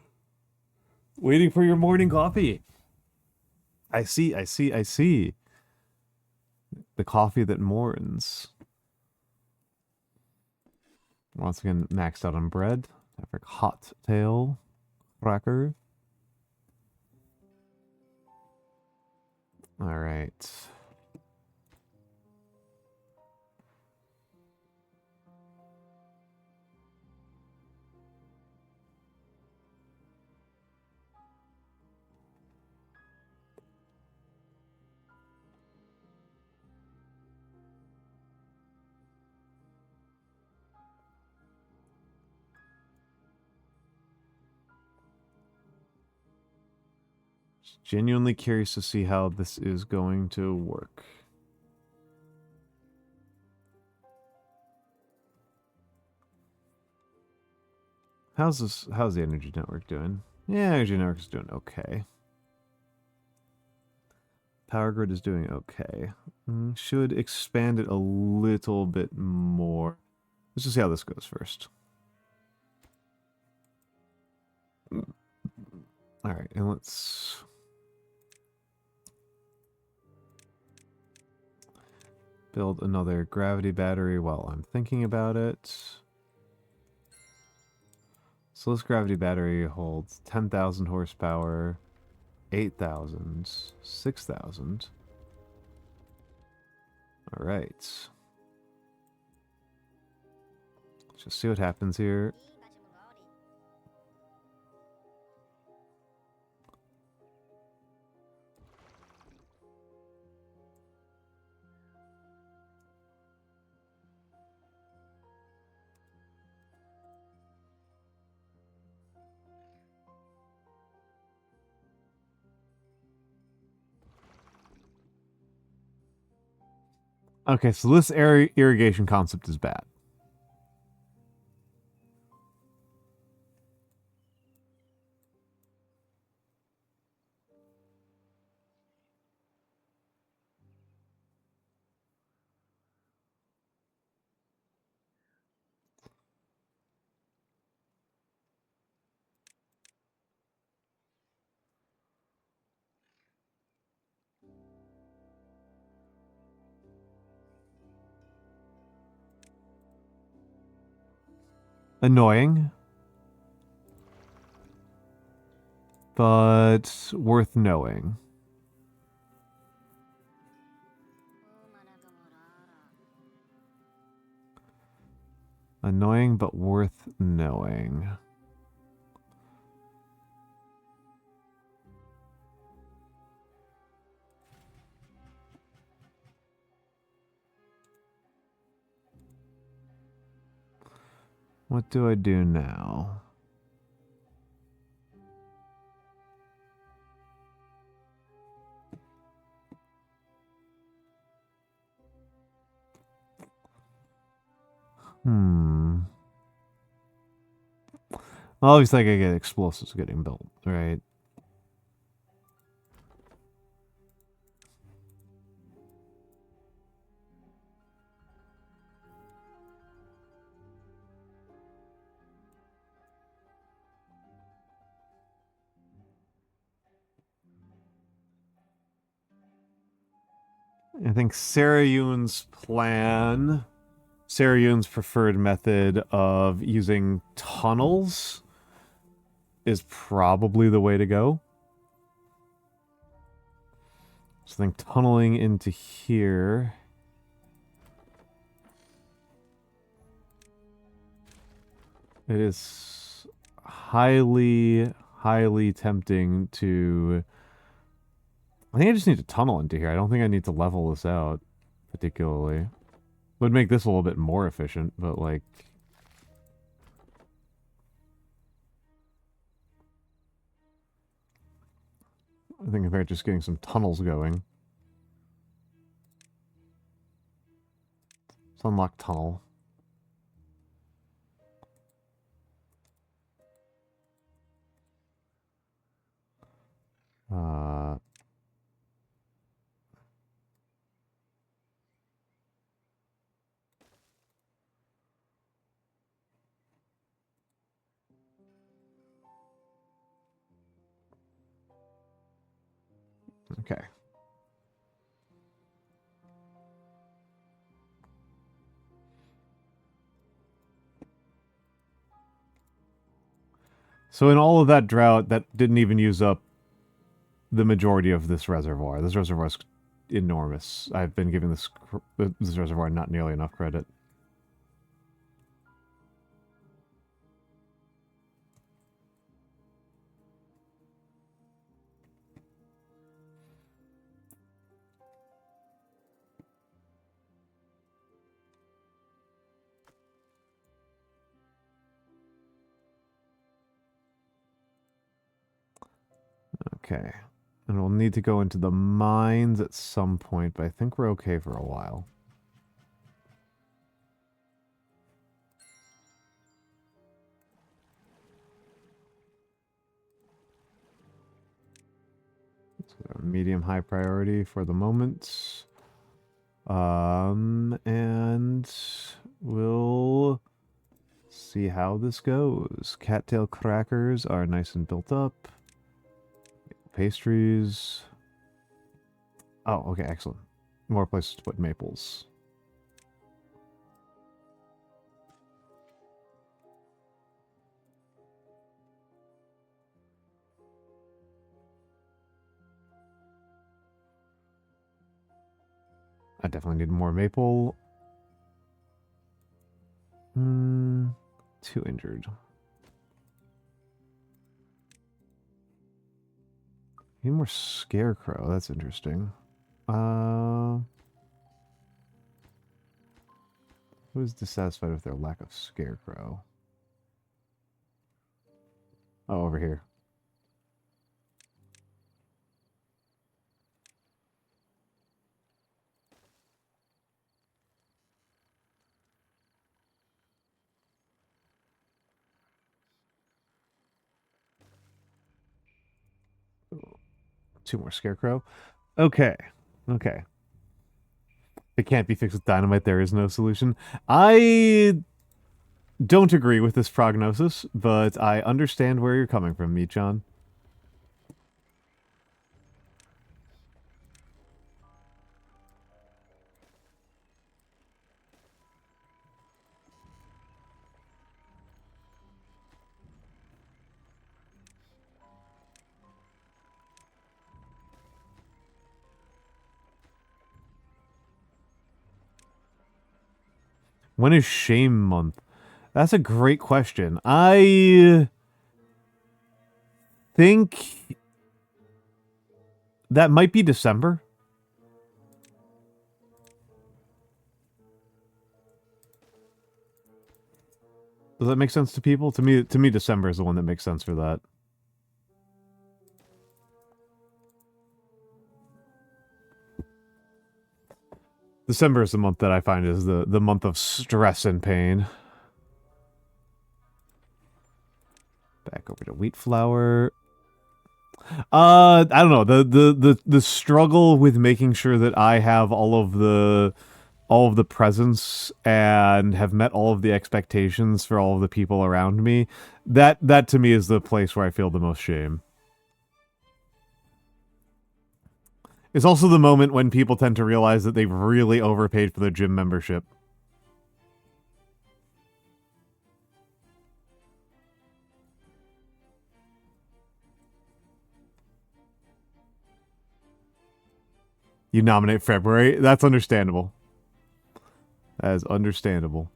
for your morning coffee. I see. The coffee that mourns. Once again, maxed out on bread. Hot tail cracker. All right. Genuinely curious to see how this is going to work. How's the energy network doing? Yeah, energy network is doing okay. power grid is doing okay. Should expand it a little bit more. Let's just see how this goes first. Alright, and let's... build another gravity battery while I'm thinking about it. So this gravity battery holds 10,000 horsepower, 8,000, 6,000. Alright. Let's just see what happens here. Okay, so this irrigation concept is bad. Annoying, but worth knowing. Annoying, but worth knowing. What do I do now? Obviously, I gotta get explosives getting built, right? I think Sarah Yoon's plan, Sarah Yoon's preferred method of using tunnels is probably the way to go. So I think tunneling into here. It is highly, highly tempting to... I think I just need to tunnel into here. I don't think I need to level this out particularly. Would make this a little bit more efficient, but like... I think if I just getting some tunnels going. Let's unlock tunnel. Okay. So in all of that drought, that didn't even use up the majority of this reservoir. This reservoir is enormous. I've been giving this reservoir not nearly enough credit. Okay. And we'll need to go into the mines at some point, but I think we're okay for a while. Medium high priority for the moment. And we'll see how this goes. Cattail crackers are nice and built up. Pastries. Oh, okay, excellent. More places to put maples. I definitely need more maple. 2 injured. Need more scarecrow. That's interesting. Who is dissatisfied with their lack of scarecrow? Oh, over here. Two more scarecrow. Okay. Okay. It can't be fixed with dynamite. There is no solution. I don't agree with this prognosis, but I understand where you're coming from, Michan. When is Shame Month? That's a great question. I think that might be December. Does that make sense to people? To me, December is the one that makes sense for that. December is the month that I find is the month of stress and pain. Back over to wheat flour. I don't know. The struggle with making sure that I have all of the presents and have met all of the expectations for all of the people around me. That to me is the place where I feel the most shame. It's also the moment when people tend to realize that they've really overpaid for their gym membership. You nominate February? That's understandable. That is understandable.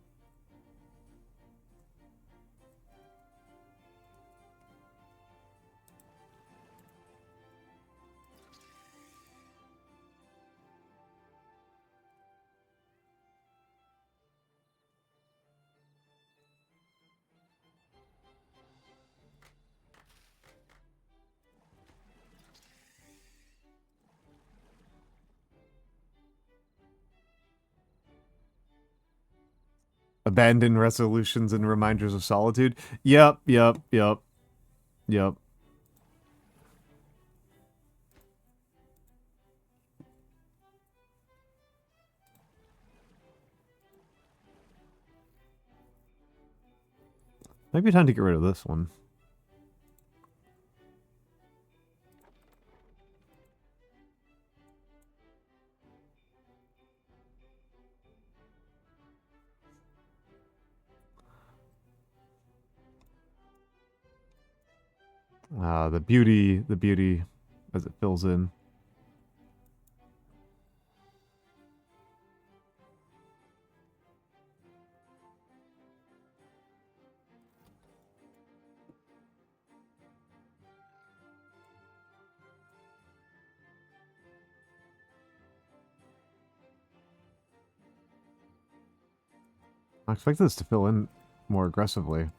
Abandon resolutions and reminders of solitude. Yep. Might be time to get rid of this one. The beauty as it fills in. I expect this to fill in more aggressively.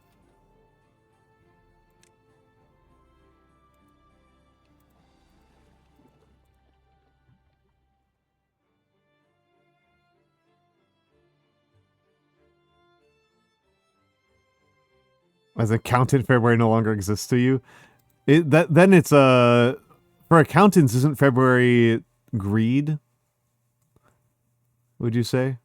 As a counted February no longer exists to you, then it's For accountants, isn't February greed? Would you say?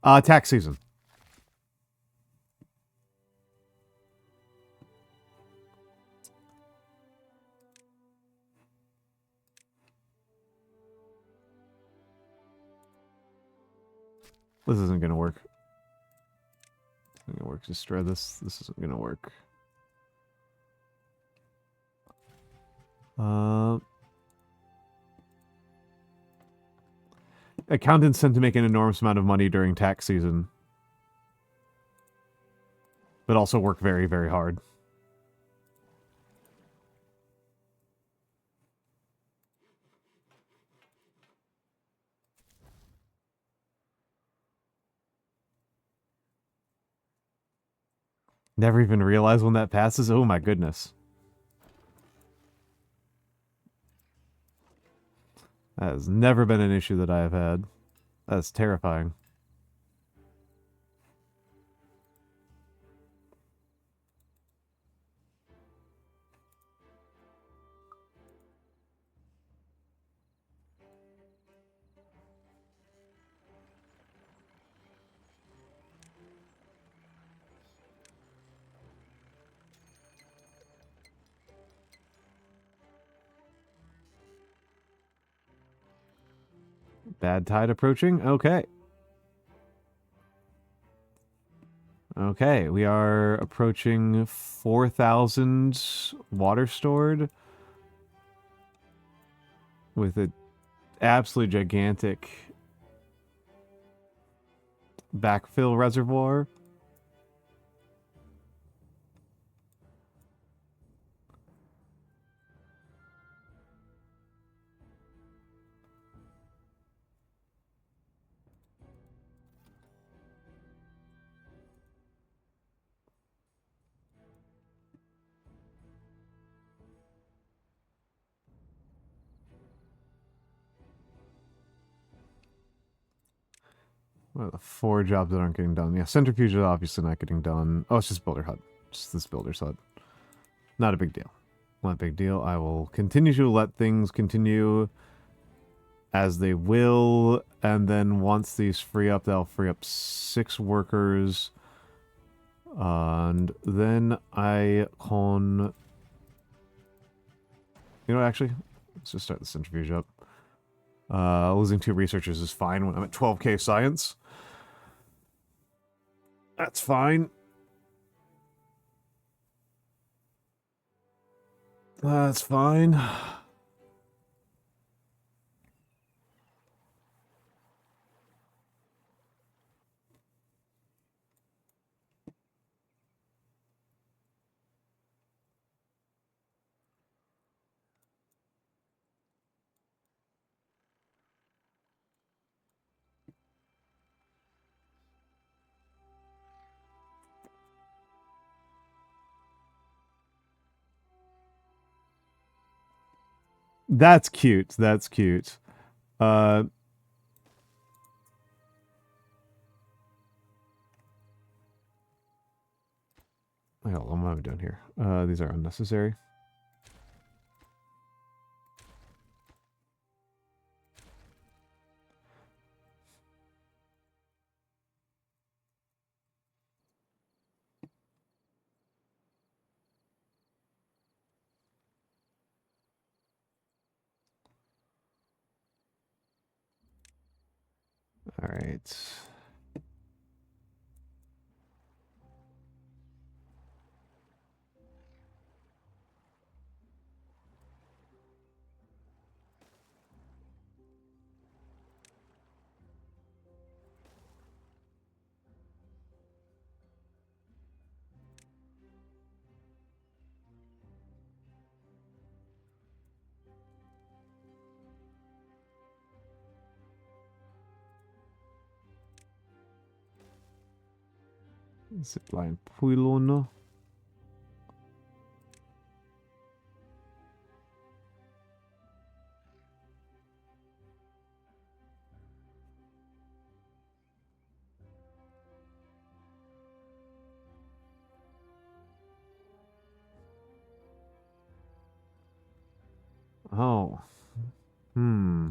Tax season. This isn't gonna work. This isn't gonna work. Just try this. This isn't gonna work. Accountants tend to make an enormous amount of money during tax season, but also work very, very hard. Never even realize when that passes? Oh my goodness. That has never been an issue that I have had. That's terrifying. Bad tide approaching? Okay. Okay, we are approaching 4,000 water stored with an absolutely gigantic backfill reservoir. What are the 4 jobs that aren't getting done? Yeah, centrifuge is obviously not getting done. Oh, it's just builder hut. Just this builder's hut. Not a big deal. Not a big deal. I will continue to let things continue as they will, and then once these free up, they'll free up 6 workers. And then I can... You know, actually, let's just start the centrifuge up. Losing 2 researchers is fine when I'm at 12k science. That's fine. That's fine. That's cute. That's cute. Wait, hold on, what am I doing here? These are unnecessary. All right. Zipline pylon. Oh. Hmm.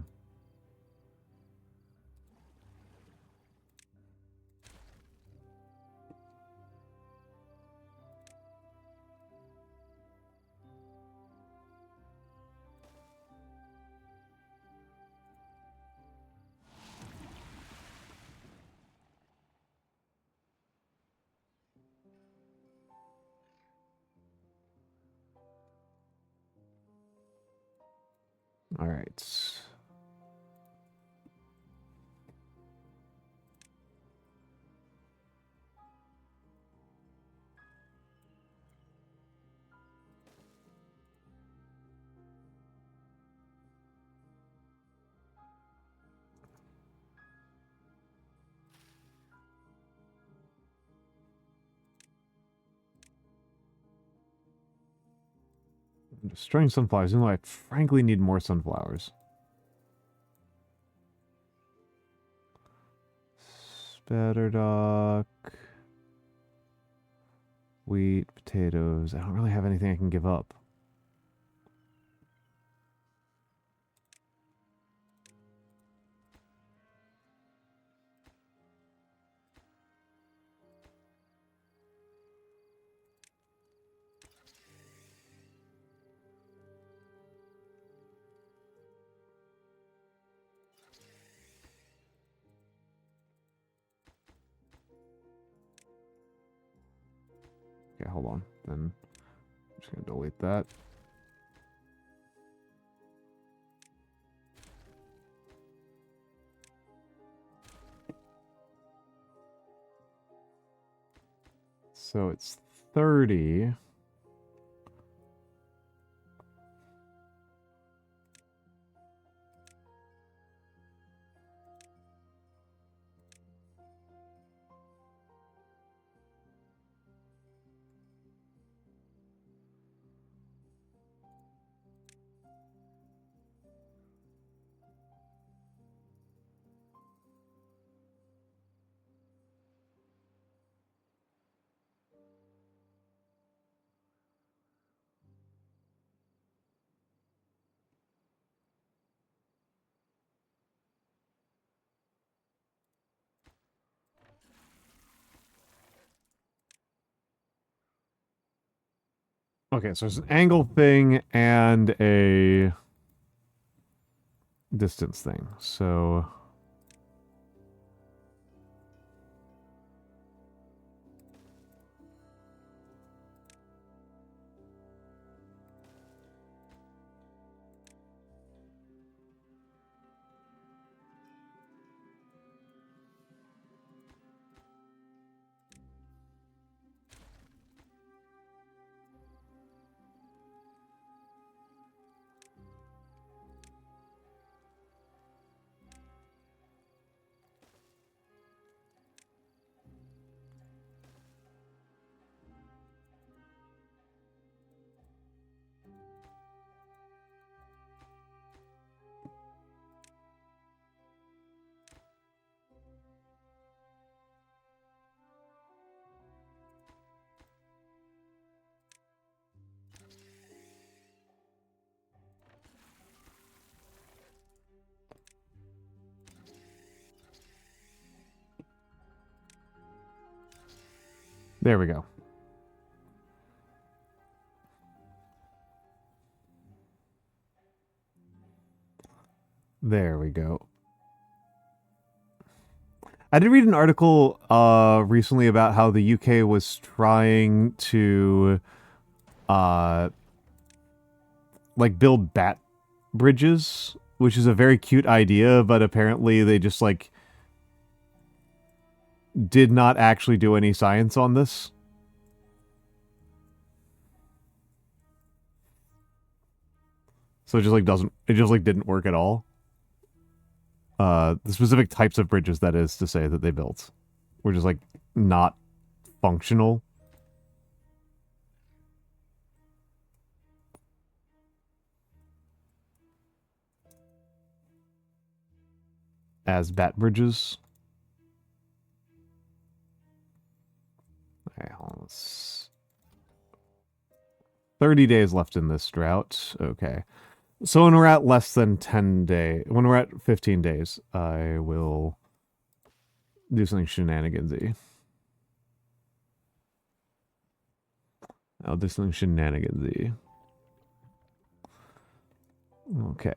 All right. I'm destroying sunflowers, even though I frankly need more sunflowers. Spatterdock. Wheat, potatoes. I don't really have anything I can give up. Okay, hold on. Then I'm just going to delete that. So it's 30. Okay, so there's an angle thing and a distance thing. So there we go. There we go. I did read an article recently about how the UK was trying to like build bat bridges, which is a very cute idea, but apparently they just like did not actually do any science on this. So it just like didn't work at all. The specific types of bridges, that is to say, that they built were just like not functional. As bat bridges. Okay, hold on. 30 days left in this drought. Okay. So when we're at less than 10 days, when we're at 15 days, I will do something shenanigansy. I'll do something shenanigansy. Okay.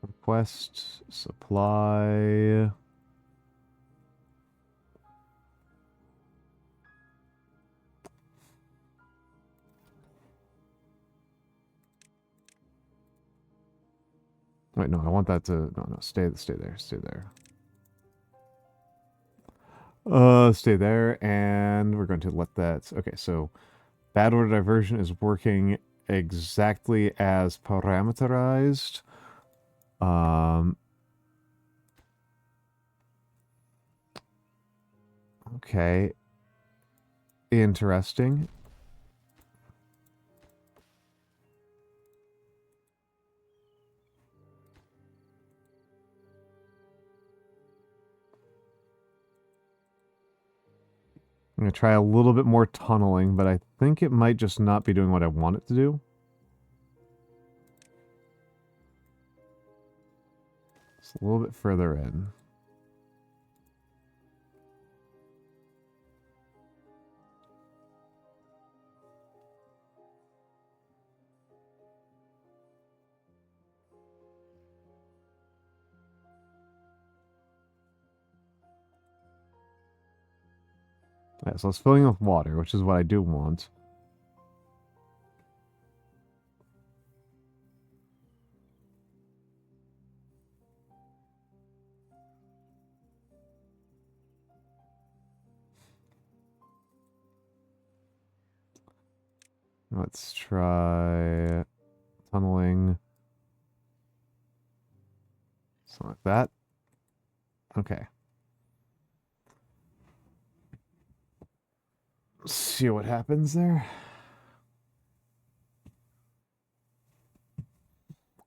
Request supply. Wait, no, I want that to no, stay there, stay there. Stay there, and we're going to let that. Okay, so bad order diversion is working exactly as parameterized. Okay. Interesting. I'm going to try a little bit more tunneling, but I think it might just not be doing what I want it to do. It's a little bit further in. Yeah, so it's filling with water, which is what I do want. Let's try tunneling. Something like that. Okay. See what happens there.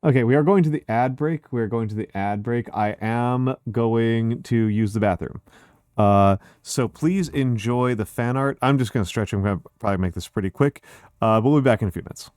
Okay, we are going to the ad break. We are going to the ad break. I am going to use the bathroom. So please enjoy the fan art. I'm just going to stretch. I'm going to probably make this pretty quick. But we'll be back in a few minutes.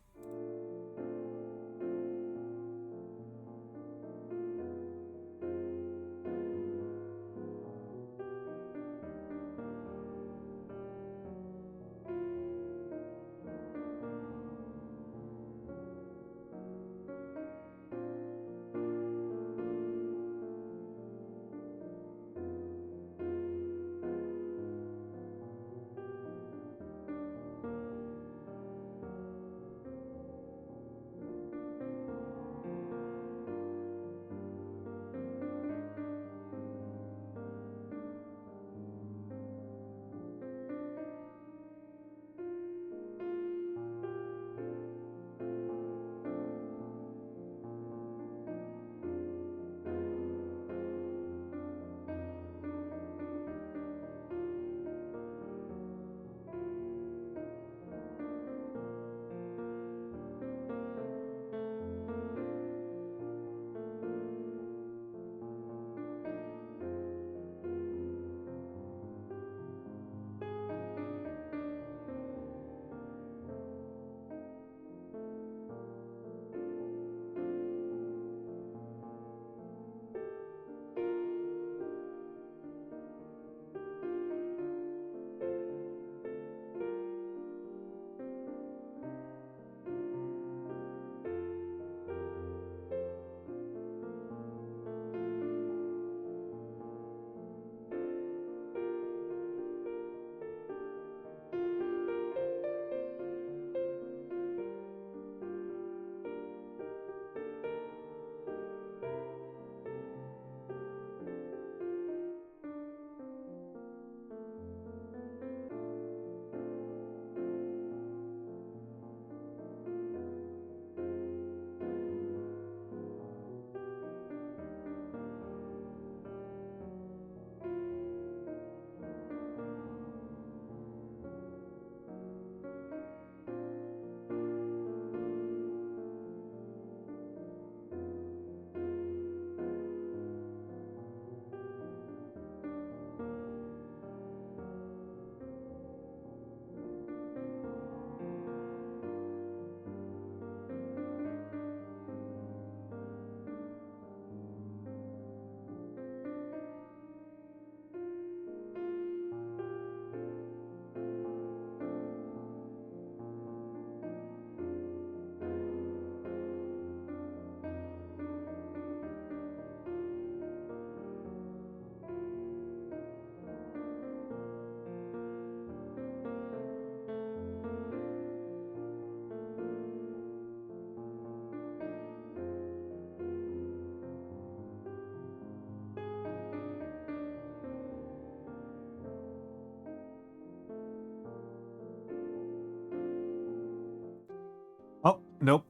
Nope.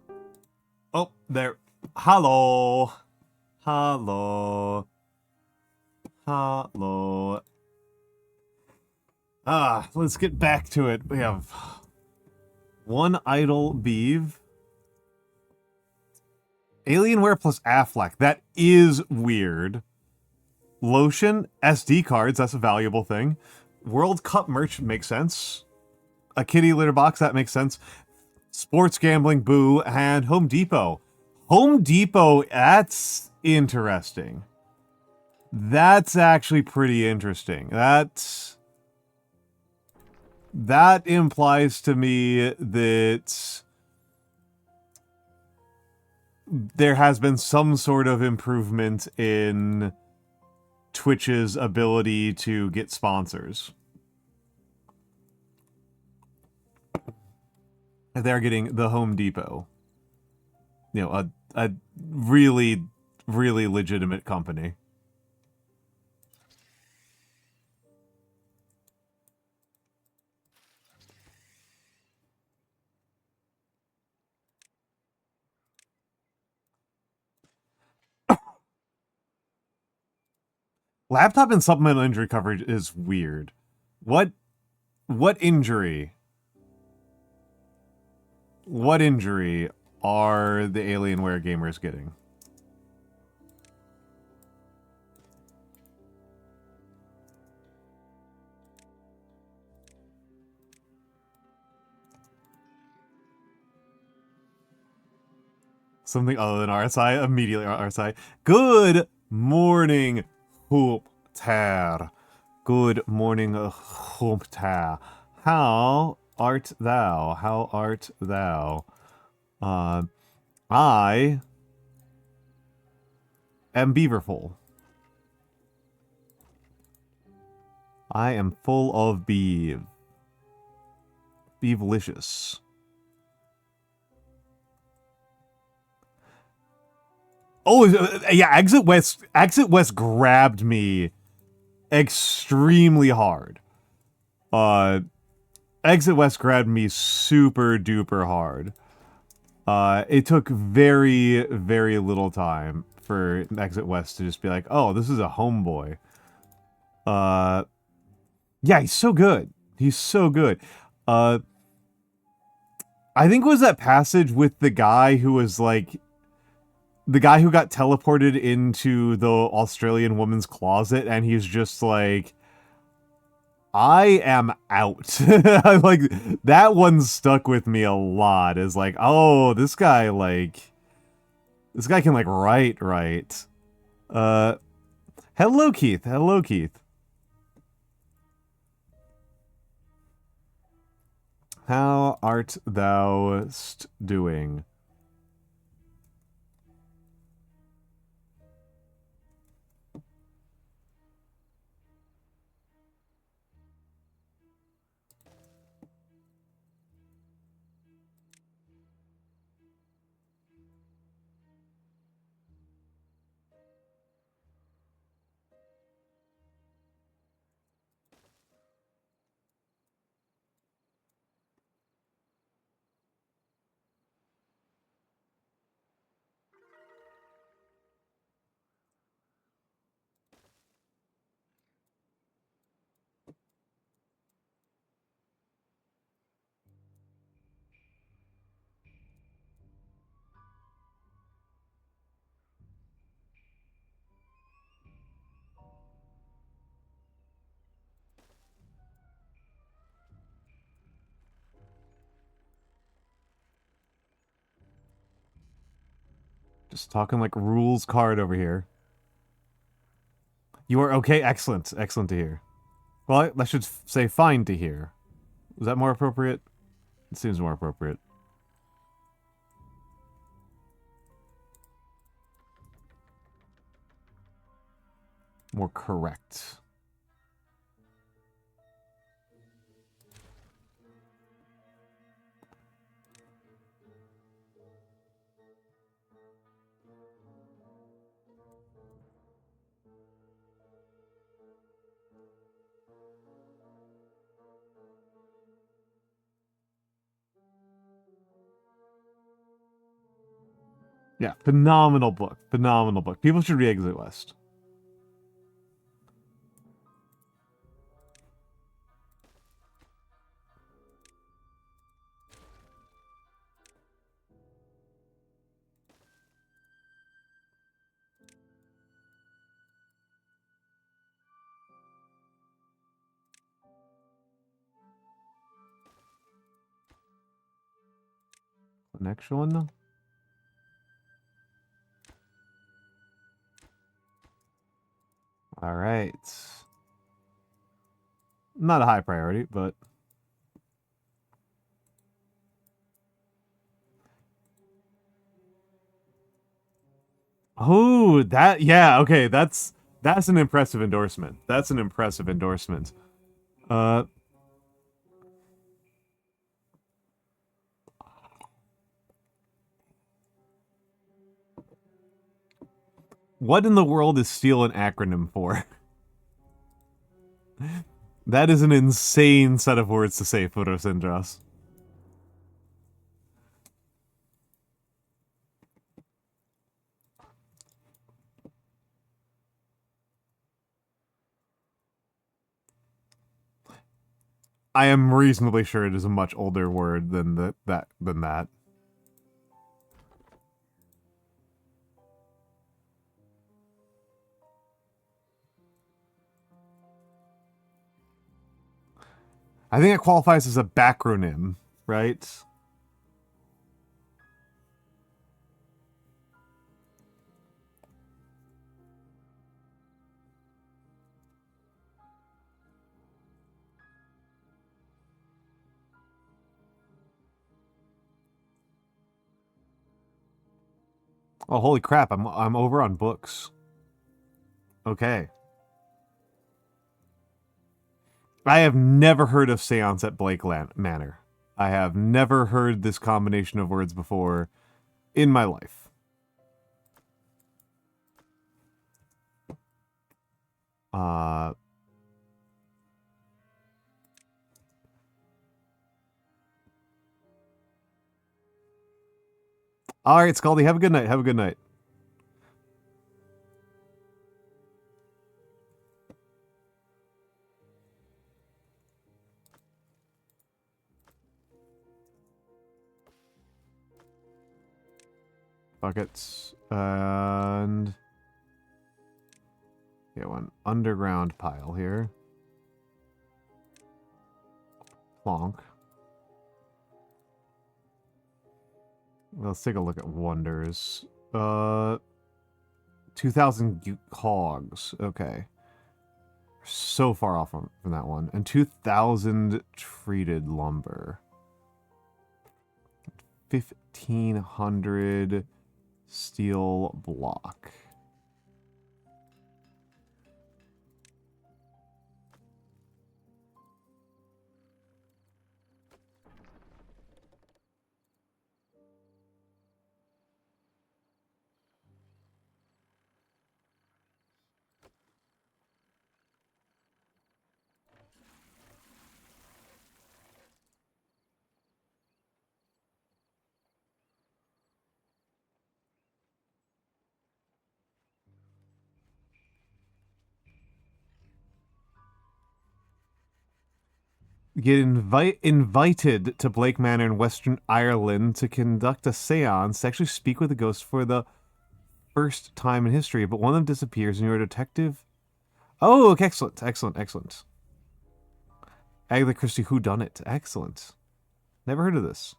Oh, there. Hello. Hello. Hello. Let's get back to it. We have one idle beeve. Alienware plus Affleck. That is weird. Lotion, SD cards, that's a valuable thing. World Cup merch makes sense. A kitty litter box, that makes sense. Sports gambling, boo, and Home Depot. Home Depot, that's interesting. That's actually pretty interesting. That implies to me that there has been some sort of improvement in Twitch's ability to get sponsors. They're getting the Home Depot. You know, a really, really legitimate company. Laptop and supplemental injury coverage is weird. What injury? What injury are the Alienware gamers getting? Something other than RSI? Immediately RSI. Good morning, Hoopter. Good morning, Hoopter. How art thou? How art thou? I am beaverful. I am full of beeve. Beevelicious. Oh, yeah, Exit West grabbed me extremely hard. Exit West grabbed me super duper hard. It took very, very little time for Exit West to just be like, oh, this is a homeboy. Yeah, he's so good. He's so good. I think it was that passage with the guy who was like, the guy who got teleported into the Australian woman's closet, and he's just like, I am out. Like, that one stuck with me a lot. Is like, oh, this guy can, like, write. Hello, Keith. Hello, Keith. How art thou doing? Just talking like rules card over here. You are okay? Excellent. Excellent to hear. Well, I should say fine to hear. Is that more appropriate? It seems more appropriate. More correct. Yeah, phenomenal book. Phenomenal book. People should read Exit West. Connection. All right. Not a high priority, but oh, that yeah, okay, that's an impressive endorsement. That's an impressive endorsement. What in the world is STEAL an acronym for? That is an insane set of words to say, Photosindras. I am reasonably sure it is a much older word than that. I think it qualifies as a backronym, right? Oh, holy crap! I'm over on books. Okay. I have never heard of Seance at Blake Manor. I have never heard this combination of words before in my life. All right, Scaldy, have a good night. Have a good night. Buckets and yeah, one underground pile here. Plonk. Let's take a look at wonders. 2,000 hogs. Okay. So far off from that one. And 2,000 treated lumber. 1,500 steel block. Get invited to Blake Manor in Western Ireland to conduct a seance to actually speak with a ghost for the first time in history, but one of them disappears and you're a detective. Oh, okay, excellent, excellent, excellent. Agatha Christie whodunit. Excellent. Never heard of this.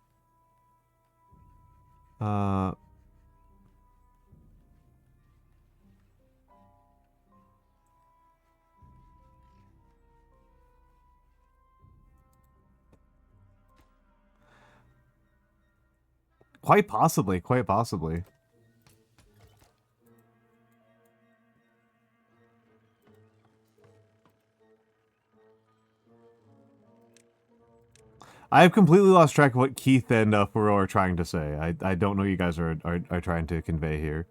Quite possibly, quite possibly. I have completely lost track of what Keith and Furo are trying to say. I don't know what you guys are trying to convey here.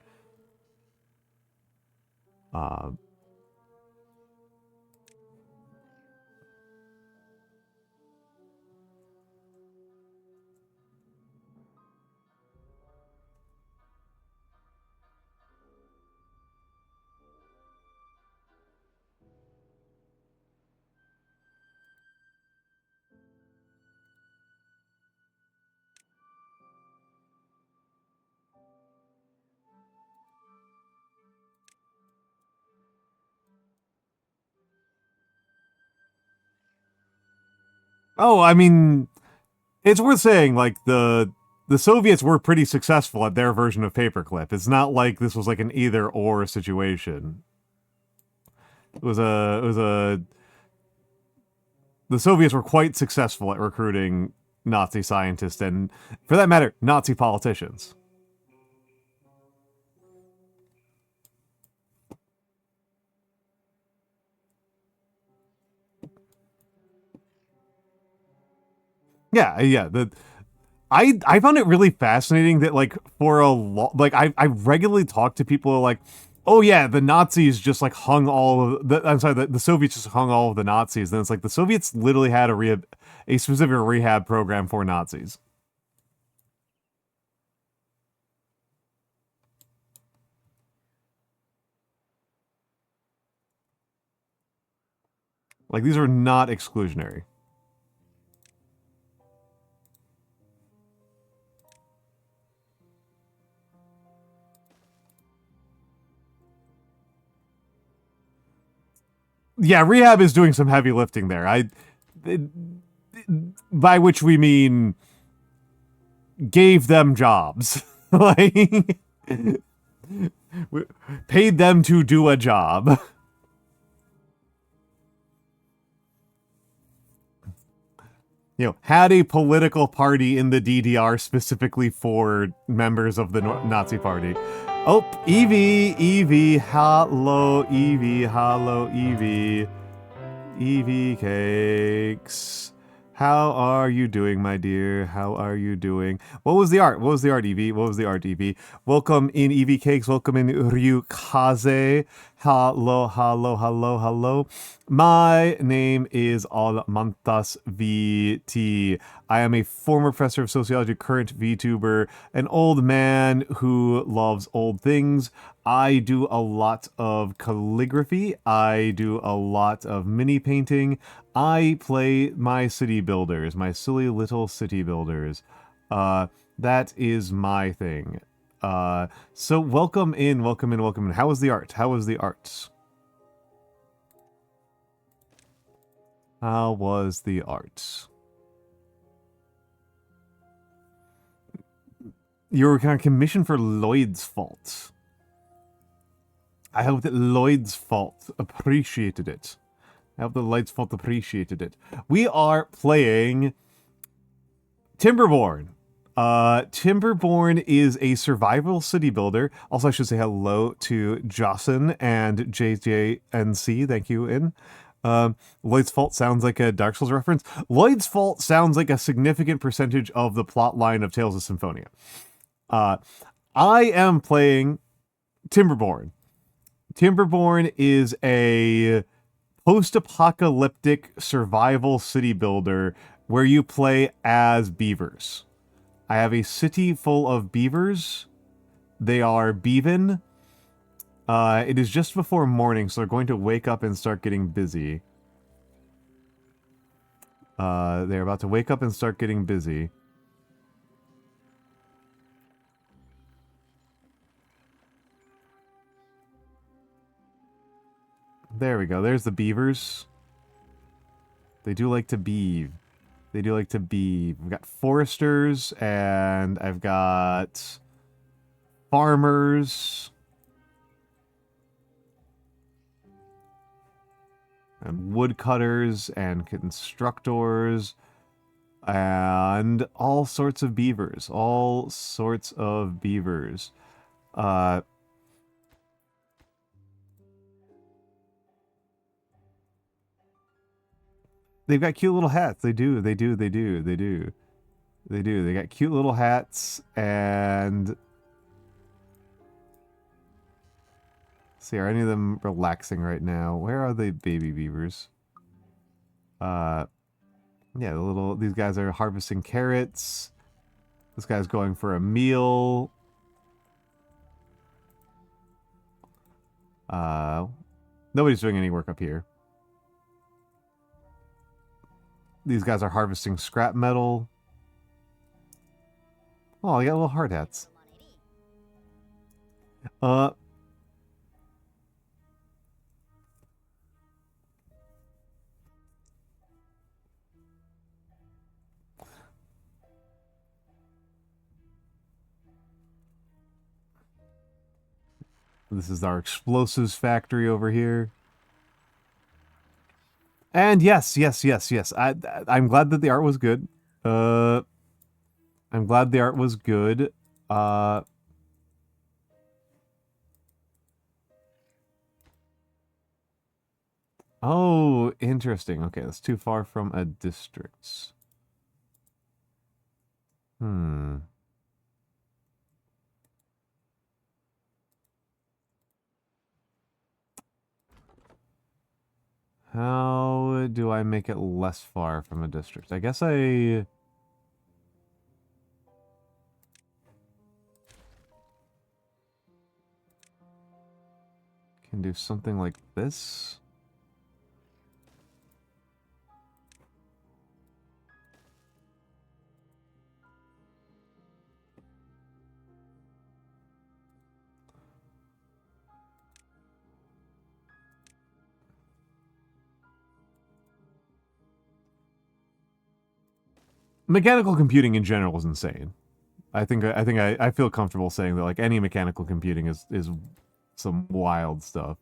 Oh, I mean, it's worth saying, like, the Soviets were pretty successful at their version of paperclip. It's not like this was like an either-or situation. The Soviets were quite successful at recruiting Nazi scientists and, for that matter, Nazi politicians. Yeah. I found it really fascinating that, like, for a lot, like, I regularly talk to people who are like, oh yeah, the Nazis just like hung all of the Soviets just hung all of the Nazis. Then it's like the Soviets literally had a specific rehab program for Nazis. Like, these are not exclusionary. Yeah, rehab is doing some heavy lifting there. By which we mean gave them jobs. Like, paid them to do a job. You know, had a political party in the DDR specifically for members of the Nazi party. Oh, Evie, hello, Evie, Evie cakes. How are you doing, my dear? How are you doing? What was the art? What was the art, Evie? What was the art, Evie? Welcome in, Evie cakes. Welcome in, Ryukaze. Hello. My name is Almantas VT. I am a former professor of sociology, current VTuber, an old man who loves old things. I do a lot of calligraphy. I do a lot of mini painting. I play my city builders, my silly little city builders. That is my thing. So welcome in. How was the art? How was the art? How was the art? You were kind of commissioned for Lloyd's Fault. I hope that Lloyd's Fault appreciated it. I hope the Lloyd's Fault appreciated it. We are playing Timberborn. Timberborn is a survival city builder. Also, I should say hello to Jocelyn and JJNC. Thank you, in. Lloyd's Fault sounds like a Dark Souls reference. Lloyd's Fault sounds like a significant percentage of the plot line of Tales of Symphonia. I am playing Timberborn. Timberborn is a post-apocalyptic survival city builder where you play as beavers. I have a city full of beavers. They are beaven. It is just before morning, so they're going to wake up and start getting busy. They're about to wake up and start getting busy. There we go. There's the beavers. They do like to beave. We've got foresters, and I've got farmers. And woodcutters, and constructors, and all sorts of beavers. They've got cute little hats. They do. They got cute little hats, and... See, are any of them relaxing right now? Where are the baby beavers? Yeah, these guys are harvesting carrots. This guy's going for a meal. Nobody's doing any work up here. These guys are harvesting scrap metal. Oh, I got little hard hats. This is our explosives factory over here. And yes. I'm glad that the art was good. I'm glad the art was good. Oh, interesting. Okay, that's too far from a district. How do I make it less far from a district? I guess I... can do something like this. Mechanical computing in general is insane. I feel comfortable saying that like any mechanical computing is some wild stuff.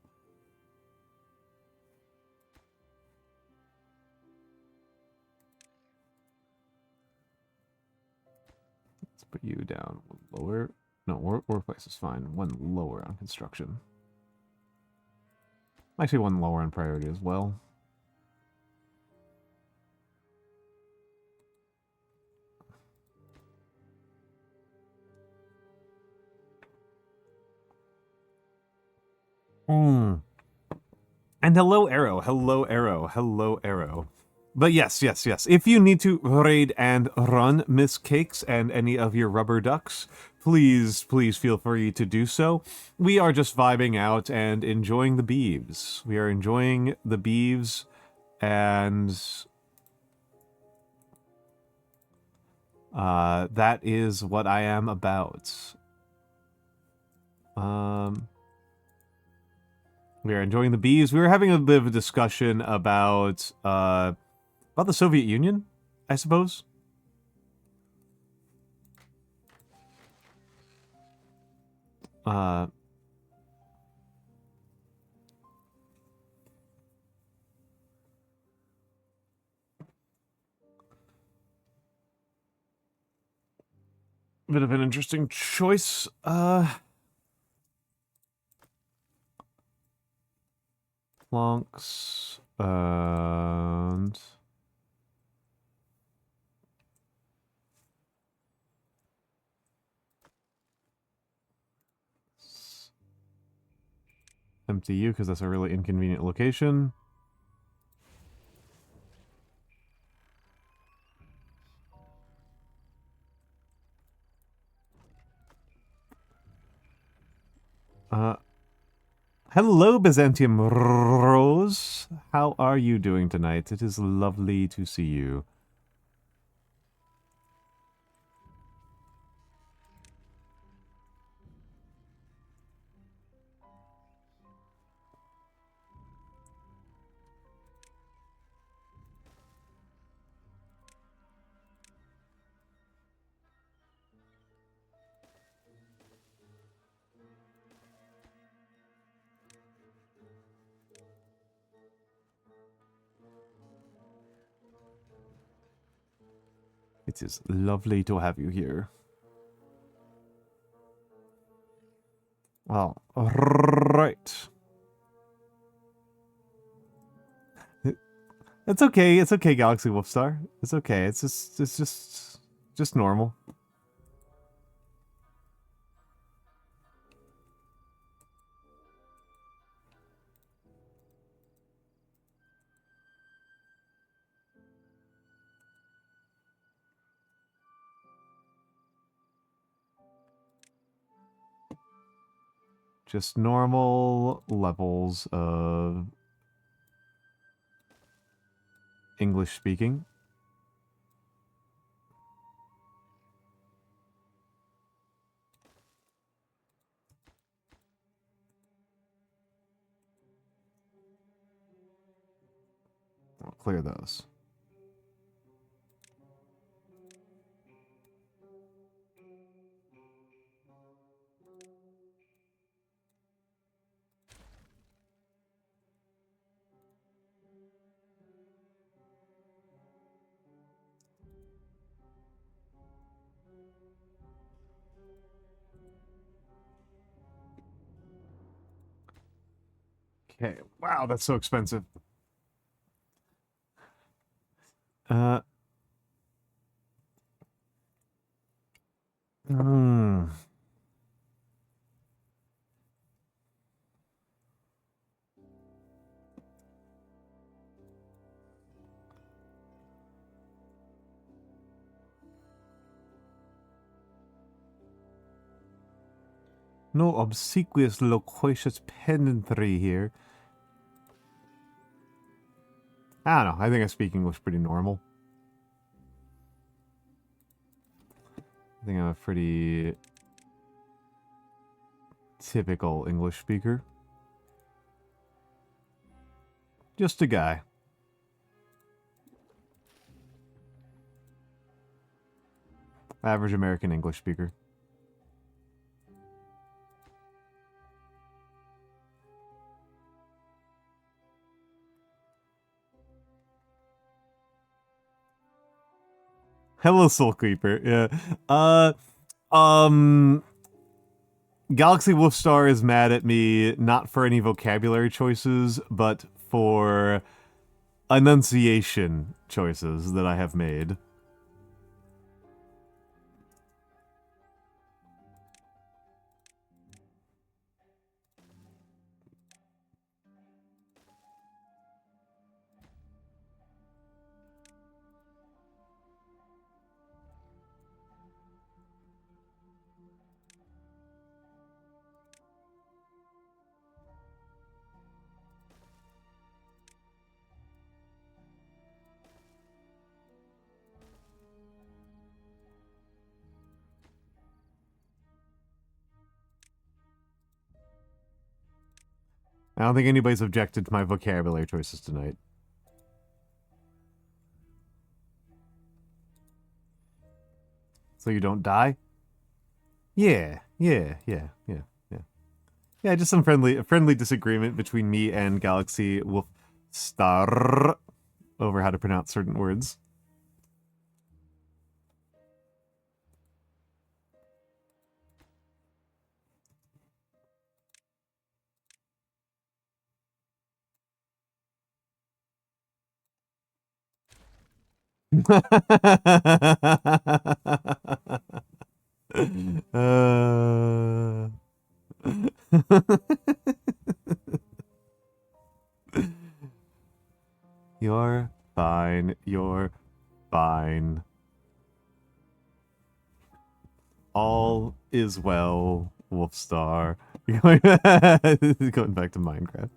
Let's put you down one lower. No, workplace is fine. One lower on construction. Actually, one lower on priority as well. And hello, Arrow. Hello, Arrow. Hello, Arrow. But yes. If you need to raid and run Miss Cakes and any of your rubber ducks, please feel free to do so. We are just vibing out and enjoying the beeves. We are enjoying the beeves, and that is what I am about. We are enjoying the bees. We were having a bit of a discussion about the Soviet Union, I suppose. Bit of an interesting choice. Plonks and empty you because that's a really inconvenient location. Hello, Byzantium Rose. How are you doing tonight? It is lovely to see you. It is lovely to have you here. Well, right. It's okay. It's okay, Galaxy Wolfstar. It's okay. It's just normal. Just normal levels of English speaking. I'll clear those. Okay, wow, that's so expensive. Uh. Hmm. No obsequious loquacious pedantry here. I don't know. I think I speak English pretty normal. I think I'm a pretty typical English speaker. Just a guy. Average American English speaker. Hello, Soul Creeper. Yeah. Galaxy Wolfstar is mad at me not for any vocabulary choices, but for enunciation choices that I have made. I don't think anybody's objected to my vocabulary choices tonight. So you don't die? Yeah. Yeah, just some friendly disagreement between me and Galaxy Wolfstar over how to pronounce certain words. You're fine. You're fine. All is well, Wolfstar. Going back to Minecraft.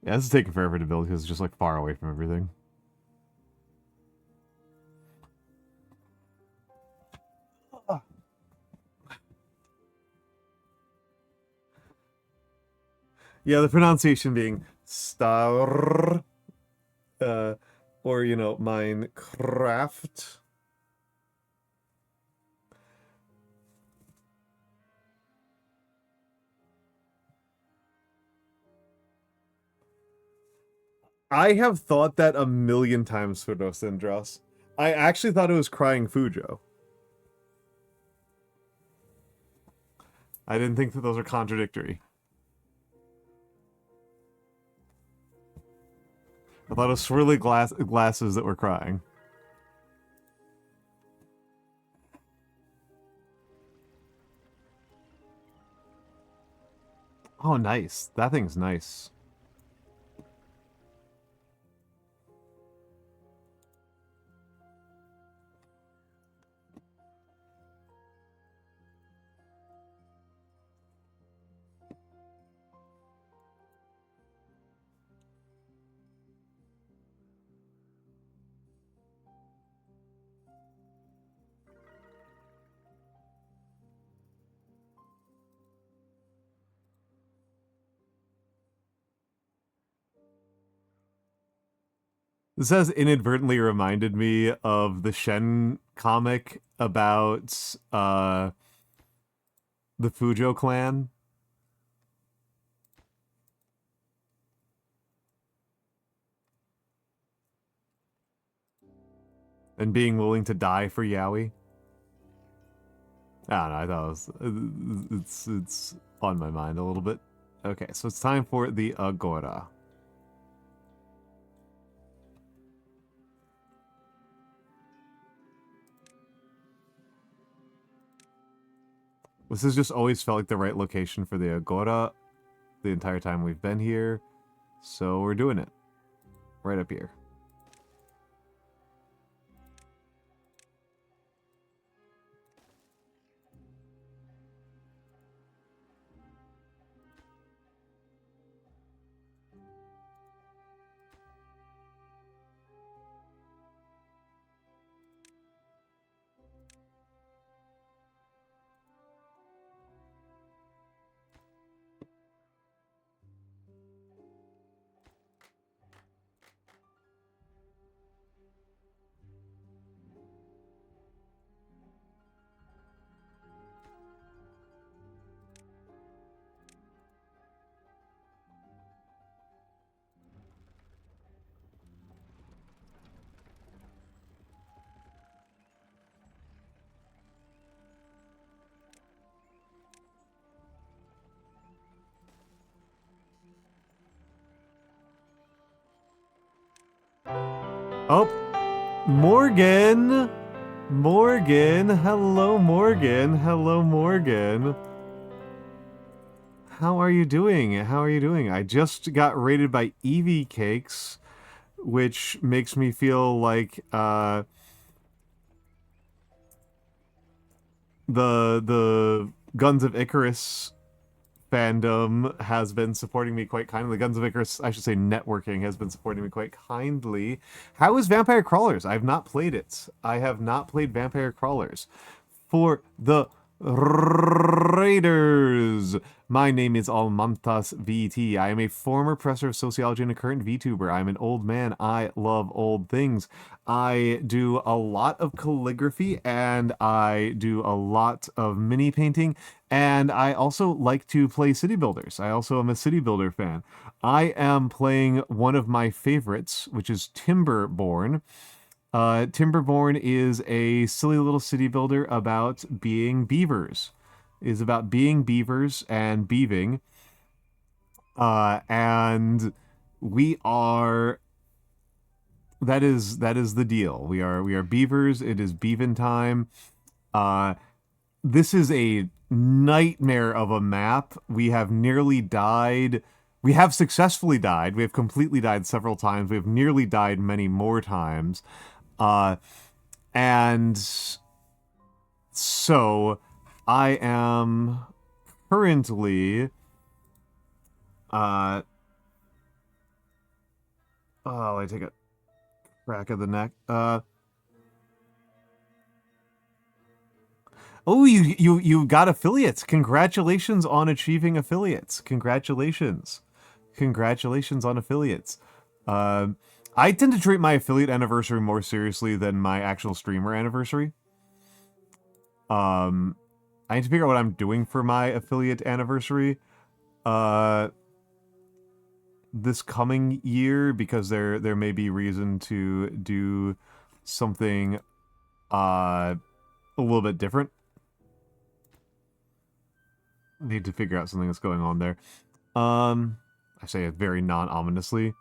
Yeah, this is taking forever to build because it's just like far away from everything. Yeah, the pronunciation being star, or, you know, Minecraft. I have thought that a million times, Pseudosindros. I actually thought it was crying Fujo. I didn't think that those are contradictory. I thought it was swirly glasses that were crying. Oh, nice. That thing's nice. This has inadvertently reminded me of the Shen comic about the Fujo clan. And being willing to die for yaoi. I don't know, I thought it was... It's on my mind a little bit. Okay, so it's time for the Agora. This has just always felt like the right location for the Agora the entire time we've been here. So we're doing it. Right up here. Oh, Morgan! Morgan! Hello, Morgan! Hello, Morgan! How are you doing? How are you doing? I just got rated by Evie Cakes, which makes me feel like, the Guns of Icarus fandom has been supporting me quite kindly. Guns of Icarus, I should say networking, has been supporting me quite kindly. How is Vampire Crawlers? I have not played it. I have not played Vampire Crawlers. For the Raiders, my name is Almantas VT. I am a former professor of sociology and a current VTuber. I'm an old man. I love old things. I do a lot of calligraphy and I do a lot of mini painting, and I also like to play city builders. I also am a city builder fan. I am playing one of my favorites, which is Timberborn. Timberborn is a silly little city builder about being beavers. It is about being beavers and beaving. And we are... That is the deal. We are beavers. It is beavin' time. This is a nightmare of a map. We have nearly died. We have successfully died. We have completely died several times. We have nearly died many more times. And so I am currently, oh, I take a crack of the neck. Oh, you got affiliates. Congratulations on achieving affiliates. Congratulations. Congratulations on affiliates. I tend to treat my affiliate anniversary more seriously than my actual streamer anniversary. I need to figure out what I'm doing for my affiliate anniversary this coming year, because there may be reason to do something a little bit different. Need to figure out something that's going on there. I say it very non-ominously.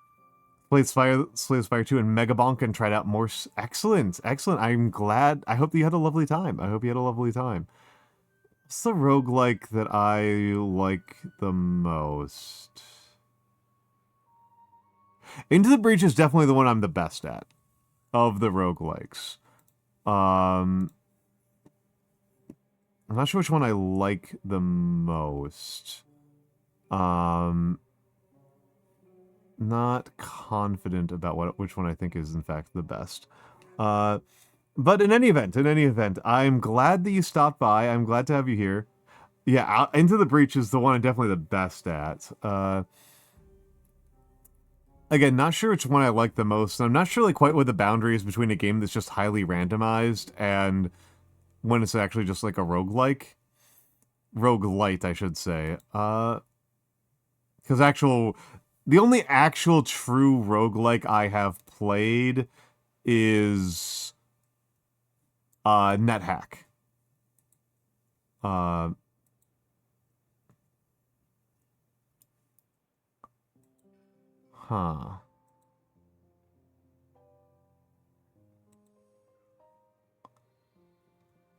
Played Slay the Spire 2 and Megabonk and tried out more... Excellent! Excellent! I'm glad... I hope that you had a lovely time. I hope you had a lovely time. What's the roguelike that I like the most? Into the Breach is definitely the one I'm the best at. Of the roguelikes. I'm not sure which one I like the most. Not confident about which one I think is in fact the best. But in any event, I'm glad that you stopped by. I'm glad to have you here. Yeah, Into the Breach is the one I'm definitely the best at. Again, not sure which one I like the most. I'm not sure like quite what the boundary is between a game that's just highly randomized and when it's actually just like a roguelike. Roguelite, I should say. Because the only actual true roguelike I have played is NetHack. Huh.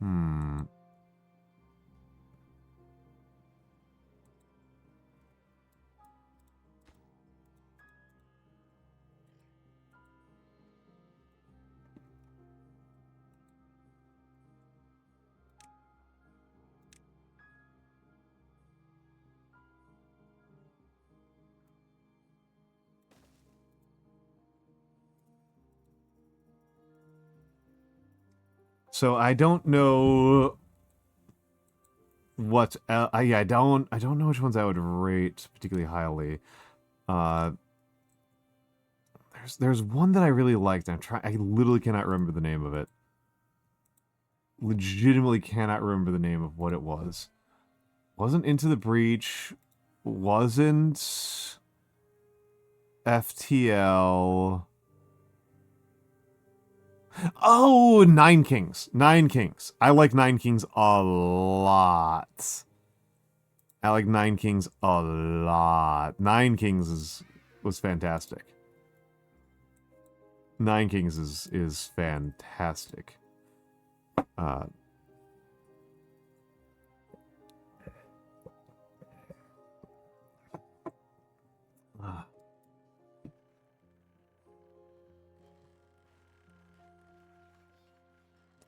Hmm. So I don't know what yeah, I don't know which ones I would rate particularly highly. There's one that I really liked. I literally cannot remember the name of it. Legitimately cannot remember the name of what it was. Wasn't Into the Breach, wasn't FTL. Oh, Nine Kings. Nine Kings. I like Nine Kings a lot. I like Nine Kings a lot. Nine Kings was fantastic. Nine Kings is fantastic.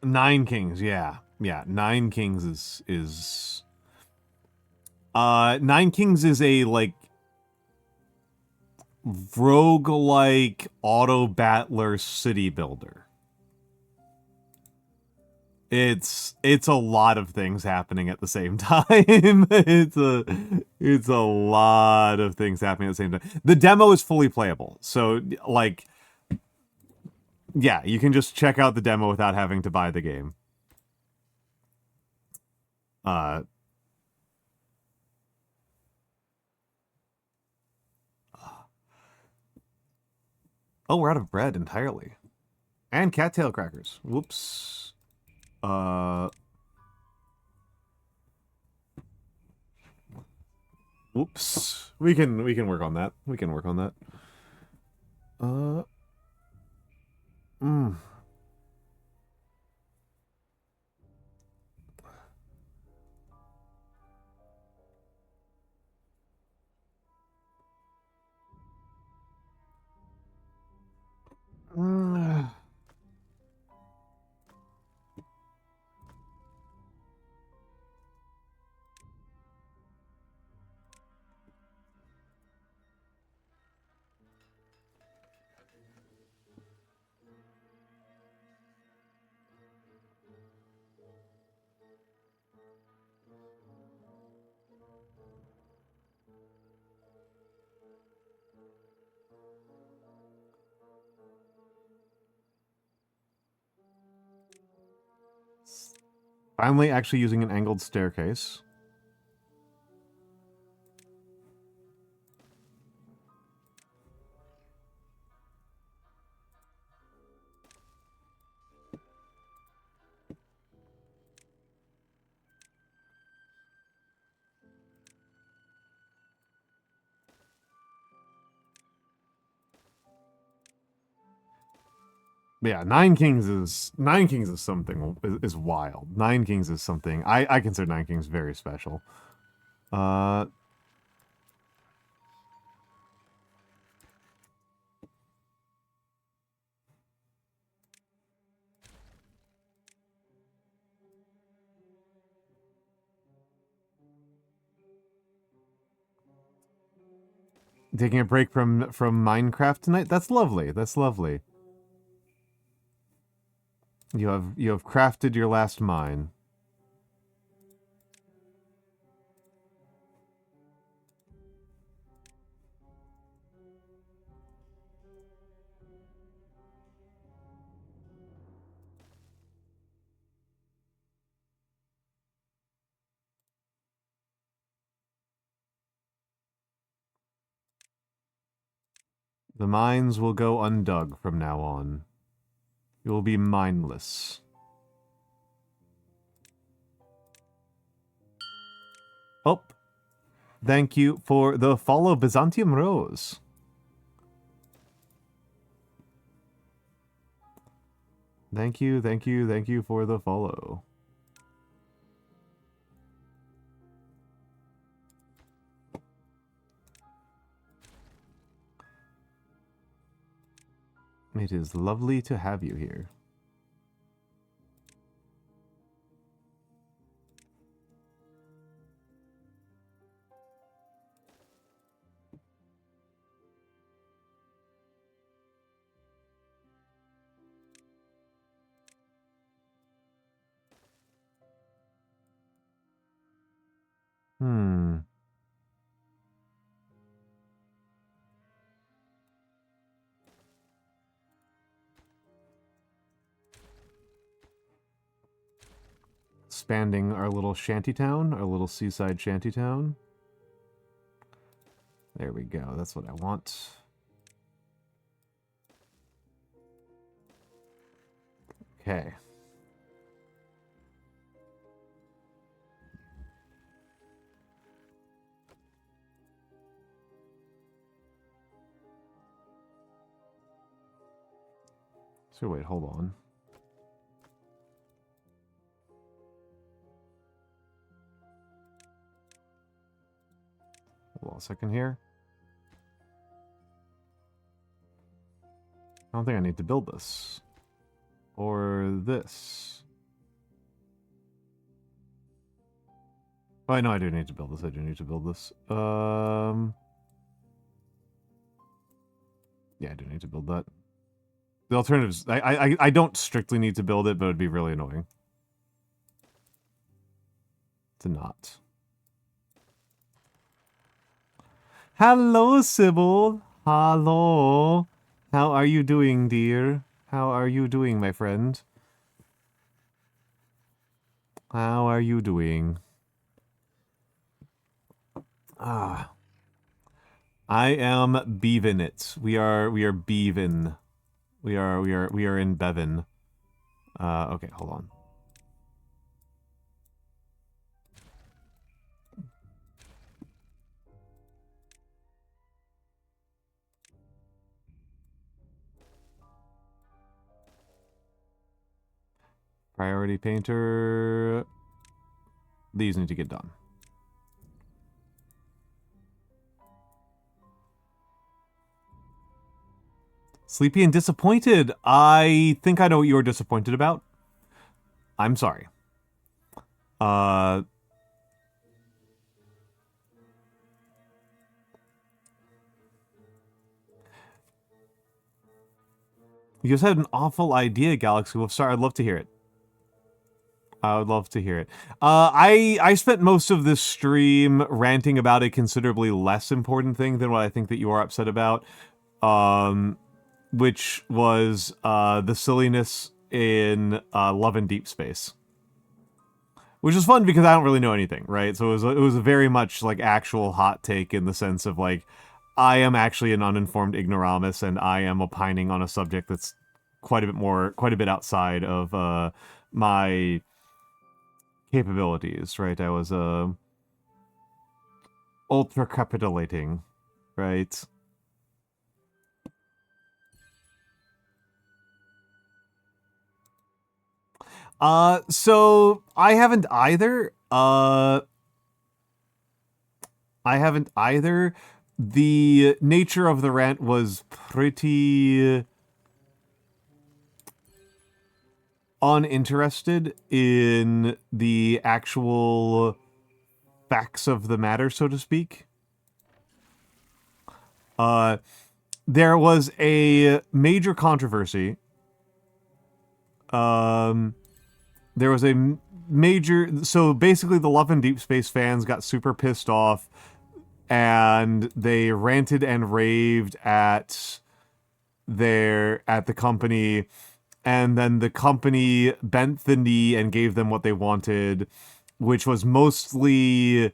Nine Kings, yeah. Yeah, Nine Kings is Nine Kings is a like roguelike auto battler city builder. It's a lot of things happening at the same time. it's a lot of things happening at the same time. The demo is fully playable. So like yeah, you can just check out the demo without having to buy the game. Oh, we're out of bread entirely. And cattail crackers. Whoops. Whoops. We can work on that. We can work on that. Mm. Finally actually using an angled staircase. Yeah, Nine Kings is something is wild. Nine Kings is something I consider Nine Kings very special. Taking a break from Minecraft tonight? That's lovely. That's lovely. You have crafted your last mine. The mines will go undug from now on. You will be mindless. Oh, thank you for the follow, Byzantium Rose. Thank you for the follow. It is lovely to have you here. Expanding our little shantytown, our little seaside shantytown. There we go. That's what I want. Okay. So wait, hold on. Hold on a second here. I don't think I need to build this. Or this. Oh, I know I do need to build this. I do need to build this. Yeah, I do need to build that. The alternatives... I don't strictly need to build it, but it'd be really annoying to not. Hello, Sybil. Hello. How are you doing, dear? How are you doing, my friend? How are you doing? Ah. I am beavin' it. We are beavin'. We are in Bevan. Okay, hold on. Priority painter. These need to get done. Sleepy and disappointed. I think I know what you're disappointed about. I'm sorry. You just had an awful idea, Galaxy Wolf. Sorry, I'd love to hear it. I would love to hear it. I spent most of this stream ranting about a considerably less important thing than what I think that you are upset about. Which was the silliness in Love and Deepspace. Which is fun because I don't really know anything, right? So it was a very much like actual hot take in the sense of like, I am actually an uninformed ignoramus and I am opining on a subject that's quite a bit outside of my capabilities, right? I was ultra capitulating, right? So I haven't either. The nature of the rant was pretty uninterested in the actual facts of the matter, so to speak. There was a major controversy. There was a major... So basically the Love and Deepspace fans got super pissed off and they ranted and raved at the company, and then the company bent the knee and gave them what they wanted, which was mostly...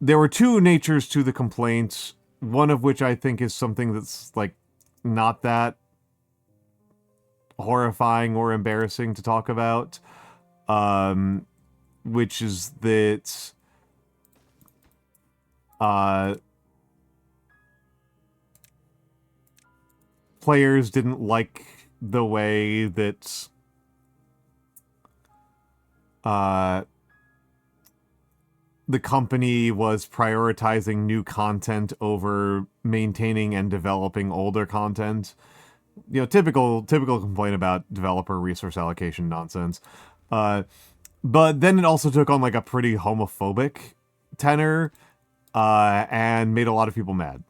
There were two natures to the complaints, one of which I think is something that's, like, not that horrifying or embarrassing to talk about, which is that players didn't like the way that the company was prioritizing new content over maintaining and developing older content. You know, typical complaint about developer resource allocation nonsense. But then it also took on like a pretty homophobic tenor, and made a lot of people mad.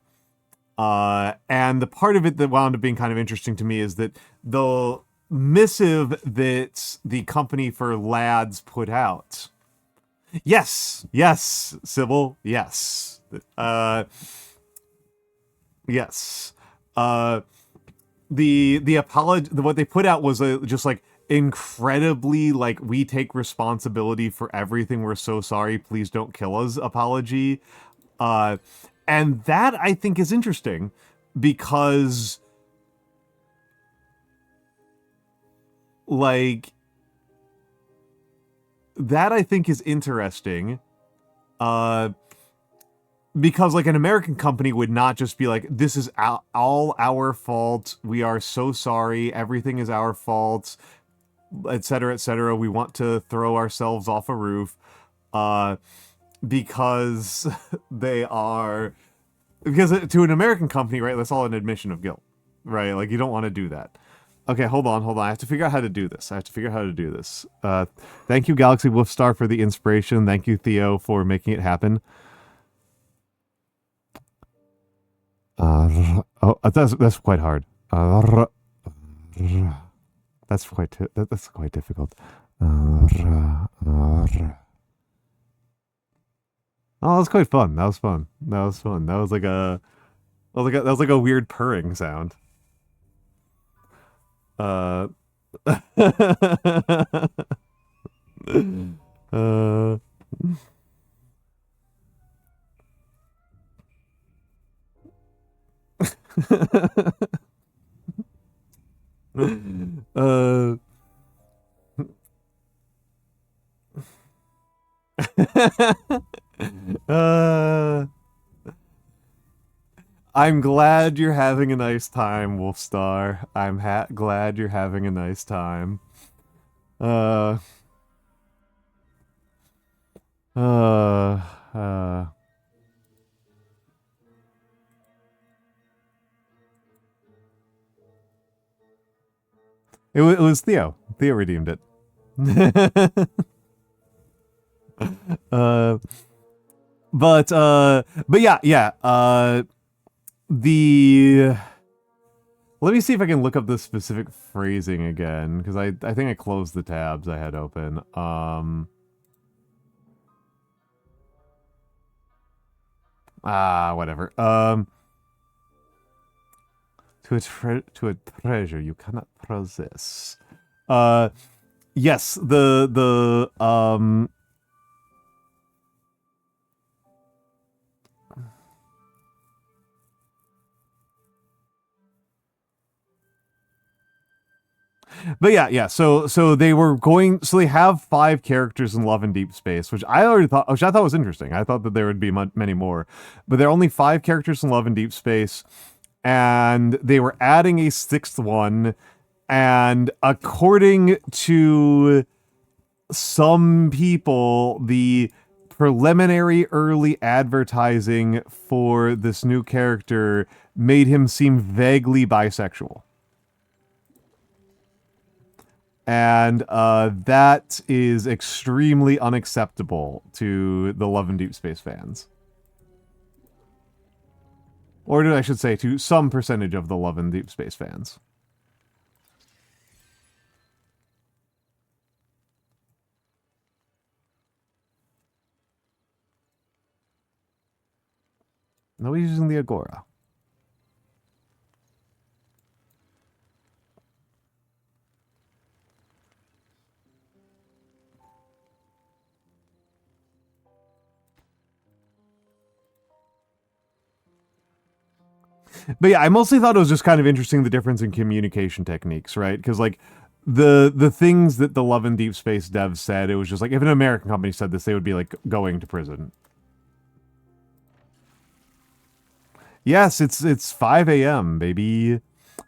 And the part of it that wound up being kind of interesting to me is that the missive that the company for lads put out. Yes, Sybil, yes. Yes. The apology, what they put out was just like incredibly like, we take responsibility for everything, we're so sorry, please don't kill us apology. And that I think is interesting because like that I think is interesting because like an American company would not just be like, this is all our fault, we are so sorry, everything is our fault, etc., etc. We want to throw ourselves off a roof because they are, because to an American company, right, that's all an admission of guilt, right? Like, you don't want to do that. Okay, hold on. I have to figure out how to do this. Thank you, Galaxy Wolfstar, for the inspiration. Thank you, Theo, for making it happen. That's quite hard. That's quite difficult. Oh, that was quite fun. That was fun. That was like a weird purring sound. I'm glad you're having a nice time, Wolfstar. I'm glad you're having a nice time. It was Theo. Theo redeemed it. But yeah. Let me see if I can look up the specific phrasing again, because I think I closed the tabs I had open. Whatever. To a treasure you cannot possess. Yes, But yeah. So they were going. So they have 5 characters in Love and Deepspace, which I thought was interesting. I thought that there would be many more, but there are only 5 characters in Love and Deepspace, and they were adding a 6th one. And according to some people, the preliminary early advertising for this new character made him seem vaguely bisexual. And that is extremely unacceptable to the Love and Deepspace fans. Or I should say, to some percentage of the Love and Deepspace fans. Nobody's using the Agora. But yeah, I mostly thought it was just kind of interesting, the difference in communication techniques, right? Because like the things that the Love and Deepspace devs said, it was just like, if an American company said this, they would be like going to prison. Yes, it's 5 a.m., baby.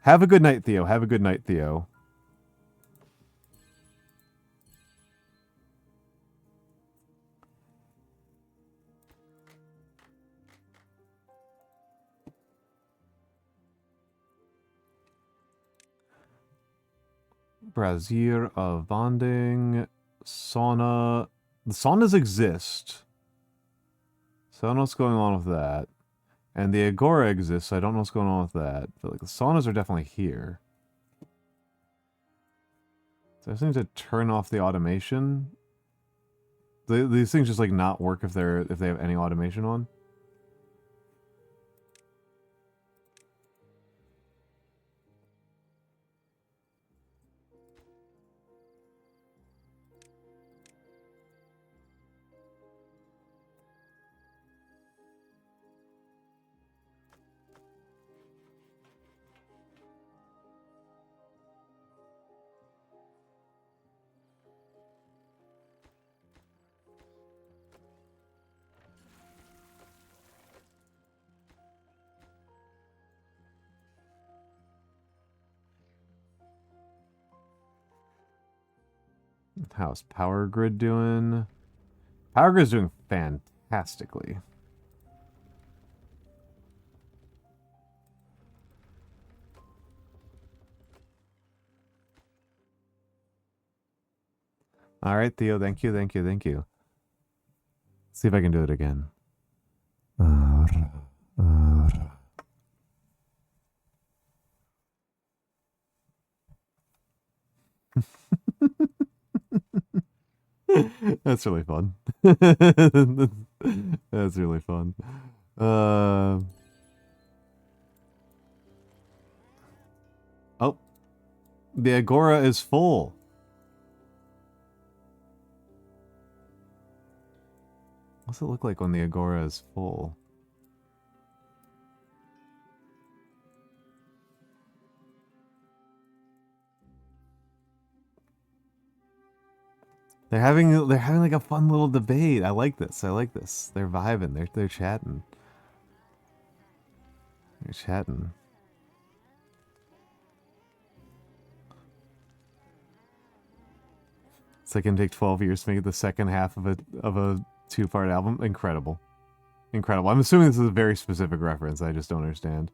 Have a good night, Theo. Have a good night, Theo. Brazier of bonding, sauna. The saunas exist. So I don't know what's going on with that. And the Agora exists, so I don't know what's going on with that. But like the saunas are definitely here. So I just need to turn off the automation. These things just like not work if they have any automation on. How's Power Grid doing? Power Grid's doing fantastically. All right, Theo. Thank you, thank you, thank you. Let's see if I can do it again. That's really fun. That's really fun. Oh, the Agora is full. What's it look like when the Agora is full? They're having like a fun little debate. I like this. I like this. They're vibing. They're chatting. They're chatting. It's like it can take 12 years to make the second half of a two-part album. Incredible. Incredible. I'm assuming this is a very specific reference. I just don't understand.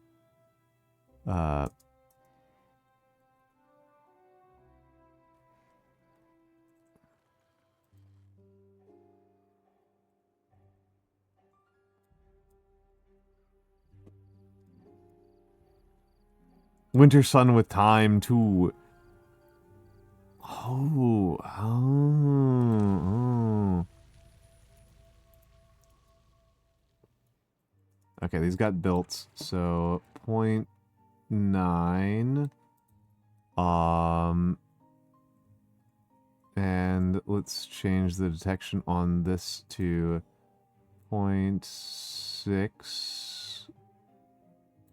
Winter Sun with Time too. Oh. Okay, these got built. So 0.9. And let's change the detection on this to 0.6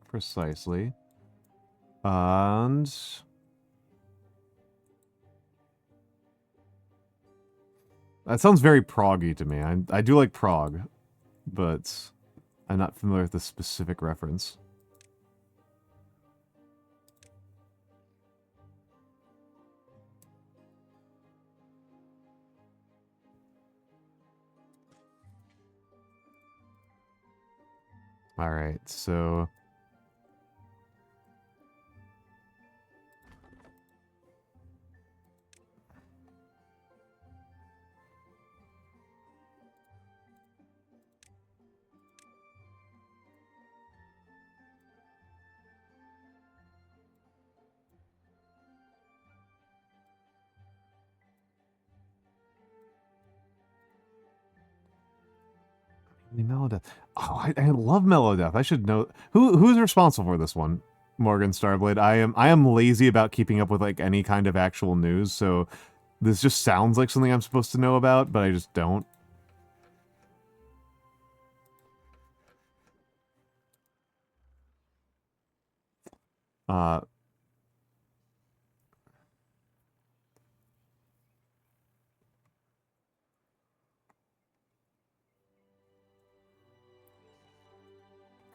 precisely. And that sounds very proggy to me. I do like prog, but I'm not familiar with the specific reference. All right, so Mellow Death. Oh, I love Mellow Death. I should know who's responsible for this one. Morgan Starblade. I am lazy about keeping up with like any kind of actual news, so this just sounds like something I'm supposed to know about, but I just don't.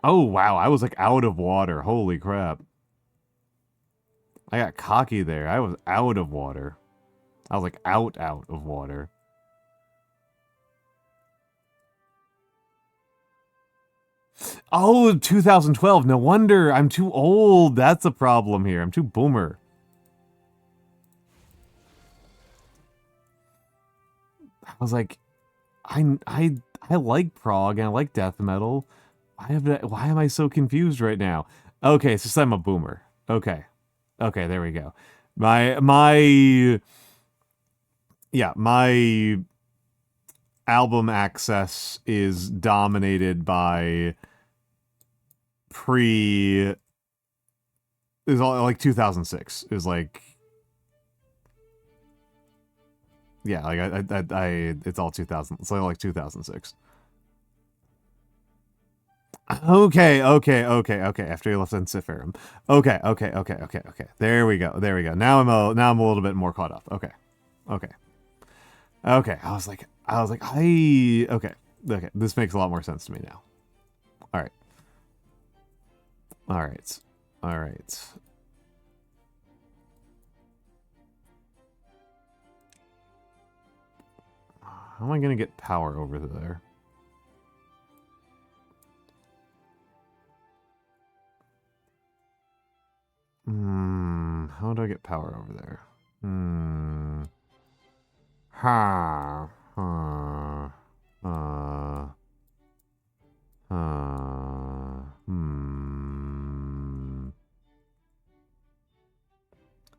Oh, wow. I was like out of water. Holy crap. I got cocky there. I was out of water. I was like out of water. Oh, 2012. No wonder. I'm too old. That's a problem here. I'm too boomer. I was like, I like prog and I like death metal. Why am I so confused right now? Okay, it's just I'm a boomer. Okay. Okay, there we go. My album access is dominated by is all like 2006 is like, yeah, like I it's all 2000. It's like 2006. Okay. After you left Ensiferum. Okay. There we go. Now I'm a little bit more caught up. Okay. I was like, okay. This makes a lot more sense to me now. All right. How am I gonna get power over there? How do I get power over there?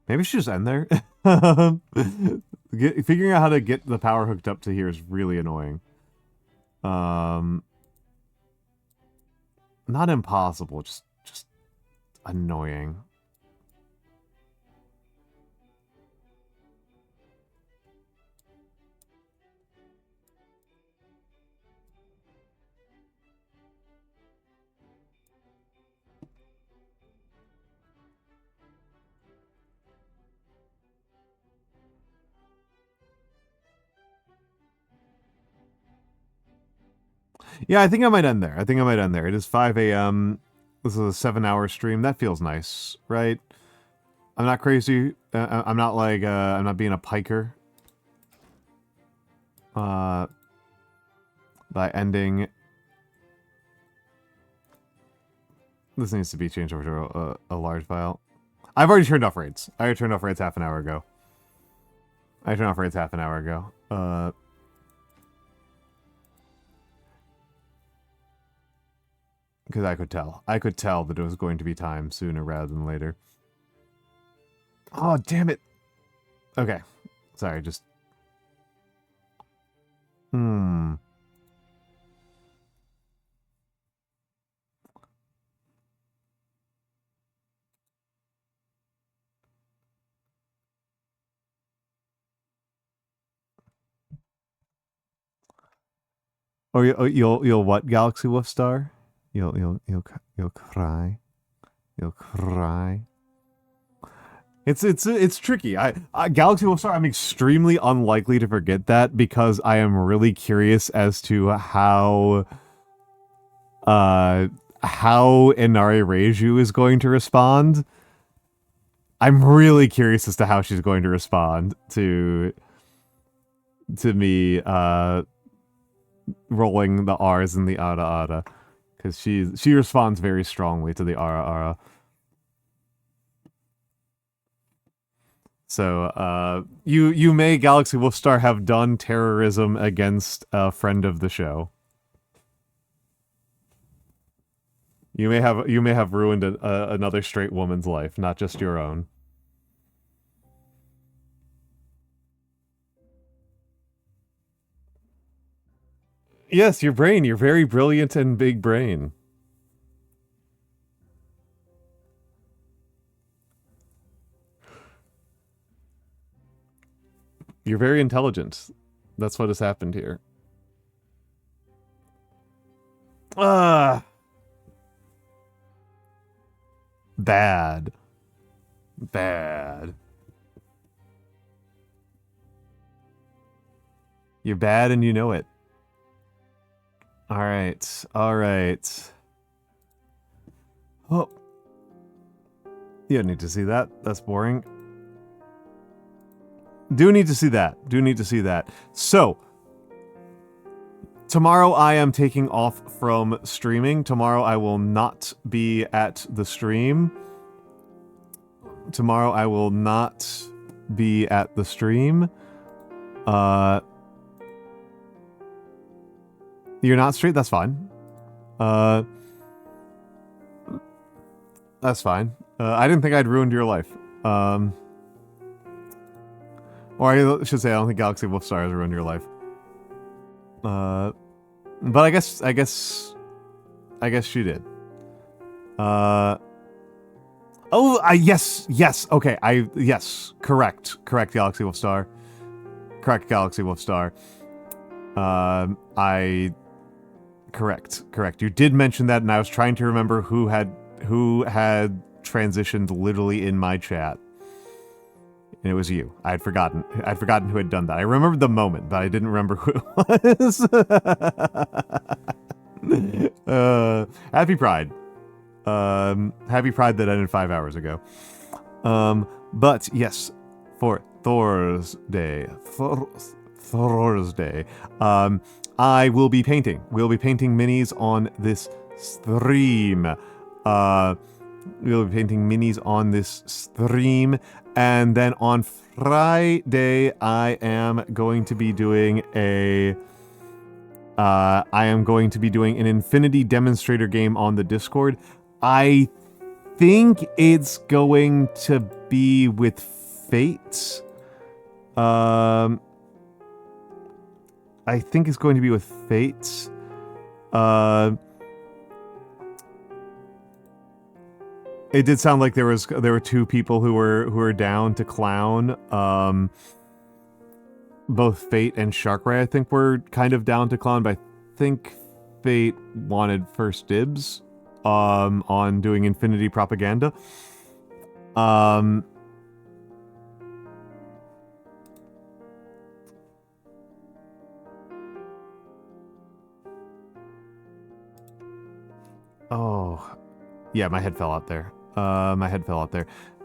Maybe we should just end there. Figuring out how to get the power hooked up to here is really annoying. Not impossible, just annoying. Yeah, I think I might end there. It is 5 a.m. This is a 7-hour stream. That feels nice, right? I'm not crazy. I'm not like, I'm not being a piker. By ending. This needs to be changed over to a large file. I've already turned off raids. I already turned off raids half an hour ago. Because I could tell. That it was going to be time sooner rather than later. Oh, damn it. Okay. Sorry, just... Or you'll what, Galaxy Wolf Star? You'll cry. You'll cry. It's tricky. Galaxy Wolf Star, I'm extremely unlikely to forget that because I am really curious as to how Inari Reiju is going to respond. I'm really curious as to how she's going to respond to me rolling the R's in the Ara Ara. Because she responds very strongly to the Ara Ara. So, you may, Galaxy Wolfstar, have done terrorism against a friend of the show. You may have ruined another straight woman's life, not just your own. Yes, your brain. You're very brilliant and big brain. You're very intelligent. That's what has happened here. Bad. You're bad and you know it. All right. Oh. You don't need to see that. That's boring. Do need to see that. Do need to see that. So, tomorrow I am taking off from streaming. Tomorrow I will not be at the stream. Tomorrow I will not be at the stream. You're not straight? That's fine. That's fine. I didn't think I'd ruined your life. Or I should say, I don't think Galaxy Wolfstar has ruined your life. But I guess she did. Yes, okay, correct, Galaxy Wolfstar. Correct, Galaxy Wolfstar. Correct. You did mention that, and I was trying to remember who had transitioned literally in my chat. And it was you. I'd forgotten who had done that. I remembered the moment, but I didn't remember who it was. Happy Pride. Happy Pride that ended 5 hours ago. But yes, for Thursday, I will be painting. We'll be painting minis on this stream. We'll be painting minis on this stream, and then on Friday I am going to be doing an Infinity demonstrator game on the Discord. I think it's going to be with Fate. I think it's going to be with Fate. It did sound like there were two people who were down to clown. Both Fate and Sharkray, I think, were kind of down to clown, but I think Fate wanted first dibs on doing Infinity propaganda. Oh, yeah, my head fell out there.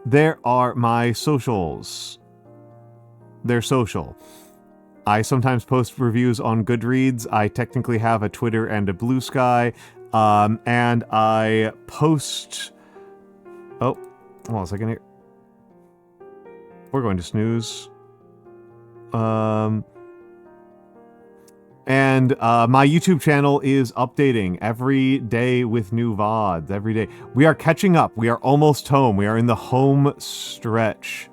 There are my socials. They're social. I sometimes post reviews on Goodreads. I technically have a Twitter and a Blue Sky. And I post... Oh, hold on a second here. We're going to snooze. And my YouTube channel is updating every day with new VODs. Every day. We are catching up. We are almost home. We are in the home stretch.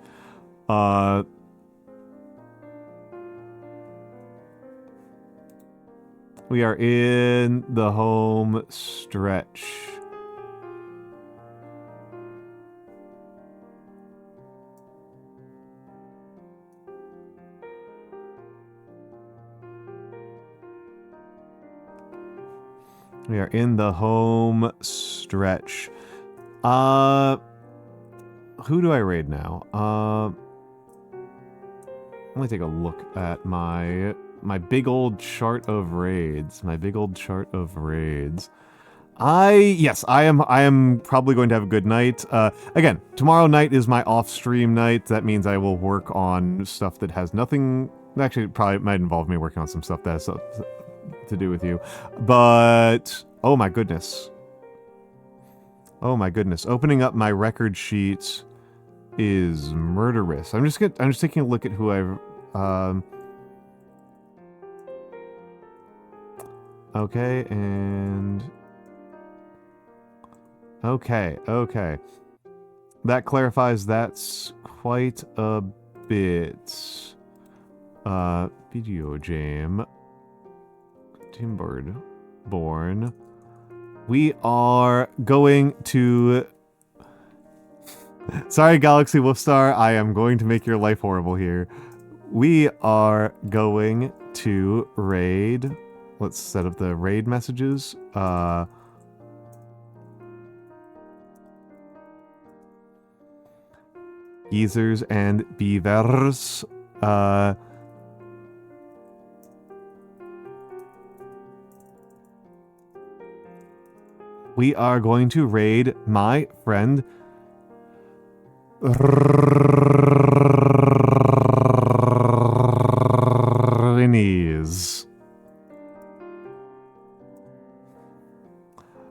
We are in the home stretch. We are in the home stretch. Who do I raid now? Let me take a look at my big old chart of raids. I am probably going to have a good night. Again, tomorrow night is my off-stream night. That means I will work on stuff that has nothing... Actually, it probably might involve me working on some stuff that has to do with you. But... Oh my goodness. Opening up my record sheet is murderous. I'm just taking a look at who I've... Okay, and... Okay. That clarifies that's quite a bit. Video game. Timberborn. We are going to... Sorry, Galaxy Wolfstar, I am going to make your life horrible here. We are going to raid... Let's set up the raid messages. Geezers and beavers. we are going to raid my friend Renese.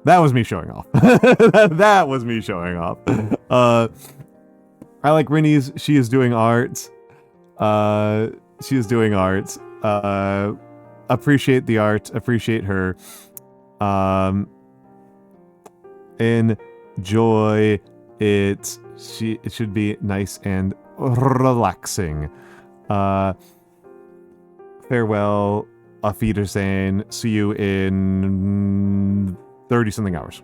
That was me showing off. That was me showing off. I like Renese. She is doing art. She is doing art. Appreciate the art. Appreciate her. Enjoy it. It should be nice and relaxing. Farewell. Auf Wiedersehen. See you in 30-something hours.